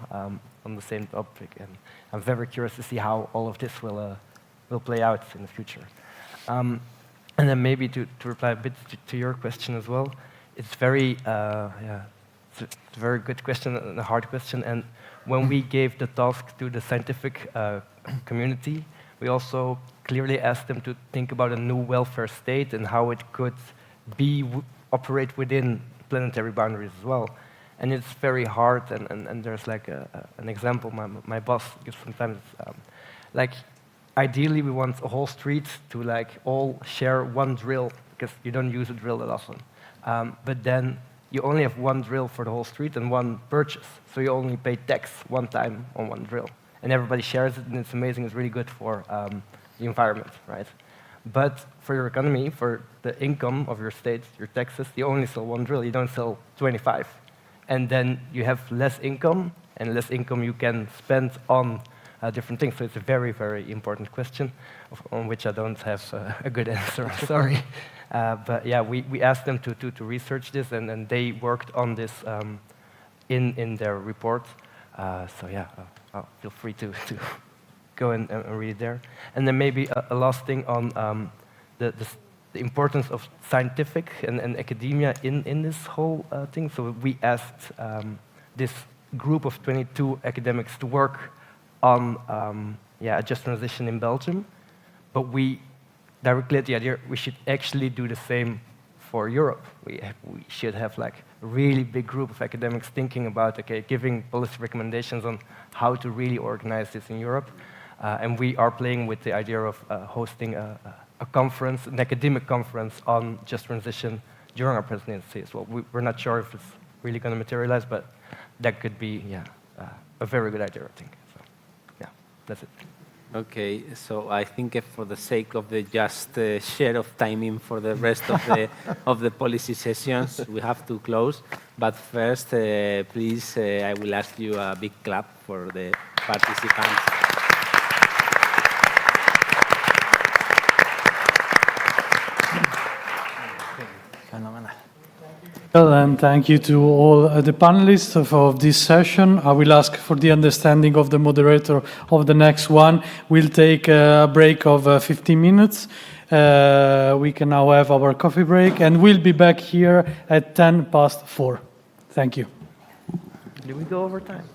on the same topic, and I'm very curious to see how all of this will play out in the future. And then maybe to reply a bit to your question as well, it's very, it's a very good question and a hard question. And when we gave the task to the scientific community, we also clearly asked them to think about a new welfare state and how it could operate within planetary boundaries as well. And it's very hard, and there's like an example my boss gives sometimes, like ideally we want a whole street to like all share one drill, because you don't use a drill that often. But then you only have one drill for the whole street and one purchase, so you only pay tax one time on one drill. And everybody shares it, and it's amazing, it's really good for the environment, right? But for your economy, for the income of your state, your taxes, you only sell one drill, you don't sell 25. And then you have less income, and less income you can spend on different things. So it's a very, very important question, on which I don't have a good answer, I'm sorry. But yeah, we asked them to research this, and they worked on this in their report. So yeah, feel free to go and read it there. And then maybe a last thing on the importance of scientific and academia in this whole thing. So we asked this group of 22 academics to work on a just transition in Belgium, but we directly had the idea we should actually do the same for Europe. We should have like a really big group of academics thinking about, okay, giving policy recommendations on how to really organize this in Europe. And we are playing with the idea of hosting a conference, an academic conference on just transition during our presidency as well. We're not sure if it's really going to materialize, but that could be a very good idea, I think. So, yeah, that's it. Okay, so I think for the sake of the just share of timing for the rest of the policy sessions, we have to close. But first, please, I will ask you a big clap for the participants. Well, and thank you to all the panelists of this session. I will ask for the understanding of the moderator of the next one. We'll take a break of 15 minutes. We can now have our coffee break, and we'll be back here at 4:10. Thank you. Did we go over time?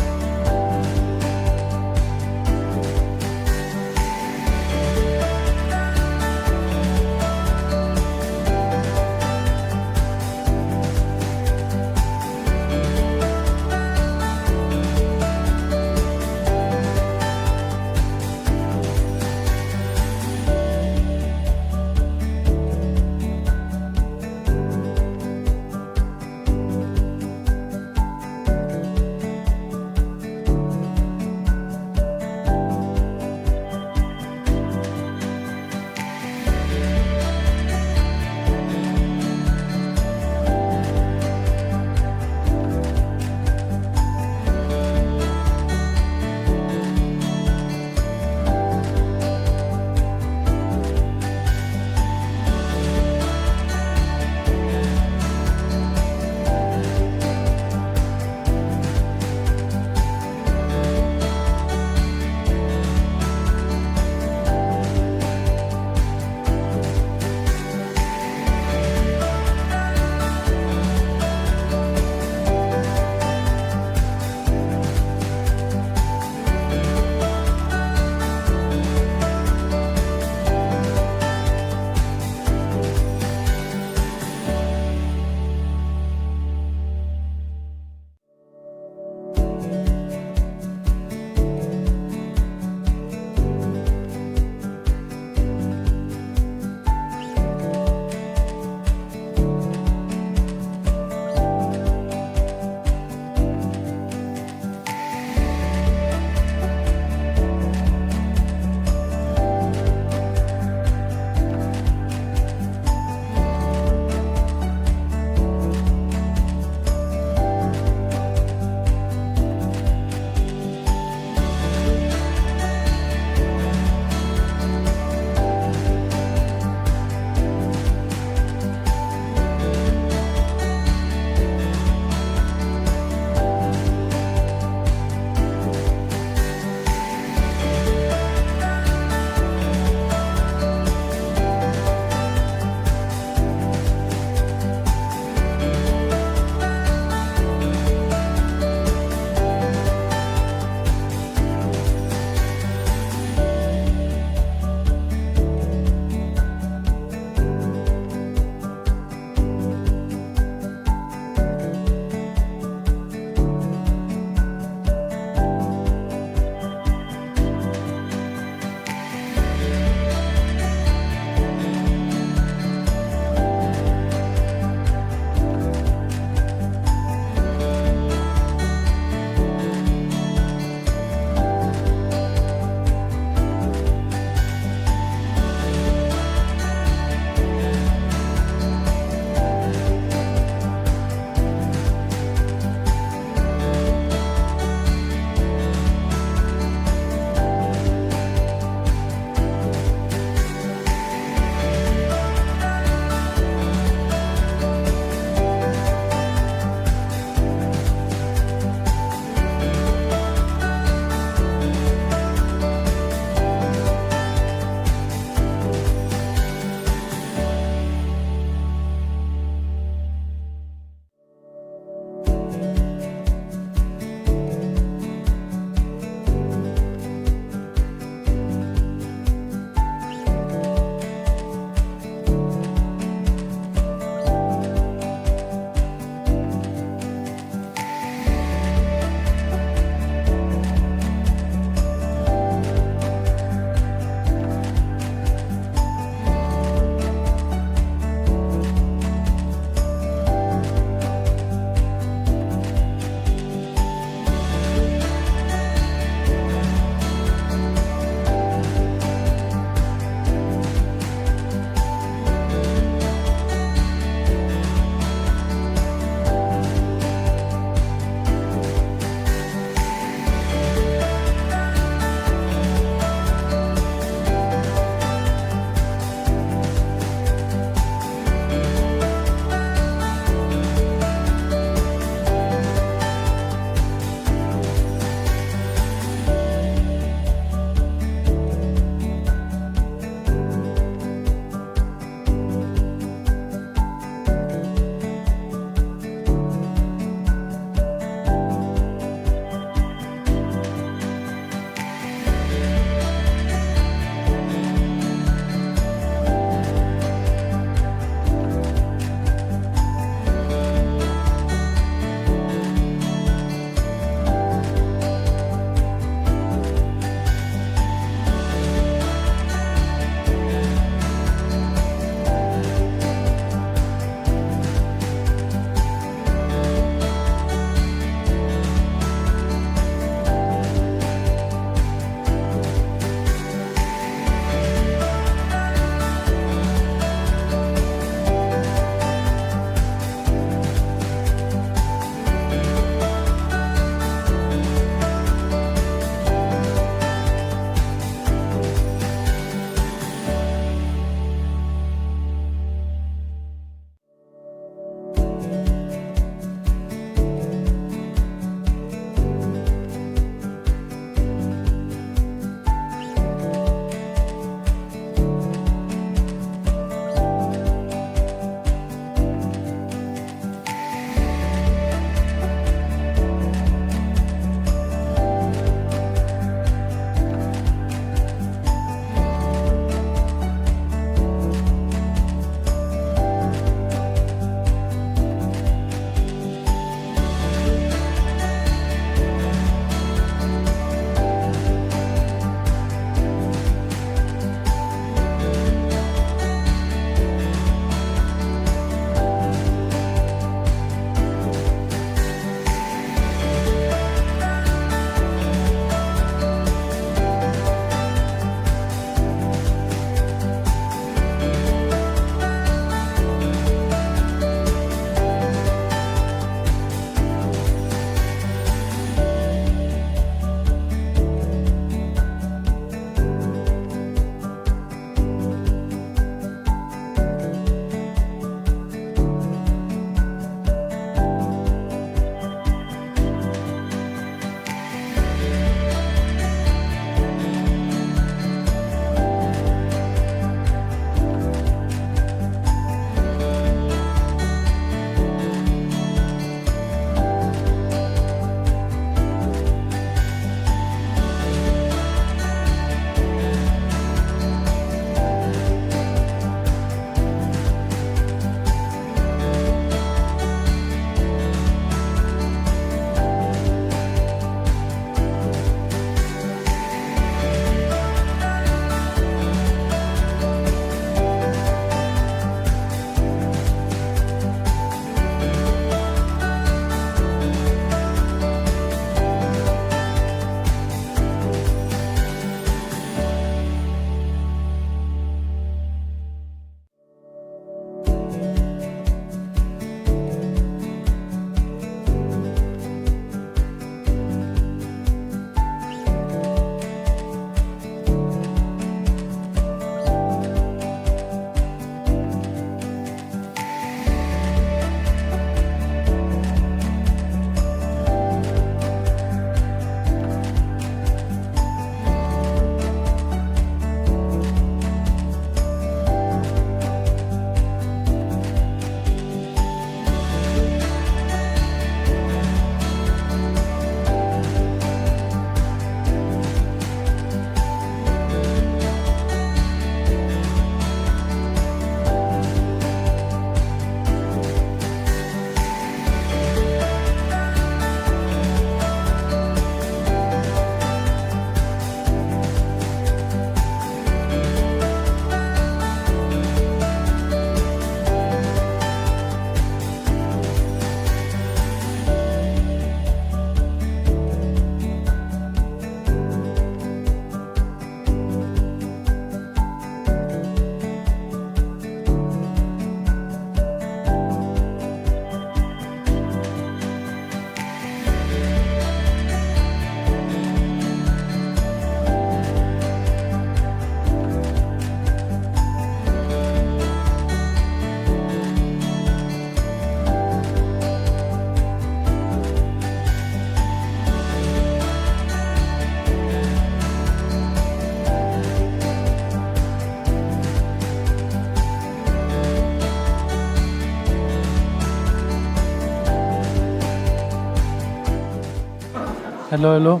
Hello, hello.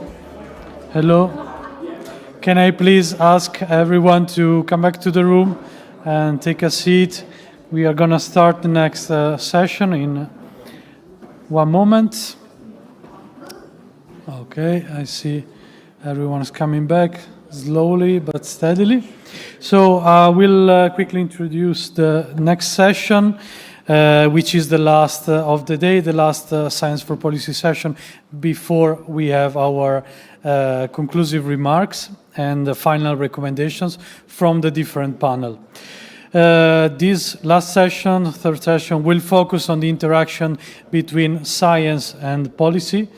Hello. Can I please ask everyone to come back to the room and take a seat? We are going to start the next session in one moment. Okay, I see everyone's coming back slowly but steadily. So I will quickly introduce the next session, which is the last of the day, the last Science for Policy session before we have our conclusive remarks and the final recommendations from the different panel. This last session, third session, will focus on the interaction between science and policy,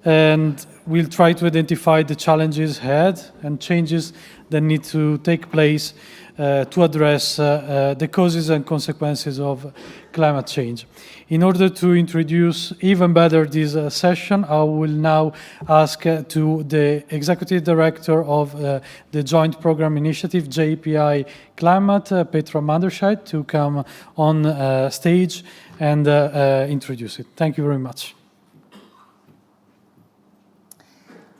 and we'll try to identify the challenges ahead and changes that need to take place to address the causes and consequences of climate change. In order to introduce even better this session, I will now ask to the Executive Director of the Joint Program Initiative, JPI Climate, Petra Manderscheid, to come on stage and introduce it. Thank you very much.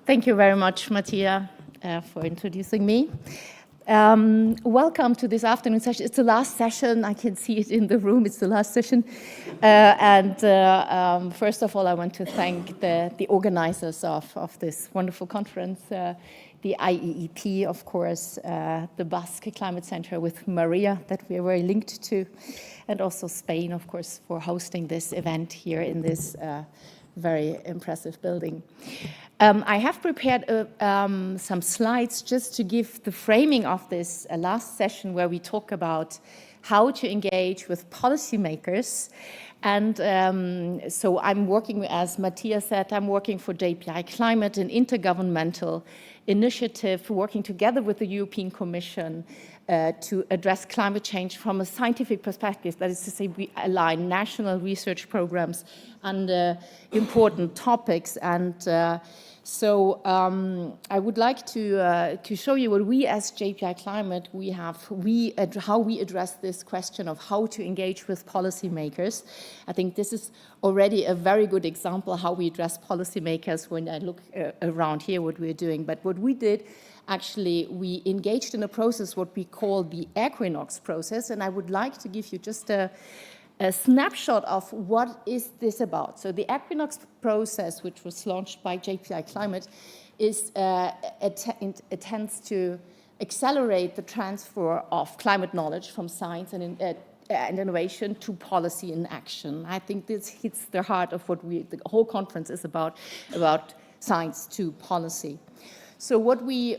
Thank you very much, Mattia, for introducing me. Welcome to this afternoon session. It's the last session. I can see it in the room. It's the last session. First of all, I want to thank the organizers of this wonderful conference, the IEEP, of course, the Basque Climate Center with Maria that we are very linked to, and also Spain, of course, for hosting this event here in this very impressive building. I have prepared some slides just to give the framing of this last session where we talk about how to engage with policymakers. And so I'm working, as Mattia said, I'm working for JPI Climate, an intergovernmental initiative working together with the European Commission to address climate change from a scientific perspective. That is to say, we align national research programs and important topics. And so I would like to show you what we as JPI Climate, how we address this question of how to engage with policymakers. I think this is already a very good example how we address policymakers when I look around here what we're doing. But what we did, actually, we engaged in a process what we call the Equinox process, and I would like to give you just a snapshot of what is this about. So the Equinox process, which was launched by JPI Climate, intends to accelerate the transfer of climate knowledge from science and innovation to policy and action. I think this hits the heart of what the whole conference is about science to policy. So what we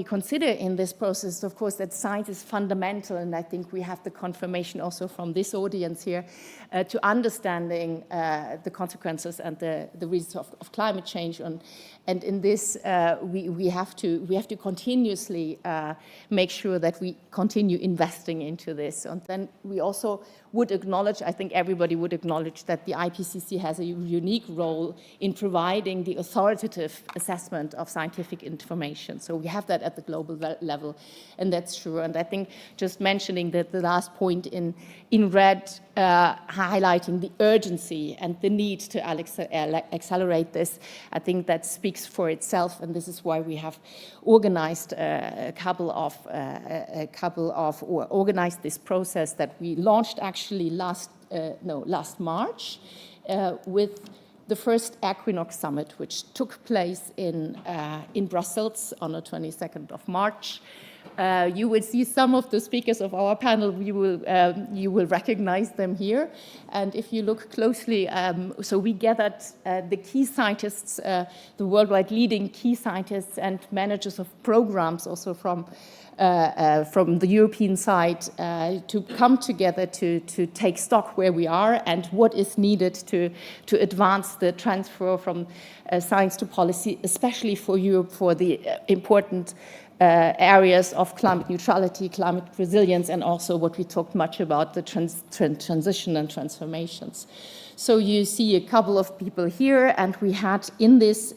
consider in this process, of course, that science is fundamental, and I think we have the confirmation also from this audience here to understanding the consequences and the reasons of climate change. And in this, we have to continuously make sure that we continue investing into this. And then we also would acknowledge, I think everybody would acknowledge, that the IPCC has a unique role in providing the authoritative assessment of scientific information. So we have that at the global level, and that's true. And I think just mentioning that the last point in red, highlighting the urgency and the need to accelerate this, I think that speaks for itself, and this is why we have organized organized this process that we launched actually last March with the first Equinox Summit, which took place in Brussels on the 22nd of March. You will see some of the speakers of our panel. You will recognize them here. And if you look closely, so we gathered the key scientists, the worldwide leading key scientists and managers of programs, also from the European side, to come together to take stock where we are and what is needed to advance the transfer from science to policy, especially for Europe, for the important areas of climate neutrality, climate resilience, and also what we talked much about, the transition and transformations. So you see a couple of people here, and we had in this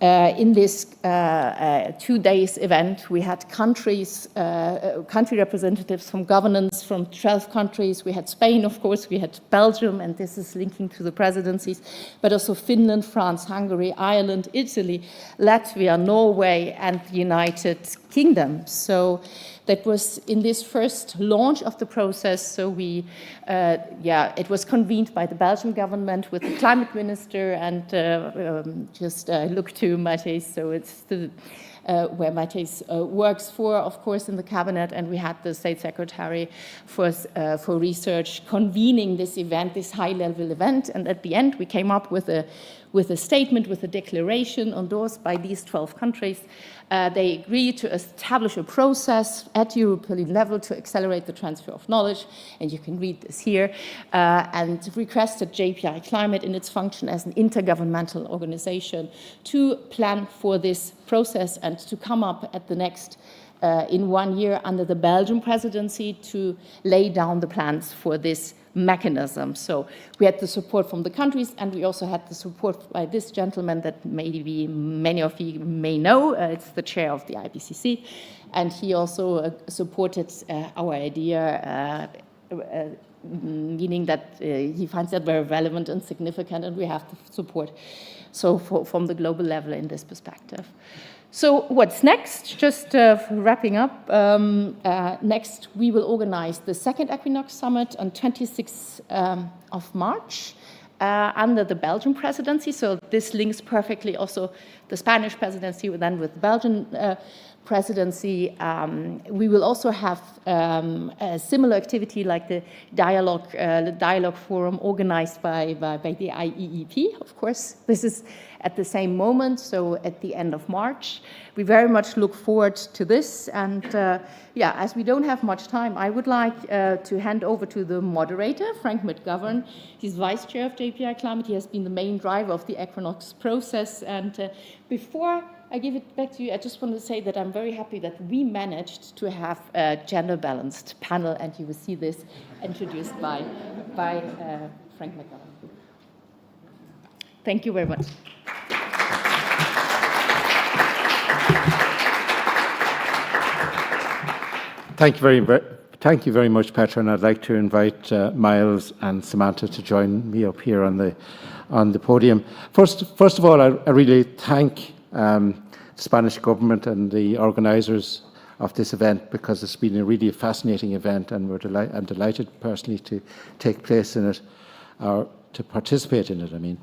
In this 2 days event, we had country representatives from governance from 12 countries. We had Spain, of course, we had Belgium, and this is linking to the presidencies, but also Finland, France, Hungary, Ireland, Italy, Latvia, Norway, and the United Kingdom. So that was in this first launch of the process. So we, it was convened by the Belgian government with the climate minister, and just look to Matthijs. So it's the where Matthijs works for, of course, in the cabinet, and we had the state secretary for research convening this event, this high-level event, and at the end we came up with a statement, with a declaration endorsed by these 12 countries. They agreed to establish a process at European level to accelerate the transfer of knowledge, and you can read this here, and requested JPI Climate in its function as an intergovernmental organization to plan for this process and to come up at the next in 1 year under the Belgian presidency to lay down the plans for this mechanism. So we had the support from the countries, and we also had the support by this gentleman that maybe many of you may know. It's the chair of the IPCC, and he also supported our idea, meaning that he finds that very relevant and significant, and we have the support from the global level in this perspective. So what's next? Just wrapping up, next we will organize the second Equinox Summit on 26th of March under the Belgian presidency. So this links perfectly also the Spanish presidency, then with the Belgian presidency. We will also have a similar activity like the dialogue forum organized by the IEEP, of course. This is at the same moment, so at the end of March. We very much look forward to this, and as we don't have much time, I would like to hand over to the moderator, Frank McGovern. He's vice chair of JPI Climate. He has been the main driver of the Equinox process, and before I give it back to you, I just want to say that I'm very happy that we managed to have a gender-balanced panel, and you will see this introduced by Frank McGovern. Thank you very much. Thank you very much, Petra, and I'd like to invite Miles and Samantha to join me up here on the podium. First of all, I really thank the Spanish government and the organisers of this event, because it's been a really fascinating event, and I'm delighted personally to take place in it, or to participate in it, I mean.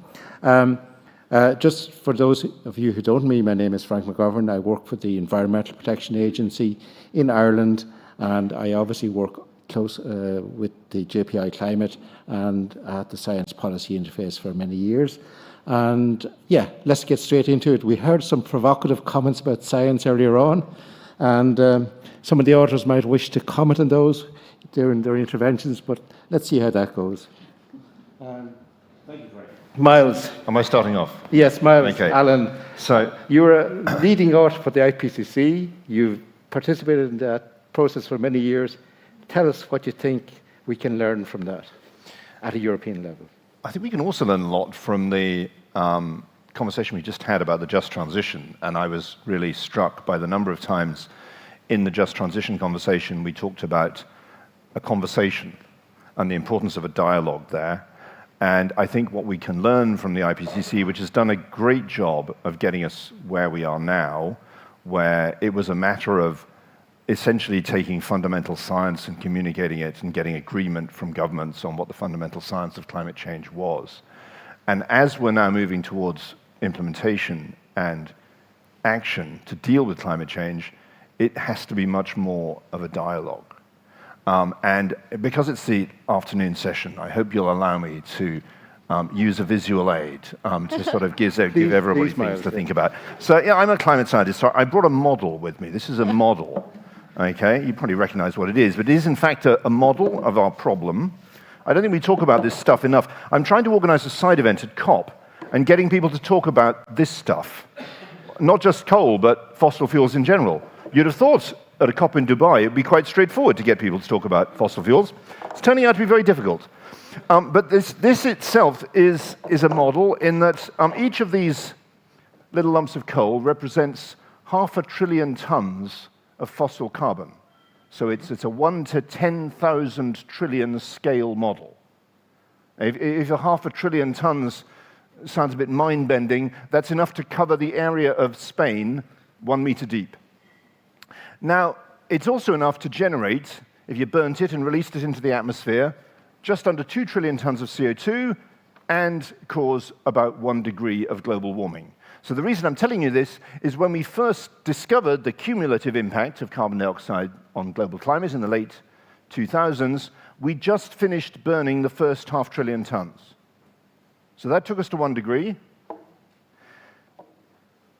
Just for those of you who don't know me, my name is Frank McGovern. I work for the Environmental Protection Agency in Ireland, and I obviously work close with the JPI Climate and at the Science Policy Interface for many years. And yeah, let's get straight into it. We heard some provocative comments about science earlier on, and some of the authors might wish to comment on those during their interventions, but let's see how that goes. Thank you, Frank. Miles. Am I starting off? Yes, Miles. Okay. Alan. So you're a leading author for the IPCC. You've participated in that process for many years. Tell us what you think we can learn from that at a European level. I think we can also learn a lot from the conversation we just had about the just transition, and I was really struck by the number of times in the just transition conversation we talked about a conversation and the importance of a dialogue there. And I think what we can learn from the IPCC, which has done a great job of getting us where we are now, where it was a matter of essentially taking fundamental science and communicating it and getting agreement from governments on what the fundamental science of climate change was. And as we're now moving towards implementation and action to deal with climate change, it has to be much more of a dialogue. And because it's the afternoon session, I hope you'll allow me to use a visual aid to sort of give everybody things to think about. So yeah, I'm a climate scientist, so I brought a model with me. This is a model, okay? You probably recognize what it is, but it is in fact a model of our problem. I don't think we talk about this stuff enough. I'm trying to organize a side event at COP and getting people to talk about this stuff. Not just coal, but fossil fuels in general. You'd have thought at a COP in Dubai, it'd be quite straightforward to get people to talk about fossil fuels. It's turning out to be very difficult. But this itself is a model in that each of these little lumps of coal represents 500 billion tons of fossil carbon. So it's a 1 to 10,000 trillion scale model. If a 500 billion tons sounds a bit mind-bending, that's enough to cover the area of Spain 1 meter deep. Now, it's also enough to generate, if you burnt it and released it into the atmosphere, just under 2 trillion tons of CO2 and cause about 1 degree of global warming. So the reason I'm telling you this is when we first discovered the cumulative impact of carbon dioxide on global climate in the late 2000s, we just finished burning the first 500 billion tons. So that took us to 1 degree.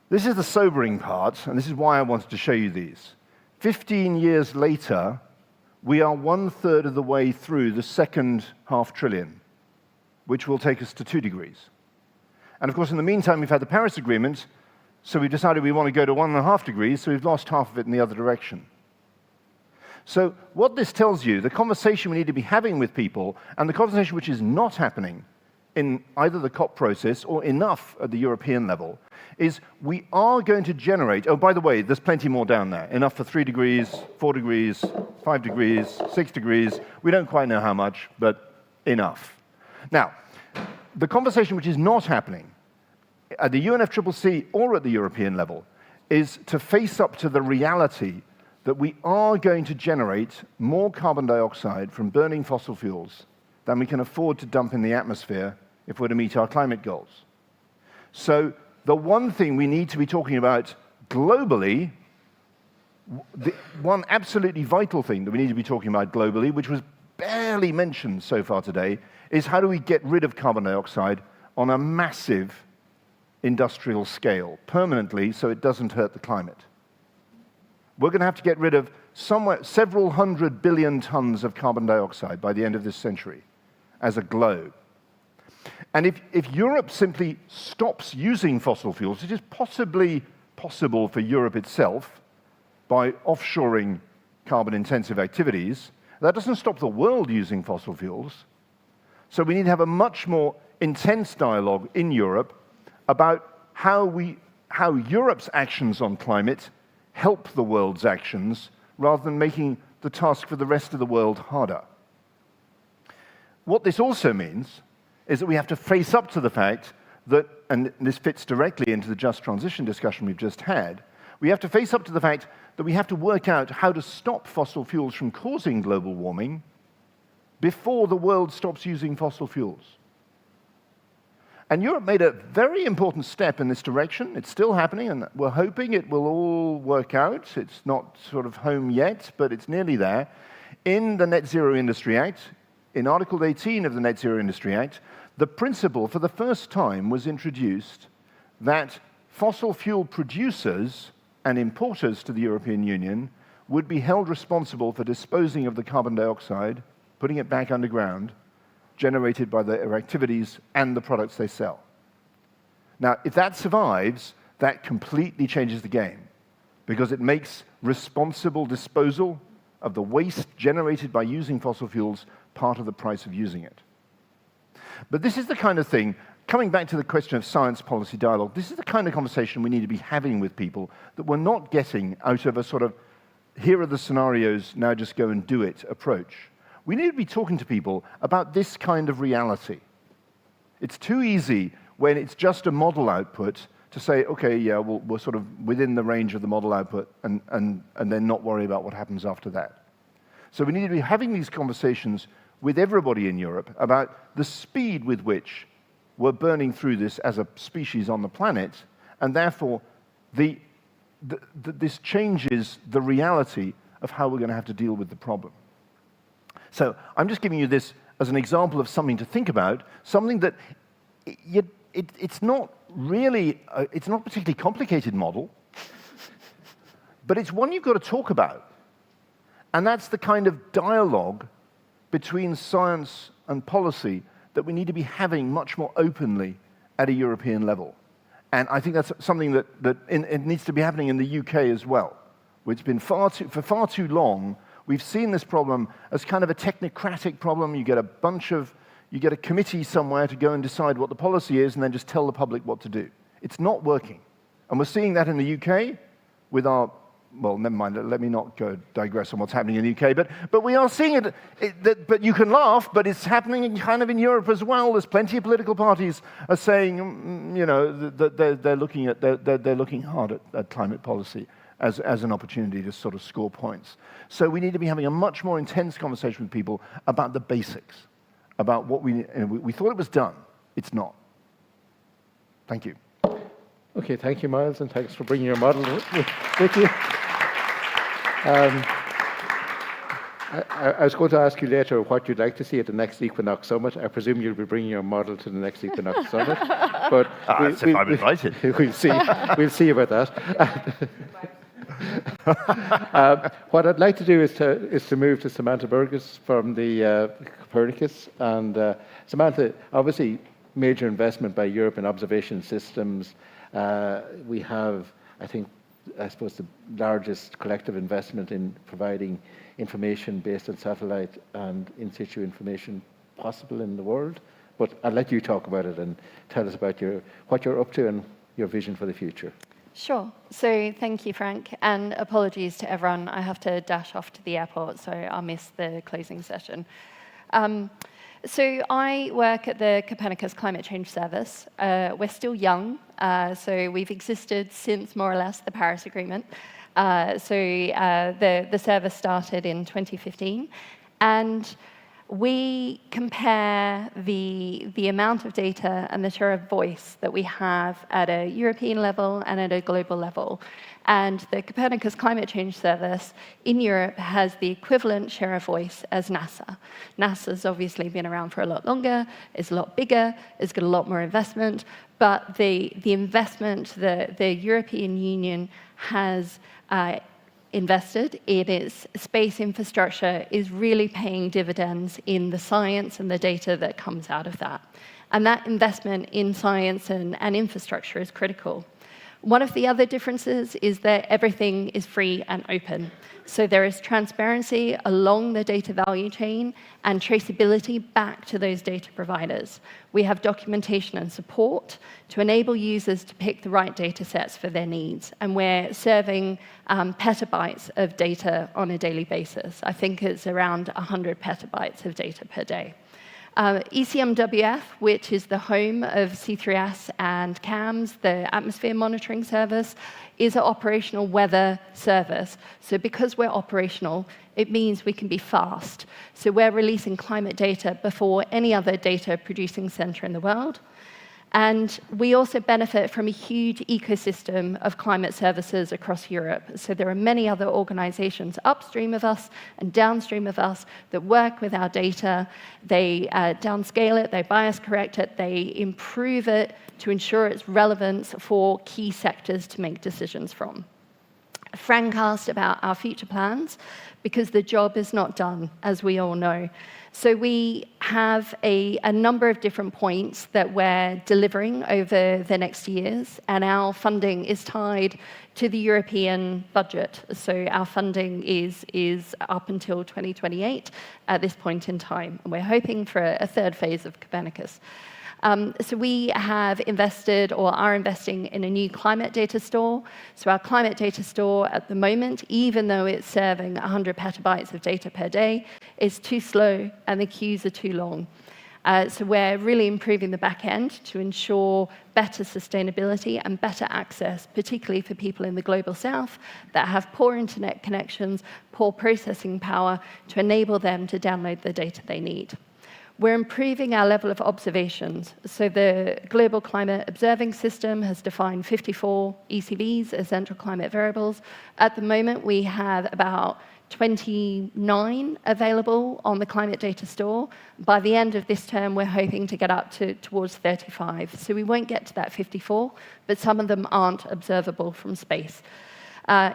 This is the sobering part, and this is why I wanted to show you these. 15 years later, we are 1/3 of the way through the second 500 billion, which will take us to 2 degrees. And of course, in the meantime, we've had the Paris Agreement, so we've decided we want to go to 1.5 degrees, so we've lost half of it in the other direction. So what this tells you, the conversation we need to be having with people, and the conversation which is not happening in either the COP process or enough at the European level, is we are going to generate, oh, by the way, there's plenty more down there, enough for 3 degrees, 4 degrees, 5 degrees, 6 degrees. We don't quite know how much, but enough. Now, the conversation which is not happening at the UNFCCC or at the European level is to face up to the reality that we are going to generate more carbon dioxide from burning fossil fuels than we can afford to dump in the atmosphere if we're to meet our climate goals. So the one thing we need to be talking about globally, the one absolutely vital thing that we need to be talking about globally, which was barely mentioned so far today, is how do we get rid of carbon dioxide on a massive industrial scale, permanently, so it doesn't hurt the climate. We're going to have to get rid of several 100 billion tons of carbon dioxide by the end of this century as a globe. And if Europe simply stops using fossil fuels, it is possibly possible for Europe itself by offshoring carbon-intensive activities. That doesn't stop the world using fossil fuels. So we need to have a much more intense dialogue in Europe about how Europe's actions on climate help the world's actions rather than making the task for the rest of the world harder. What this also means is that we have to face up to the fact that, and this fits directly into the just transition discussion we've just had, we have to face up to the fact that we have to work out how to stop fossil fuels from causing global warming before the world stops using fossil fuels. And Europe made a very important step in this direction. It's still happening, and we're hoping it will all work out. It's not sort of home yet, but it's nearly there. In the Net Zero Industry Act, in Article 18 of the Net Zero Industry Act, the principle for the first time was introduced that fossil fuel producers and importers to the European Union would be held responsible for disposing of the carbon dioxide, putting it back underground, generated by their activities and the products they sell. Now, if that survives, that completely changes the game, because it makes responsible disposal of the waste generated by using fossil fuels part of the price of using it. But this is the kind of thing, coming back to the question of science policy dialogue, this is the kind of conversation we need to be having with people that we're not getting out of a sort of, here are the scenarios, now just go and do it approach. We need to be talking to people about this kind of reality. It's too easy when it's just a model output to say, okay, yeah, we're sort of within the range of the model output and then not worry about what happens after that. So we need to be having these conversations with everybody in Europe about the speed with which we're burning through this as a species on the planet, and therefore this changes the reality of how we're going to have to deal with the problem. So I'm just giving you this as an example of something to think about, something that it's not really, it's not a particularly complicated model, but it's one you've got to talk about. And that's the kind of dialogue between science and policy that we need to be having much more openly at a European level. And I think that's something that it needs to be happening in the UK as well, which has been for far too long. We've seen this problem as kind of a technocratic problem. You get a committee somewhere to go and decide what the policy is and then just tell the public what to do. It's not working. And we're seeing that in the UK with our, well, never mind, let me not digress on what's happening in the UK, but we are seeing it, but you can laugh, but it's happening kind of in Europe as well. There's plenty of political parties are saying, you know, that they're looking hard at climate policy as an opportunity to sort of score points. So we need to be having a much more intense conversation with people about the basics, about what we thought it was done. It's not. Thank you. Okay, thank you, Miles, and thanks for bringing your model with you. I was going to ask you later what you'd like to see at the next Equinox Summit. I presume you'll be bringing your model to the next Equinox Summit. But if I'm invited. We'll see about that. What I'd like to do is to move to Samantha Burgess from the Copernicus. And Samantha, obviously, major investment by Europe in observation systems. We have, I suppose, the largest collective investment in providing information based on satellite and in situ information possible in the world. But I'll let you talk about it and tell us about what you're up to and your vision for the future. Sure. So thank you, Frank, and apologies to everyone. I have to dash off to the airport, so I'll miss the closing session. So I work at the Copernicus Climate Change Service. We're still young, so we've existed since more or less the Paris Agreement. The service started in 2015, and we compare the amount of data and the share of voice that we have at a European level and at a global level. And the Copernicus Climate Change Service in Europe has the equivalent share of voice as NASA. NASA's obviously been around for a lot longer, is a lot bigger, it's got a lot more investment, but the investment the European Union has invested in its space infrastructure is really paying dividends in the science and the data that comes out of that. And that investment in science and infrastructure is critical. One of the other differences is that everything is free and open. So there is transparency along the data value chain and traceability back to those data providers. We have documentation and support to enable users to pick the right data sets for their needs. And we're serving petabytes of data on a daily basis. I think it's around 100 petabytes of data per day. ECMWF, which is the home of C3S and CAMS, the atmosphere monitoring service, is an operational weather service. So because we're operational, it means we can be fast. So we're releasing climate data before any other data producing center in the world. And we also benefit from a huge ecosystem of climate services across Europe. So there are many other organizations upstream of us and downstream of us that work with our data. They downscale it, they bias correct it, they improve it to ensure its relevance for key sectors to make decisions from. Frank asked about our future plans because the job is not done, as we all know. So we have a number of different points that we're delivering over the next years, and our funding is tied to the European budget. So our funding is up until 2028 at this point in time, and we're hoping for a third phase of Copernicus. So we have invested or are investing in a new climate data store. So our climate data store at the moment, even though it's serving 100 petabytes of data per day, is too slow and the queues are too long. So we're really improving the back end to ensure better sustainability and better access, particularly for people in the global south that have poor internet connections, poor processing power, to enable them to download the data they need. We're improving our level of observations. So the Global Climate Observing System has defined 54 ECVs, essential climate variables. At the moment, we have about 29 available on the climate data store. By the end of this term, we're hoping to get up towards 35. So we won't get to that 54, but some of them aren't observable from space.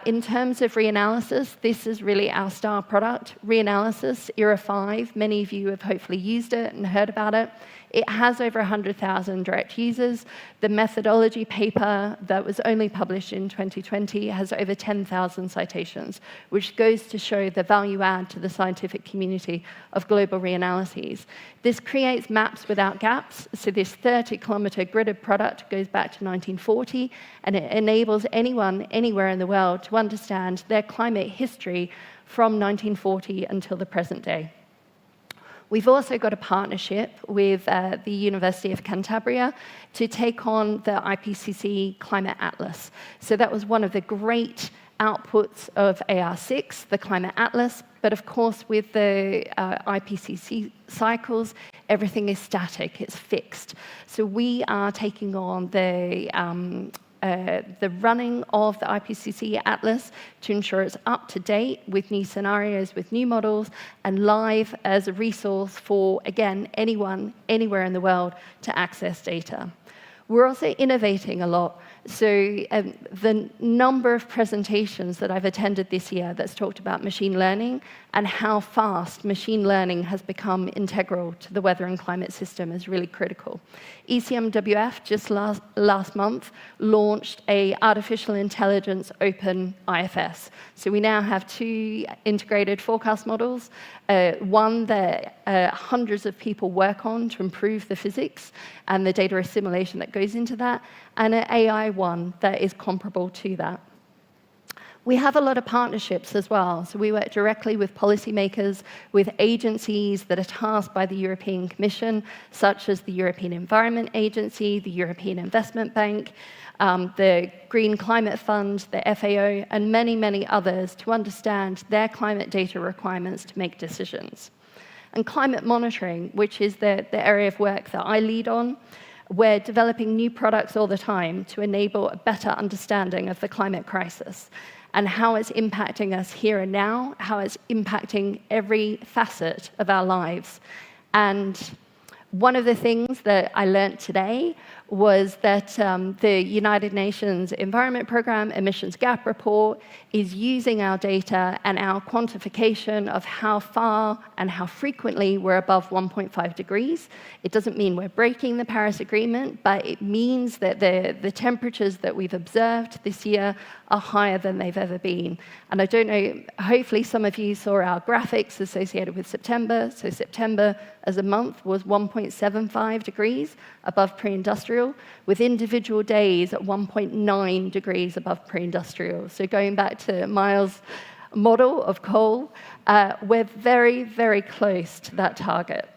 In terms of reanalysis, this is really our star product. Reanalysis, ERA 5, many of you have hopefully used it and heard about it. It has over 100,000 direct users. The methodology paper that was only published in 2020 has over 10,000 citations, which goes to show the value add to the scientific community of global reanalyses. This creates maps without gaps. So this 30-kilometer gridded product goes back to 1940, and it enables anyone, anywhere in the world to understand their climate history from 1940 until the present day. We've also got a partnership with the University of Cantabria to take on the IPCC Climate Atlas. So that was one of the great outputs of AR6, the Climate Atlas, but of course with the IPCC cycles, everything is static, it's fixed. So we are taking on the running of the IPCC Atlas to ensure it's up to date with new scenarios, with new models, and live as a resource for, again, anyone, anywhere in the world to access data. We're also innovating a lot. So the number of presentations that I've attended this year that's talked about machine learning and how fast machine learning has become integral to the weather and climate system is really critical. ECMWF just last month launched a artificial intelligence open IFS. So we now have 2 integrated forecast models, one that hundreds of people work on to improve the physics and the data assimilation that goes into that, and an AI one that is comparable to that. We have a lot of partnerships as well. So we work directly with policymakers, with agencies that are tasked by the European Commission, such as the European Environment Agency, the European Investment Bank, the Green Climate Fund, the FAO, and many, many others to understand their climate data requirements to make decisions. And climate monitoring, which is the area of work that I lead on, we're developing new products all the time to enable a better understanding of the climate crisis and how it's impacting us here and now, how it's impacting every facet of our lives. And one of the things that I learned today was that the United Nations Environment Programme Emissions Gap Report is using our data and our quantification of how far and how frequently we're above 1.5 degrees. It doesn't mean we're breaking the Paris Agreement, but it means that the temperatures that we've observed this year are higher than they've ever been. And I don't know, hopefully some of you saw our graphics associated with September. So September as a month was 1.75 degrees above pre-industrial, with individual days at 1.9 degrees above pre-industrial. So going back to Miles' model of coal, we're very, very close to that target.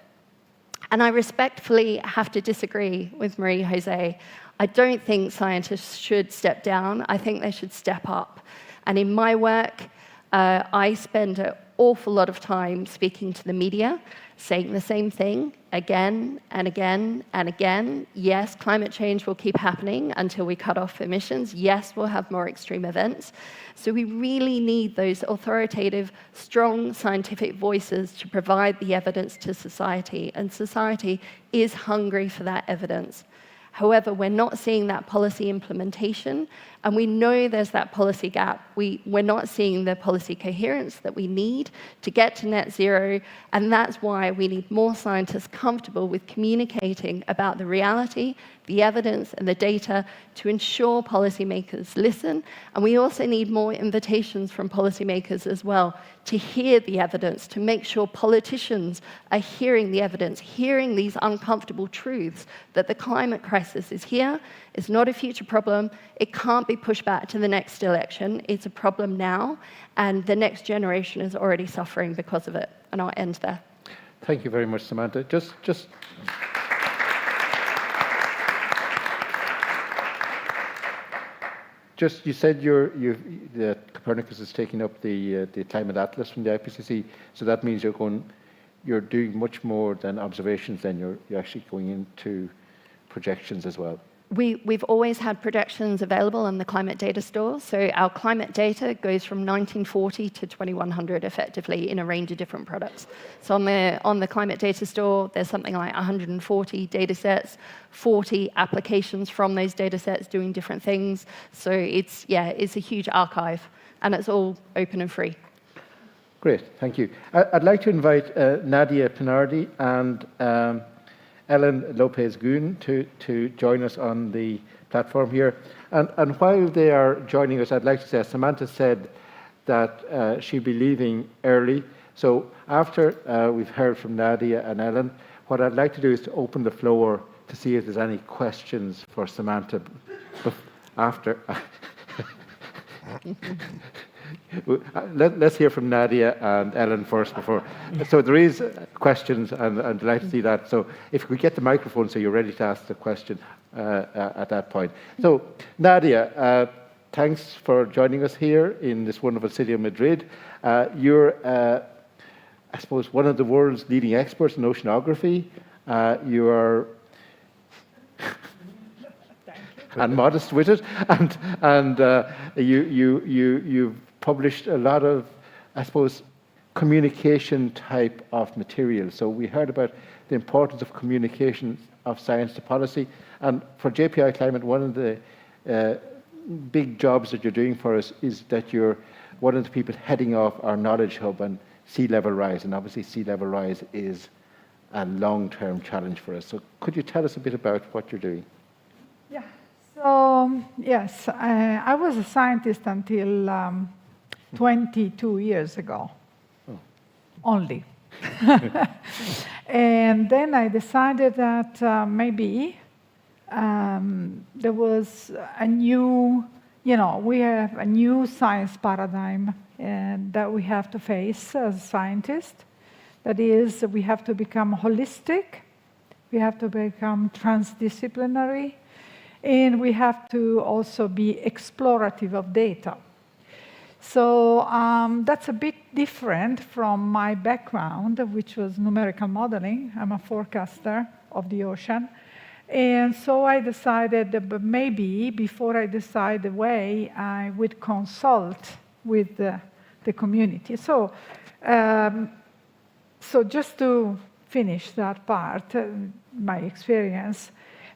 And I respectfully have to disagree with Marie-José. I don't think scientists should step down. I think they should step up. And in my work, I spend an awful lot of time speaking to the media, saying the same thing again and again and again. Yes, climate change will keep happening until we cut off emissions. Yes, we'll have more extreme events. So we really need those authoritative, strong scientific voices to provide the evidence to society. And society is hungry for that evidence. However, we're not seeing that policy implementation, and we know there's that policy gap. We're not seeing the policy coherence that we need to get to net zero, and that's why we need more scientists comfortable with communicating about the reality, the evidence, and the data to ensure policymakers listen. And we also need more invitations from policymakers as well to hear the evidence, to make sure politicians are hearing the evidence, hearing these uncomfortable truths that the climate crisis is here, it's not a future problem, it can't be pushed back to the next election, it's a problem now, and the next generation is already suffering because of it. And I'll end there. Thank you very much, Samantha. You said that Copernicus is taking up the climate atlas from the IPCC, so that means you're doing much more than observations. Then you're actually going into projections as well. We've always had projections available on the climate data store. So our climate data goes from 1940 to 2100 effectively in a range of different products. So on the climate data store, there's something like 140 data sets, 40 applications from those data sets doing different things. So it's a huge archive, and it's all open and free. Great, thank you. I'd like to invite Nadia Pinardi and Ellen Lopez-Gun to join us on the platform here. And while they are joining us, I'd like to say, Samantha said that she'll be leaving early. So after we've heard from Nadia and Ellen, what I'd like to do is to open the floor to see if there's any questions for Samantha after. Let's hear from Nadia and Ellen first before. So there is questions, and I'd like to see that. So if we get the microphone so you're ready to ask the question at that point. So Nadia, thanks for joining us here in this wonderful city of Madrid. You're, I suppose, one of the world's leading experts in oceanography. You are and modest with it, and you've published a lot of, I suppose, communication type of material. So we heard about the importance of communication of science to policy, and for JPI Climate, one of the big jobs that you're doing for us is that you're one of the people heading off our knowledge hub on sea level rise, and obviously sea level rise is a long-term challenge for us. So could you tell us a bit about what you're doing? Yeah. So yes, I was a scientist until 22 years ago, only. And then I decided that maybe there was a new, we have a new science paradigm that we have to face as scientists. That is, we have to become holistic, we have to become transdisciplinary, and we have to also be explorative of data. So that's a bit different from my background, which was numerical modeling. I'm a forecaster of the ocean. And so I decided that maybe before I decide the way, I would consult with the community. So, so just to finish that part, my experience,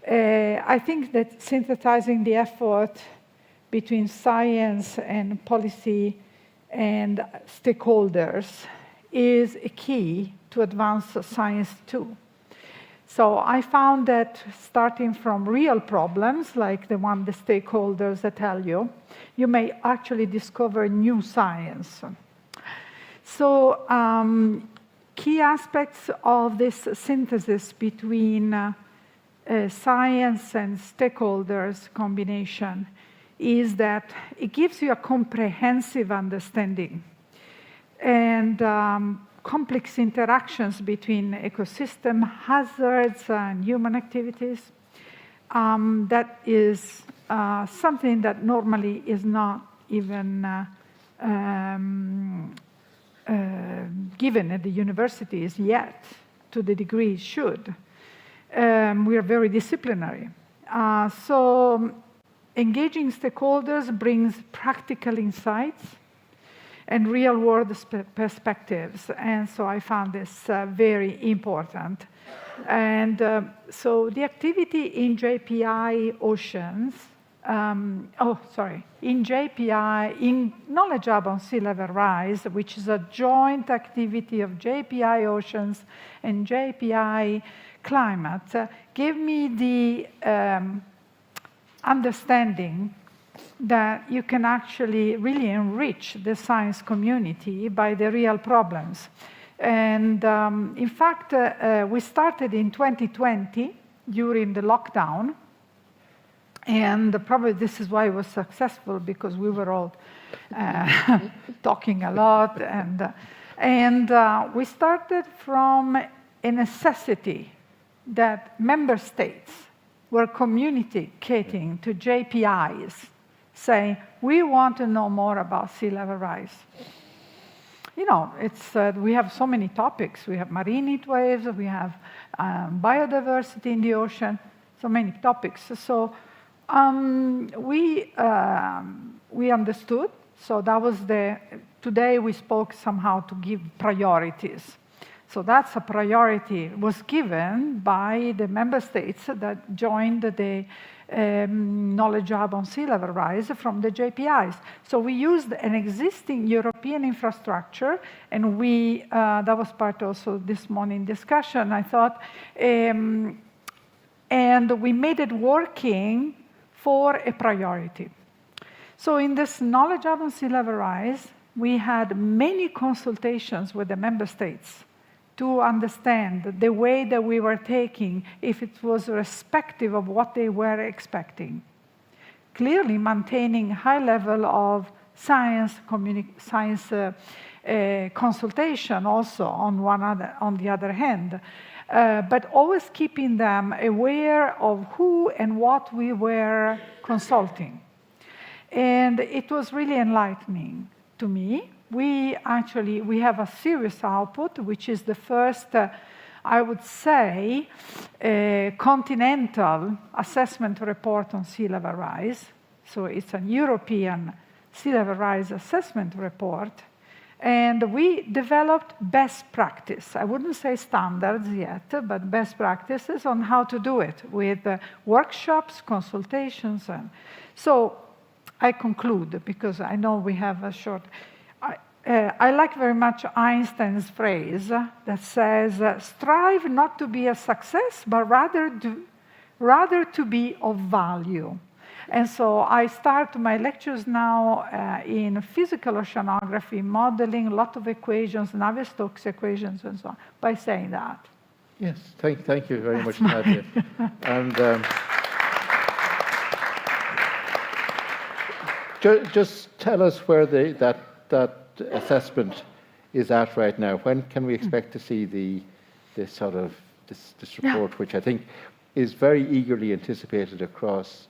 I think that synthesizing the effort between science and policy and stakeholders is a key to advance science too. So I found that starting from real problems, like the one the stakeholders that tell you, you may actually discover new science. So key aspects of this synthesis between science and stakeholders combination is that it gives you a comprehensive understanding and complex interactions between ecosystem hazards and human activities. That is something that normally is not even given at the universities yet, to the degree it should. We are very disciplinary. So engaging stakeholders brings practical insights and real-world perspectives, and so I found this very important. And so the activity in JPI Oceans, in JPI, in Knowledge Hub on Sea Level Rise, which is a joint activity of JPI Oceans and JPI Climate, gave me the understanding that you can actually really enrich the science community by the real problems. And in fact, we started in 2020 during the lockdown, and probably this is why it was successful, because we were all talking a lot, and we started from a necessity that member states were communicating to JPIs, saying, we want to know more about sea level rise. It's, we have so many topics. We have marine heat waves, we have biodiversity in the ocean, so many topics. So we understood. So that was today we spoke somehow to give priorities. So that's a priority was given by the member states that joined the Knowledge Hub on Sea Level Rise from the JPIs. So we used an existing European infrastructure, and that was part also this morning discussion. I thought and we made it working for a priority. So in this knowledge hub on sea level rise, we had many consultations with the member states to understand the way that we were taking, if it was respective of what they were expecting. Clearly maintaining high level of science consultation also on the other hand, but always keeping them aware of who and what we were consulting. And it was really enlightening to me. We have a serious output, which is the first, I would say, continental assessment report on sea level rise. So it's a European sea level rise assessment report. And we developed best practice. I wouldn't say standards yet, but best practices on how to do it with workshops, consultations. And so I conclude, because I know we have a short. I like very much Einstein's phrase that says, strive not to be a success, but rather to be of value. And so I start my lectures now in physical oceanography, modeling a lot of equations, Navier-Stokes equations, and so on, by saying that. Yes, thank you very much, Nadia. And just tell us where that assessment is at right now. When can we expect to see this report, which I think is very eagerly anticipated across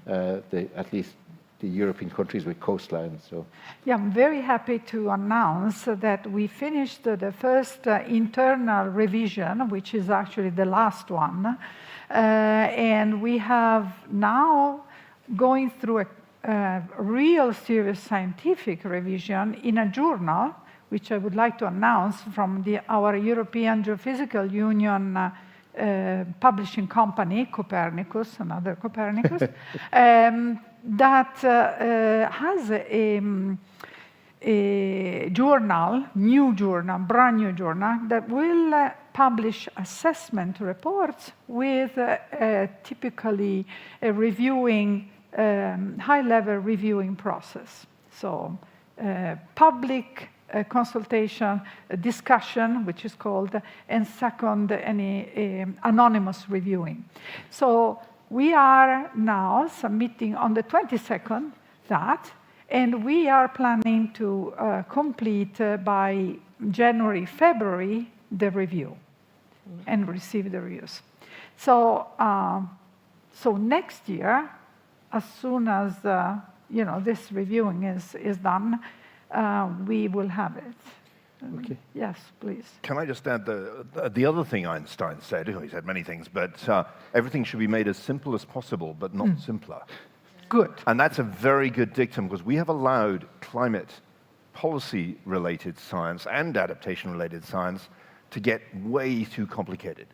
at least the European countries with coastlines. So. Yeah, I'm very happy to announce that we finished the first internal revision, which is actually the last one. And we have now going through a real serious scientific revision in a journal, which I would like to announce from our European Geophysical Union publishing company, Copernicus, another Copernicus, that has a journal, brand new journal, that will publish assessment reports with typically a reviewing, high-level reviewing process. So public consultation, discussion, which is called, and second, anonymous reviewing. So we are now submitting on the 22nd that, and we are planning to complete by January, February, the review and receive the reviews. So, so next year, as soon as this reviewing is done, we will have it. Okay. Yes, please. Can I just add the other thing Einstein said? He said many things, but everything should be made as simple as possible, but not simpler. Good. And that's a very good dictum, because we have allowed climate policy-related science and adaptation-related science to get way too complicated.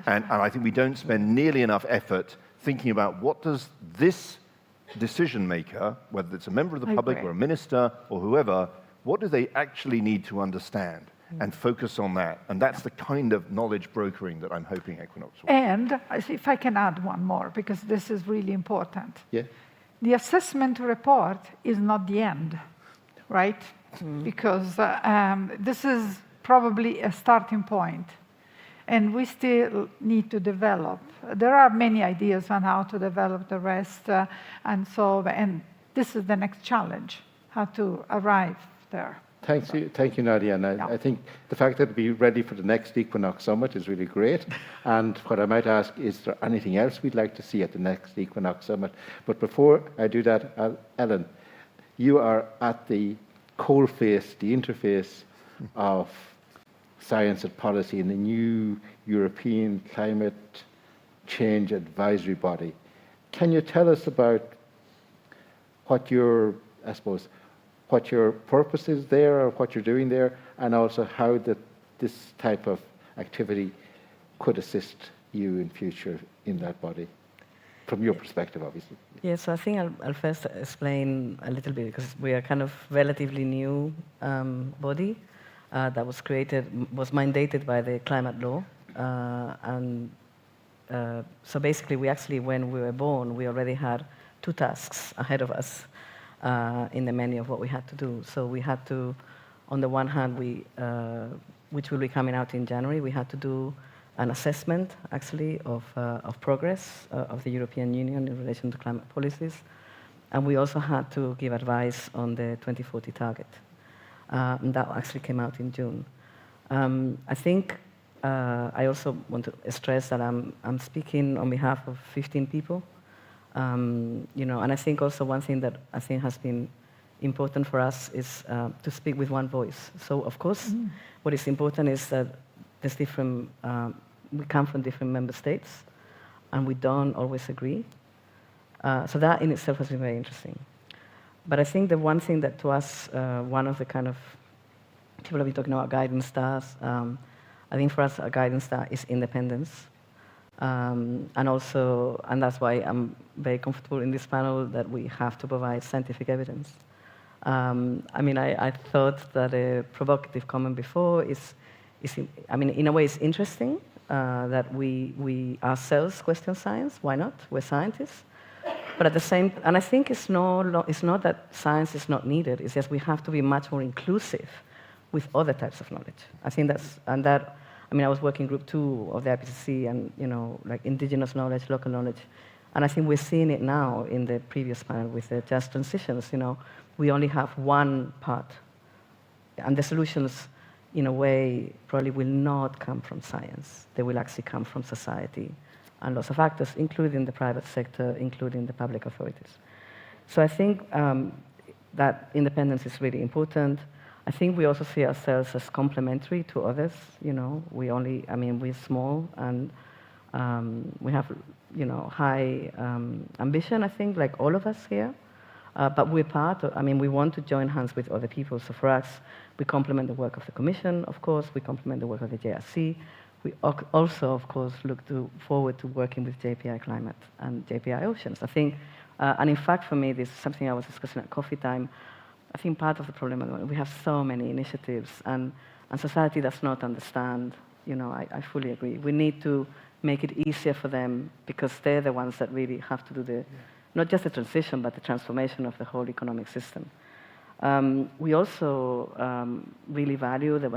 And I think we don't spend nearly enough effort thinking about what does this decision maker, whether it's a member of the public or a minister or whoever, what do they actually need to understand and focus on that? And that's the kind of knowledge brokering that I'm hoping Equinox will. And if I can add one more, because this is really important. Yeah. The assessment report is not the end, right? Because this is probably a starting point. And we still need to develop. There are many ideas on how to develop the rest, and this is the next challenge, how to arrive there. Thank you, Nadia. And I think the fact that we'll be ready for the next Equinox Summit is really great. And what I might ask, is there anything else we'd like to see at the next Equinox Summit? But before I do that, Ellen, you are at the coalface, the interface of science and policy in the new European Climate Change Advisory Body. Can you tell us about what your purpose is there, or what you're doing there, and also how this type of activity could assist you in future in that body, from your perspective, obviously? Yes, so I think I'll first explain a little bit, because we are kind of relatively new body. That was mandated by the climate law, and so basically, we actually, when we were born, we already had 2 tasks ahead of us in the menu of what we had to do. So we had to, on the one hand, which will be coming out in January, we had to do an assessment, actually, of progress of the European Union in relation to climate policies. And we also had to give advice on the 2040 target. And that actually came out in June. I think I also want to stress that I'm speaking on behalf of 15 people. You know, and I think also one thing that I think has been important for us is to speak with one voice. So, of course, what is important is that there's different, we come from different member states, and we don't always agree. So that in itself has been very interesting. But I think the one thing that to us, one of the kind of, people have been talking about guidance stars. I think for us, a guidance star is independence. And also, and that's why I'm very comfortable in this panel that we have to provide scientific evidence. I mean, I thought that a provocative comment before is I mean, in a way, it's interesting that we ourselves question science. Why not? We're scientists. But at the same, and I think it's not that science is not needed. It's just we have to be much more inclusive with other types of knowledge. I think that's, and that, I mean, I was working group 2 of the IPCC, and, you know, like indigenous knowledge, local knowledge. And I think we're seeing it now in the previous panel with the just transitions. You know, we only have one part. And the solutions, in a way, probably will not come from science. They will actually come from society and lots of actors, including the private sector, including the public authorities. So I think that independence is really important. I think we also see ourselves as complementary to others. You know, we only, I mean, we're small, and we have, you know, high ambition, I think, like all of us here. But we're part of, I mean, we want to join hands with other people. So for us, we complement the work of the Commission, of course. We complement the work of the JRC. We also, of course, look forward to working with JPI Climate and JPI Oceans. I think, and in fact, for me, this is something I was discussing at coffee time. I think part of the problem at the moment, we have so many initiatives, and society does not understand. You know, I fully agree. We need to make it easier for them, because they're the ones that really have to do the, not just the transition, but the transformation of the whole economic system. We also really value that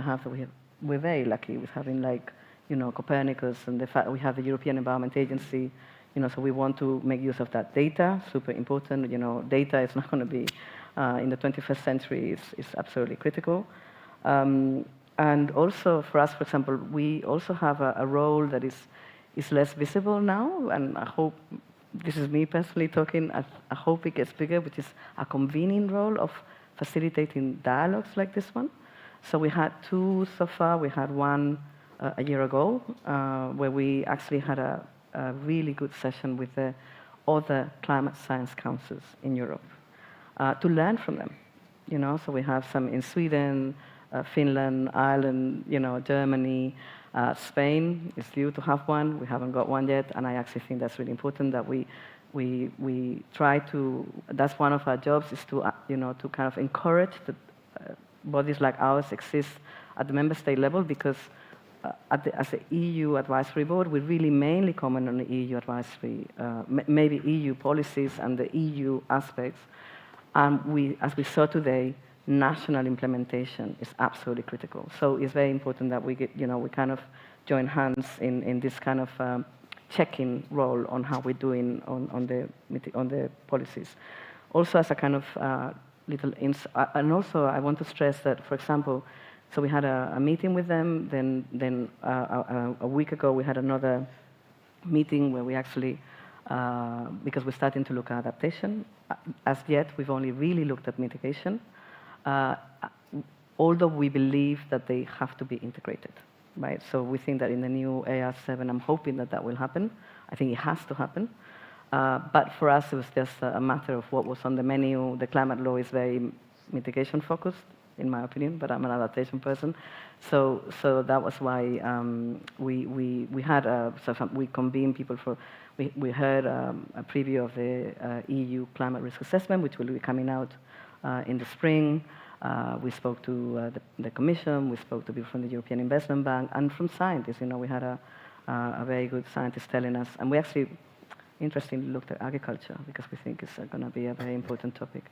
we're very lucky with having, like, you know, Copernicus, and the fact we have the European Environment Agency. You know, so we want to make use of that data, super important. You know, data is not going to be, in the 21st century, is absolutely critical. And also for us, for example, we also have a role that is less visible now, and I hope, this is me personally talking, I hope it gets bigger, which is a convening role of facilitating dialogues like this one. So we had 2 so far. We had one a year ago, where we actually had a really good session with the other climate science councils in Europe to learn from them. You know, so we have some in Sweden, Finland, Ireland, you know, Germany, Spain is due to have one. We haven't got one yet, and I actually think that's really important that we try to. That's one of our jobs, is to you know, to kind of encourage that bodies like ours exist at the member state level, because as an EU advisory board, we really mainly comment on the EU advisory, maybe EU policies and the EU aspects. And as we saw today, national implementation is absolutely critical. So it's very important that we get, you know, we kind of join hands in this kind of checking role on how we're doing on the policies. Also, as a kind of little and also I want to stress that, for example, so we had a meeting with them. Then a week ago we had another meeting where we actually, because we're starting to look at adaptation. As yet, we've only really looked at mitigation, although we believe that they have to be integrated, right? So we think that in the new AR7, I'm hoping that will happen. I think it has to happen. But for us, it was just a matter of what was on the menu. The climate law is very mitigation focused, in my opinion, but I'm an adaptation person. So that was why we had we convened people for. We heard a preview of the EU climate risk assessment, which will be coming out in the spring. We spoke to the Commission. We spoke to people from the European Investment Bank and from scientists. You know, we had a very good scientist telling us. And we actually, interestingly, looked at agriculture because we think it's going to be a very important topic.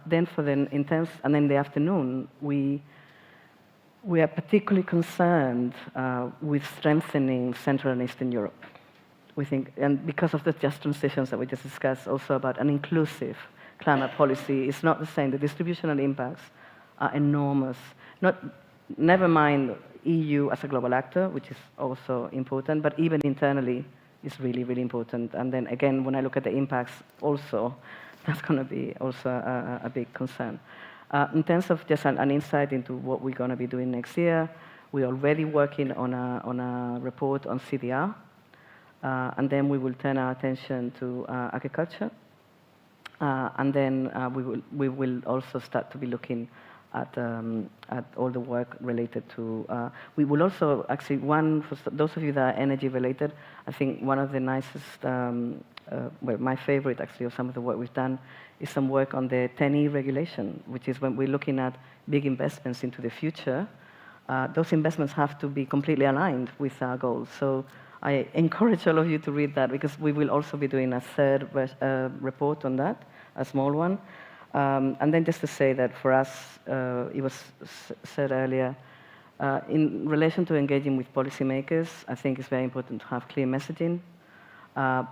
Then for the intense, and then in the afternoon, we are particularly concerned with strengthening Central and Eastern Europe. We think, and because of the just transitions that we just discussed, also about an inclusive climate policy, it's not the same. The distributional impacts are enormous. Never mind EU as a global actor, which is also important, but even internally is really, really important. And then again, when I look at the impacts also, that's going to be also a big concern. In terms of just an insight into what we're going to be doing next year, we're already working on a report on CDR, and then we will turn our attention to agriculture, and then we will also start to be looking at all the work related to. We will also actually for those of you that are energy related, I think one of the nicest, well, my favorite actually of some of the work we've done is some work on the 10E regulation, which is when we're looking at big investments into the future. Those investments have to be completely aligned with our goals. So I encourage all of you to read that because we will also be doing a third report on that, a small one. And then just to say that for us, it was said earlier, in relation to engaging with policymakers, I think it's very important to have clear messaging.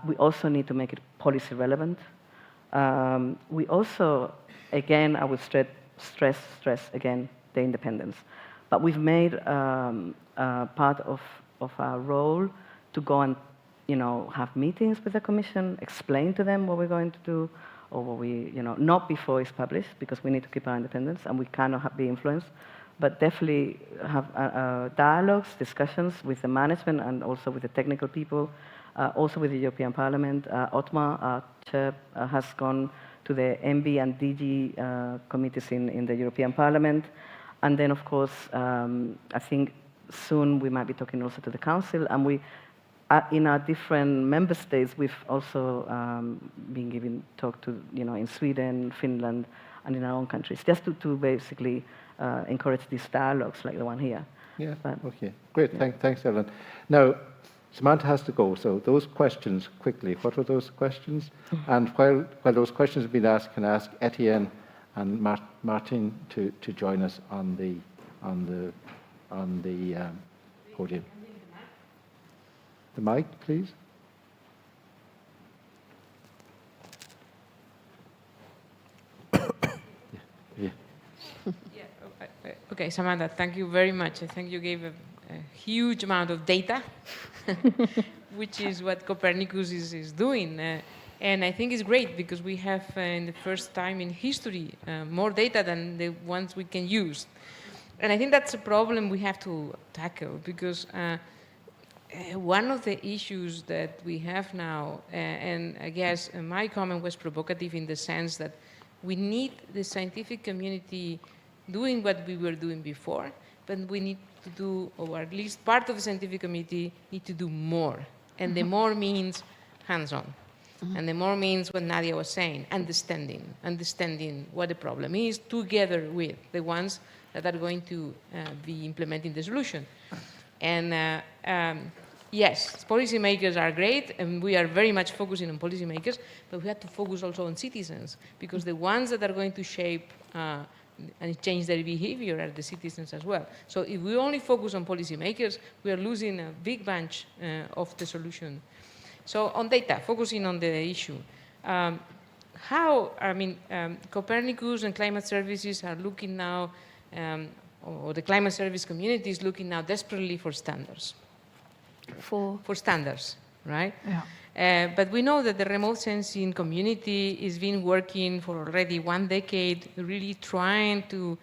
We also need to make it policy relevant. We also, again, I would stress again the independence. But we've made part of our role to go and have meetings with the Commission, explain to them what we're going to do, or what we, not before it's published, because we need to keep our independence and we cannot be influenced, but definitely have dialogues, discussions with the management and also with the technical people, also with the European Parliament. Otmar, our chair, has gone to the MB and DG committees in the European Parliament. And then, of course, I think soon we might be talking also to the Council, and we, in our different member states, we've also been giving talk to, in Sweden, Finland, and in our own countries, just to basically encourage these dialogues like the one here. Yeah, okay, great, yeah. Thanks, Ellen. Now, Samantha has to go, so those questions, quickly, what were those questions? And while those questions have been asked, can I ask Etienne and Martin to join us on the podium? The mic, please. Yeah. Okay, Samantha, thank you very much. I think you gave a huge amount of data, which is what Copernicus is doing. And I think it's great because we have, in the first time in history, more data than the ones we can use. And I think that's a problem we have to tackle because one of the issues that we have now, and I guess my comment was provocative in the sense that we need the scientific community doing what we were doing before, but we need to do, or at least part of the scientific community need to do more. And the more means hands-on. And the more means what Nadia was saying, understanding what the problem is together with the ones that are going to be implementing the solution. And yes, policymakers are great, and we are very much focusing on policymakers, but we have to focus also on citizens, because the ones that are going to shape and change their behavior are the citizens as well. So if we only focus on policymakers, we are losing a big bunch of the solution. So on data, focusing on the issue. Copernicus and climate services are looking now, or the climate service community is looking now desperately for standards. For standards, right? Yeah. But we know that the remote sensing community has been working for already 1 decade, really trying to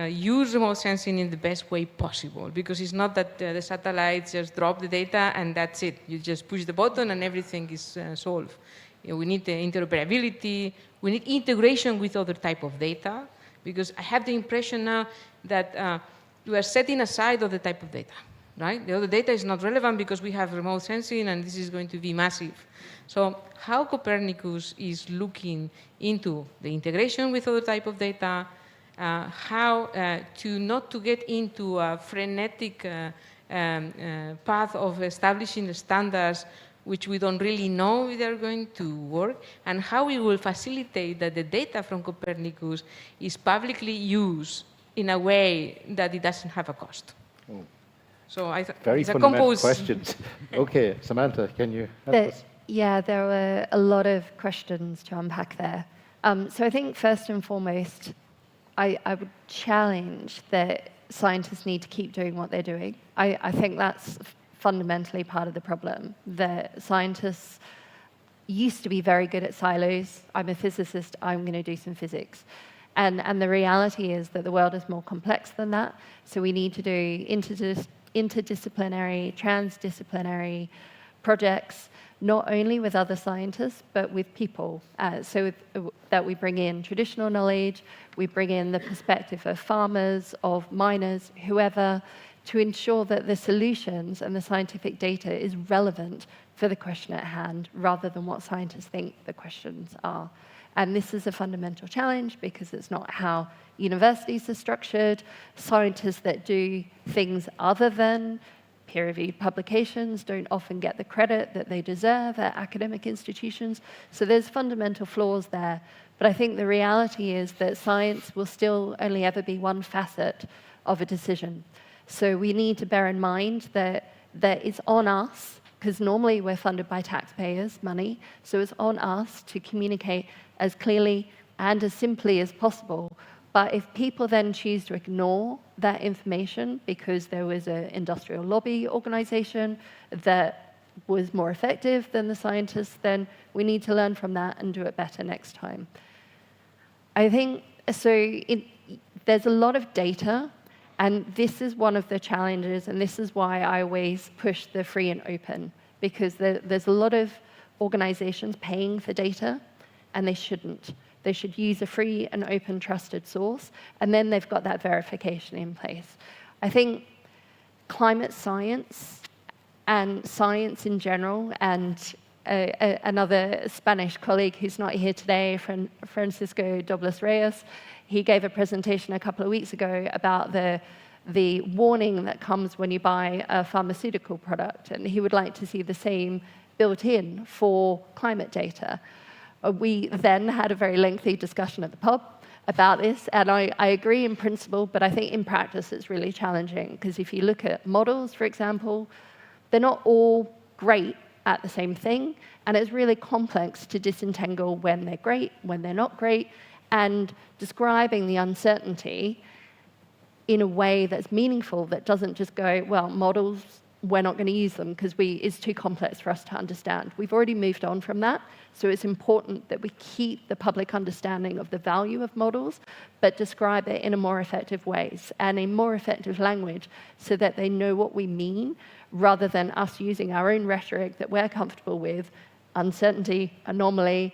use remote sensing in the best way possible, because it's not that the satellites just drop the data and that's it. You just push the button and everything is solved. We need the interoperability, we need integration with other type of data, because I have the impression now that we are setting aside other type of data. Right? The other data is not relevant because we have remote sensing and this is going to be massive. So how Copernicus is looking into the integration with other type of data, how to not to get into a frenetic path of establishing standards which we don't really know if they're going to work, and how we will facilitate that the data from Copernicus is publicly used in a way that it doesn't have a cost. Oh. So Very it's a fundamental composed questions. Okay, Samantha, can you help us? Yeah, there were a lot of questions to unpack there. So I think first and foremost, I would challenge that scientists need to keep doing what they're doing. I think that's fundamentally part of the problem. That scientists used to be very good at silos. I'm a physicist, I'm going to do some physics. And the reality is that the world is more complex than that. So we need to do interdisciplinary, transdisciplinary projects, not only with other scientists, but with people. That we bring in traditional knowledge, we bring in the perspective of farmers, of miners, whoever, to ensure that the solutions and the scientific data is relevant for the question at hand, rather than what scientists think the questions are. And this is a fundamental challenge because it's not how universities are structured. Scientists that do things other than peer-reviewed publications don't often get the credit that they deserve at academic institutions. So there's fundamental flaws there. But I think the reality is that science will still only ever be one facet of a decision. So we need to bear in mind that it's on us, because normally we're funded by taxpayers' money, so it's on us to communicate as clearly and as simply as possible. But if people then choose to ignore that information because there was an industrial lobby organization that was more effective than the scientists, then we need to learn from that and do it better next time. I think, there's a lot of data, and this is one of the challenges, and this is why I always push the free and open, because there's a lot of organizations paying for data, and they shouldn't. They should use a free and open trusted source, and then they've got that verification in place. I think climate science and science in general, and another Spanish colleague who's not here today, Francisco Dobles Reyes, he gave a presentation a couple of weeks ago about the warning that comes when you buy a pharmaceutical product, and he would like to see the same built in for climate data. We then had a very lengthy discussion at the pub about this, and I agree in principle, but I think in practice it's really challenging, because if you look at models, for example, they're not all great at the same thing, and it's really complex to disentangle when they're great, when they're not great, and describing the uncertainty in a way that's meaningful, that doesn't just go, well, models, we're not going to use them because it's too complex for us to understand. We've already moved on from that, so it's important that we keep the public understanding of the value of models, but describe it in a more effective ways and in more effective language so that they know what we mean, rather than us using our own rhetoric that we're comfortable with, uncertainty, anomaly,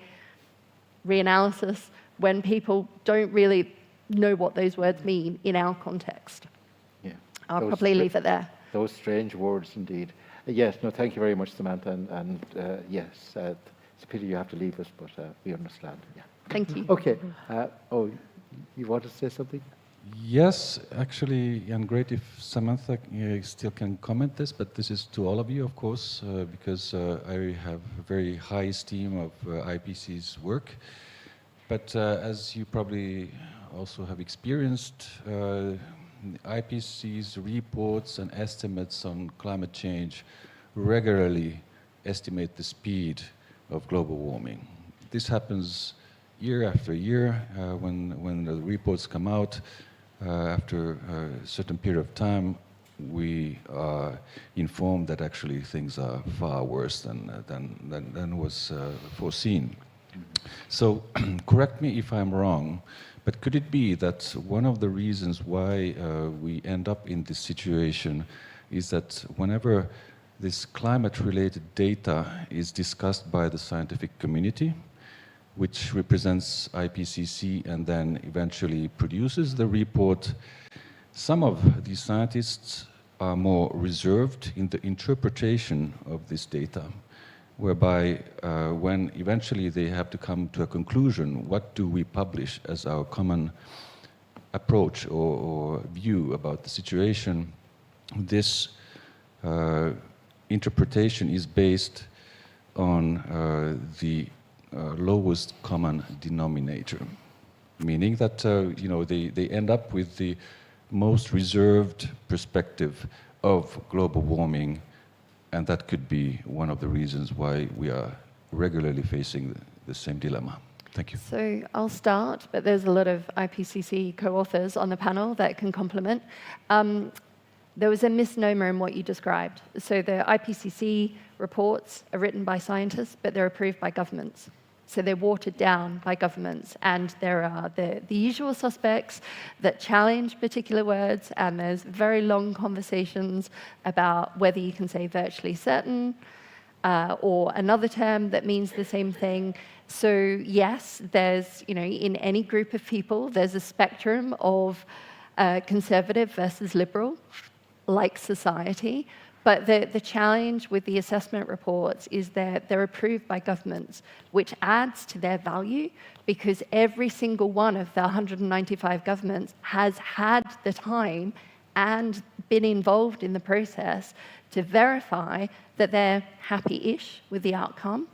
reanalysis, when people don't really know what those words mean in our context. Yeah. I'll probably leave it there. Those strange words indeed. Yes, no, thank you very much, Samantha. And yes, it's a pity you have to leave us, but we understand. Yeah. Thank you. Okay. Oh, you want to say something? Yes, actually, and great if Samantha still can comment this, but this is to all of you, of course, because I have a very high esteem of IPCC's work. But as you probably also have experienced, IPCC's reports and estimates on climate change regularly estimate the speed of global warming. This happens year after year when the reports come out. After a certain period of time, we are informed that actually things are far worse than was foreseen. So, correct me if I'm wrong, but could it be that one of the reasons why we end up in this situation is that whenever this climate-related data is discussed by the scientific community, which represents IPCC and then eventually produces the report, some of these scientists are more reserved in the interpretation of this data, whereby when eventually they have to come to a conclusion, what do we publish as our common approach or view about the situation, this interpretation is based on the lowest common denominator, meaning that they end up with the most reserved perspective of global warming, and that could be one of the reasons why we are regularly facing the same dilemma. Thank you. So I'll start, but there's a lot of IPCC co-authors on the panel that can complement. There was a misnomer in what you described. So the IPCC reports are written by scientists, but they're approved by governments. So they're watered down by governments. And there are the usual suspects that challenge particular words, and there's very long conversations about whether you can say virtually certain, or another term that means the same thing. So yes, there's, in any group of people, there's a spectrum of conservative versus liberal, like society. But the challenge with the assessment reports is that they're approved by governments, which adds to their value because every single one of the 195 governments has had the time and been involved in the process to verify that they're happy-ish with the outcome.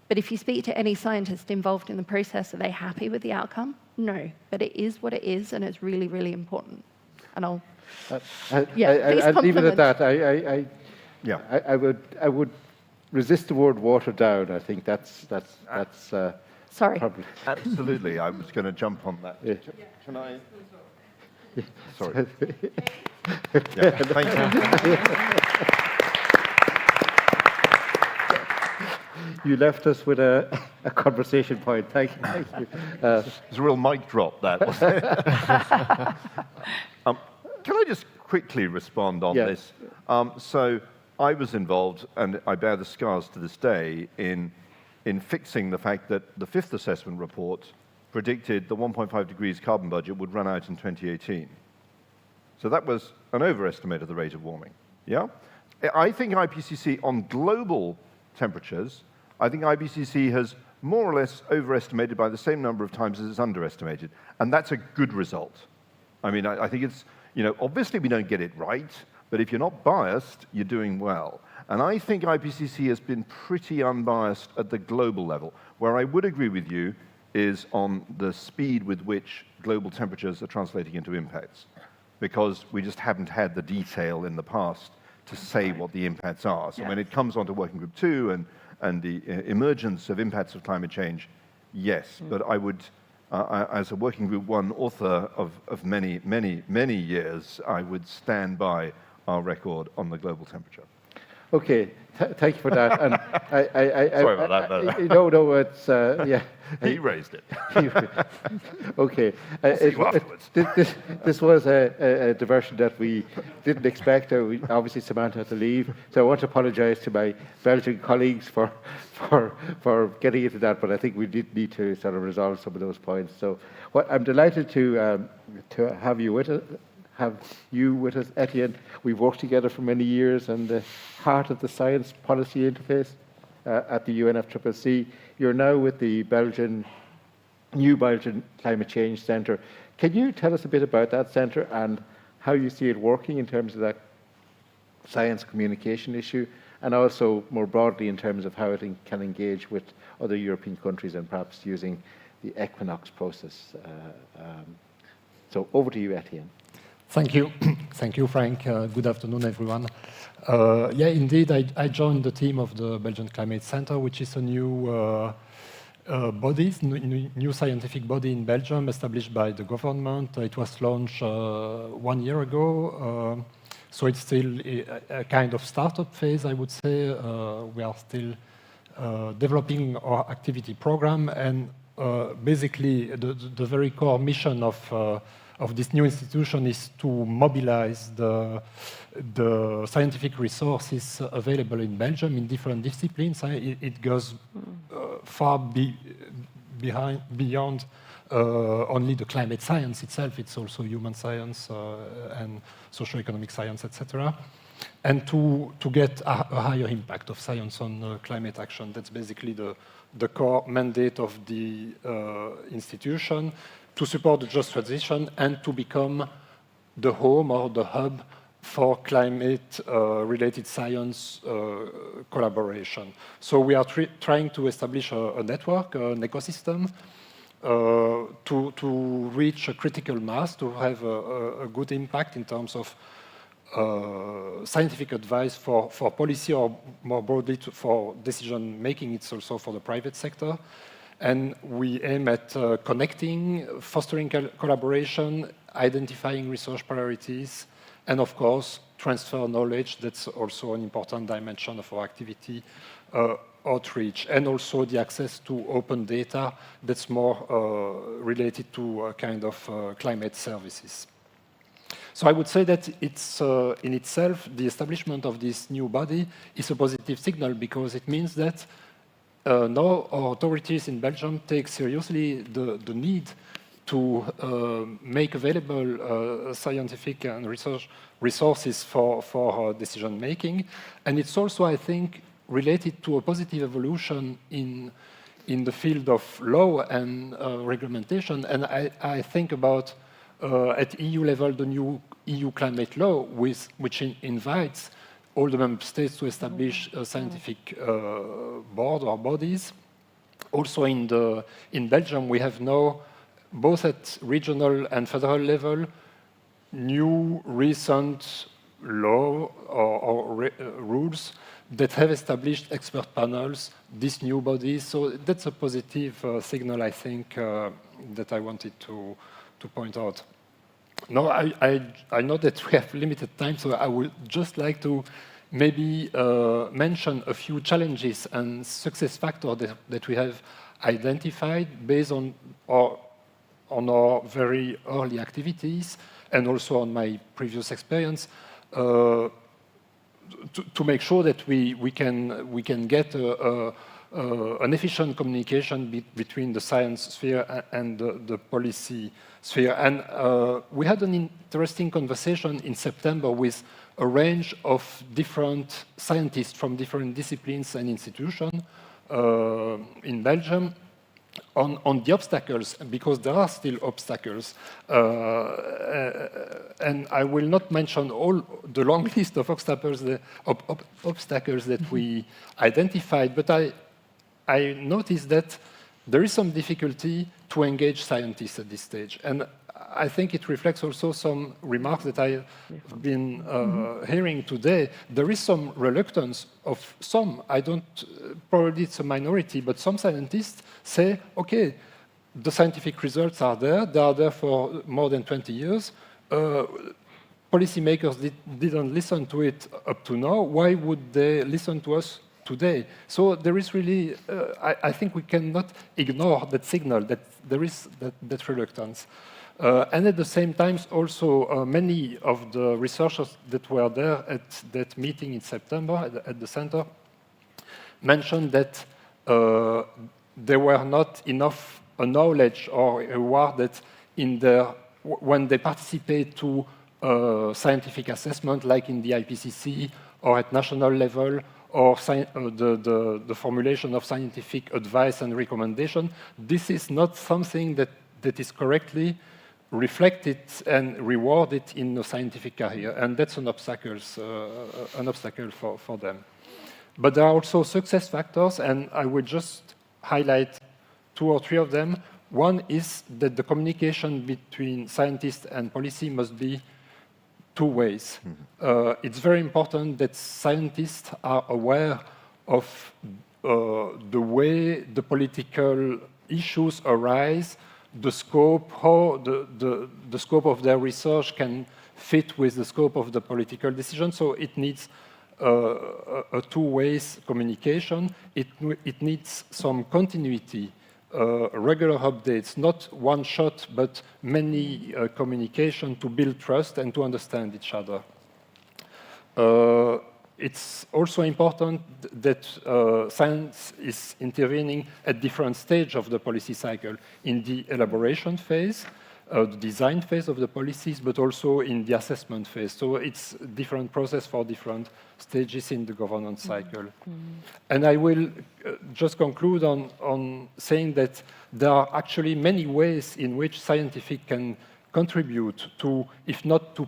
But if you speak to any scientist involved in the process, are they happy with the outcome? No, but it is what it is, and it's really, really important. And I'll leave it at that. I would resist the word watered down. I think that's sorry. Probably. Absolutely, I was going to jump on that. Yeah. Can I? Sorry. Thank you. You left us with a conversation point. Thank you. It's a real mic drop, that, wasn't it? Can I just quickly respond on this? So I was involved, and I bear the scars to this day, in fixing the fact that the fifth assessment report predicted the 1.5 degrees carbon budget would run out in 2018. So that was an overestimate of the rate of warming. Yeah? I think IPCC, on global temperatures, I think IPCC has more or less overestimated by the same number of times as it's underestimated. And that's a good result. I mean, I think it's, obviously we don't get it right, but if you're not biased, you're doing well. And I think IPCC has been pretty unbiased at the global level. Where I would agree with you is on the speed with which global temperatures are translating into impacts, because we just haven't had the detail in the past to say what the impacts are. So when it comes onto Working Group 2 and the emergence of impacts of climate change, yes. But I would, as a Working Group 1 author of many, many, many years, I would stand by our record on the global temperature. Okay, thank you for that. And Sorry about that. No, it's yeah. He raised it. Okay. See you afterwards. This was a diversion that we didn't expect. Obviously, Samantha had to leave, so I want to apologise to my Belgian colleagues for getting into that. But I think we did need to sort of resolve some of those points. So, I'm delighted to have you with us. Etienne. We've worked together for many years, and the heart of the science policy interface at the UNFCCC. You're now with the new Belgian Climate Change Centre. Can you tell us a bit about that centre and how you see it working in terms of that science communication issue, and also more broadly in terms of how it can engage with other European countries and perhaps using the equinox process? So over to you, Etienne. Thank you. Thank you, Frank. Good afternoon, everyone. Yeah, indeed, I joined the team of the Belgian Climate Centre, which is a new body, new scientific body in Belgium, established by the government. It was launched 1 year ago, so it's still a kind of startup phase, I would say. We are still developing our activity program, and basically the very core mission of this new institution is to mobilize the scientific resources available in Belgium in different disciplines. It goes far beyond only the climate science itself. It's also human science and socio-economic science, etc. And to get a higher impact of science on climate action. That's basically the core mandate of the institution, to support the just transition and to become the home or the hub for climate-related science collaboration. So we are trying to establish a network, an ecosystem, to reach a critical mass, to have a good impact in terms of scientific advice for policy, or more broadly for decision making. It's also for the private sector. And we aim at connecting, fostering collaboration, identifying research priorities, and of course, transfer knowledge. That's also an important dimension of our activity, outreach, and also the access to open data that's more related to a kind of climate services. So I would say that it's, in itself, the establishment of this new body is a positive signal, because it means that now our authorities in Belgium take seriously the need to make available scientific and research resources for decision making. And it's also, I think, related to a positive evolution in the field of law and regulation. And I think about, at EU level, the new EU climate law, which invites all the member states to establish a scientific board or bodies. Also in Belgium, we have now, both at regional and federal level, new recent law or rules that have established expert panels, these new bodies. So that's a positive signal, I think, that I wanted to point out. Now, I know that we have limited time, so I would just like to maybe mention a few challenges and success factors that we have identified based on our very early activities, and also on my previous experience, to make sure that we can get an efficient communication between the science sphere and the policy sphere. And we had an interesting conversation in September with a range of different scientists from different disciplines and institutions in Belgium on the obstacles, because there are still obstacles. And I will not mention all the long list of obstacles that we identified, but I noticed that there is some difficulty to engage scientists at this stage. And I think it reflects also some remarks that I've been hearing today. There is some reluctance of some, probably it's a minority, but some scientists say, okay, the scientific results are there, they are there for more than 20 years. Policymakers didn't listen to it up to now, why would they listen to us today? So there is really, I think we cannot ignore that signal that there is that reluctance. And at the same time, also, many of the researchers that were there at that meeting in September at the center mentioned that there were not enough knowledge or aware that when they participate to scientific assessment, like in the IPCC or at national level, or the formulation of scientific advice and recommendation, this is not something that is correctly reflected and rewarded in the scientific career, and that's an obstacle for them. But there are also success factors, and I would just highlight 2 or 3 of them. One is that the communication between scientists and policy must be 2 ways. It's very important that scientists are aware of the way the political issues arise, the scope, how the scope of their research can fit with the scope of the political decision. So it needs a 2-way communication. It needs some continuity, regular updates, not one shot, but many communication to build trust and to understand each other. It's also important that science is intervening at different stages of the policy cycle, in the elaboration phase, the design phase of the policies, but also in the assessment phase. So it's a different process for different stages in the governance cycle. And I will just conclude on saying that there are actually many ways in which scientific can contribute to, if not to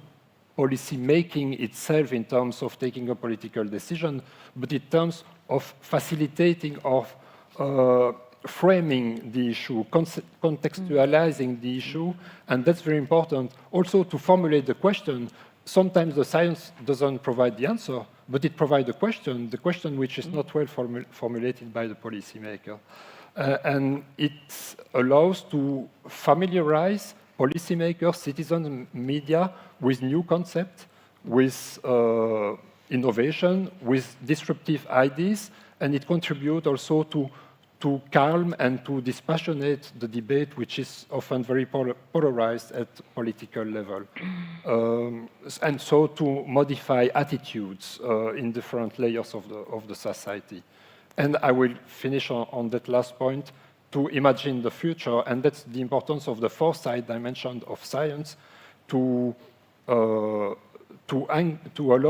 policy making itself in terms of taking a political decision, but in terms of facilitating, of framing the issue, contextualizing the issue, and that's very important. Also to formulate the question. Sometimes the science doesn't provide the answer, but it provides the question which is not well formulated by the policymaker. And it allows to familiarize policymakers, citizens, media with new concepts, with innovation, with disruptive ideas, and it contributes also to calm and to dispassionate the debate, which is often very polarized at political level. And so to modify attitudes in different layers of the society. And I will finish on that last point, to imagine the future, and that's the importance of the foresight dimension of science, to allow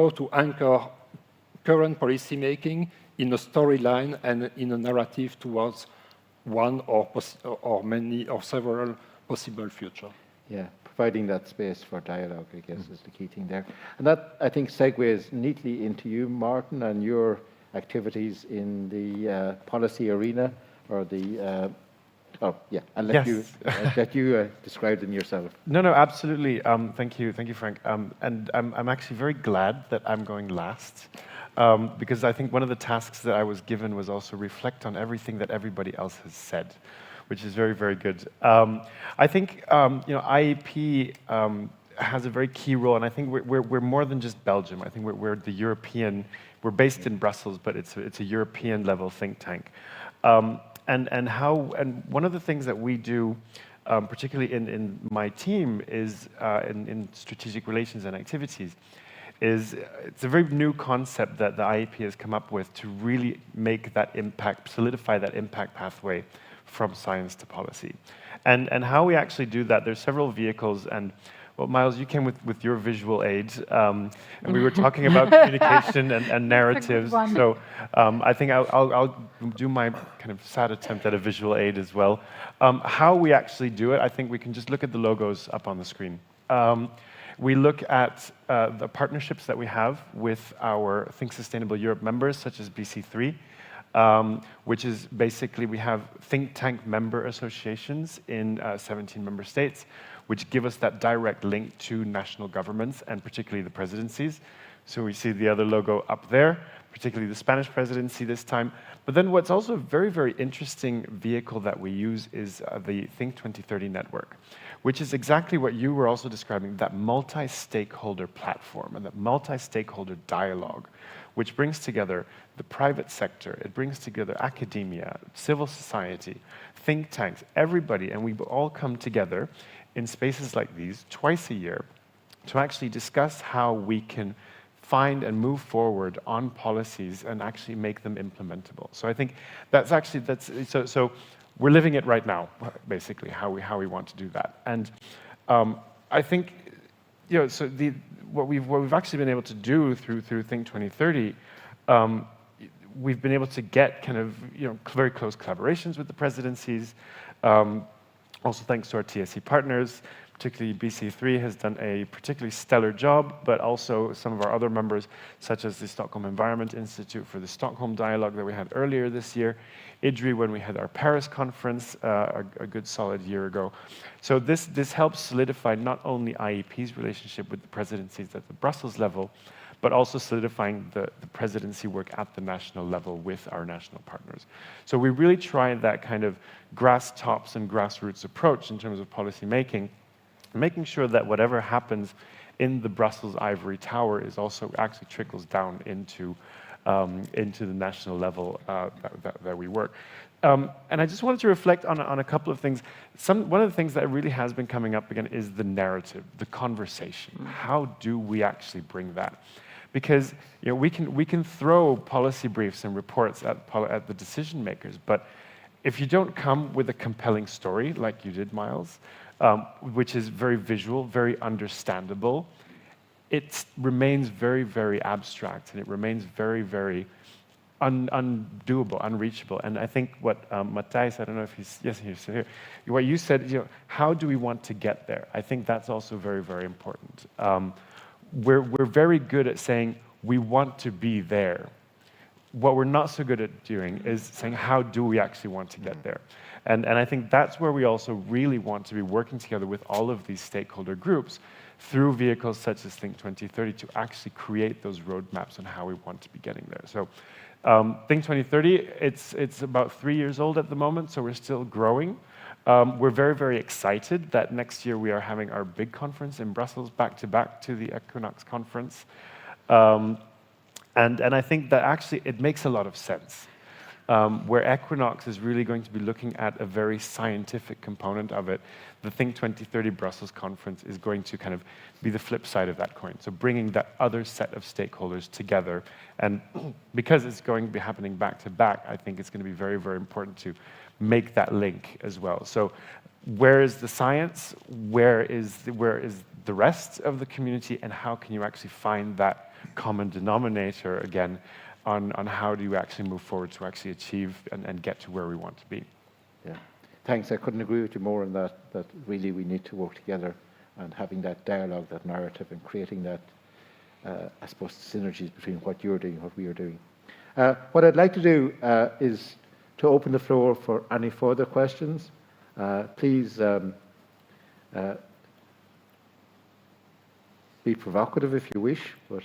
to anchor current policy making in a storyline and in a narrative towards one or many or several possible future. Yeah, providing that space for dialogue, I guess, is the key thing there. And that, I think, segues neatly into you, Martin, and your activities in the policy arena, or the I'll let you describe them yourself. No, absolutely. Thank you, Frank. And I'm actually very glad that I'm going last, because I think one of the tasks that I was given was also reflect on everything that everybody else has said, which is very, very good. I think IEP has a very key role, and I think we're more than just Belgium. I think we're the European. We're based in Brussels, but it's a European level think tank. And one of the things that we do, particularly in my team, is in strategic relations and activities, is it's a very new concept that the IEP has come up with to really make that impact, solidify that impact pathway from science to policy. And how we actually do that, there's several vehicles, and well, Miles, you came with your visual aid, and we were talking about communication and narratives. So I think I'll do my kind of sad attempt at a visual aid as well. How we actually do it, I think we can just look at the logos up on the screen. We look at the partnerships that we have with our Think Sustainable Europe members, such as BC3, which is basically we have think tank member associations in 17 member states, which give us that direct link to national governments and particularly the presidencies. So we see the other logo up there, particularly the Spanish Presidency this time. But then what's also a very, very interesting vehicle that we use is the Think2030 network, which is exactly what you were also describing, that multi-stakeholder platform and that multi-stakeholder dialogue, which brings together the private sector, it brings together academia, civil society, think tanks, everybody, and we all come together in spaces like these twice a year to actually discuss how we can find and move forward on policies and actually make them implementable. So I think so we're living it right now, basically, how we want to do that. And I think, so what we've actually been able to do through Think2030, we've been able to get kind of very close collaborations with the presidencies. Also thanks to our TSE partners, particularly BC3 has done a particularly stellar job, but also some of our other members, such as the Stockholm Environment Institute for the Stockholm Dialogue that we had earlier this year, IDRI when we had our Paris conference a good solid year ago. So this helps solidify not only IEP's relationship with the presidencies at the Brussels level, but also solidifying the presidency work at the national level with our national partners. So we really try that kind of grass tops and grassroots approach in terms of policy making, making sure that whatever happens in the Brussels ivory tower is also actually trickles down into the national level that we work. And I just wanted to reflect on a couple of things. One of the things that really has been coming up again is the narrative, the conversation. How do we actually bring that? Because we can throw policy briefs and reports at the decision makers, but if you don't come with a compelling story like you did, Miles, which is very visual, very understandable, it remains very, very abstract, and it remains very, very undoable, unreachable. And I think what Matthijs, I don't know if he's here. What you said, how do we want to get there? I think that's also very, very important. we're very good at saying we want to be there. What we're not so good at doing is saying, how do we actually want to get there? And I think that's where we also really want to be working together with all of these stakeholder groups through vehicles such as Think2030 to actually create those roadmaps on how we want to be getting there. So Think2030, it's about 3 years old at the moment, so we're still growing. We're very, very excited that next year we are having our big conference in Brussels, back-to-back to the Equinox conference. And I think that actually it makes a lot of sense. Where Equinox is really going to be looking at a very scientific component of it, the Think2030 Brussels conference is going to kind of be the flip side of that coin. So bringing that other set of stakeholders together. And because it's going to be happening back-to-back, I think it's going to be very, very important to make that link as well. So where is the science? Where is the rest of the community? And how can you actually find that common denominator again on how do you actually move forward to actually achieve and get to where we want to be? Yeah, thanks. I couldn't agree with you more on that really we need to work together and having that dialogue, that narrative, and creating that, I suppose, synergies between what you're doing and what we are doing. What I'd like to do is to open the floor for any further questions. Please be provocative if you wish, but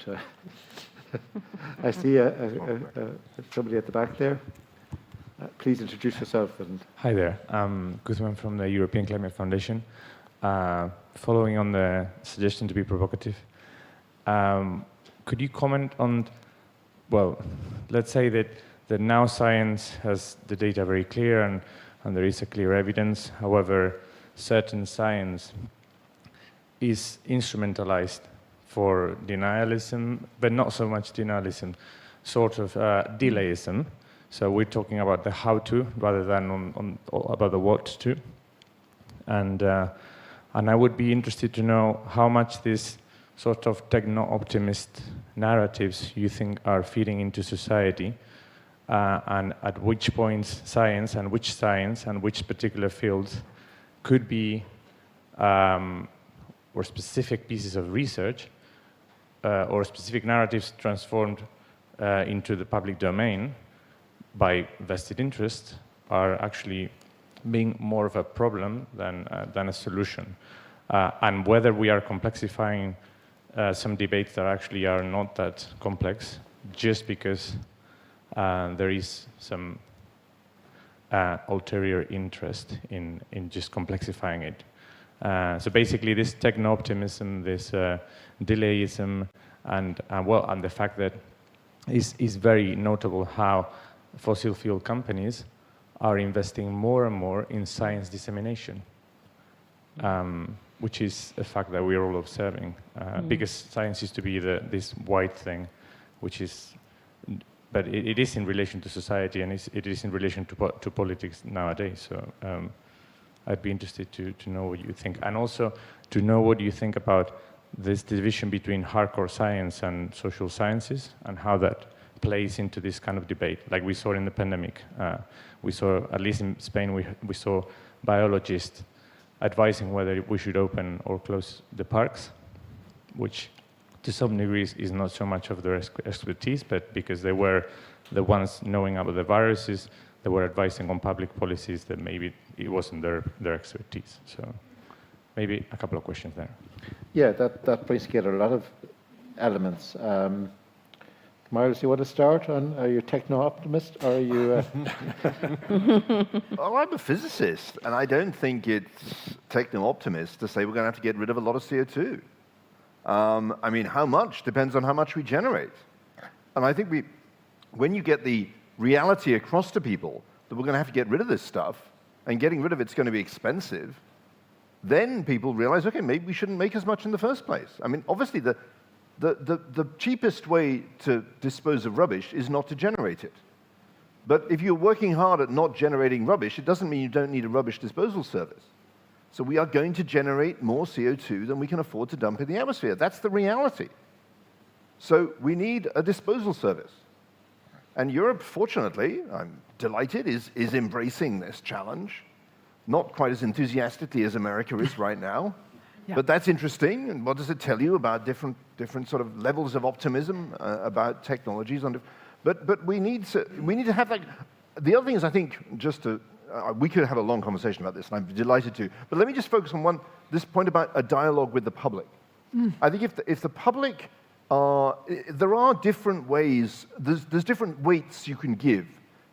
I see somebody at the back there. Please introduce yourself. And hi there, I'm Guzman from the European Climate Foundation. Following on the suggestion to be provocative, could you comment on, well, let's say that now science has the data very clear and there is a clear evidence. However, certain science is instrumentalized for denialism, but not so much denialism, sort of delayism. So we're talking about the how-to rather than about the what-to. And I would be interested to know how much this sort of techno-optimist narratives you think are feeding into society, and at which points science and which particular fields could be, or specific pieces of research, or specific narratives transformed into the public domain by vested interest are actually being more of a problem than a solution. And whether we are complexifying some debates that actually are not that complex just because there is some ulterior interest in just complexifying it. So basically this techno-optimism, this delayism, and the fact that is very notable how fossil fuel companies are investing more and more in science dissemination, which is a fact that we're all observing. Because science used to be this white thing, which is, but it is in relation to society and it is in relation to politics nowadays. So I'd be interested to know what you think. And also to know what you think about this division between hardcore science and social sciences and how that plays into this kind of debate. Like we saw in the pandemic, we saw, at least in Spain, we saw biologists advising whether we should open or close the parks, which to some degrees is not so much of their expertise, but because they were the ones knowing about the viruses, they were advising on public policies that maybe it wasn't their expertise. So maybe a couple of questions there. Yeah, that brings together a lot of elements. Miles, you want to start on, are you a techno-optimist or are you... Well, I'm a physicist, and I don't think it's techno-optimist to say we're going to have to get rid of a lot of CO2. I mean, how much depends on how much we generate. And I think when you get the reality across to people that we're going to have to get rid of this stuff, and getting rid of it's going to be expensive, then people realize, okay, maybe we shouldn't make as much in the first place. I mean, obviously, the cheapest way to dispose of rubbish is not to generate it. But if you're working hard at not generating rubbish, it doesn't mean you don't need a rubbish disposal service. So we are going to generate more CO2 than we can afford to dump in the atmosphere. That's the reality. So we need a disposal service. And Europe, fortunately, I'm delighted, is embracing this challenge. Not quite as enthusiastically as America is right now. Yeah. But that's interesting. And what does it tell you about different sort of levels of optimism about technologies? But we need to have like, the other thing is, I think, just to, we could have a long conversation about this, and I'm delighted to. But let me just focus on this point about a dialogue with the public. I think if the public there are different ways, there's different weights you can give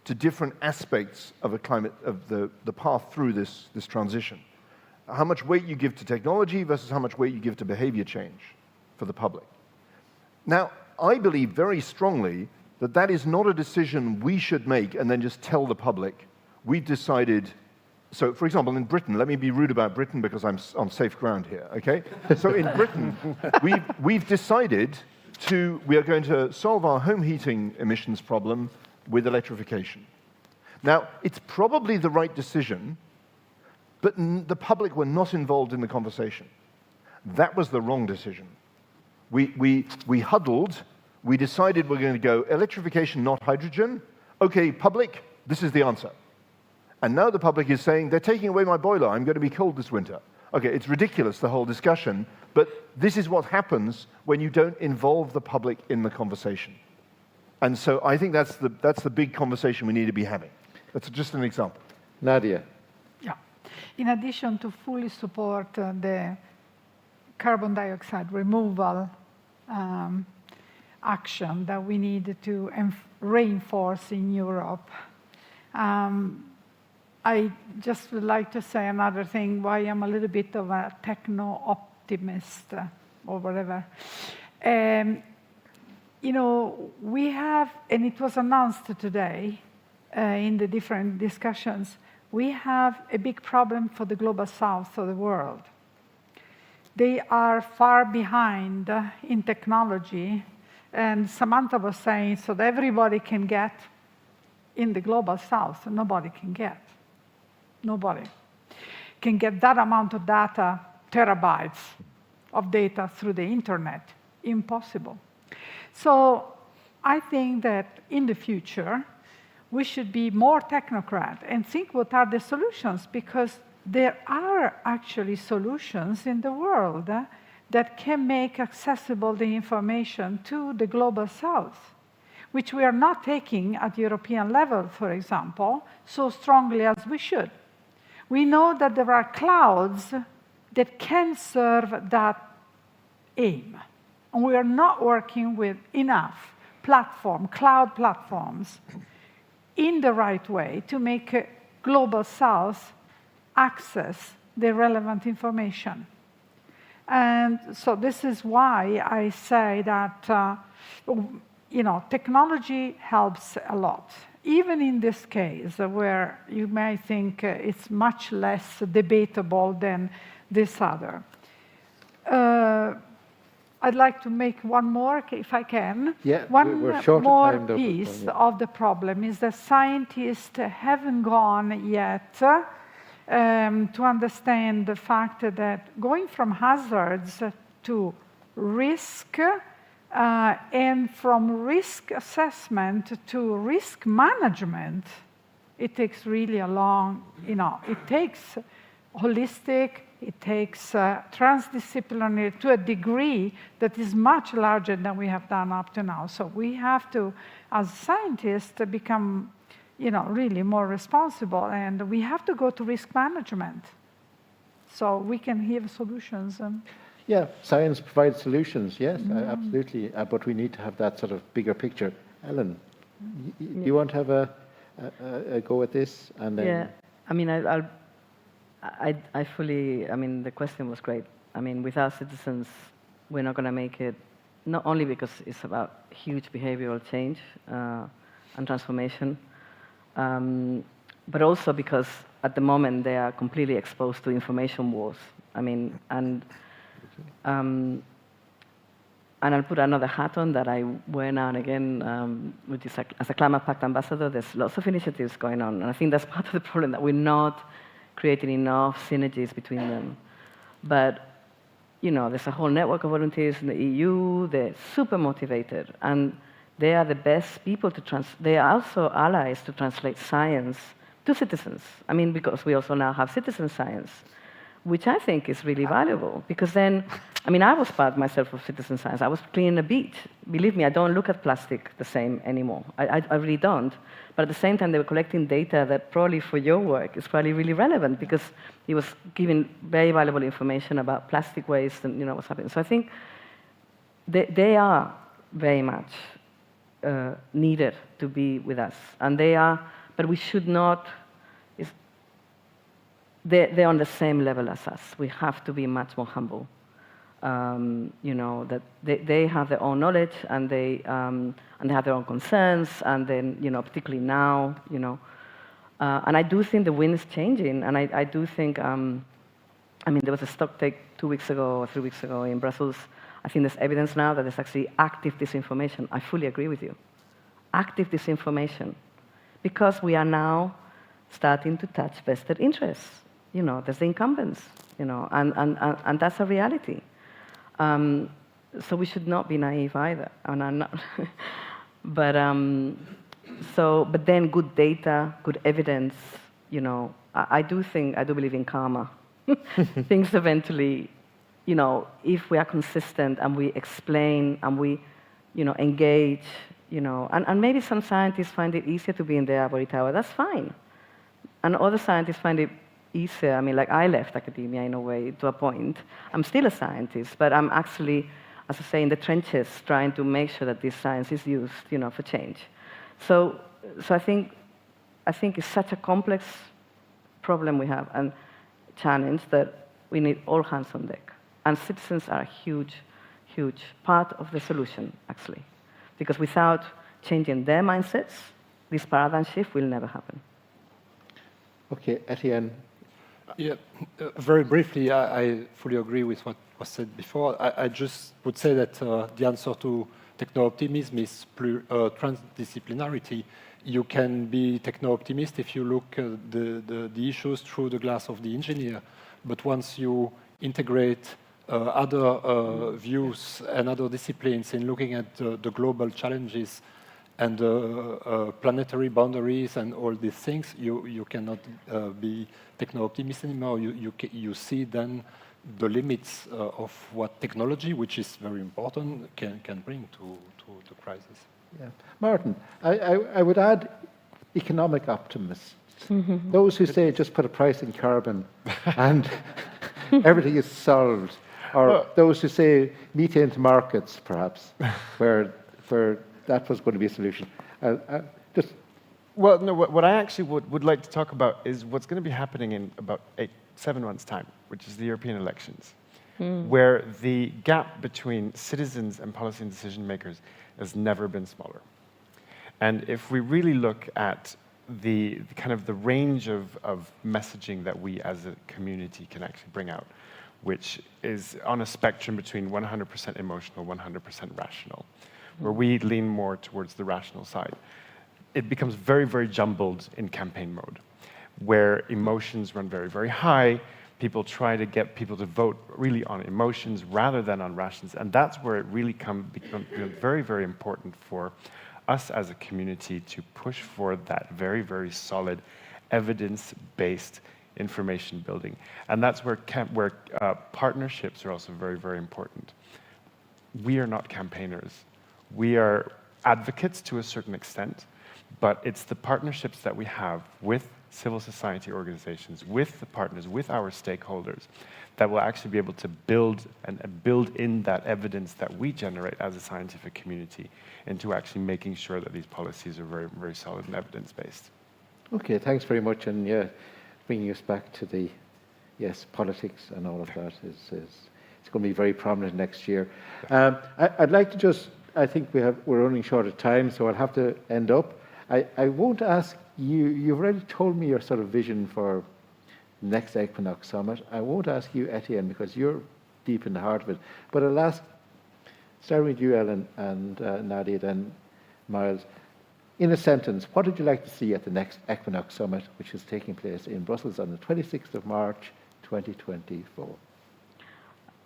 to different aspects of a climate, of the path through this transition. How much weight you give to technology versus how much weight you give to behavior change for the public. Now, I believe very strongly that that is not a decision we should make and then just tell the public, we decided. So, for example, in Britain, let me be rude about Britain because I'm on safe ground here, okay? So in Britain, we've decided we are going to solve our home heating emissions problem with electrification. Now, it's probably the right decision, but the public were not involved in the conversation. That was the wrong decision. We huddled, we decided we're going to go electrification, not hydrogen. Okay, public, this is the answer. And now the public is saying, they're taking away my boiler, I'm going to be cold this winter. Okay, it's ridiculous, the whole discussion, but this is what happens when you don't involve the public in the conversation. And so I think that's the big conversation we need to be having. That's just an example. Nadia. Yeah. In addition to fully support the carbon dioxide removal action that we need to reinforce in Europe, I just would like to say another thing, why I'm a little bit of a techno-optimist or whatever. You know, we have, and it was announced today in the different discussions, we have a big problem for the global south of the world. They are far behind in technology, and Samantha was saying, so that everybody can get in the global south, nobody can get. Nobody can get that amount of data, terabytes of data through the internet. Impossible. So I think that in the future, we should be more technocrat and think what are the solutions, because there are actually solutions in the world that can make accessible the information to the global south, which we are not taking at European level, for example, so strongly as we should. We know that there are clouds that can serve that aim. And we are not working with enough cloud platforms in the right way to make global south access the relevant information. And so this is why I say that you know, technology helps a lot. Even in this case, where you may think it's much less debatable than this other. I'd like to make one more, if I can. Yeah, one we're short more of time, piece yeah. of the problem is that scientists haven't gone yet to understand the fact that going from hazards to risk and from risk assessment to risk management, it takes really a long, you know, it takes holistic, it takes transdisciplinary to a degree that is much larger than we have done up to now. So we have to, as scientists, become, you know, really more responsible, and we have to go to risk management so we can give solutions. Yeah, science provides solutions, yes, absolutely. But we need to have that sort of bigger picture. Ellen, you want to have a go at this? And then... Yeah, I mean, I fully, I mean, the question was great. I mean, without citizens, we're not going to make it, not only because it's about huge behavioral change and transformation, but also because at the moment they are completely exposed to information wars. I mean, and I'll put another hat on that I wear now and again, which is as a Climate Pact ambassador, there's lots of initiatives going on. And I think that's part of the problem, that we're not creating enough synergies between them. But, you know, there's a whole network of volunteers in the EU, they're super motivated, and they are the best people to they are also allies to translate science to citizens. I mean, because we also now have citizen science, which I think is really valuable, because then, I mean, I was part myself of citizen science. I was cleaning a beach. Believe me, I don't look at plastic the same anymore. I really don't. But at the same time, they were collecting data that probably for your work is probably really relevant, because it was giving very valuable information about plastic waste and what's happening. So I think they are very much needed to be with us, and they are. But we should not. They're on the same level as us. We have to be much more humble. That they have their own knowledge, and they have their own concerns, and then particularly now, and I do think the wind is changing, and I do think, I mean, there was a stock take 2 weeks ago or 3 weeks ago in Brussels. I think there's evidence now that there's actually active disinformation. I fully agree with you. Active disinformation, because we are now starting to touch vested interests. There's the incumbents, and that's a reality. So we should not be naive either, and I'm not. But then good data, good evidence. I do believe in karma. Things eventually, if we are consistent and we explain and we, engage, and maybe some scientists find it easier to be in the ivory tower. That's fine, and other scientists find it easier. I mean, like, I left academia in a way to a point. I'm still a scientist, but I'm actually, as I say, in the trenches trying to make sure that this science is used, for change. So I think it's such a complex problem we have and challenge that we need all hands on deck. And citizens are a huge, huge part of the solution, actually, because without changing their mindsets, this paradigm shift will never happen. Okay, Etienne. Yeah, very briefly, I fully agree with what was said before. I just would say that the answer to techno-optimism is transdisciplinarity. You can be techno-optimist if you look at the issues through the glass of the engineer, but once you integrate other views and other disciplines in looking at the global challenges and planetary boundaries and all these things, you cannot be techno-optimist anymore. You see then the limits of what technology, which is very important, can bring to the crisis. Yeah. Martin, I would add economic optimists. Those who say just put a price in carbon and everything is solved. Or those who say meet into markets, perhaps, where that was going to be a solution. Well, no, what I actually would like to talk about is what's going to be happening in about 7 months' time, which is the European elections, where the gap between citizens and policy and decision makers has never been smaller. And if we really look at the kind of the range of messaging that we as a community can actually bring out, which is on a spectrum between 100% emotional, 100% rational, where we lean more towards the rational side, it becomes very, very jumbled in campaign mode, where emotions run very, very high. People try to get people to vote really on emotions rather than on rations. And that's where it really becomes very, very important for us as a community to push for that very, very solid evidence-based information building. And that's where partnerships are also very, very important. We are not campaigners. We are advocates to a certain extent, but it's the partnerships that we have with civil society organizations, with the partners, with our stakeholders, that will actually be able to build in that evidence that we generate as a scientific community into actually making sure that these policies are very, very solid and evidence-based. Okay, thanks very much. And yeah, bringing us back to the, politics and all of that is it's going to be very prominent next year. I'd like to just, I think we're running short of time, so I'll have to end up. I won't ask you, you've already told me your sort of vision for next Equinox Summit. I won't ask you, Etienne, because you're deep in the heart of it. But I'll ask, starting with you, Ellen, and Nadia, and Miles, in a sentence, what would you like to see at the next Equinox Summit, which is taking place in Brussels on the 26th of March, 2024?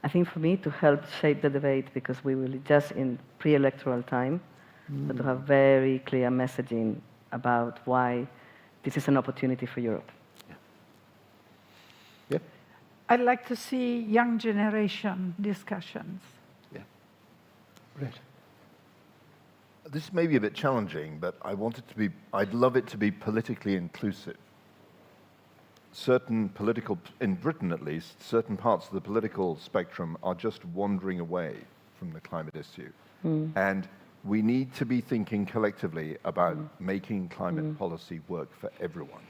I think for me, to help shape the debate, because we will just in pre-electoral time, but to have very clear messaging about why this is an opportunity for Europe. I'd like to see young generation discussions. Yeah. Great. This may be a bit challenging, but I'd love it to be politically inclusive. In Britain at least, certain parts of the political spectrum are just wandering away from the climate issue. And we need to be thinking collectively about making climate policy work for everyone.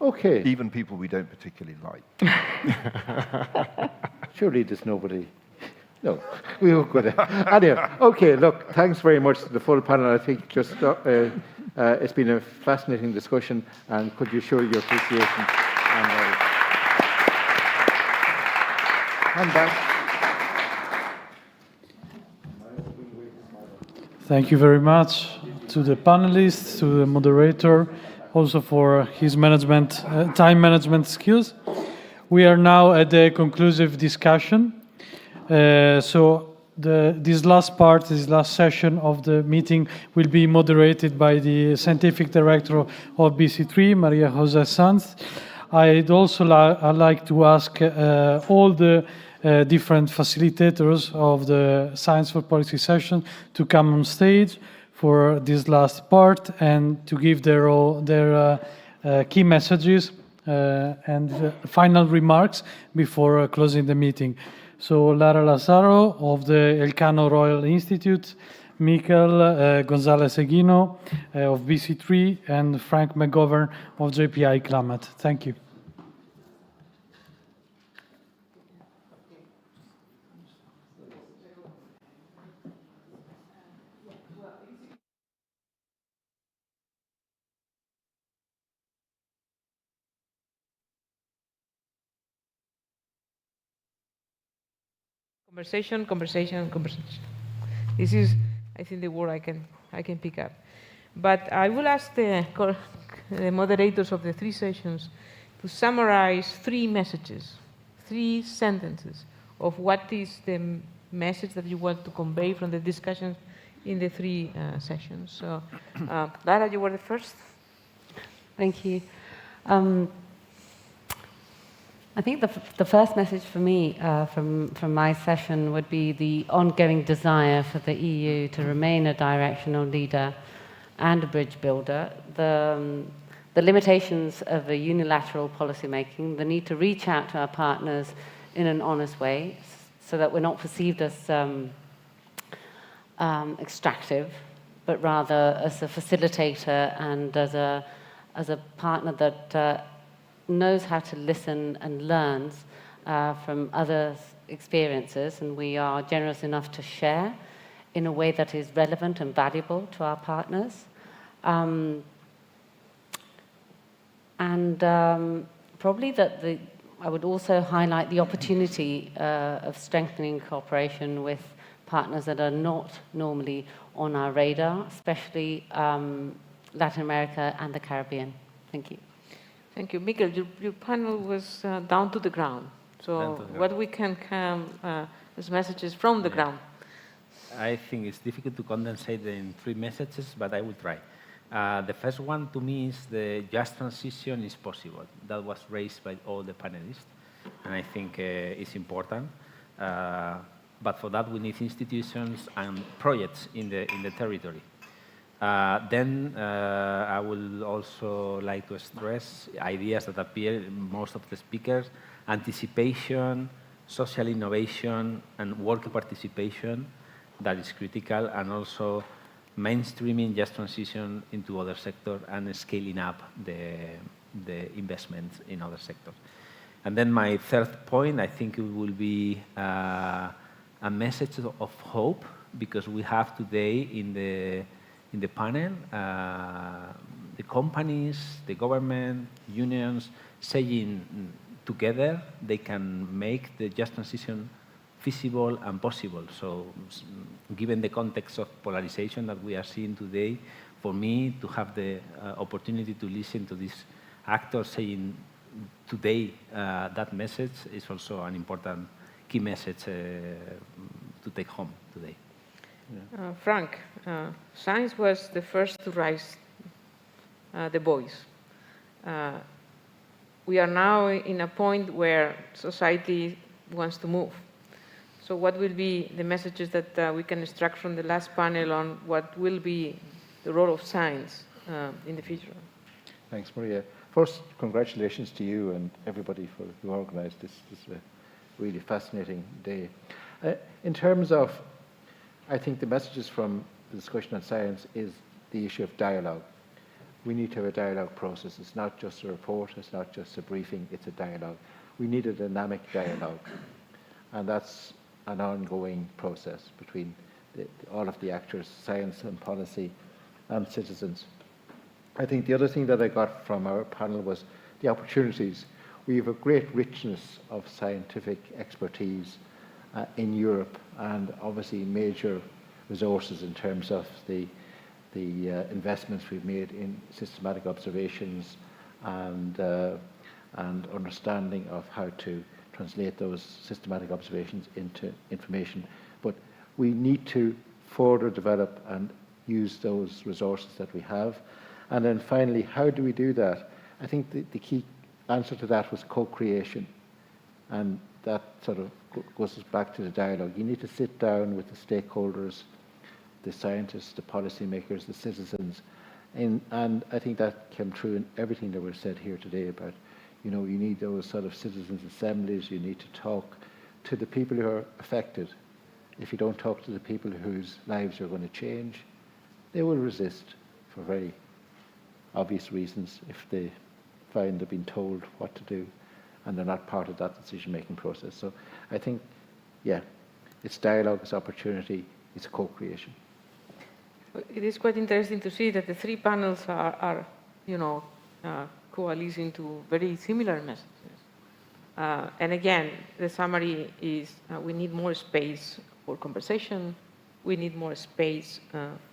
Okay. Even people we don't particularly like. Surely there's nobody. No, we won't go there. Anyway, okay, look, thanks very much to the full panel. I think just it's been a fascinating discussion, and could you show your appreciation? And back. Thank you very much to the panelists, to the moderator, also for his time management skills. We are now at the conclusive discussion. This last session of the meeting will be moderated by the Scientific Director of BC3, Maria Jose Sanz. I'd also like to ask all the different facilitators of the Science for Policy session to come on stage for this last part and to give their key messages and final remarks before closing the meeting. So Lara Lazaro of the Elcano Royal Institute, Michael Gonzalez-Eguino of BC3, and Frank McGovern of JPI Climate. Thank you. Conversation. This is, I think, the word I can pick up. But I will ask the moderators of the three sessions to summarize 3 messages, 3 sentences of what is the message that you want to convey from the discussions in the 3 sessions. So, Lara, you were the first. Thank you. I think the first message for me from my session would be the ongoing desire for the EU to remain a directional leader and a bridge builder, the limitations of a unilateral policy making, the need to reach out to our partners in an honest way so that we're not perceived as extractive, but rather as a facilitator and as a partner that knows how to listen and learns from others' experiences, and we are generous enough to share in a way that is relevant and valuable to our partners. Probably I would also highlight the opportunity of strengthening cooperation with partners that are not normally on our radar, especially Latin America and the Caribbean. Thank you. Thank you. Miguel, your panel was down to the ground. So what we can come as messages from the ground? I think it's difficult to condensate in 3 messages, but I will try. The first one to me is the just transition is possible. That was raised by all the panelists, and I think it's important. But for that, we need institutions and projects in the territory. Then I will also like to stress ideas that appear in most of the speakers: anticipation, social innovation, and worker participation. That is critical, and also mainstreaming just transition into other sectors and scaling up the investments in other sectors. And then my third point, I think it will be a message of hope, because we have today in the panel the companies, the government, unions saying together they can make the just transition feasible and possible. So given the context of polarization that we are seeing today, for me to have the opportunity to listen to these actors saying today that message is also an important key message to take home today. Yeah. Frank, science was the first to raise the voice. we are now in a point where society wants to move. So what will be the messages that we can extract from the last panel on what will be the role of science in the future? Thanks, Maria. First, congratulations to you and everybody who organised this. This is a really fascinating day. In terms of, I think the messages from the discussion on science is the issue of dialogue. We need to have a dialogue process. It's not just a report, it's not just a briefing, it's a dialogue. We need a dynamic dialogue. And that's an ongoing process between all of the actors, science and policy and citizens. I think the other thing that I got from our panel was the opportunities. We have a great richness of scientific expertise in Europe, and obviously major resources in terms of the investments we've made in systematic observations and understanding of how to translate those systematic observations into information. But we need to further develop and use those resources that we have. And then finally, how do we do that? I think the key answer to that was co-creation. And that sort of goes us back to the dialogue. You need to sit down with the stakeholders, the scientists, the policymakers, the citizens. And I think that came true in everything that was said here today about, you know, you need those sort of citizens' assemblies, you need to talk to the people who are affected. If you don't talk to the people whose lives are going to change, they will resist for very obvious reasons if they find they've been told what to do and they're not part of that decision-making process. So I think, yeah, it's dialogue, it's opportunity, it's co-creation. It is quite interesting to see that the three panels are coalescing to very similar messages. And again, the summary is we need more space for conversation, we need more space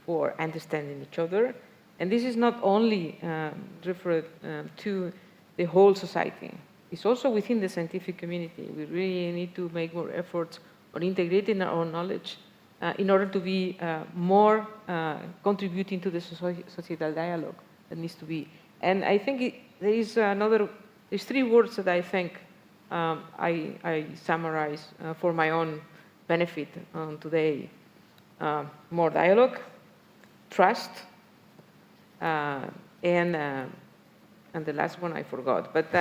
for understanding each other. And this is not only referred to the whole society, it's also within the scientific community. We really need to make more efforts on integrating our own knowledge in order to be more contributing to the societal dialogue that needs to be. And I think there's three words that I think I summarize for my own benefit today. More dialogue, trust, and the last one I forgot, but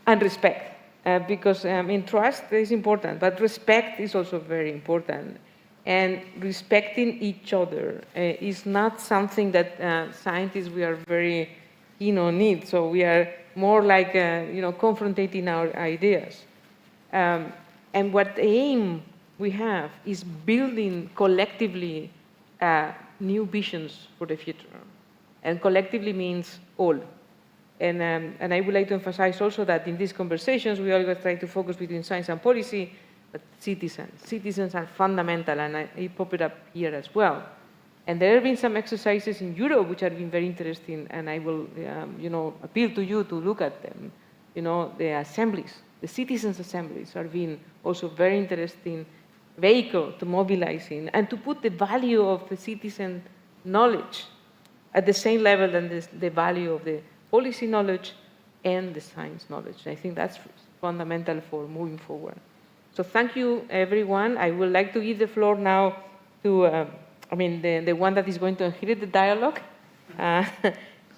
and respect. Because trust is important, but respect is also very important. And respecting each other is not something that scientists we are very need. So we are more like confronting our ideas. And what aim we have is building collectively new visions for the future. And collectively means all. And I would like to emphasize also that in these conversations, we always try to focus between science and policy, but citizens are fundamental, and I pop it up here as well. And there have been some exercises in Europe which have been very interesting, and I will, appeal to you to look at them. The assemblies, the citizens' assemblies are being also very interesting vehicle to mobilizing and to put the value of the citizen knowledge at the same level than the value of the policy knowledge and the science knowledge. I think that's fundamental for moving forward. So thank you, everyone. I would like to give the floor now to, the one that is going to inherit the dialogue.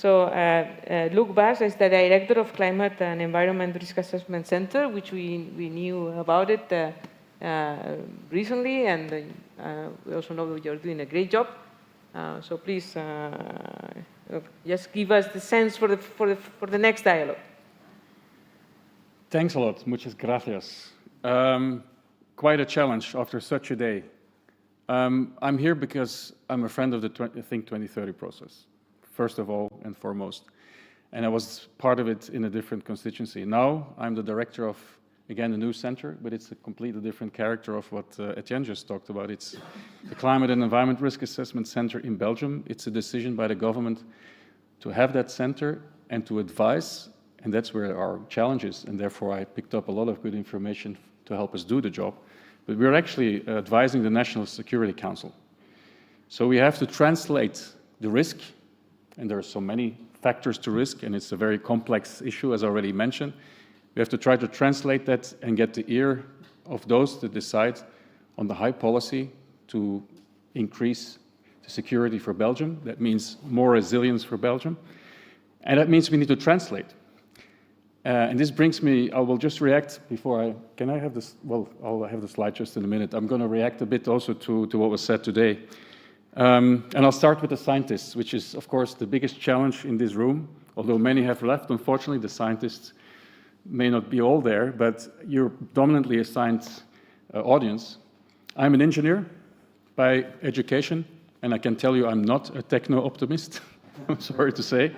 Luc Bas is the Director of Climate and Environment Risk Assessment Center, which we knew about it recently, and we also know that you're doing a great job. So please, just give us the sense for the next dialogue. Thanks a lot. Muchas gracias. Quite a challenge after such a day. I'm here because I'm a friend of the Think 2030 process, first of all and foremost. And I was part of it in a different constituency. Now I'm the director of, again, a new center, but it's a completely different character of what Etienne just talked about. It's the Climate and Environment Risk Assessment Center in Belgium. It's a decision by the government to have that center and to advise, and that's where our challenge is, and therefore I picked up a lot of good information to help us do the job. But we're actually advising the National Security Council. So we have to translate the risk, and there are so many factors to risk, and it's a very complex issue, as already mentioned. We have to try to translate that and get the ear of those that decide on the high policy to increase the security for Belgium. That means more resilience for Belgium. And that means we need to translate. And this brings me, I will just react before can I have this? Well, I'll have the slide just in a minute. I'm going to react a bit also to what was said today. And I'll start with the scientists, which is, of course, the biggest challenge in this room. Although many have left, unfortunately, the scientists may not be all there, but you're dominantly a science audience. I'm an engineer by education, and I can tell you I'm not a techno-optimist, I'm sorry to say.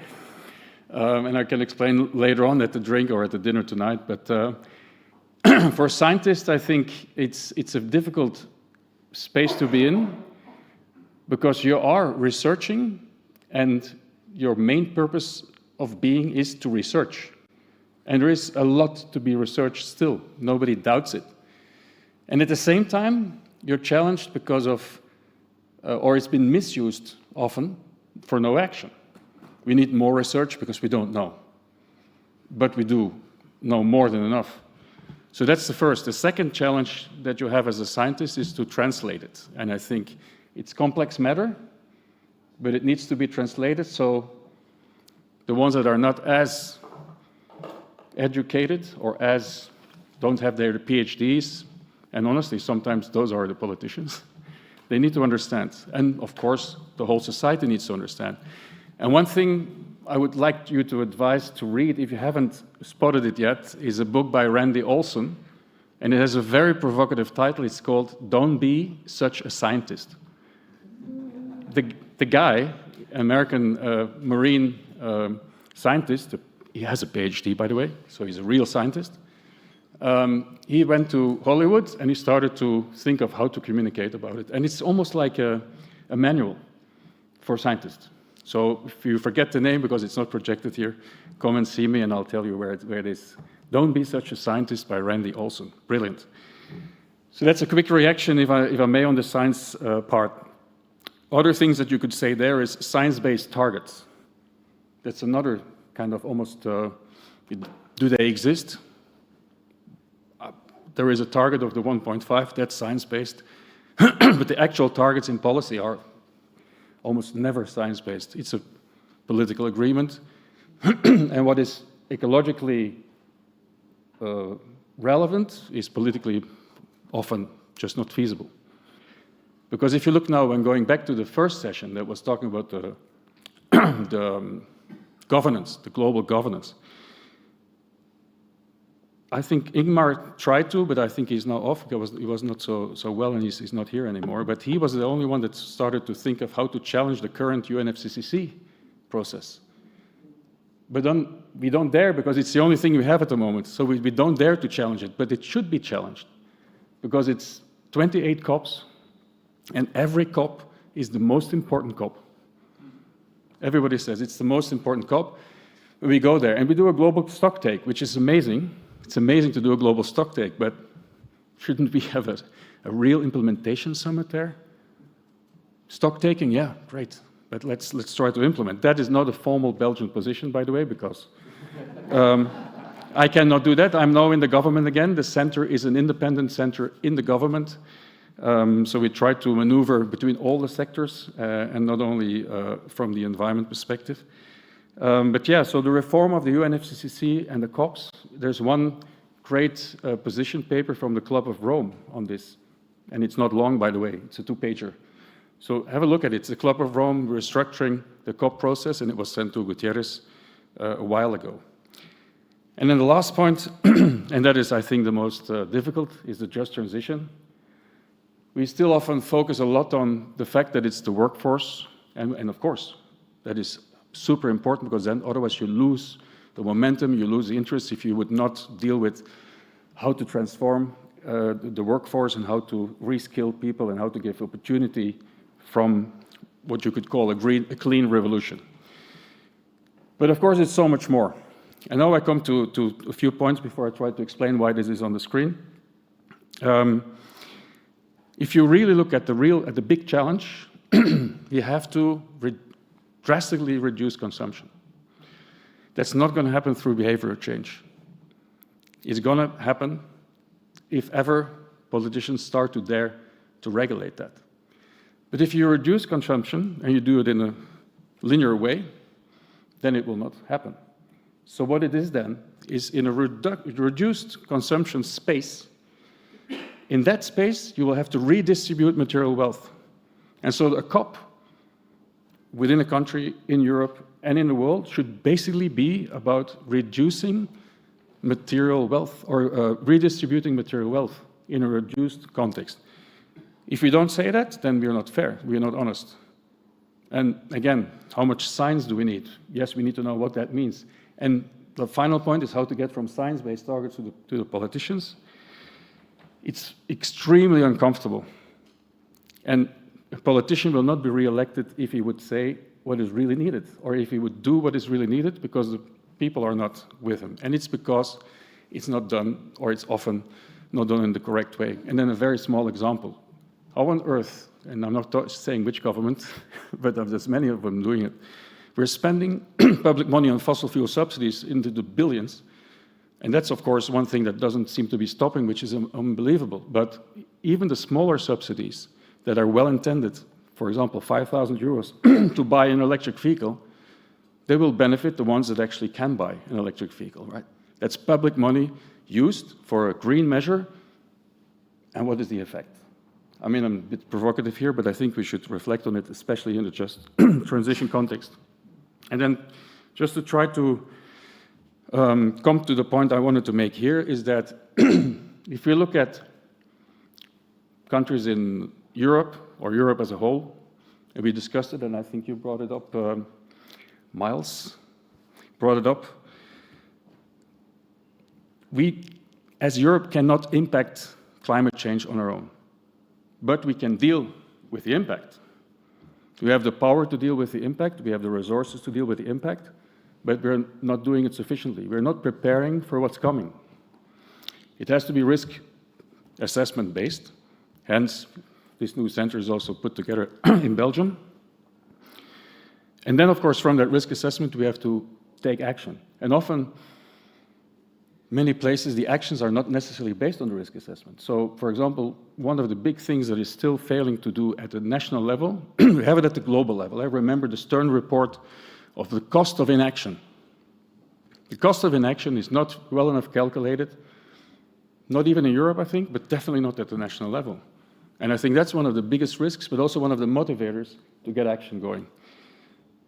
And I can explain later on at the drink or at the dinner tonight. But for scientists, I think it's a difficult space to be in because you are researching and your main purpose of being is to research. And there is a lot to be researched still. Nobody doubts it. And at the same time, you're challenged because of, or it's been misused often for no action. We need more research because we don't know. But we do know more than enough. So that's the first. The second challenge that you have as a scientist is to translate it. And I think it's complex matter, but it needs to be translated so the ones that are not as educated or as don't have their PhDs, and honestly, sometimes those are the politicians, they need to understand. And of course, the whole society needs to understand. And one thing I would like you to advise to read, if you haven't spotted it yet, is a book by Randy Olson, and it has a very provocative title. It's called Don't Be Such a Scientist. The guy, American marine scientist, he has a PhD, by the way, so he's a real scientist. He went to Hollywood and he started to think of how to communicate about it. And it's almost like a manual for scientists. So if you forget the name because it's not projected here, come and see me and I'll tell you where it is. Don't Be Such a Scientist by Randy Olson. Brilliant. So that's a quick reaction, if I may, on the science part. Other things that you could say there is science-based targets. That's another kind of almost, do they exist? There is a target of the 1.5, that's science-based. But the actual targets in policy are almost never science-based. It's a political agreement. And what is ecologically relevant is politically often just not feasible. Because if you look now, when going back to the first session that was talking about the governance, the global governance, I think Ingmar tried to, but I think he's now off because he was not so well and he's not here anymore. But he was the only one that started to think of how to challenge the current UNFCCC process. But we don't dare because it's the only thing we have at the moment. So we don't dare to challenge it, but it should be challenged because it's 28 COPs and every COP is the most important COP. Everybody says it's the most important COP. We go there and we do a global stock take, which is amazing. It's amazing to do a global stock take, but shouldn't we have a real implementation summit there? Stock taking, yeah, great, but let's try to implement. That is not a formal Belgian position, by the way, because I cannot do that. I'm now in the government again. The center is an independent center in the government, so we try to maneuver between all the sectors and not only from the environment perspective. But yeah, so the reform of the UNFCCC and the COPs, there's one great position paper from the Club of Rome on this. And it's not long, by the way, it's a 2-pager. So have a look at it. It's the Club of Rome restructuring the COP process, and it was sent to Gutierrez a while ago. And then the last point, and that is, I think, the most difficult, is the just transition. We still often focus a lot on the fact that it's the workforce, and of course, that is super important because then otherwise you lose the momentum, you lose the interest if you would not deal with how to transform the workforce and how to reskill people and how to give opportunity from what you could call a clean revolution. But of course, it's so much more. And now I come to a few points before I try to explain why this is on the screen. If you really look at the big challenge, you have to drastically reduce consumption. That's not going to happen through behavioral change. It's going to happen if ever politicians start to dare to regulate that. But if you reduce consumption and you do it in a linear way, then it will not happen. So what it is then is in a reduced consumption space. In that space, you will have to redistribute material wealth. And so a COP within a country, in Europe, and in the world should basically be about reducing material wealth or redistributing material wealth in a reduced context. If we don't say that, then we are not fair, we are not honest. And again, how much science do we need? Yes, we need to know what that means. And the final point is how to get from science-based targets to the politicians. It's extremely uncomfortable. And a politician will not be re-elected if he would say what is really needed, or if he would do what is really needed, because the people are not with him. And it's because it's not done, or it's often not done in the correct way. And then a very small example. How on earth, and I'm not saying which government, but there's many of them doing it, we're spending public money on fossil fuel subsidies into the billions. And that's, of course, one thing that doesn't seem to be stopping, which is unbelievable. But even the smaller subsidies that are well-intended, for example, 5,000 euros to buy an electric vehicle, they will benefit the ones that actually can buy an electric vehicle, right? That's public money used for a green measure. And what is the effect? I mean, I'm a bit provocative here, but I think we should reflect on it, especially in the just transition context. And then just to try to come to the point I wanted to make here is that if we look at countries in Europe, or Europe as a whole, and we discussed it, and I think you brought it up, Miles brought it up, we, as Europe, cannot impact climate change on our own, but we can deal with the impact. We have the power to deal with the impact, we have the resources to deal with the impact, but we're not doing it sufficiently. We're not preparing for what's coming. It has to be risk assessment based, hence this new center is also put together in Belgium. And then, of course, from that risk assessment, we have to take action. And often, many places, the actions are not necessarily based on the risk assessment. So, for example, one of the big things that is still failing to do at the national level, we have it at the global level. I remember the Stern report of the cost of inaction. The cost of inaction is not well enough calculated, not even in Europe, I think, but definitely not at the national level. And I think that's one of the biggest risks, but also one of the motivators to get action going.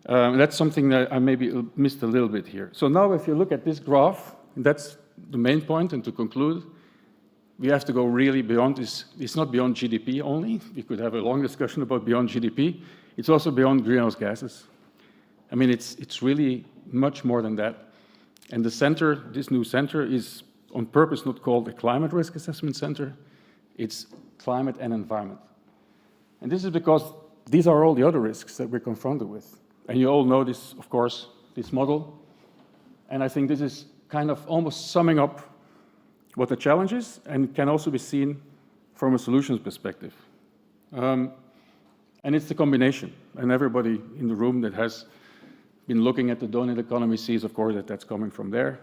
That's something that I maybe missed a little bit here. So now if you look at this graph, that's the main point, and to conclude, we have to go really beyond this. It's not beyond GDP only. We could have a long discussion about beyond GDP. It's also beyond greenhouse gases. I mean, it's really much more than that. And the center, this new center, is on purpose not called a climate risk assessment center. It's climate and environment. And this is because these are all the other risks that we're confronted with. And you all know this, of course, this model. And I think this is kind of almost summing up what the challenge is, and can also be seen from a solutions perspective. And it's the combination. And everybody in the room that has been looking at the donut economy sees, of course, that that's coming from there.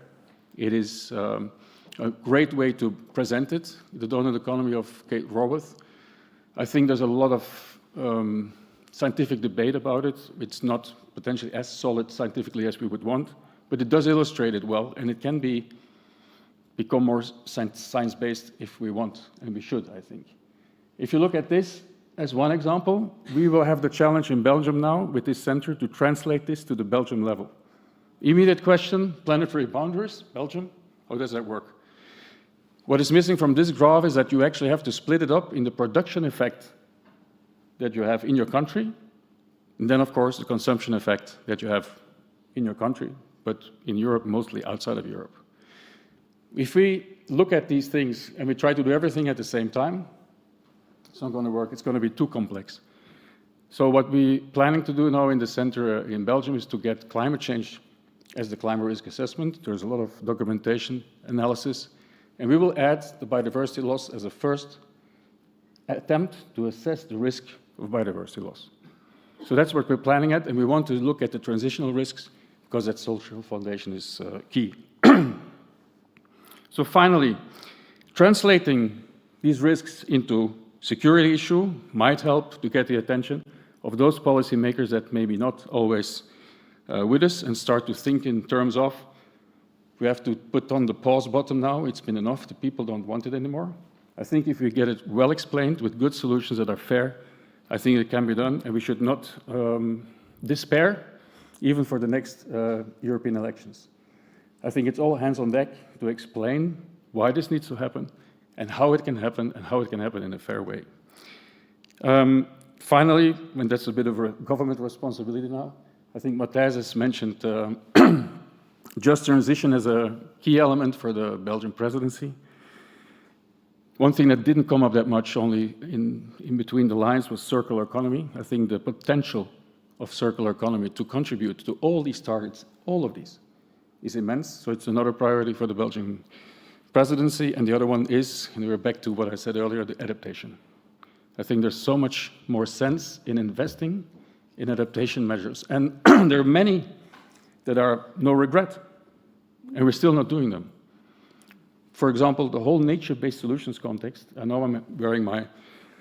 It is a great way to present it, the donut economy of Kate Raworth. I think there's a lot of scientific debate about it. It's not potentially as solid scientifically as we would want, but it does illustrate it well, and it can become more science-based if we want, and we should, I think. If you look at this as one example, we will have the challenge in Belgium now with this center to translate this to the Belgium level. Immediate question, planetary boundaries, Belgium, how does that work? What is missing from this graph is that you actually have to split it up in the production effect that you have in your country, and then, of course, the consumption effect that you have in your country, but in Europe, mostly outside of Europe. If we look at these things and we try to do everything at the same time, it's not going to work. It's going to be too complex. So what we're planning to do now in the center in Belgium is to get climate change as the climate risk assessment. There's a lot of documentation, analysis, and we will add the biodiversity loss as a first attempt to assess the risk of biodiversity loss. So that's what we're planning at, and we want to look at the transitional risks because that social foundation is key. So finally, translating these risks into security issue might help to get the attention of those policymakers that maybe not always with us and start to think in terms of, we have to put on the pause button now, it's been enough, the people don't want it anymore. I think if we get it well explained with good solutions that are fair, I think it can be done, and we should not despair, even for the next European elections. I think it's all hands on deck to explain why this needs to happen, and how it can happen, and how it can happen in a fair way. Finally, and that's a bit of a government responsibility now, I think Matthijs has mentioned just transition as a key element for the Belgian presidency. One thing that didn't come up that much, only in between the lines, was circular economy. I think the potential of circular economy to contribute to all these targets, all of these, is immense. So it's another priority for the Belgian presidency. And the other one is, and we're back to what I said earlier, the adaptation. I think there's so much more sense in investing in adaptation measures. And there are many that are no regret, and we're still not doing them. For example, the whole nature-based solutions context, I know I'm wearing my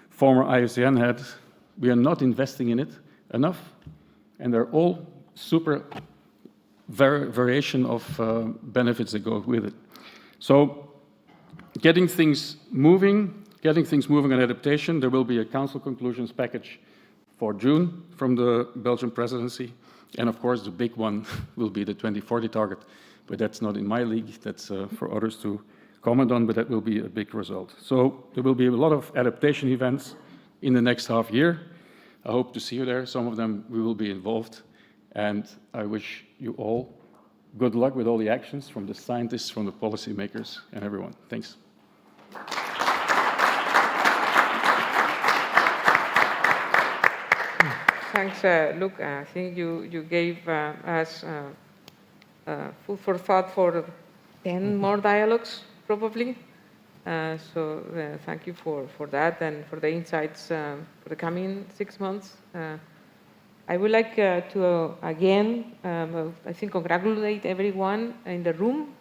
former IUCN hat, we are not investing in it enough, and they're all super variation of benefits that go with it. So getting things moving on adaptation, there will be a council conclusions package for June from the Belgian presidency, and of course the big one will be the 2040 target, but that's not in my league, that's for others to comment on, but that will be a big result. So there will be a lot of adaptation events in the next half year. I hope to see you there. Some of them we will be involved, and I wish you all good luck with all the actions from the scientists, from the policymakers, and everyone. Thanks. Thanks, Luc. I think you gave us food for thought for 10 more dialogues, probably. So thank you for that and for the insights for the coming 6 months. I would like to, again, I think congratulate everyone in the room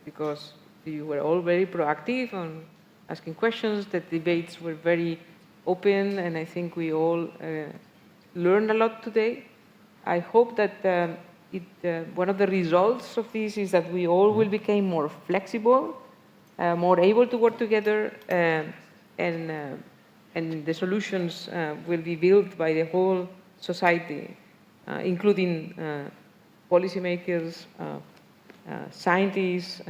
because you were all very proactive on asking questions. The debates were very open, and I think we all learned a lot today. I hope that one of the results of this is that we all will become more flexible, more able to work together, and the solutions will be built by the whole society, including policymakers, scientists,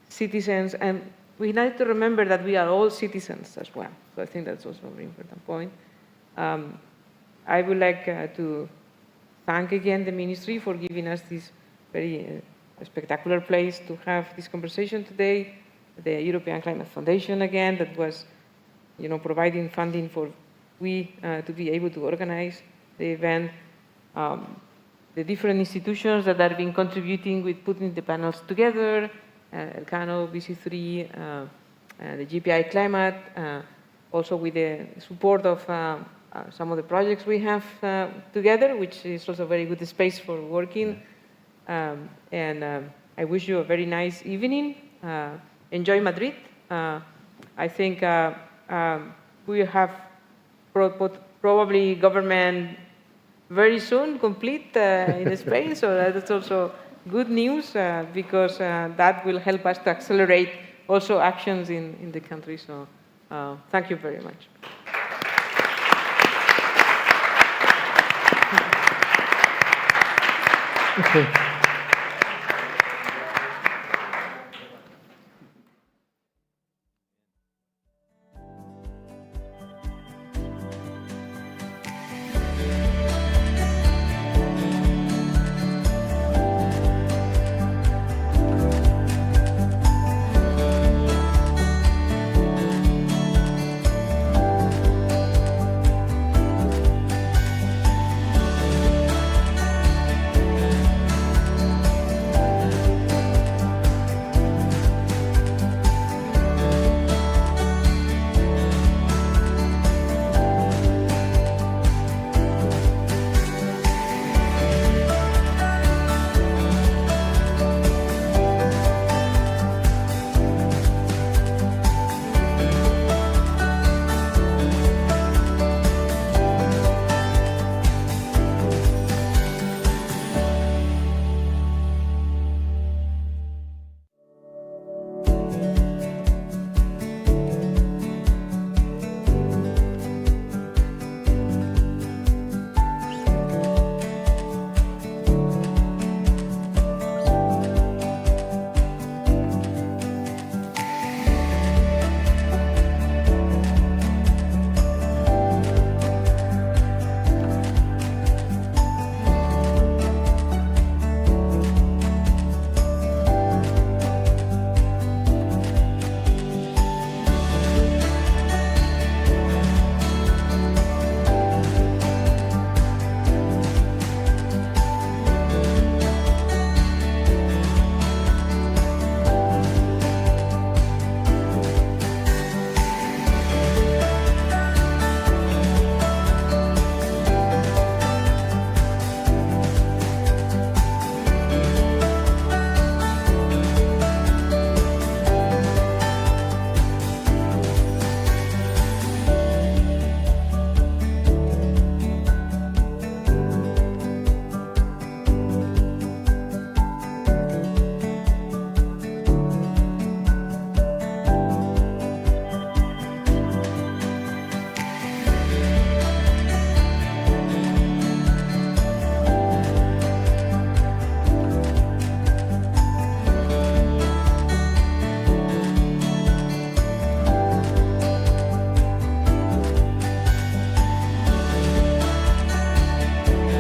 citizens, and we need to remember that we are all citizens as well. So I think that's also a very important point. I would like to thank again the Ministry for giving us this very spectacular place to have this conversation today. The European Climate Foundation again, that was, providing funding for to be able to organize the event. The different institutions that have been contributing with putting the panels together, Elcano, BC3, the GPI Climate, also with the support of some of the projects we have together, which is also a very good space for working. And I wish you a very nice evening. Enjoy Madrid. I think we have probably government very soon complete in Spain, so that's also good news because that will help us to accelerate also actions in the country. So thank you very much. Okay.